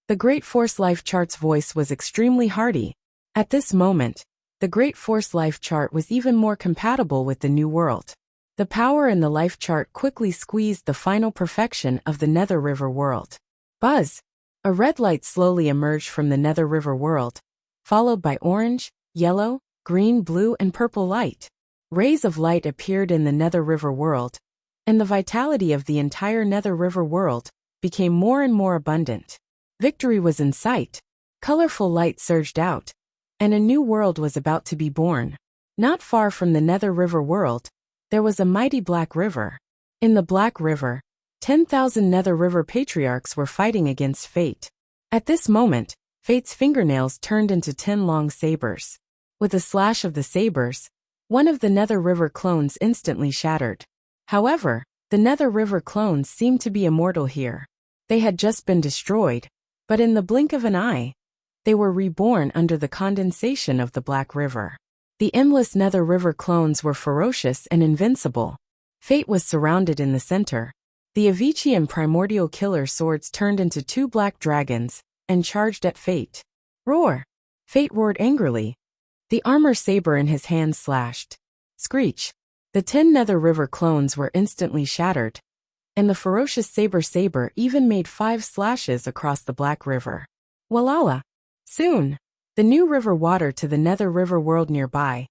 The Great Force life chart's voice was extremely hearty. At this moment, the Great Force life chart was even more compatible with the new world. The power in the life chart quickly squeezed the final perfection of the Nether River world. Buzz! A red light slowly emerged from the Nether River world, followed by orange, yellow, green, blue, and purple light. Rays of light appeared in the Nether River world, and the vitality of the entire Nether River world became more and more abundant. Victory was in sight. Colorful light surged out, and a new world was about to be born. Not far from the Nether River world, there was a mighty Black River. In the Black River, 10,000 Nether River Patriarchs were fighting against fate. At this moment, fate's fingernails turned into 10 long sabers. With a slash of the sabers, one of the Nether River clones instantly shattered. However, the Nether River clones seemed to be immortal here. They had just been destroyed, but in the blink of an eye, They were reborn under the condensation of the Black River. The endless Nether River clones were ferocious and invincible. Fate was surrounded in the center. The Avicii and Primordial Killer swords turned into two black dragons and charged at Fate. Roar! Fate roared angrily. The armor saber in his hand slashed. Screech! The 10 Nether River clones were instantly shattered, and the ferocious saber even made 5 slashes across the Black River. Walala! Soon, the new river water to the Nether River world nearby.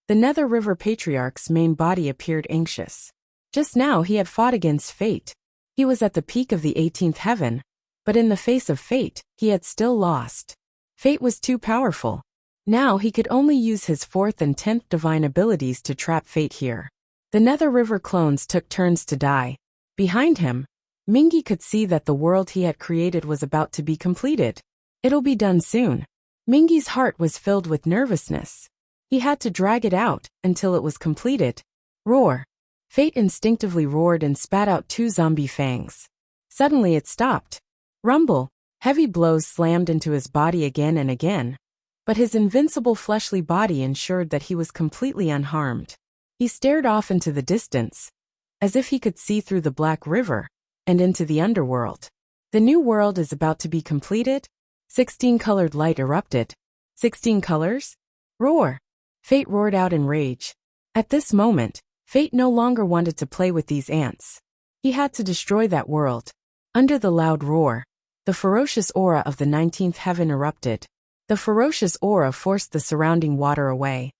The Nether River Patriarch's main body appeared anxious. Just now he had fought against Fate. He was at the peak of the 18th heaven, but in the face of Fate, he had still lost. Fate was too powerful. Now he could only use his 4th and 10th divine abilities to trap Fate here. The Nether River clones took turns to die. Behind him, Mingi could see that the world he had created was about to be completed. It'll be done soon. Mingi's heart was filled with nervousness. He had to drag it out until it was completed. Roar! Fate instinctively roared and spat out 2 zombie fangs. Suddenly it stopped. Rumble! Heavy blows slammed into his body again and again, but his invincible fleshly body ensured that he was completely unharmed. He stared off into the distance, as if he could see through the Black River and into the underworld. The new world is about to be completed. 16-colored light erupted. 16 colors? Roar! Fate roared out in rage. At this moment, Fate no longer wanted to play with these ants. He had to destroy that world. Under the loud roar, the ferocious aura of the 19th heaven erupted. The ferocious aura forced the surrounding water away.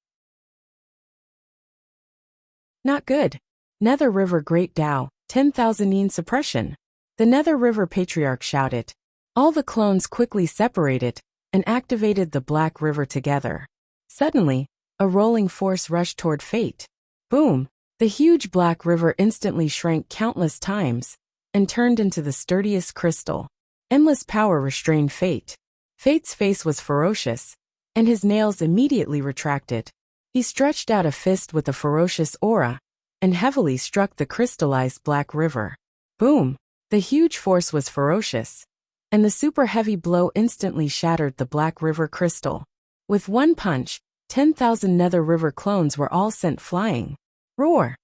Not good. Nether River Great Tao, 10,000 yin suppression. The Nether River Patriarch shouted. All the clones quickly separated and activated the Black River together. Suddenly, a rolling force rushed toward Fate. Boom! The huge Black River instantly shrank countless times and turned into the sturdiest crystal. Endless power restrained Fate. Fate's face was ferocious, and his nails immediately retracted. He stretched out a fist with a ferocious aura and heavily struck the crystallized Black River. Boom! The huge force was ferocious, and the super heavy blow instantly shattered the Black River crystal. With one punch, 10,000 Nether River clones were all sent flying. Roar!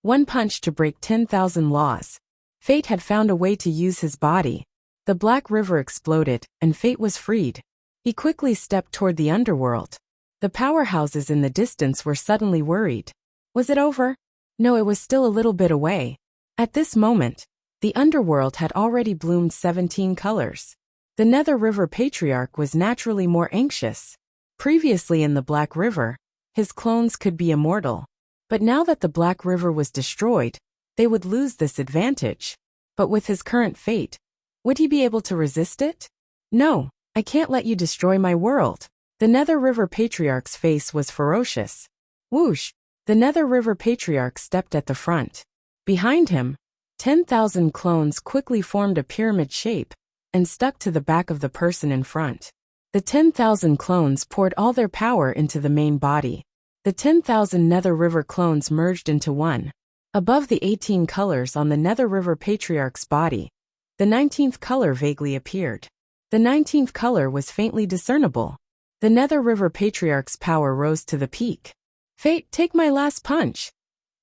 One punch to break 10,000 laws. Fate had found a way to use his body. The Black River exploded, and Fate was freed. He quickly stepped toward the underworld. The powerhouses in the distance were suddenly worried. Was it over? No, it was still a little bit away. At this moment, the underworld had already bloomed 17 colors. The Nether River Patriarch was naturally more anxious. Previously in the Black River, his clones could be immortal. But now that the Black River was destroyed, they would lose this advantage. But with his current fate, would he be able to resist it? No, I can't let you destroy my world. The Nether River Patriarch's face was ferocious. Whoosh! The Nether River Patriarch stepped at the front. Behind him, 10,000 clones quickly formed a pyramid shape and stuck to the back of the person in front. The 10,000 clones poured all their power into the main body. The 10,000 Nether River clones merged into one. Above the 18 colors on the Nether River Patriarch's body, the 19th color vaguely appeared. The 19th color was faintly discernible. The Nether River Patriarch's power rose to the peak. Fate, take my last punch!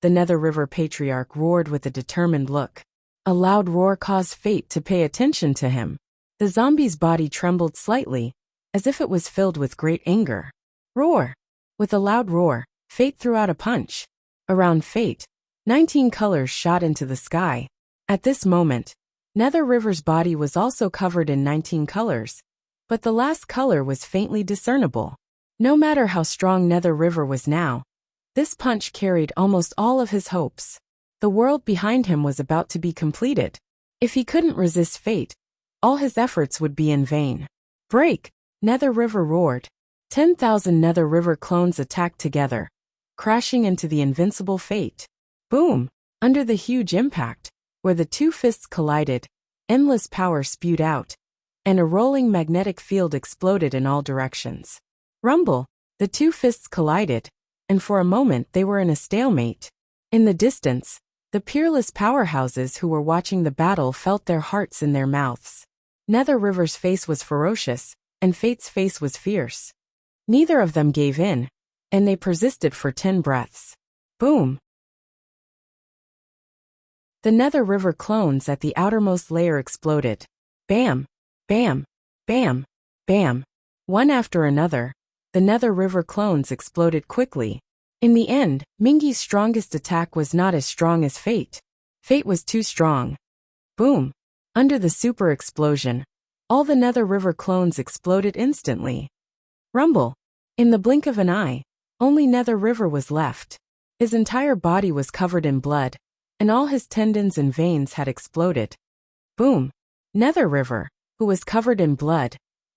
The Nether River Patriarch roared with a determined look. A loud roar caused Fate to pay attention to him. The zombie's body trembled slightly, as if it was filled with great anger. Roar! With a loud roar, Fate threw out a punch. Around Fate, 19 colors shot into the sky. At this moment, Nether River's body was also covered in 19 colors, but the last color was faintly discernible. No matter how strong Nether River was now, this punch carried almost all of his hopes. The world behind him was about to be completed. If he couldn't resist Fate, all his efforts would be in vain. Break! Nether River roared. 10,000 Nether River clones attacked together, crashing into the invincible Fate. Boom! Under the huge impact, where the two fists collided, endless power spewed out, and a rolling magnetic field exploded in all directions. Rumble! The two fists collided, and for a moment they were in a stalemate. In the distance, the peerless powerhouses who were watching the battle felt their hearts in their mouths. Nether River's face was ferocious, and Fate's face was fierce. Neither of them gave in, and they persisted for 10 breaths. Boom! The Nether River clones at the outermost layer exploded. Bam! Bam! Bam! Bam! One after another, the Nether River clones exploded quickly. In the end, Mingy's strongest attack was not as strong as Fate. Fate was too strong. Boom! Under the super explosion, all the Nether River clones exploded instantly. Rumble! In the blink of an eye, only Nether River was left. His entire body was covered in blood, and all his tendons and veins had exploded. Boom! Nether River, who was covered in blood,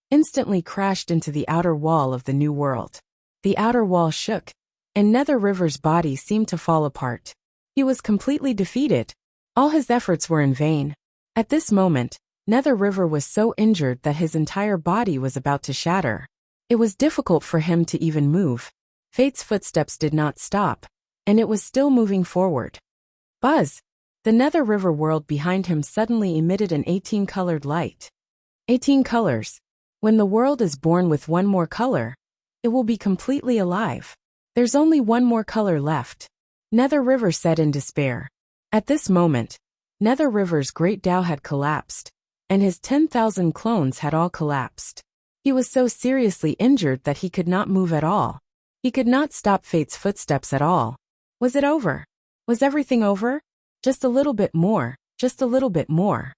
instantly crashed into the outer wall of the new world. The outer wall shook, and Nether River's body seemed to fall apart. He was completely defeated. All his efforts were in vain. At this moment, Nether River was so injured that his entire body was about to shatter. It was difficult for him to even move. Fate's footsteps did not stop, and it was still moving forward. Buzz! The Nether River world behind him suddenly emitted an 18-colored light. 18 colors. When the world is born with one more color, it will be completely alive. There's only one more color left, Nether River said in despair. At this moment, Nether River's great Tao had collapsed, and his 10,000 clones had all collapsed. He was so seriously injured that he could not move at all. He could not stop Fate's footsteps at all. Was it over? Was everything over? Just a little bit more, just a little bit more.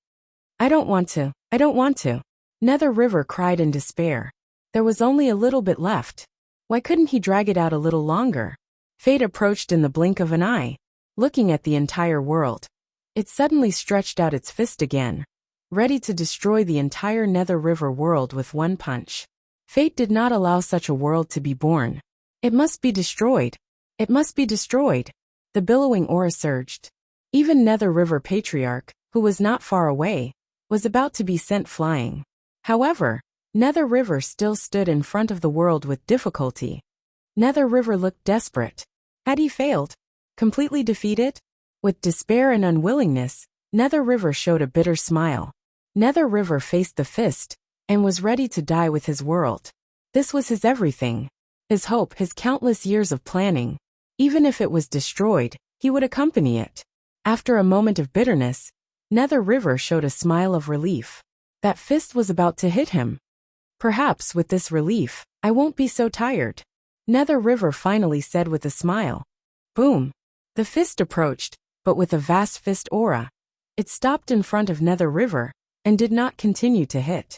I don't want to. Nether River cried in despair. There was only a little bit left. Why couldn't he drag it out a little longer? Fate approached in the blink of an eye, looking at the entire world. It suddenly stretched out its fist again, ready to destroy the entire Nether River world with one punch. Fate did not allow such a world to be born. It must be destroyed. It must be destroyed. The billowing aura surged. Even Nether River Patriarch, who was not far away, was about to be sent flying. However, Nether River still stood in front of the world with difficulty. Nether River looked desperate. Had he failed? Completely defeated? With despair and unwillingness, Nether River showed a bitter smile. Nether River faced the fist, and was ready to die with his world. This was his everything. His hope, his countless years of planning. Even if it was destroyed, he would accompany it. After a moment of bitterness, Nether River showed a smile of relief. That fist was about to hit him. Perhaps with this relief, I won't be so tired, Nether River finally said with a smile. Boom! The fist approached, but with a vast fist aura. It stopped in front of Nether River, and did not continue to hit.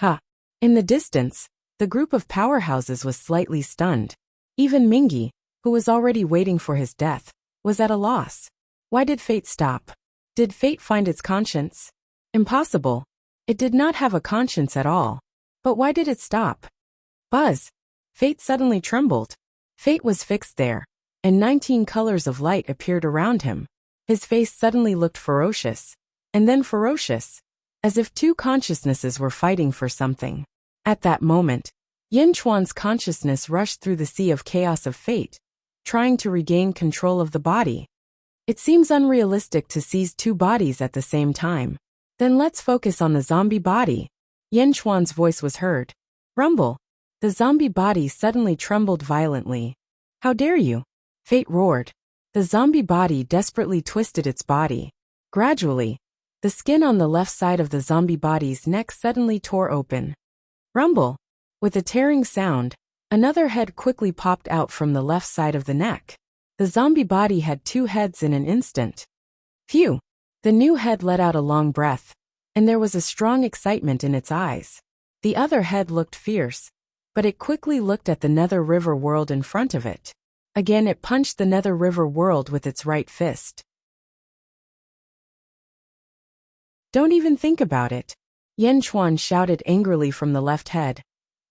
Ha! In the distance, the group of powerhouses was slightly stunned. Even Mingy, who was already waiting for his death, was at a loss. Why did Fate stop? Did Fate find its conscience? Impossible. It did not have a conscience at all. But why did it stop? Buzz! Fate suddenly trembled. Fate was fixed there, and 19 colors of light appeared around him. His face suddenly looked ferocious, and then ferocious, as if two consciousnesses were fighting for something. At that moment, Yin Chuan's consciousness rushed through the sea of chaos of Fate, trying to regain control of the body. It seems unrealistic to seize two bodies at the same time. Then let's focus on the zombie body. Yin Chuan's voice was heard. Rumble. The zombie body suddenly trembled violently. How dare you? Fate roared. The zombie body desperately twisted its body. Gradually, the skin on the left side of the zombie body's neck suddenly tore open. Rumble. With a tearing sound, another head quickly popped out from the left side of the neck. The zombie body had two heads in an instant. Phew! The new head let out a long breath, and there was a strong excitement in its eyes. The other head looked fierce, but it quickly looked at the Nether River world in front of it. Again it punched the Nether River world with its right fist. Don't even think about it, Yin Chuan shouted angrily from the left head,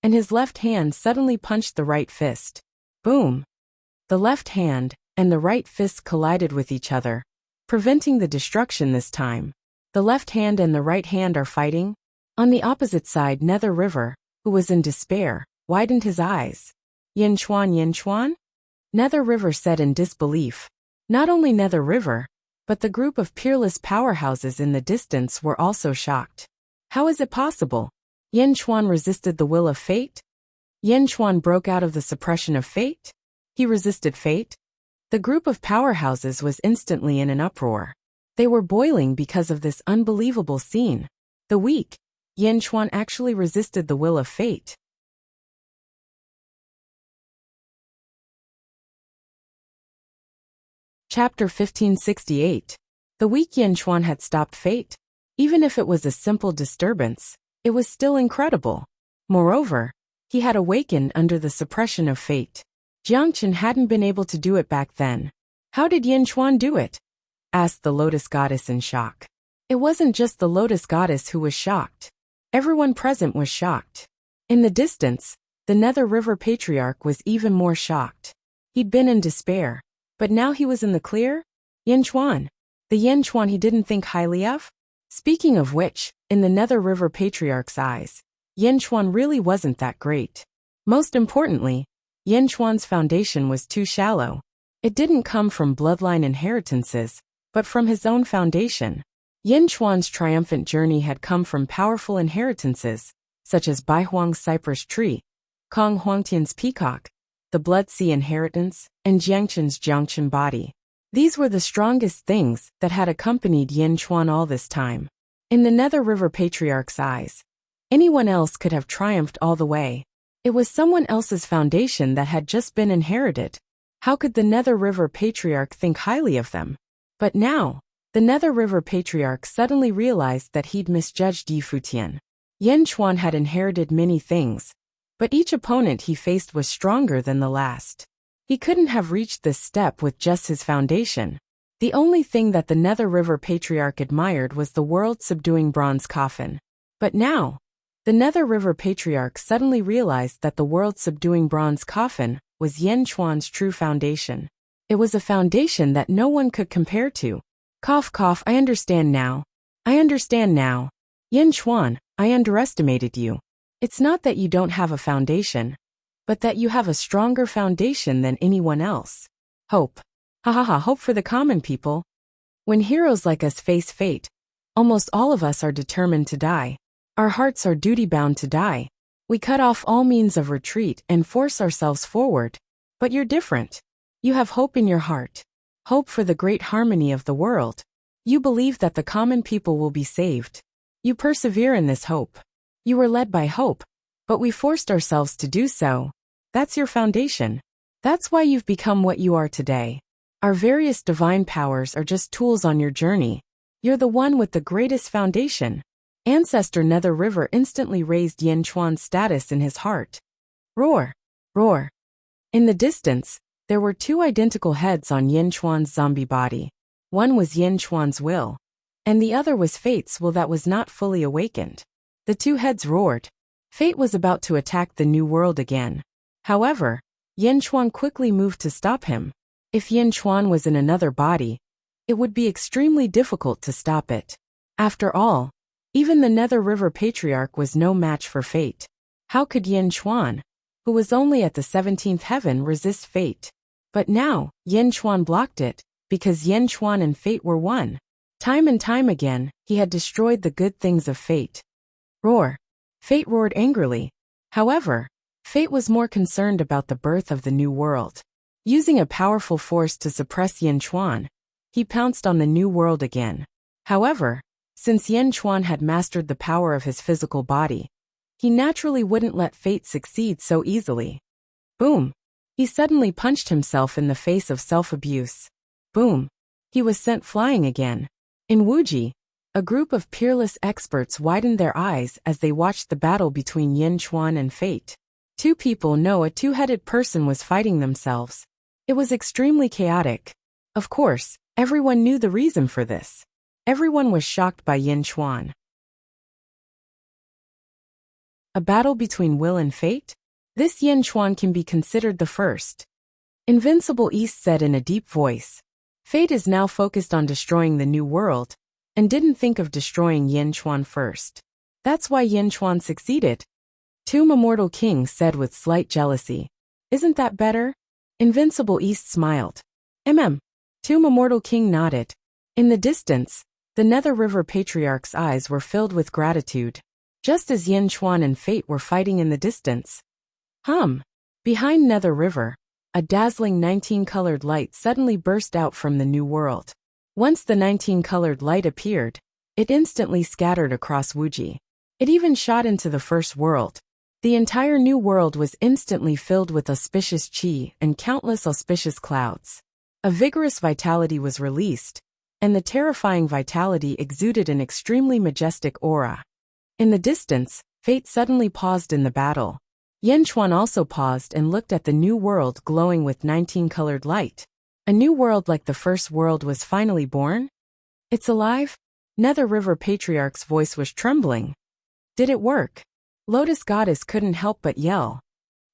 and his left hand suddenly punched the right fist. Boom! The left hand and the right fist collided with each other, preventing the destruction this time. The left hand and the right hand are fighting. On the opposite side, Nether River, who was in despair, widened his eyes. Yin Chuan? Nether River said in disbelief. Not only Nether River, but the group of peerless powerhouses in the distance were also shocked. How is it possible? Yin Chuan resisted the will of fate? Yin Chuan broke out of the suppression of fate? He resisted fate? The group of powerhouses was instantly in an uproar. They were boiling because of this unbelievable scene. The weak Yin Chuan actually resisted the will of fate. Chapter 1568. The weak Yin Chuan had stopped fate. Even if it was a simple disturbance, it was still incredible. Moreover, he had awakened under the suppression of fate. Jiangchen hadn't been able to do it back then. How did Yin Chuan do it? Asked the Lotus Goddess in shock. It wasn't just the Lotus Goddess who was shocked. Everyone present was shocked. In the distance, the Nether River Patriarch was even more shocked. He'd been in despair, but now he was in the clear? Yin Chuan. The Yin Chuan he didn't think highly of? Speaking of which, in the Nether River Patriarch's eyes, Yin Chuan really wasn't that great. Most importantly, Yin Chuan's foundation was too shallow. It didn't come from bloodline inheritances, but from his own foundation. Yin Chuan's triumphant journey had come from powerful inheritances, such as Bai Huang's cypress tree, Kong Huangtian's peacock, the Blood Sea inheritance, and Jiangchen's Jiangchen body. These were the strongest things that had accompanied Yin Chuan all this time. In the Nether River Patriarch's eyes, anyone else could have triumphed all the way. It was someone else's foundation that had just been inherited. How could the Nether River Patriarch think highly of them? But now, the Nether River Patriarch suddenly realized that he'd misjudged Yi Futian. Yin Chuan had inherited many things, but each opponent he faced was stronger than the last. He couldn't have reached this step with just his foundation. The only thing that the Nether River Patriarch admired was the world-subduing bronze coffin. But now, the Nether River Patriarch suddenly realized that the world-subduing bronze coffin was Yin Chuan's true foundation. It was a foundation that no one could compare to. Cough cough, I understand now. I understand now. Yin Chuan, I underestimated you. It's not that you don't have a foundation, but that you have a stronger foundation than anyone else. Hope. Ha ha ha, hope for the common people. When heroes like us face fate, almost all of us are determined to die. Our hearts are duty-bound to die. We cut off all means of retreat and force ourselves forward. But you're different. You have hope in your heart. Hope for the great harmony of the world. You believe that the common people will be saved. You persevere in this hope. You were led by hope, but we forced ourselves to do so. That's your foundation. That's why you've become what you are today. Our various divine powers are just tools on your journey. You're the one with the greatest foundation. Ancestor Nether River instantly raised Yin Chuan's status in his heart. Roar! Roar! In the distance, there were two identical heads on Yin Chuan's zombie body. One was Yin Chuan's will, and the other was Fate's will that was not fully awakened. The two heads roared. Fate was about to attack the new world again. However, Yin Chuan quickly moved to stop him. If Yin Chuan was in another body, it would be extremely difficult to stop it. After all, even the Nether River Patriarch was no match for fate. How could Yin Chuan, who was only at the 17th heaven, resist fate? But now, Yin Chuan blocked it, because Yin Chuan and fate were one. Time and time again, he had destroyed the good things of fate. Roar! Fate roared angrily. However, fate was more concerned about the birth of the new world. Using a powerful force to suppress Yin Chuan, he pounced on the new world again. However, since Yin Chuan had mastered the power of his physical body, he naturally wouldn't let fate succeed so easily. Boom! He suddenly punched himself in the face of self-abuse. Boom! He was sent flying again. In Wuji, a group of peerless experts widened their eyes as they watched the battle between Yin Chuan and fate. Two people know a two-headed person was fighting themselves. It was extremely chaotic. Of course, everyone knew the reason for this. Everyone was shocked by Yin Chuan. A battle between will and fate? This Yin Chuan can be considered the first. Invincible East said in a deep voice. Fate is now focused on destroying the new world, and didn't think of destroying Yin Chuan first. That's why Yin Chuan succeeded. Tomb Immortal King said with slight jealousy. Isn't that better? Invincible East smiled. Tomb Immortal King nodded. In the distance, the Nether River Patriarch's eyes were filled with gratitude. just as Yin Chuan and Fate were fighting in the distance. Behind Nether River, a dazzling 19-colored light suddenly burst out from the new world. Once the 19-colored light appeared, it instantly scattered across Wuji. It even shot into the first world. The entire new world was instantly filled with auspicious qi and countless auspicious clouds. A vigorous vitality was released, and the terrifying vitality exuded an extremely majestic aura. In the distance, Fate suddenly paused in the battle. Yin Chuan also paused and looked at the new world glowing with 19-colored light. A new world like the first world was finally born? It's alive? Nether River Patriarch's voice was trembling. Did it work? Lotus Goddess couldn't help but yell.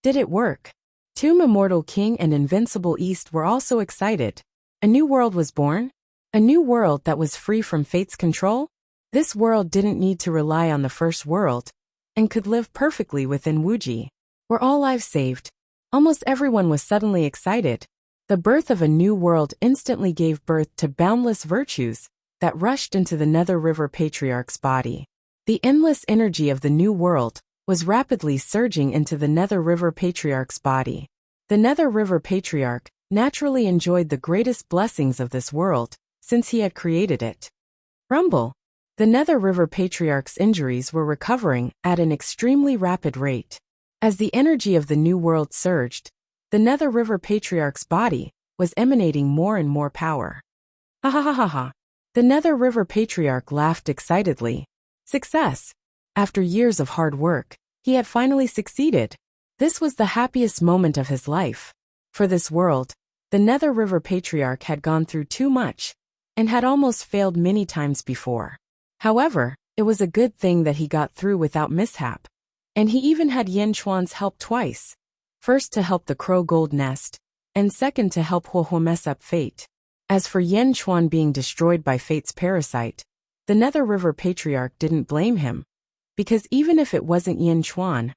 Did it work? Tomb Immortal King and Invincible East were also excited. A new world was born? A new world that was free from Fate's control? This world didn't need to rely on the first world, and could live perfectly within Wuji. Were all lives saved? Almost everyone was suddenly excited. The birth of a new world instantly gave birth to boundless virtues that rushed into the Nether River Patriarch's body. The endless energy of the new world was rapidly surging into the Nether River Patriarch's body. The Nether River Patriarch naturally enjoyed the greatest blessings of this world, since he had created it. Rumble. The Nether River Patriarch's injuries were recovering at an extremely rapid rate. As the energy of the new world surged, the Nether River Patriarch's body was emanating more and more power. Ha ha ha ha ha. The Nether River Patriarch laughed excitedly. Success! After years of hard work, he had finally succeeded. This was the happiest moment of his life. For this world, the Nether River Patriarch had gone through too much, and had almost failed many times before. However, it was a good thing that he got through without mishap. And he even had Yin Chuan's help twice. First to help the Crow Gold Nest, and second to help Huohuo mess up Fate. As for Yin Chuan being destroyed by Fate's parasite, the Nether River Patriarch didn't blame him, because even if it wasn't Yin Chuan,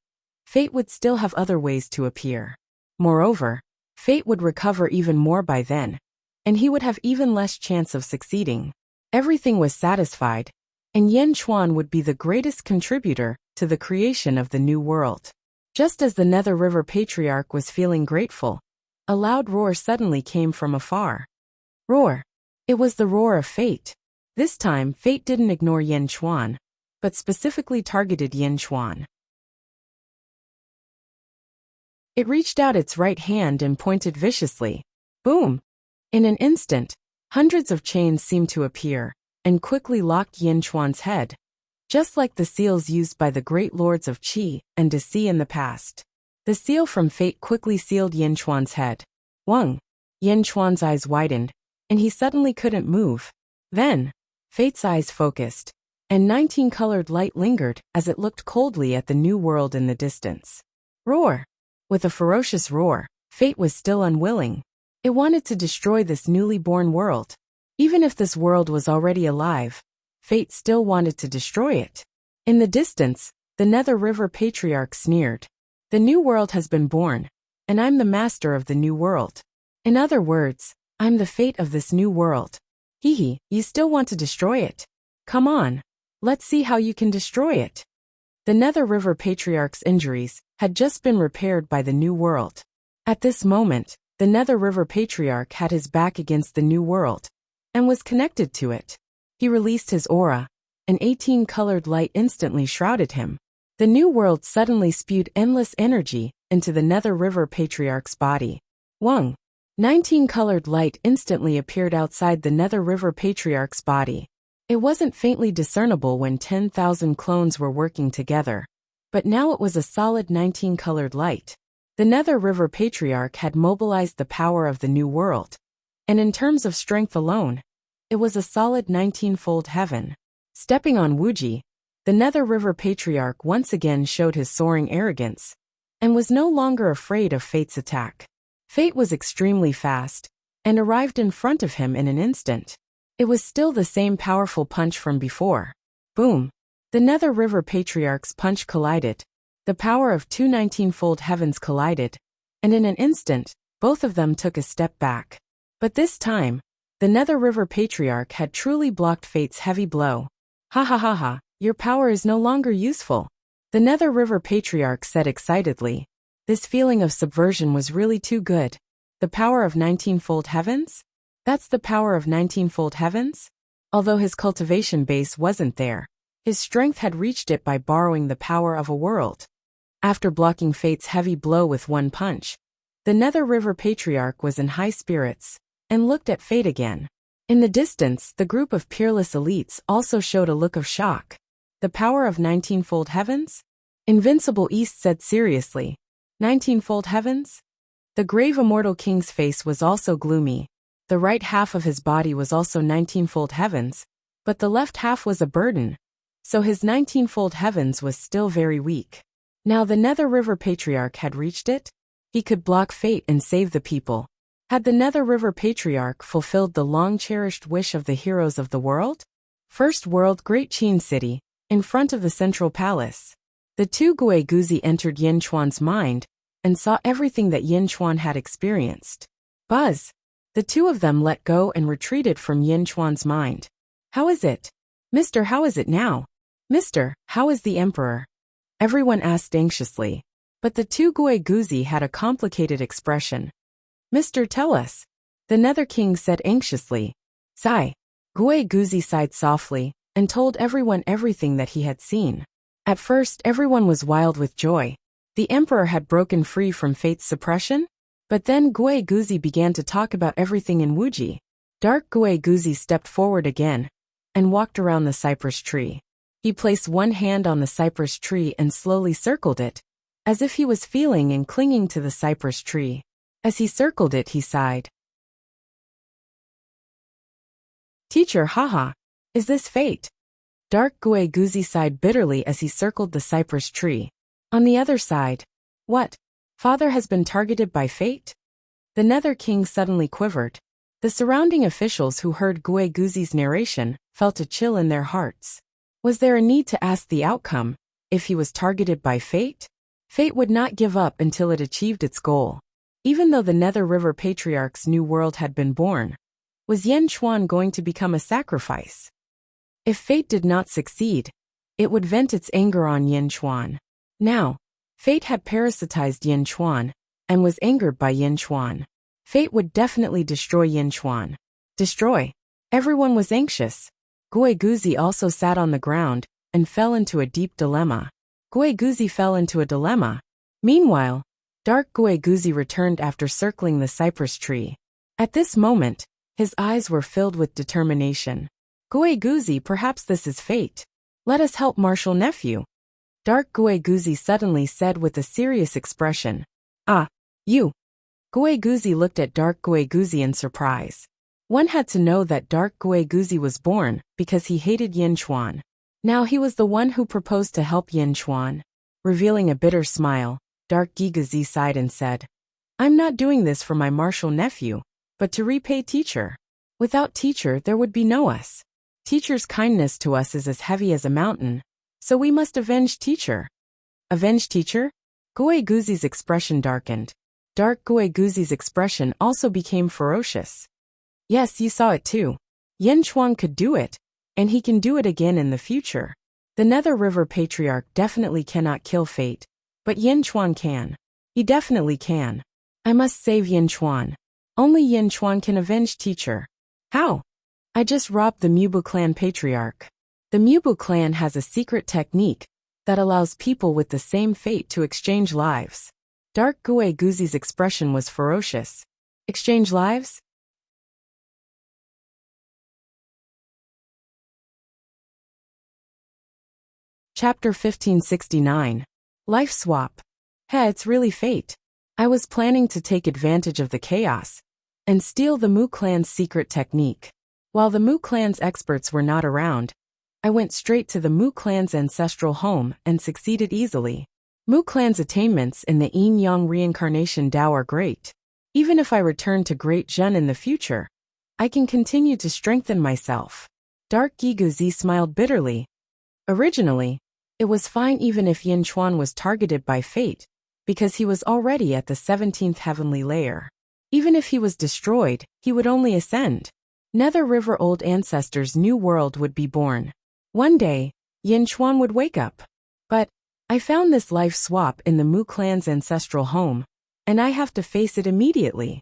Fate would still have other ways to appear. Moreover, Fate would recover even more by then, and he would have even less chance of succeeding. Everything was satisfied, and Yin Chuan would be the greatest contributor to the creation of the new world. Just as the Nether River Patriarch was feeling grateful, a loud roar suddenly came from afar. Roar. It was the roar of Fate. This time, Fate didn't ignore Yin Chuan, but specifically targeted Yin Chuan. It reached out its right hand and pointed viciously. Boom! In an instant, hundreds of chains seemed to appear, and quickly locked Yin Chuan's head, just like the seals used by the great lords of Qi and Deci in the past. The seal from Fate quickly sealed Yin Chuan's head. Wang! Yin Chuan's eyes widened, and he suddenly couldn't move. Then, Fate's eyes focused, and 19-colored light lingered as it looked coldly at the new world in the distance. Roar! With a ferocious roar, Fate was still unwilling. It wanted to destroy this newly born world. Even if this world was already alive, Fate still wanted to destroy it. In the distance, the Nether River Patriarch sneered. The new world has been born, and I'm the master of the new world. In other words, I'm the fate of this new world. Hee, you still want to destroy it? Come on, let's see how you can destroy it. The Nether River Patriarch's injuries had just been repaired by the new world. At this moment, the Nether River Patriarch had his back against the new world, and was connected to it. He released his aura, and 18-colored light instantly shrouded him. The new world suddenly spewed endless energy into the Nether River Patriarch's body. Wang! 19-colored light instantly appeared outside the Nether River Patriarch's body. It wasn't faintly discernible when 10,000 clones were working together, but now it was a solid 19-colored light. The Nether River Patriarch had mobilized the power of the new world, and in terms of strength alone, it was a solid 19-fold heaven. Stepping on Wuji, the Nether River Patriarch once again showed his soaring arrogance, and was no longer afraid of Fate's attack. Fate was extremely fast, and arrived in front of him in an instant. It was still the same powerful punch from before. Boom! The Nether River Patriarch's punch collided. The power of two 19-fold heavens collided, and in an instant, both of them took a step back. But this time, the Nether River Patriarch had truly blocked Fate's heavy blow. Ha ha ha ha, Your power is no longer useful. The Nether River Patriarch said excitedly. This feeling of subversion was really too good. The power of 19-fold heavens? That's the power of 19-fold heavens? Although his cultivation base wasn't there, his strength had reached it by borrowing the power of a world. After blocking fate's heavy blow with one punch, the Nether River Patriarch was in high spirits and looked at fate again. In the distance, the group of peerless elites also showed a look of shock. The power of 19-fold heavens? Invincible East said seriously. 19-fold heavens? The grave Immortal King's face was also gloomy. The right half of his body was also 19-fold heavens, but the left half was a burden, so his 19-fold heavens was still very weak. Now the Nether River Patriarch had reached it. He could block fate and save the people. Had the Nether River Patriarch fulfilled the long-cherished wish of the heroes of the world? First world Great Qin City, in front of the central palace. The two Guiguzi entered Yin Chuan's mind and saw everything that Yin Chuan had experienced. Buzz! The two of them let go and retreated from Yin Chuan's mind. How is it? Mister, how is it now? Mister, how is the Emperor? Everyone asked anxiously. But the two Guiguzi had a complicated expression. Mister, tell us. The Nether King said anxiously. Sigh. Guiguzi sighed softly and told everyone everything that he had seen. At first, everyone was wild with joy. The Emperor had broken free from fate's suppression? But then Guiguzi began to talk about everything in Wuji. Dark Guiguzi stepped forward again and walked around the cypress tree. He placed one hand on the cypress tree and slowly circled it, as if he was feeling and clinging to the cypress tree. As he circled it, he sighed. Teacher, haha. Is this fate? Dark Guiguzi sighed bitterly as he circled the cypress tree. On the other side. What? Father has been targeted by fate? The Nether King suddenly quivered. The surrounding officials who heard Guiguzi's narration felt a chill in their hearts. Was there a need to ask the outcome, if he was targeted by fate? Fate would not give up until it achieved its goal. Even though the Nether River Patriarch's new world had been born, was Yin Chuan going to become a sacrifice? If fate did not succeed, it would vent its anger on Yin Chuan. Now, fate had parasitized Yin Chuan and was angered by Yin Chuan. Fate would definitely destroy Yin Chuan. Destroy? Everyone was anxious. Guiguzi also sat on the ground and fell into a deep dilemma. Guiguzi fell into a dilemma. Meanwhile, Dark Guiguzi returned after circling the cypress tree. At this moment, his eyes were filled with determination. Guiguzi, perhaps this is fate. Let us help Martial Nephew. Dark Guiguzi suddenly said with a serious expression. Ah, you. Guiguzi looked at Dark Guiguzi in surprise. One had to know that Dark Guiguzi was born because he hated Yin Chuan. Now he was the one who proposed to help Yin Chuan. Revealing a bitter smile, Dark Guiguzi sighed and said, I'm not doing this for my martial nephew, but to repay teacher. Without teacher there would be no us. Teacher's kindness to us is as heavy as a mountain, so we must avenge teacher. Avenge teacher? Guiguzi's expression darkened. Dark Guiguzi's expression also became ferocious. Yes, you saw it too. Yin Chuan could do it, and he can do it again in the future. The Nether River Patriarch definitely cannot kill fate, but Yin Chuan can. He definitely can. I must save Yin Chuan. Only Yin Chuan can avenge teacher. How? I just robbed the Mubu clan patriarch. The Mubu clan has a secret technique that allows people with the same fate to exchange lives. Dark Guiguzi's expression was ferocious. Exchange lives? Chapter 1569. Life Swap. Hey, it's really fate. I was planning to take advantage of the chaos and steal the Mu clan's secret technique. While the Mu clan's experts were not around, I went straight to the Mu clan's ancestral home and succeeded easily. Mu clan's attainments in the Yin Yang reincarnation Dao are great. Even if I return to Great Zhen in the future, I can continue to strengthen myself. Dark Guiguzi smiled bitterly. Originally, it was fine even if Yin Chuan was targeted by fate, because he was already at the 17th heavenly layer. Even if he was destroyed, he would only ascend. Nether River Old Ancestors' new world would be born. One day, Yin Chuan would wake up. But I found this life swap in the Mu clan's ancestral home, and I have to face it immediately.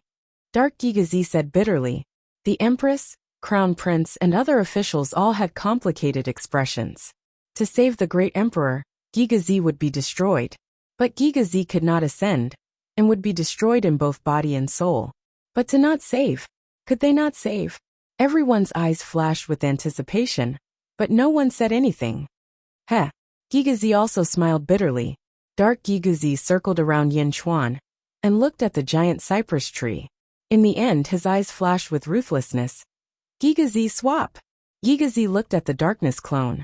Dark Gigazi said bitterly. The Empress, Crown Prince and other officials all had complicated expressions. To save the great emperor, Gigazi would be destroyed. But Gigazi could not ascend, and would be destroyed in both body and soul. But to not save. Could they not save? Everyone's eyes flashed with anticipation, but no one said anything. Heh. Gigazi also smiled bitterly. Dark Gigazi circled around Yin Chuan, and looked at the giant cypress tree. In the end his eyes flashed with ruthlessness. Gigazi swap. Gigazi looked at the darkness clone.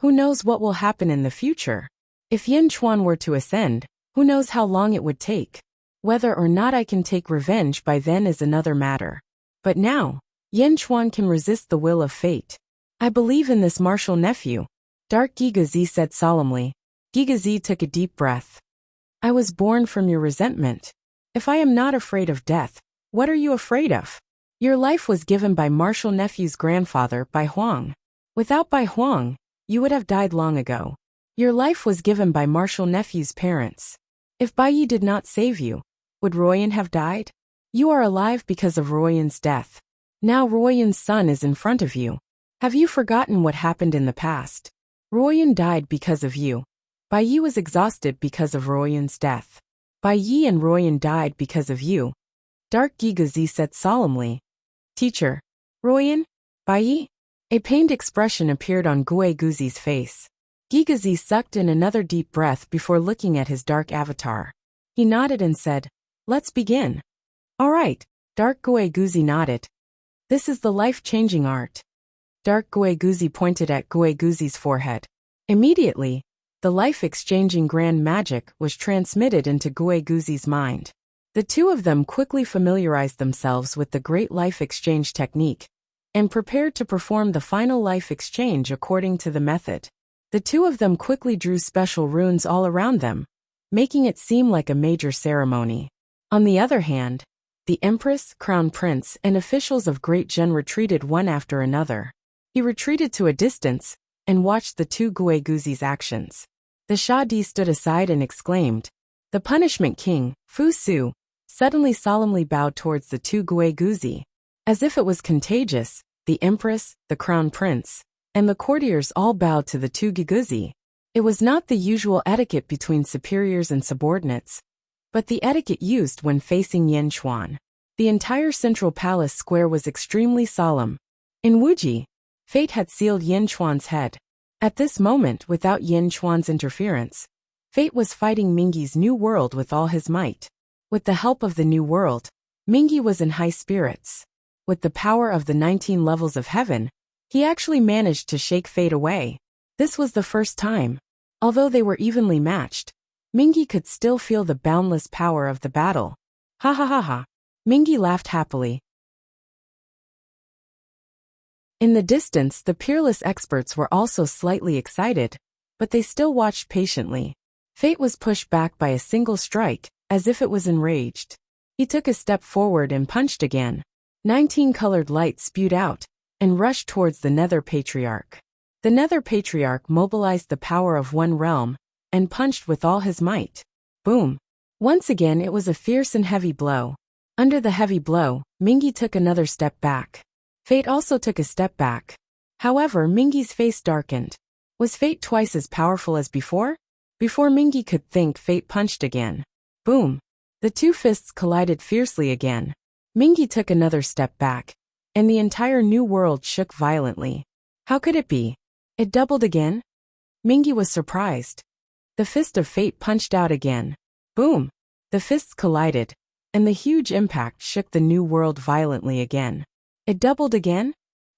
Who knows what will happen in the future? If Yin Chuan were to ascend, who knows how long it would take? Whether or not I can take revenge by then is another matter. But now, Yin Chuan can resist the will of fate. I believe in this martial nephew. Dark Gigazi said solemnly. Gigazi took a deep breath. I was born from your resentment. If I am not afraid of death, what are you afraid of? Your life was given by martial nephew's grandfather, Bai Huang. Without Bai Huang, you would have died long ago. Your life was given by martial nephew's parents. If Bai Yi did not save you, would Royan have died? You are alive because of Royan's death. Now Royan's son is in front of you. Have you forgotten what happened in the past? Royan died because of you. Bai Yi was exhausted because of Royan's death. Bai Yi and Royan died because of you. Dark Gigazi said solemnly. Teacher. Royan? Bai Yi? A pained expression appeared on Gue Guzi's face. Gigazi sucked in another deep breath before looking at his dark avatar. He nodded and said, Let's begin. All right. Dark Gue Guzi nodded. This is the life-changing art. Dark Gue Guzi pointed at Gue Guzi's forehead. Immediately, the life-exchanging grand magic was transmitted into Gue Guzi's mind. The two of them quickly familiarized themselves with the great life exchange technique, and prepared to perform the final life exchange according to the method. The two of them quickly drew special runes all around them, making it seem like a major ceremony. On the other hand, the Empress, Crown Prince, and officials of Great Zhen retreated one after another. He retreated to a distance, and watched the two Gue Guzi's actions. The Shah Di stood aside and exclaimed. The Punishment King, Fu Su, suddenly solemnly bowed towards the two Gue Guzi. As if it was contagious, the Empress, the Crown Prince, and the courtiers all bowed to the two Guzi. It was not the usual etiquette between superiors and subordinates, but the etiquette used when facing Yin Chuan. The entire central palace square was extremely solemn. In Wuji, fate had sealed Yin Chuan's head. At this moment, without Yin Chuan's interference, fate was fighting Mingyi's new world with all his might. With the help of the new world, Mingyi was in high spirits. With the power of the 19 levels of heaven, he actually managed to shake fate away. This was the first time. Although they were evenly matched, Mingyi could still feel the boundless power of the battle. Ha ha ha ha. Mingyi laughed happily. In the distance, the peerless experts were also slightly excited, but they still watched patiently. Fate was pushed back by a single strike, as if it was enraged. He took a step forward and punched again. 19 colored lights spewed out, and rushed towards the Nether Patriarch. The Nether Patriarch mobilized the power of one realm, and punched with all his might. Boom! Once again it was a fierce and heavy blow. Under the heavy blow, Mingyi took another step back. Fate also took a step back. However, Mingyi's face darkened. Was Fate twice as powerful as before? Before Mingyi could think, Fate punched again. Boom! The two fists collided fiercely again. Mingyi took another step back, and the entire new world shook violently. How could it be? It doubled again? Mingyi was surprised. The fist of Fate punched out again. Boom! The fists collided, and the huge impact shook the new world violently again. It doubled again?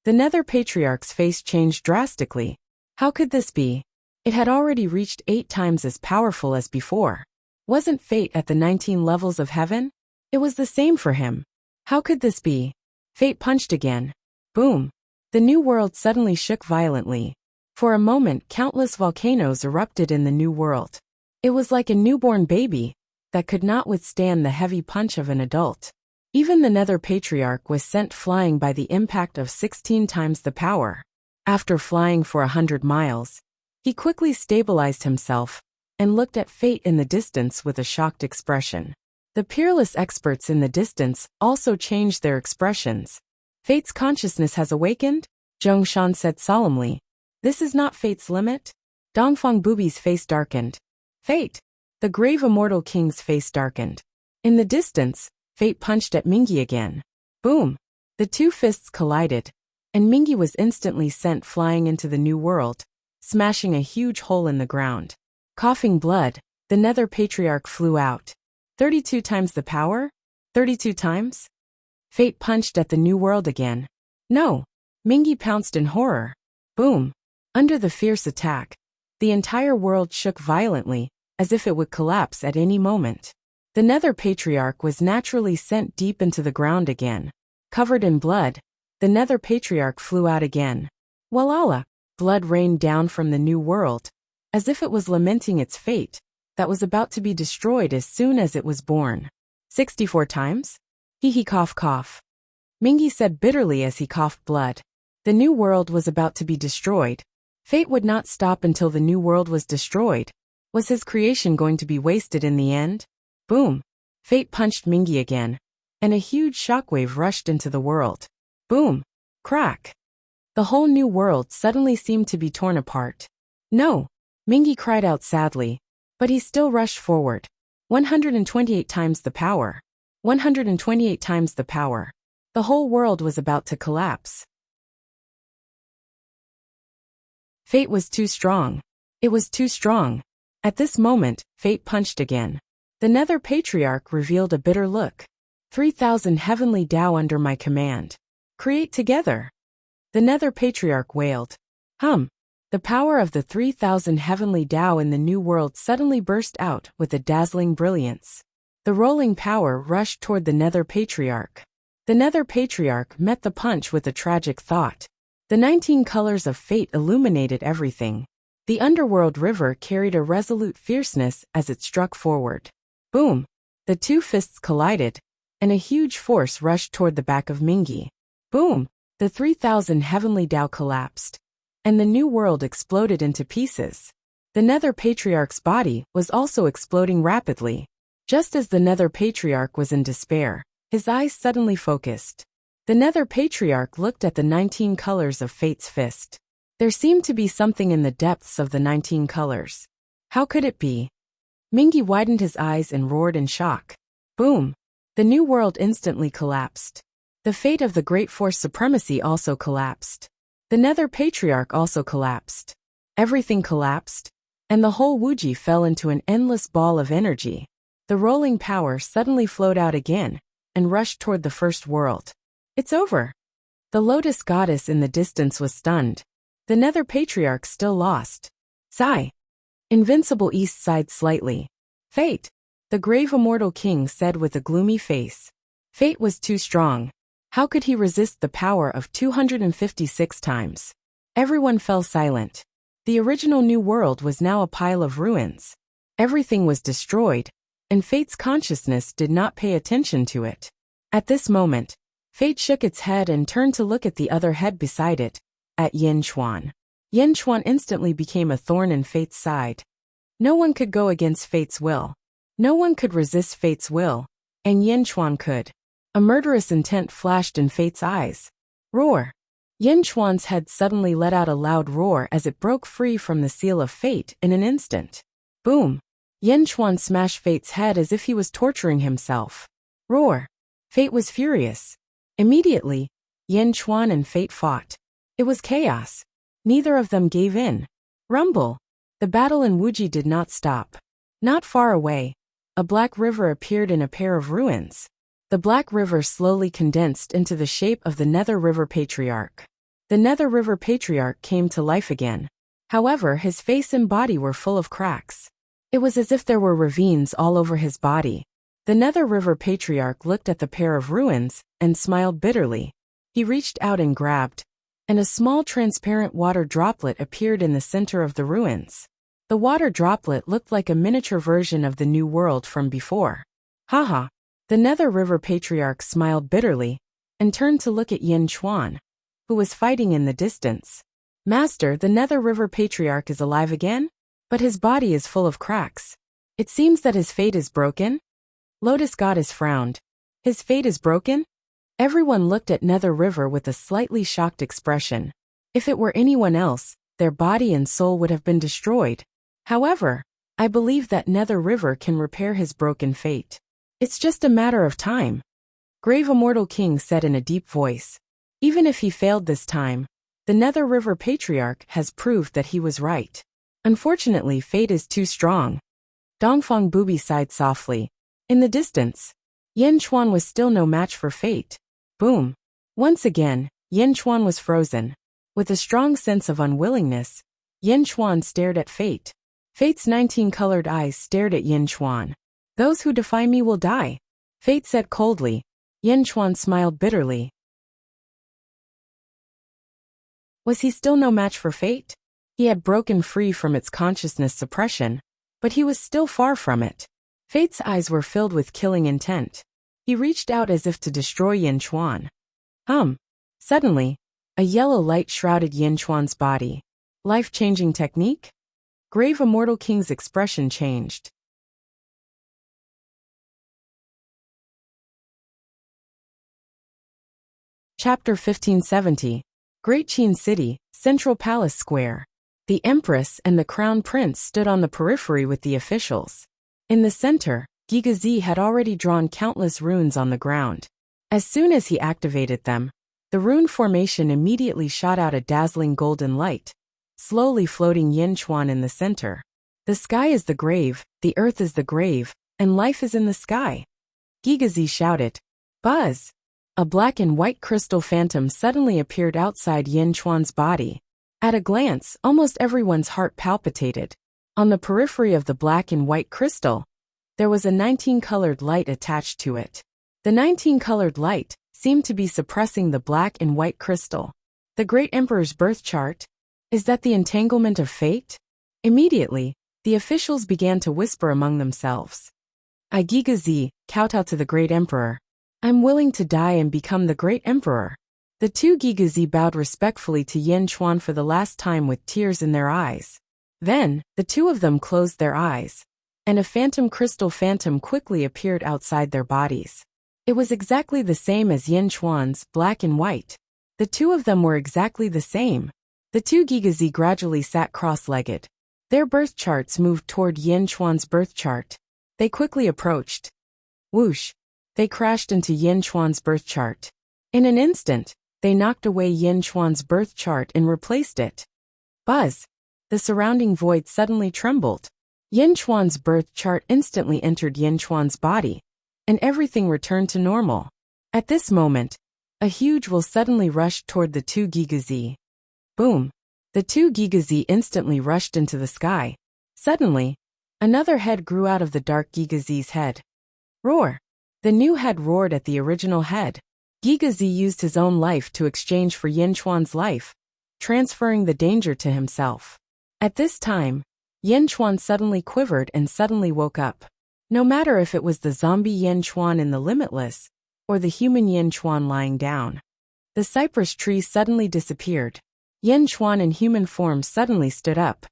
The Nether Patriarch's face changed drastically. How could this be? It had already reached 8 times as powerful as before. Wasn't Fate at the 19 levels of heaven? It was the same for him. How could this be? Fate punched again. Boom! The new world suddenly shook violently. For a moment, countless volcanoes erupted in the new world. It was like a newborn baby that could not withstand the heavy punch of an adult. Even the Nether Patriarch was sent flying by the impact of 16 times the power. After flying for 100 miles, He quickly stabilized himself and looked at Fate in the distance with a shocked expression. The peerless experts in the distance also changed their expressions. Fate's consciousness has awakened? Zhongshan said solemnly. This is not Fate's limit? Dongfang Bubi's face darkened. Fate! The grave Immortal King's face darkened. In the distance, Fate punched at Mingi again. Boom! The two fists collided, and Mingi was instantly sent flying into the new world, smashing a huge hole in the ground. Coughing blood, the Nether Patriarch flew out. 32 times the power? 32 times? Fate punched at the new world again. No! Mingi pounced in horror. Boom! Under the fierce attack, the entire world shook violently, as if it would collapse at any moment. The Nether Patriarch was naturally sent deep into the ground again. Covered in blood, the Nether Patriarch flew out again. Walala! Blood rained down from the new world, as if it was lamenting its fate, that was about to be destroyed as soon as it was born. 64 times? Hee cough cough. Mingi said bitterly as he coughed blood. The new world was about to be destroyed. Fate would not stop until the new world was destroyed. Was his creation going to be wasted in the end? Boom! Fate punched Mingi again, and a huge shockwave rushed into the world. Boom! Crack! The whole new world suddenly seemed to be torn apart. No! Mingi cried out sadly, but he still rushed forward. 128 times the power. 128 times the power. The whole world was about to collapse. Fate was too strong. It was too strong. At this moment, Fate punched again. The Nether Patriarch revealed a bitter look. 3,000 heavenly Tao under my command. Create together. The Nether Patriarch wailed. The power of the 3,000 heavenly Tao in the new world suddenly burst out with a dazzling brilliance. The rolling power rushed toward the Nether Patriarch. The Nether Patriarch met the punch with a tragic thought. The 19 colors of fate illuminated everything. The underworld river carried a resolute fierceness as it struck forward. Boom! The two fists collided, and a huge force rushed toward the back of Mingi. Boom! The 3,000 heavenly Tao collapsed, and the new world exploded into pieces. The Nether Patriarch's body was also exploding rapidly. Just as the Nether Patriarch was in despair, his eyes suddenly focused. The Nether Patriarch looked at the 19 colors of Fate's fist. There seemed to be something in the depths of the 19 colors. How could it be? Mingi widened his eyes and roared in shock. Boom! The new world instantly collapsed. The fate of the Great Force Supremacy also collapsed. The Nether Patriarch also collapsed. Everything collapsed, and the whole Wuji fell into an endless ball of energy. The rolling power suddenly flowed out again, and rushed toward the first world. It's over. The Lotus Goddess in the distance was stunned. The Nether Patriarch still lost. Sigh. Invincible East sighed slightly. Fate, the grave Immortal King said with a gloomy face. Fate was too strong. How could he resist the power of 256 times? Everyone fell silent. The original new world was now a pile of ruins. Everything was destroyed, and Fate's consciousness did not pay attention to it. At this moment, Fate shook its head and turned to look at the other head beside it, at Yin Chuan. Yin Chuan instantly became a thorn in Fate's side. No one could go against Fate's will. No one could resist Fate's will, and Yin Chuan could. A murderous intent flashed in Fate's eyes. Roar! Yin Chuan's head suddenly let out a loud roar as it broke free from the seal of Fate in an instant. Boom! Yin Chuan smashed Fate's head as if he was torturing himself. Roar! Fate was furious. Immediately, Yin Chuan and Fate fought. It was chaos. Neither of them gave in. Rumble! The battle in Wuji did not stop. Not far away, a black river appeared in a pair of ruins. The black river slowly condensed into the shape of the Nether River Patriarch. The Nether River Patriarch came to life again. However, his face and body were full of cracks. It was as if there were ravines all over his body. The Nether River Patriarch looked at the pair of ruins and smiled bitterly. He reached out and grabbed, and a small transparent water droplet appeared in the center of the ruins. The water droplet looked like a miniature version of the new world from before. Haha! The Nether River Patriarch smiled bitterly and turned to look at Yin Chuan, who was fighting in the distance. Master, the Nether River Patriarch is alive again? But his body is full of cracks. It seems that his fate is broken? Lotus Goddess frowned. His fate is broken? Everyone looked at Nether River with a slightly shocked expression. If it were anyone else, their body and soul would have been destroyed. However, I believe that Nether River can repair his broken fate. It's just a matter of time. Grave Immortal King said in a deep voice. Even if he failed this time, the Nether River Patriarch has proved that he was right. Unfortunately, fate is too strong. Dongfang Booby sighed softly. In the distance, Yin Chuan was still no match for fate. Boom. Once again, Yin Chuan was frozen. With a strong sense of unwillingness, Yin Chuan stared at fate. Fate's 19-colored eyes stared at Yin Chuan. Those who defy me will die. Fate said coldly. Yin Chuan smiled bitterly. Was he still no match for fate? He had broken free from its consciousness suppression, but he was still far from it. Fate's eyes were filled with killing intent. He reached out as if to destroy Yin Chuan. Suddenly, a yellow light shrouded Yin Chuan's body. Life-changing technique? Grave Immortal King's expression changed. Chapter 1570. Great Qin City, Central Palace Square. The Empress and the Crown Prince stood on the periphery with the officials. In the center, Gigazi had already drawn countless runes on the ground. As soon as he activated them, the rune formation immediately shot out a dazzling golden light, slowly floating Yin Chuan in the center. The sky is the grave, the earth is the grave, and life is in the sky. Gigazi shouted. Buzz! A black and white crystal phantom suddenly appeared outside Yin Chuan's body. At a glance, almost everyone's heart palpitated. On the periphery of the black and white crystal, there was a 19-colored light attached to it. The 19-colored light seemed to be suppressing the black and white crystal. The Great Emperor's birth chart? Is that the entanglement of fate? Immediately, the officials began to whisper among themselves. I Gigazi, kowtow to the Great Emperor. I'm willing to die and become the Great Emperor. The two Gigazi bowed respectfully to Yin Chuan for the last time with tears in their eyes. Then, the two of them closed their eyes, and a phantom crystal phantom quickly appeared outside their bodies. It was exactly the same as Yin Chuan's, black and white. The two of them were exactly the same. The two Gigazi gradually sat cross-legged. Their birth charts moved toward Yin Chuan's birth chart. They quickly approached. Whoosh! They crashed into Yin Chuan's birth chart. In an instant, they knocked away Yin Chuan's birth chart and replaced it. Buzz! The surrounding void suddenly trembled. Yin Chuan's birth chart instantly entered Yin Chuan's body, and everything returned to normal. At this moment, a huge will suddenly rushed toward the two Gigazi. Boom! The two Gigazi instantly rushed into the sky. Suddenly, another head grew out of the dark Gigazi's head. Roar! The new head roared at the original head. Gigazi used his own life to exchange for Yin Chuan's life, transferring the danger to himself. At this time, Yin Chuan suddenly quivered and suddenly woke up. No matter if it was the zombie Yin Chuan in the Limitless, or the human Yin Chuan lying down. The cypress tree suddenly disappeared. Yin Chuan in human form suddenly stood up.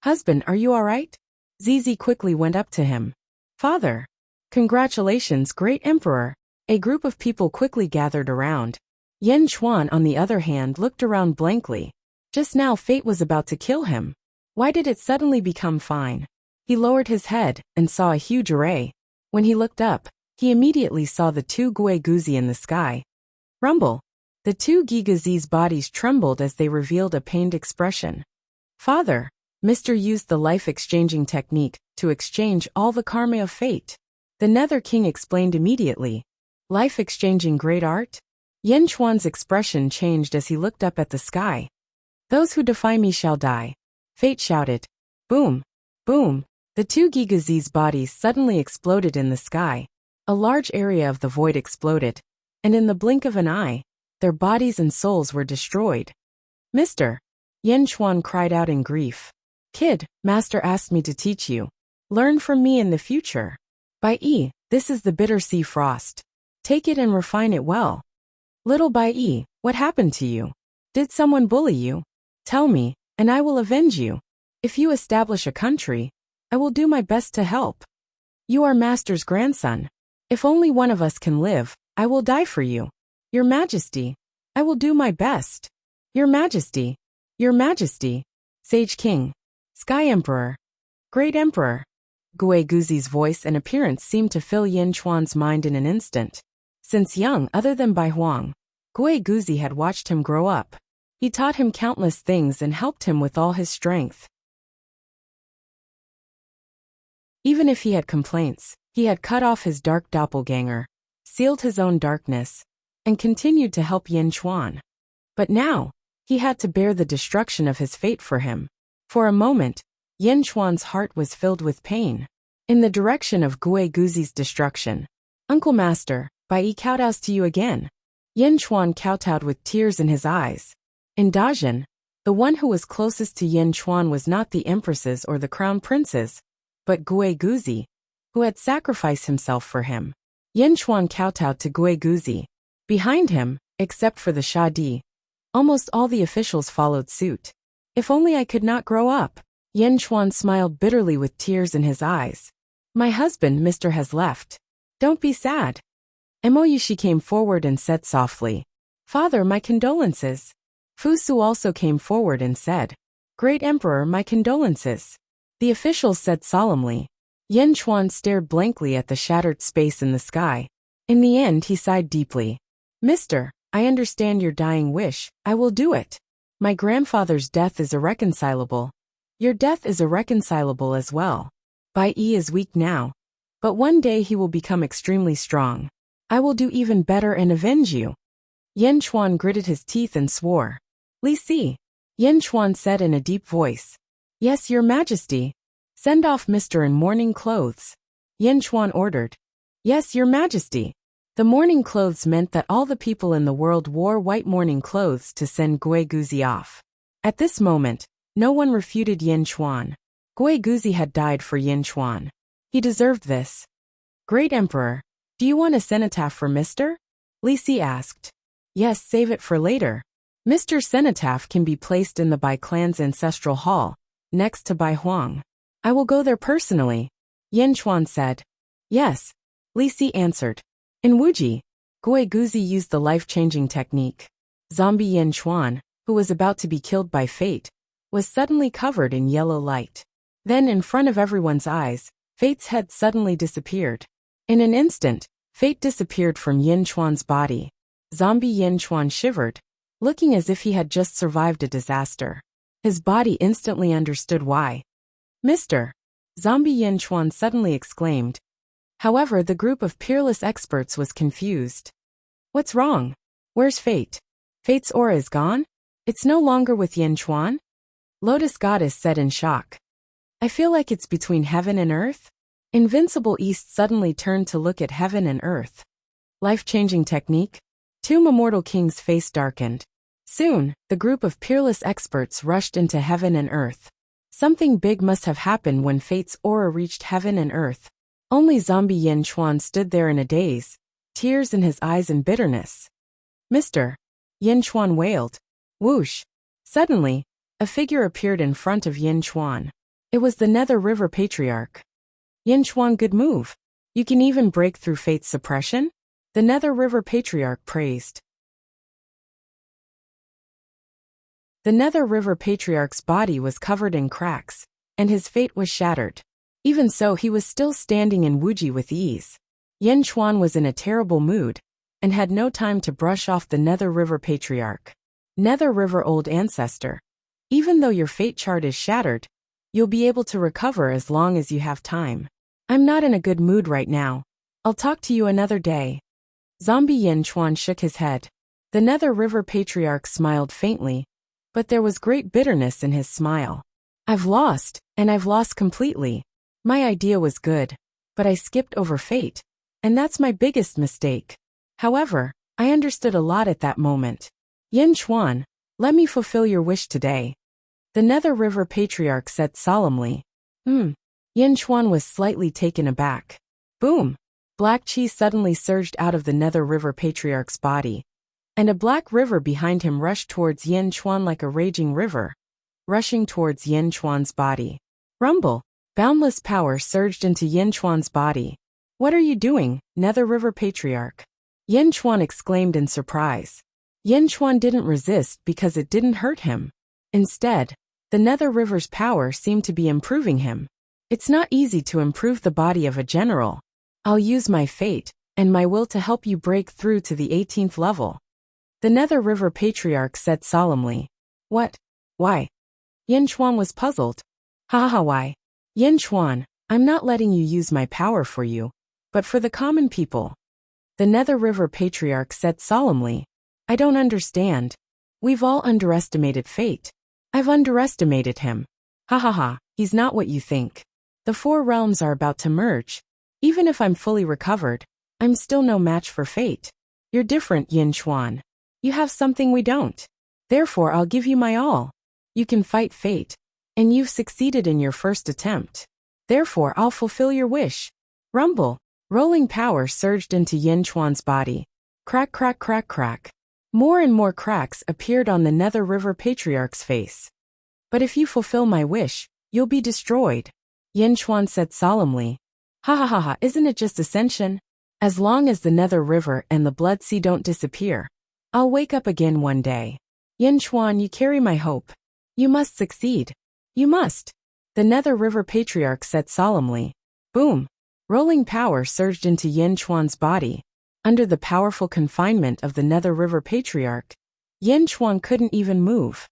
Husband, are you alright? Zizi quickly went up to him. Father! Congratulations, Great Emperor! A group of people quickly gathered around. Yin Chuan, on the other hand, looked around blankly. Just now fate was about to kill him. Why did it suddenly become fine? He lowered his head and saw a huge array. When he looked up, he immediately saw the two Guiguzi in the sky. Rumble! The two Gigazi's bodies trembled as they revealed a pained expression. Father! Mr. used the life-exchanging technique to exchange all the karma of fate. The Nether King explained immediately. Life-exchanging great art? Yin Chuan's expression changed as he looked up at the sky. Those who defy me shall die. Fate shouted. Boom! Boom! The two Gigazi's bodies suddenly exploded in the sky. A large area of the void exploded, and in the blink of an eye, their bodies and souls were destroyed. Mister! Yin Chuan cried out in grief. Kid, Master asked me to teach you. Learn from me in the future. Bai Yi, this is the bitter sea frost. Take it and refine it well. Little Bai Yi, what happened to you? Did someone bully you? Tell me, and I will avenge you. If you establish a country, I will do my best to help. You are master's grandson. If only one of us can live, I will die for you. Your Majesty, I will do my best. Your Majesty, Your Majesty, Sage King, Sky Emperor, Great Emperor. Gui Guzi's voice and appearance seemed to fill Yin Chuan's mind in an instant. Since young, other than Bai Huang, Gui Guzi had watched him grow up. He taught him countless things and helped him with all his strength. Even if he had complaints, he had cut off his dark doppelganger, sealed his own darkness, and continued to help Yin Chuan. But now, he had to bear the destruction of his fate for him. For a moment, Yin Chuan's heart was filled with pain. In the direction of Gui Guzi's destruction. Uncle Master, Bai kowtows to you again. Yin Chuan kowtowed with tears in his eyes. In Dajin, the one who was closest to Yin Chuan was not the empresses or the crown princes, but Gui Guzi, who had sacrificed himself for him. Yin Chuan kowtowed to Gui Guzi. Behind him, except for the Shadi, almost all the officials followed suit. If only I could not grow up. Yin Chuan smiled bitterly with tears in his eyes. My husband, Mr. has left. Don't be sad. Emoyushi came forward and said softly, Father, my condolences. Fusu also came forward and said, Great Emperor, my condolences. The officials said solemnly. Yin Chuan stared blankly at the shattered space in the sky. In the end, he sighed deeply. Mister, I understand your dying wish. I will do it. My grandfather's death is irreconcilable. Your death is irreconcilable as well. Bai Yi is weak now, but one day he will become extremely strong. I will do even better and avenge you. Yin Chuan gritted his teeth and swore. Li Si. Yin Chuan said in a deep voice. Yes, Your Majesty. Send off Mr. in mourning clothes. Yin Chuan ordered. Yes, Your Majesty. The mourning clothes meant that all the people in the world wore white mourning clothes to send Gui Guzi off. At this moment, no one refuted Yin Chuan. Gui Guzi had died for Yin Chuan. He deserved this. Great Emperor, do you want a cenotaph for Mr.? Li Si asked. Yes, save it for later. Mr. Cenotaph can be placed in the Bai clan's ancestral hall, next to Bai Huang. I will go there personally. Yin Chuan said. Yes. Li Si answered. In Wuji, Gui Guzi used the life-changing technique. Zombie Yin Chuan, who was about to be killed by fate, was suddenly covered in yellow light. Then in front of everyone's eyes, Fate's head suddenly disappeared. In an instant, Fate disappeared from Yin Chuan's body. Zombie Yin Chuan shivered, looking as if he had just survived a disaster. His body instantly understood why. Mister! Zombie Yin Chuan suddenly exclaimed. However, the group of peerless experts was confused. What's wrong? Where's Fate? Fate's aura is gone? It's no longer with Yin Chuan? Lotus Goddess said in shock. I feel like it's between heaven and earth. Invincible East suddenly turned to look at heaven and earth. Life-changing technique? Two Immortal Kings' face darkened. Soon, the group of peerless experts rushed into heaven and earth. Something big must have happened when Fate's aura reached heaven and earth. Only Zombie Yin Chuan stood there in a daze, tears in his eyes and bitterness. Mister! Yin Chuan wailed. Whoosh! Suddenly, a figure appeared in front of Yin Chuan. It was the Nether River Patriarch. Yin Chuan, good move. You can even break through Fate's suppression? The Nether River Patriarch praised. The Nether River Patriarch's body was covered in cracks, and his fate was shattered. Even so, he was still standing in Wuji with ease. Yin Chuan was in a terrible mood, and had no time to brush off the Nether River Patriarch. Nether River Old Ancestor. Even though your fate chart is shattered, you'll be able to recover as long as you have time. I'm not in a good mood right now. I'll talk to you another day. Zombie Yin Chuan shook his head. The Nether River Patriarch smiled faintly, but there was great bitterness in his smile. I've lost, and I've lost completely. My idea was good, but I skipped over fate, and that's my biggest mistake. However, I understood a lot at that moment. Yin Chuan, let me fulfill your wish today. The Nether River Patriarch said solemnly. Yin Chuan was slightly taken aback. Boom! Black chi suddenly surged out of the Nether River Patriarch's body. and a black river behind him rushed towards Yin Chuan like a raging river, rushing towards Yin Chuan's body. Rumble! Boundless power surged into Yin Chuan's body. What are you doing, Nether River Patriarch? Yin Chuan exclaimed in surprise. Yin Chuan didn't resist because it didn't hurt him. Instead, the Nether River's power seemed to be improving him. It's not easy to improve the body of a general. I'll use my fate and my will to help you break through to the 18th level. The Nether River Patriarch said solemnly. What? Why? Yin Chuan was puzzled. Haha, why? Yin Chuan, I'm not letting you use my power for you, but for the common people. The Nether River Patriarch said solemnly. I don't understand. We've all underestimated fate. I've underestimated him. Ha ha ha, he's not what you think. The four realms are about to merge. Even if I'm fully recovered, I'm still no match for fate. You're different, Yin Chuan. You have something we don't. Therefore, I'll give you my all. You can fight fate, and you've succeeded in your first attempt. Therefore, I'll fulfill your wish. Rumble! Rolling power surged into Yin Chuan's body. Crack, crack, crack, crack. More and more cracks appeared on the Nether River Patriarch's face. But if you fulfill my wish, you'll be destroyed. Yin Chuan said solemnly. Ha ha ha ha, isn't it just ascension? As long as the Nether River and the Blood Sea don't disappear, I'll wake up again one day. Yin Chuan, you carry my hope. You must succeed. You must. The Nether River Patriarch said solemnly. Boom! Rolling power surged into Yin Chuan's body. Under the powerful confinement of the Nether River Patriarch, Yin Chuan couldn't even move.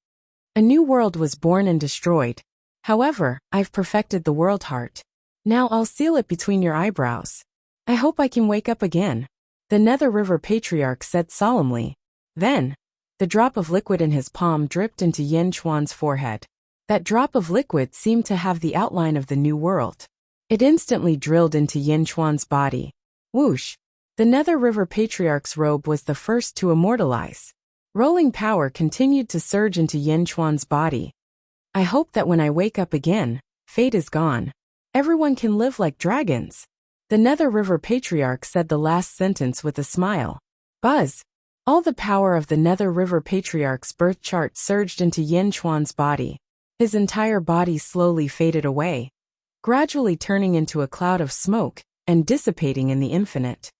A new world was born and destroyed. However, I've perfected the world heart. Now I'll seal it between your eyebrows. I hope I can wake up again. The Nether River Patriarch said solemnly. Then, the drop of liquid in his palm dripped into Yin Chuan's forehead. That drop of liquid seemed to have the outline of the new world. It instantly drilled into Yin Chuan's body. Whoosh! The Nether River Patriarch's robe was the first to immortalize. Rolling power continued to surge into Yin Chuan's body. I hope that when I wake up again, fate is gone. Everyone can live like dragons. The Nether River Patriarch said the last sentence with a smile. Buzz! All the power of the Nether River Patriarch's birth chart surged into Yin Chuan's body. His entire body slowly faded away, gradually turning into a cloud of smoke and dissipating in the infinite.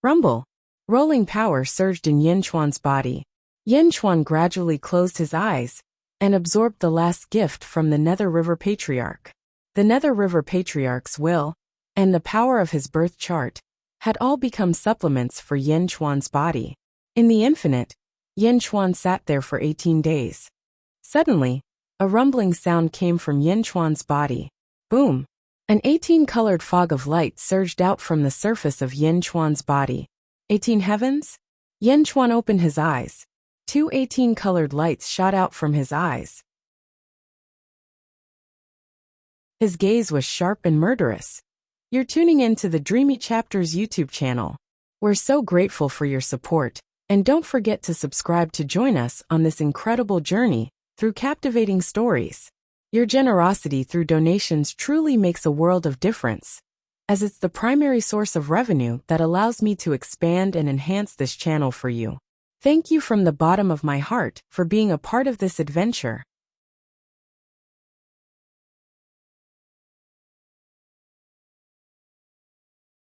Rumble! Rolling power surged in Yin Chuan's body. Yin Chuan gradually closed his eyes and absorbed the last gift from the Nether River Patriarch. The Nether River Patriarch's will and the power of his birth chart had all become supplements for Yin Chuan's body. In the infinite, Yin Chuan sat there for 18 days. Suddenly, a rumbling sound came from Yin Chuan's body. Boom! An 18-colored fog of light surged out from the surface of Yin Chuan's body. 18 heavens? Yin Chuan opened his eyes. Two 18-colored lights shot out from his eyes. His gaze was sharp and murderous. You're tuning in to the Dreamy Chapters YouTube channel. We're so grateful for your support, and don't forget to subscribe to join us on this incredible journey through captivating stories. Your generosity through donations truly makes a world of difference, as it's the primary source of revenue that allows me to expand and enhance this channel for you. Thank you from the bottom of my heart for being a part of this adventure.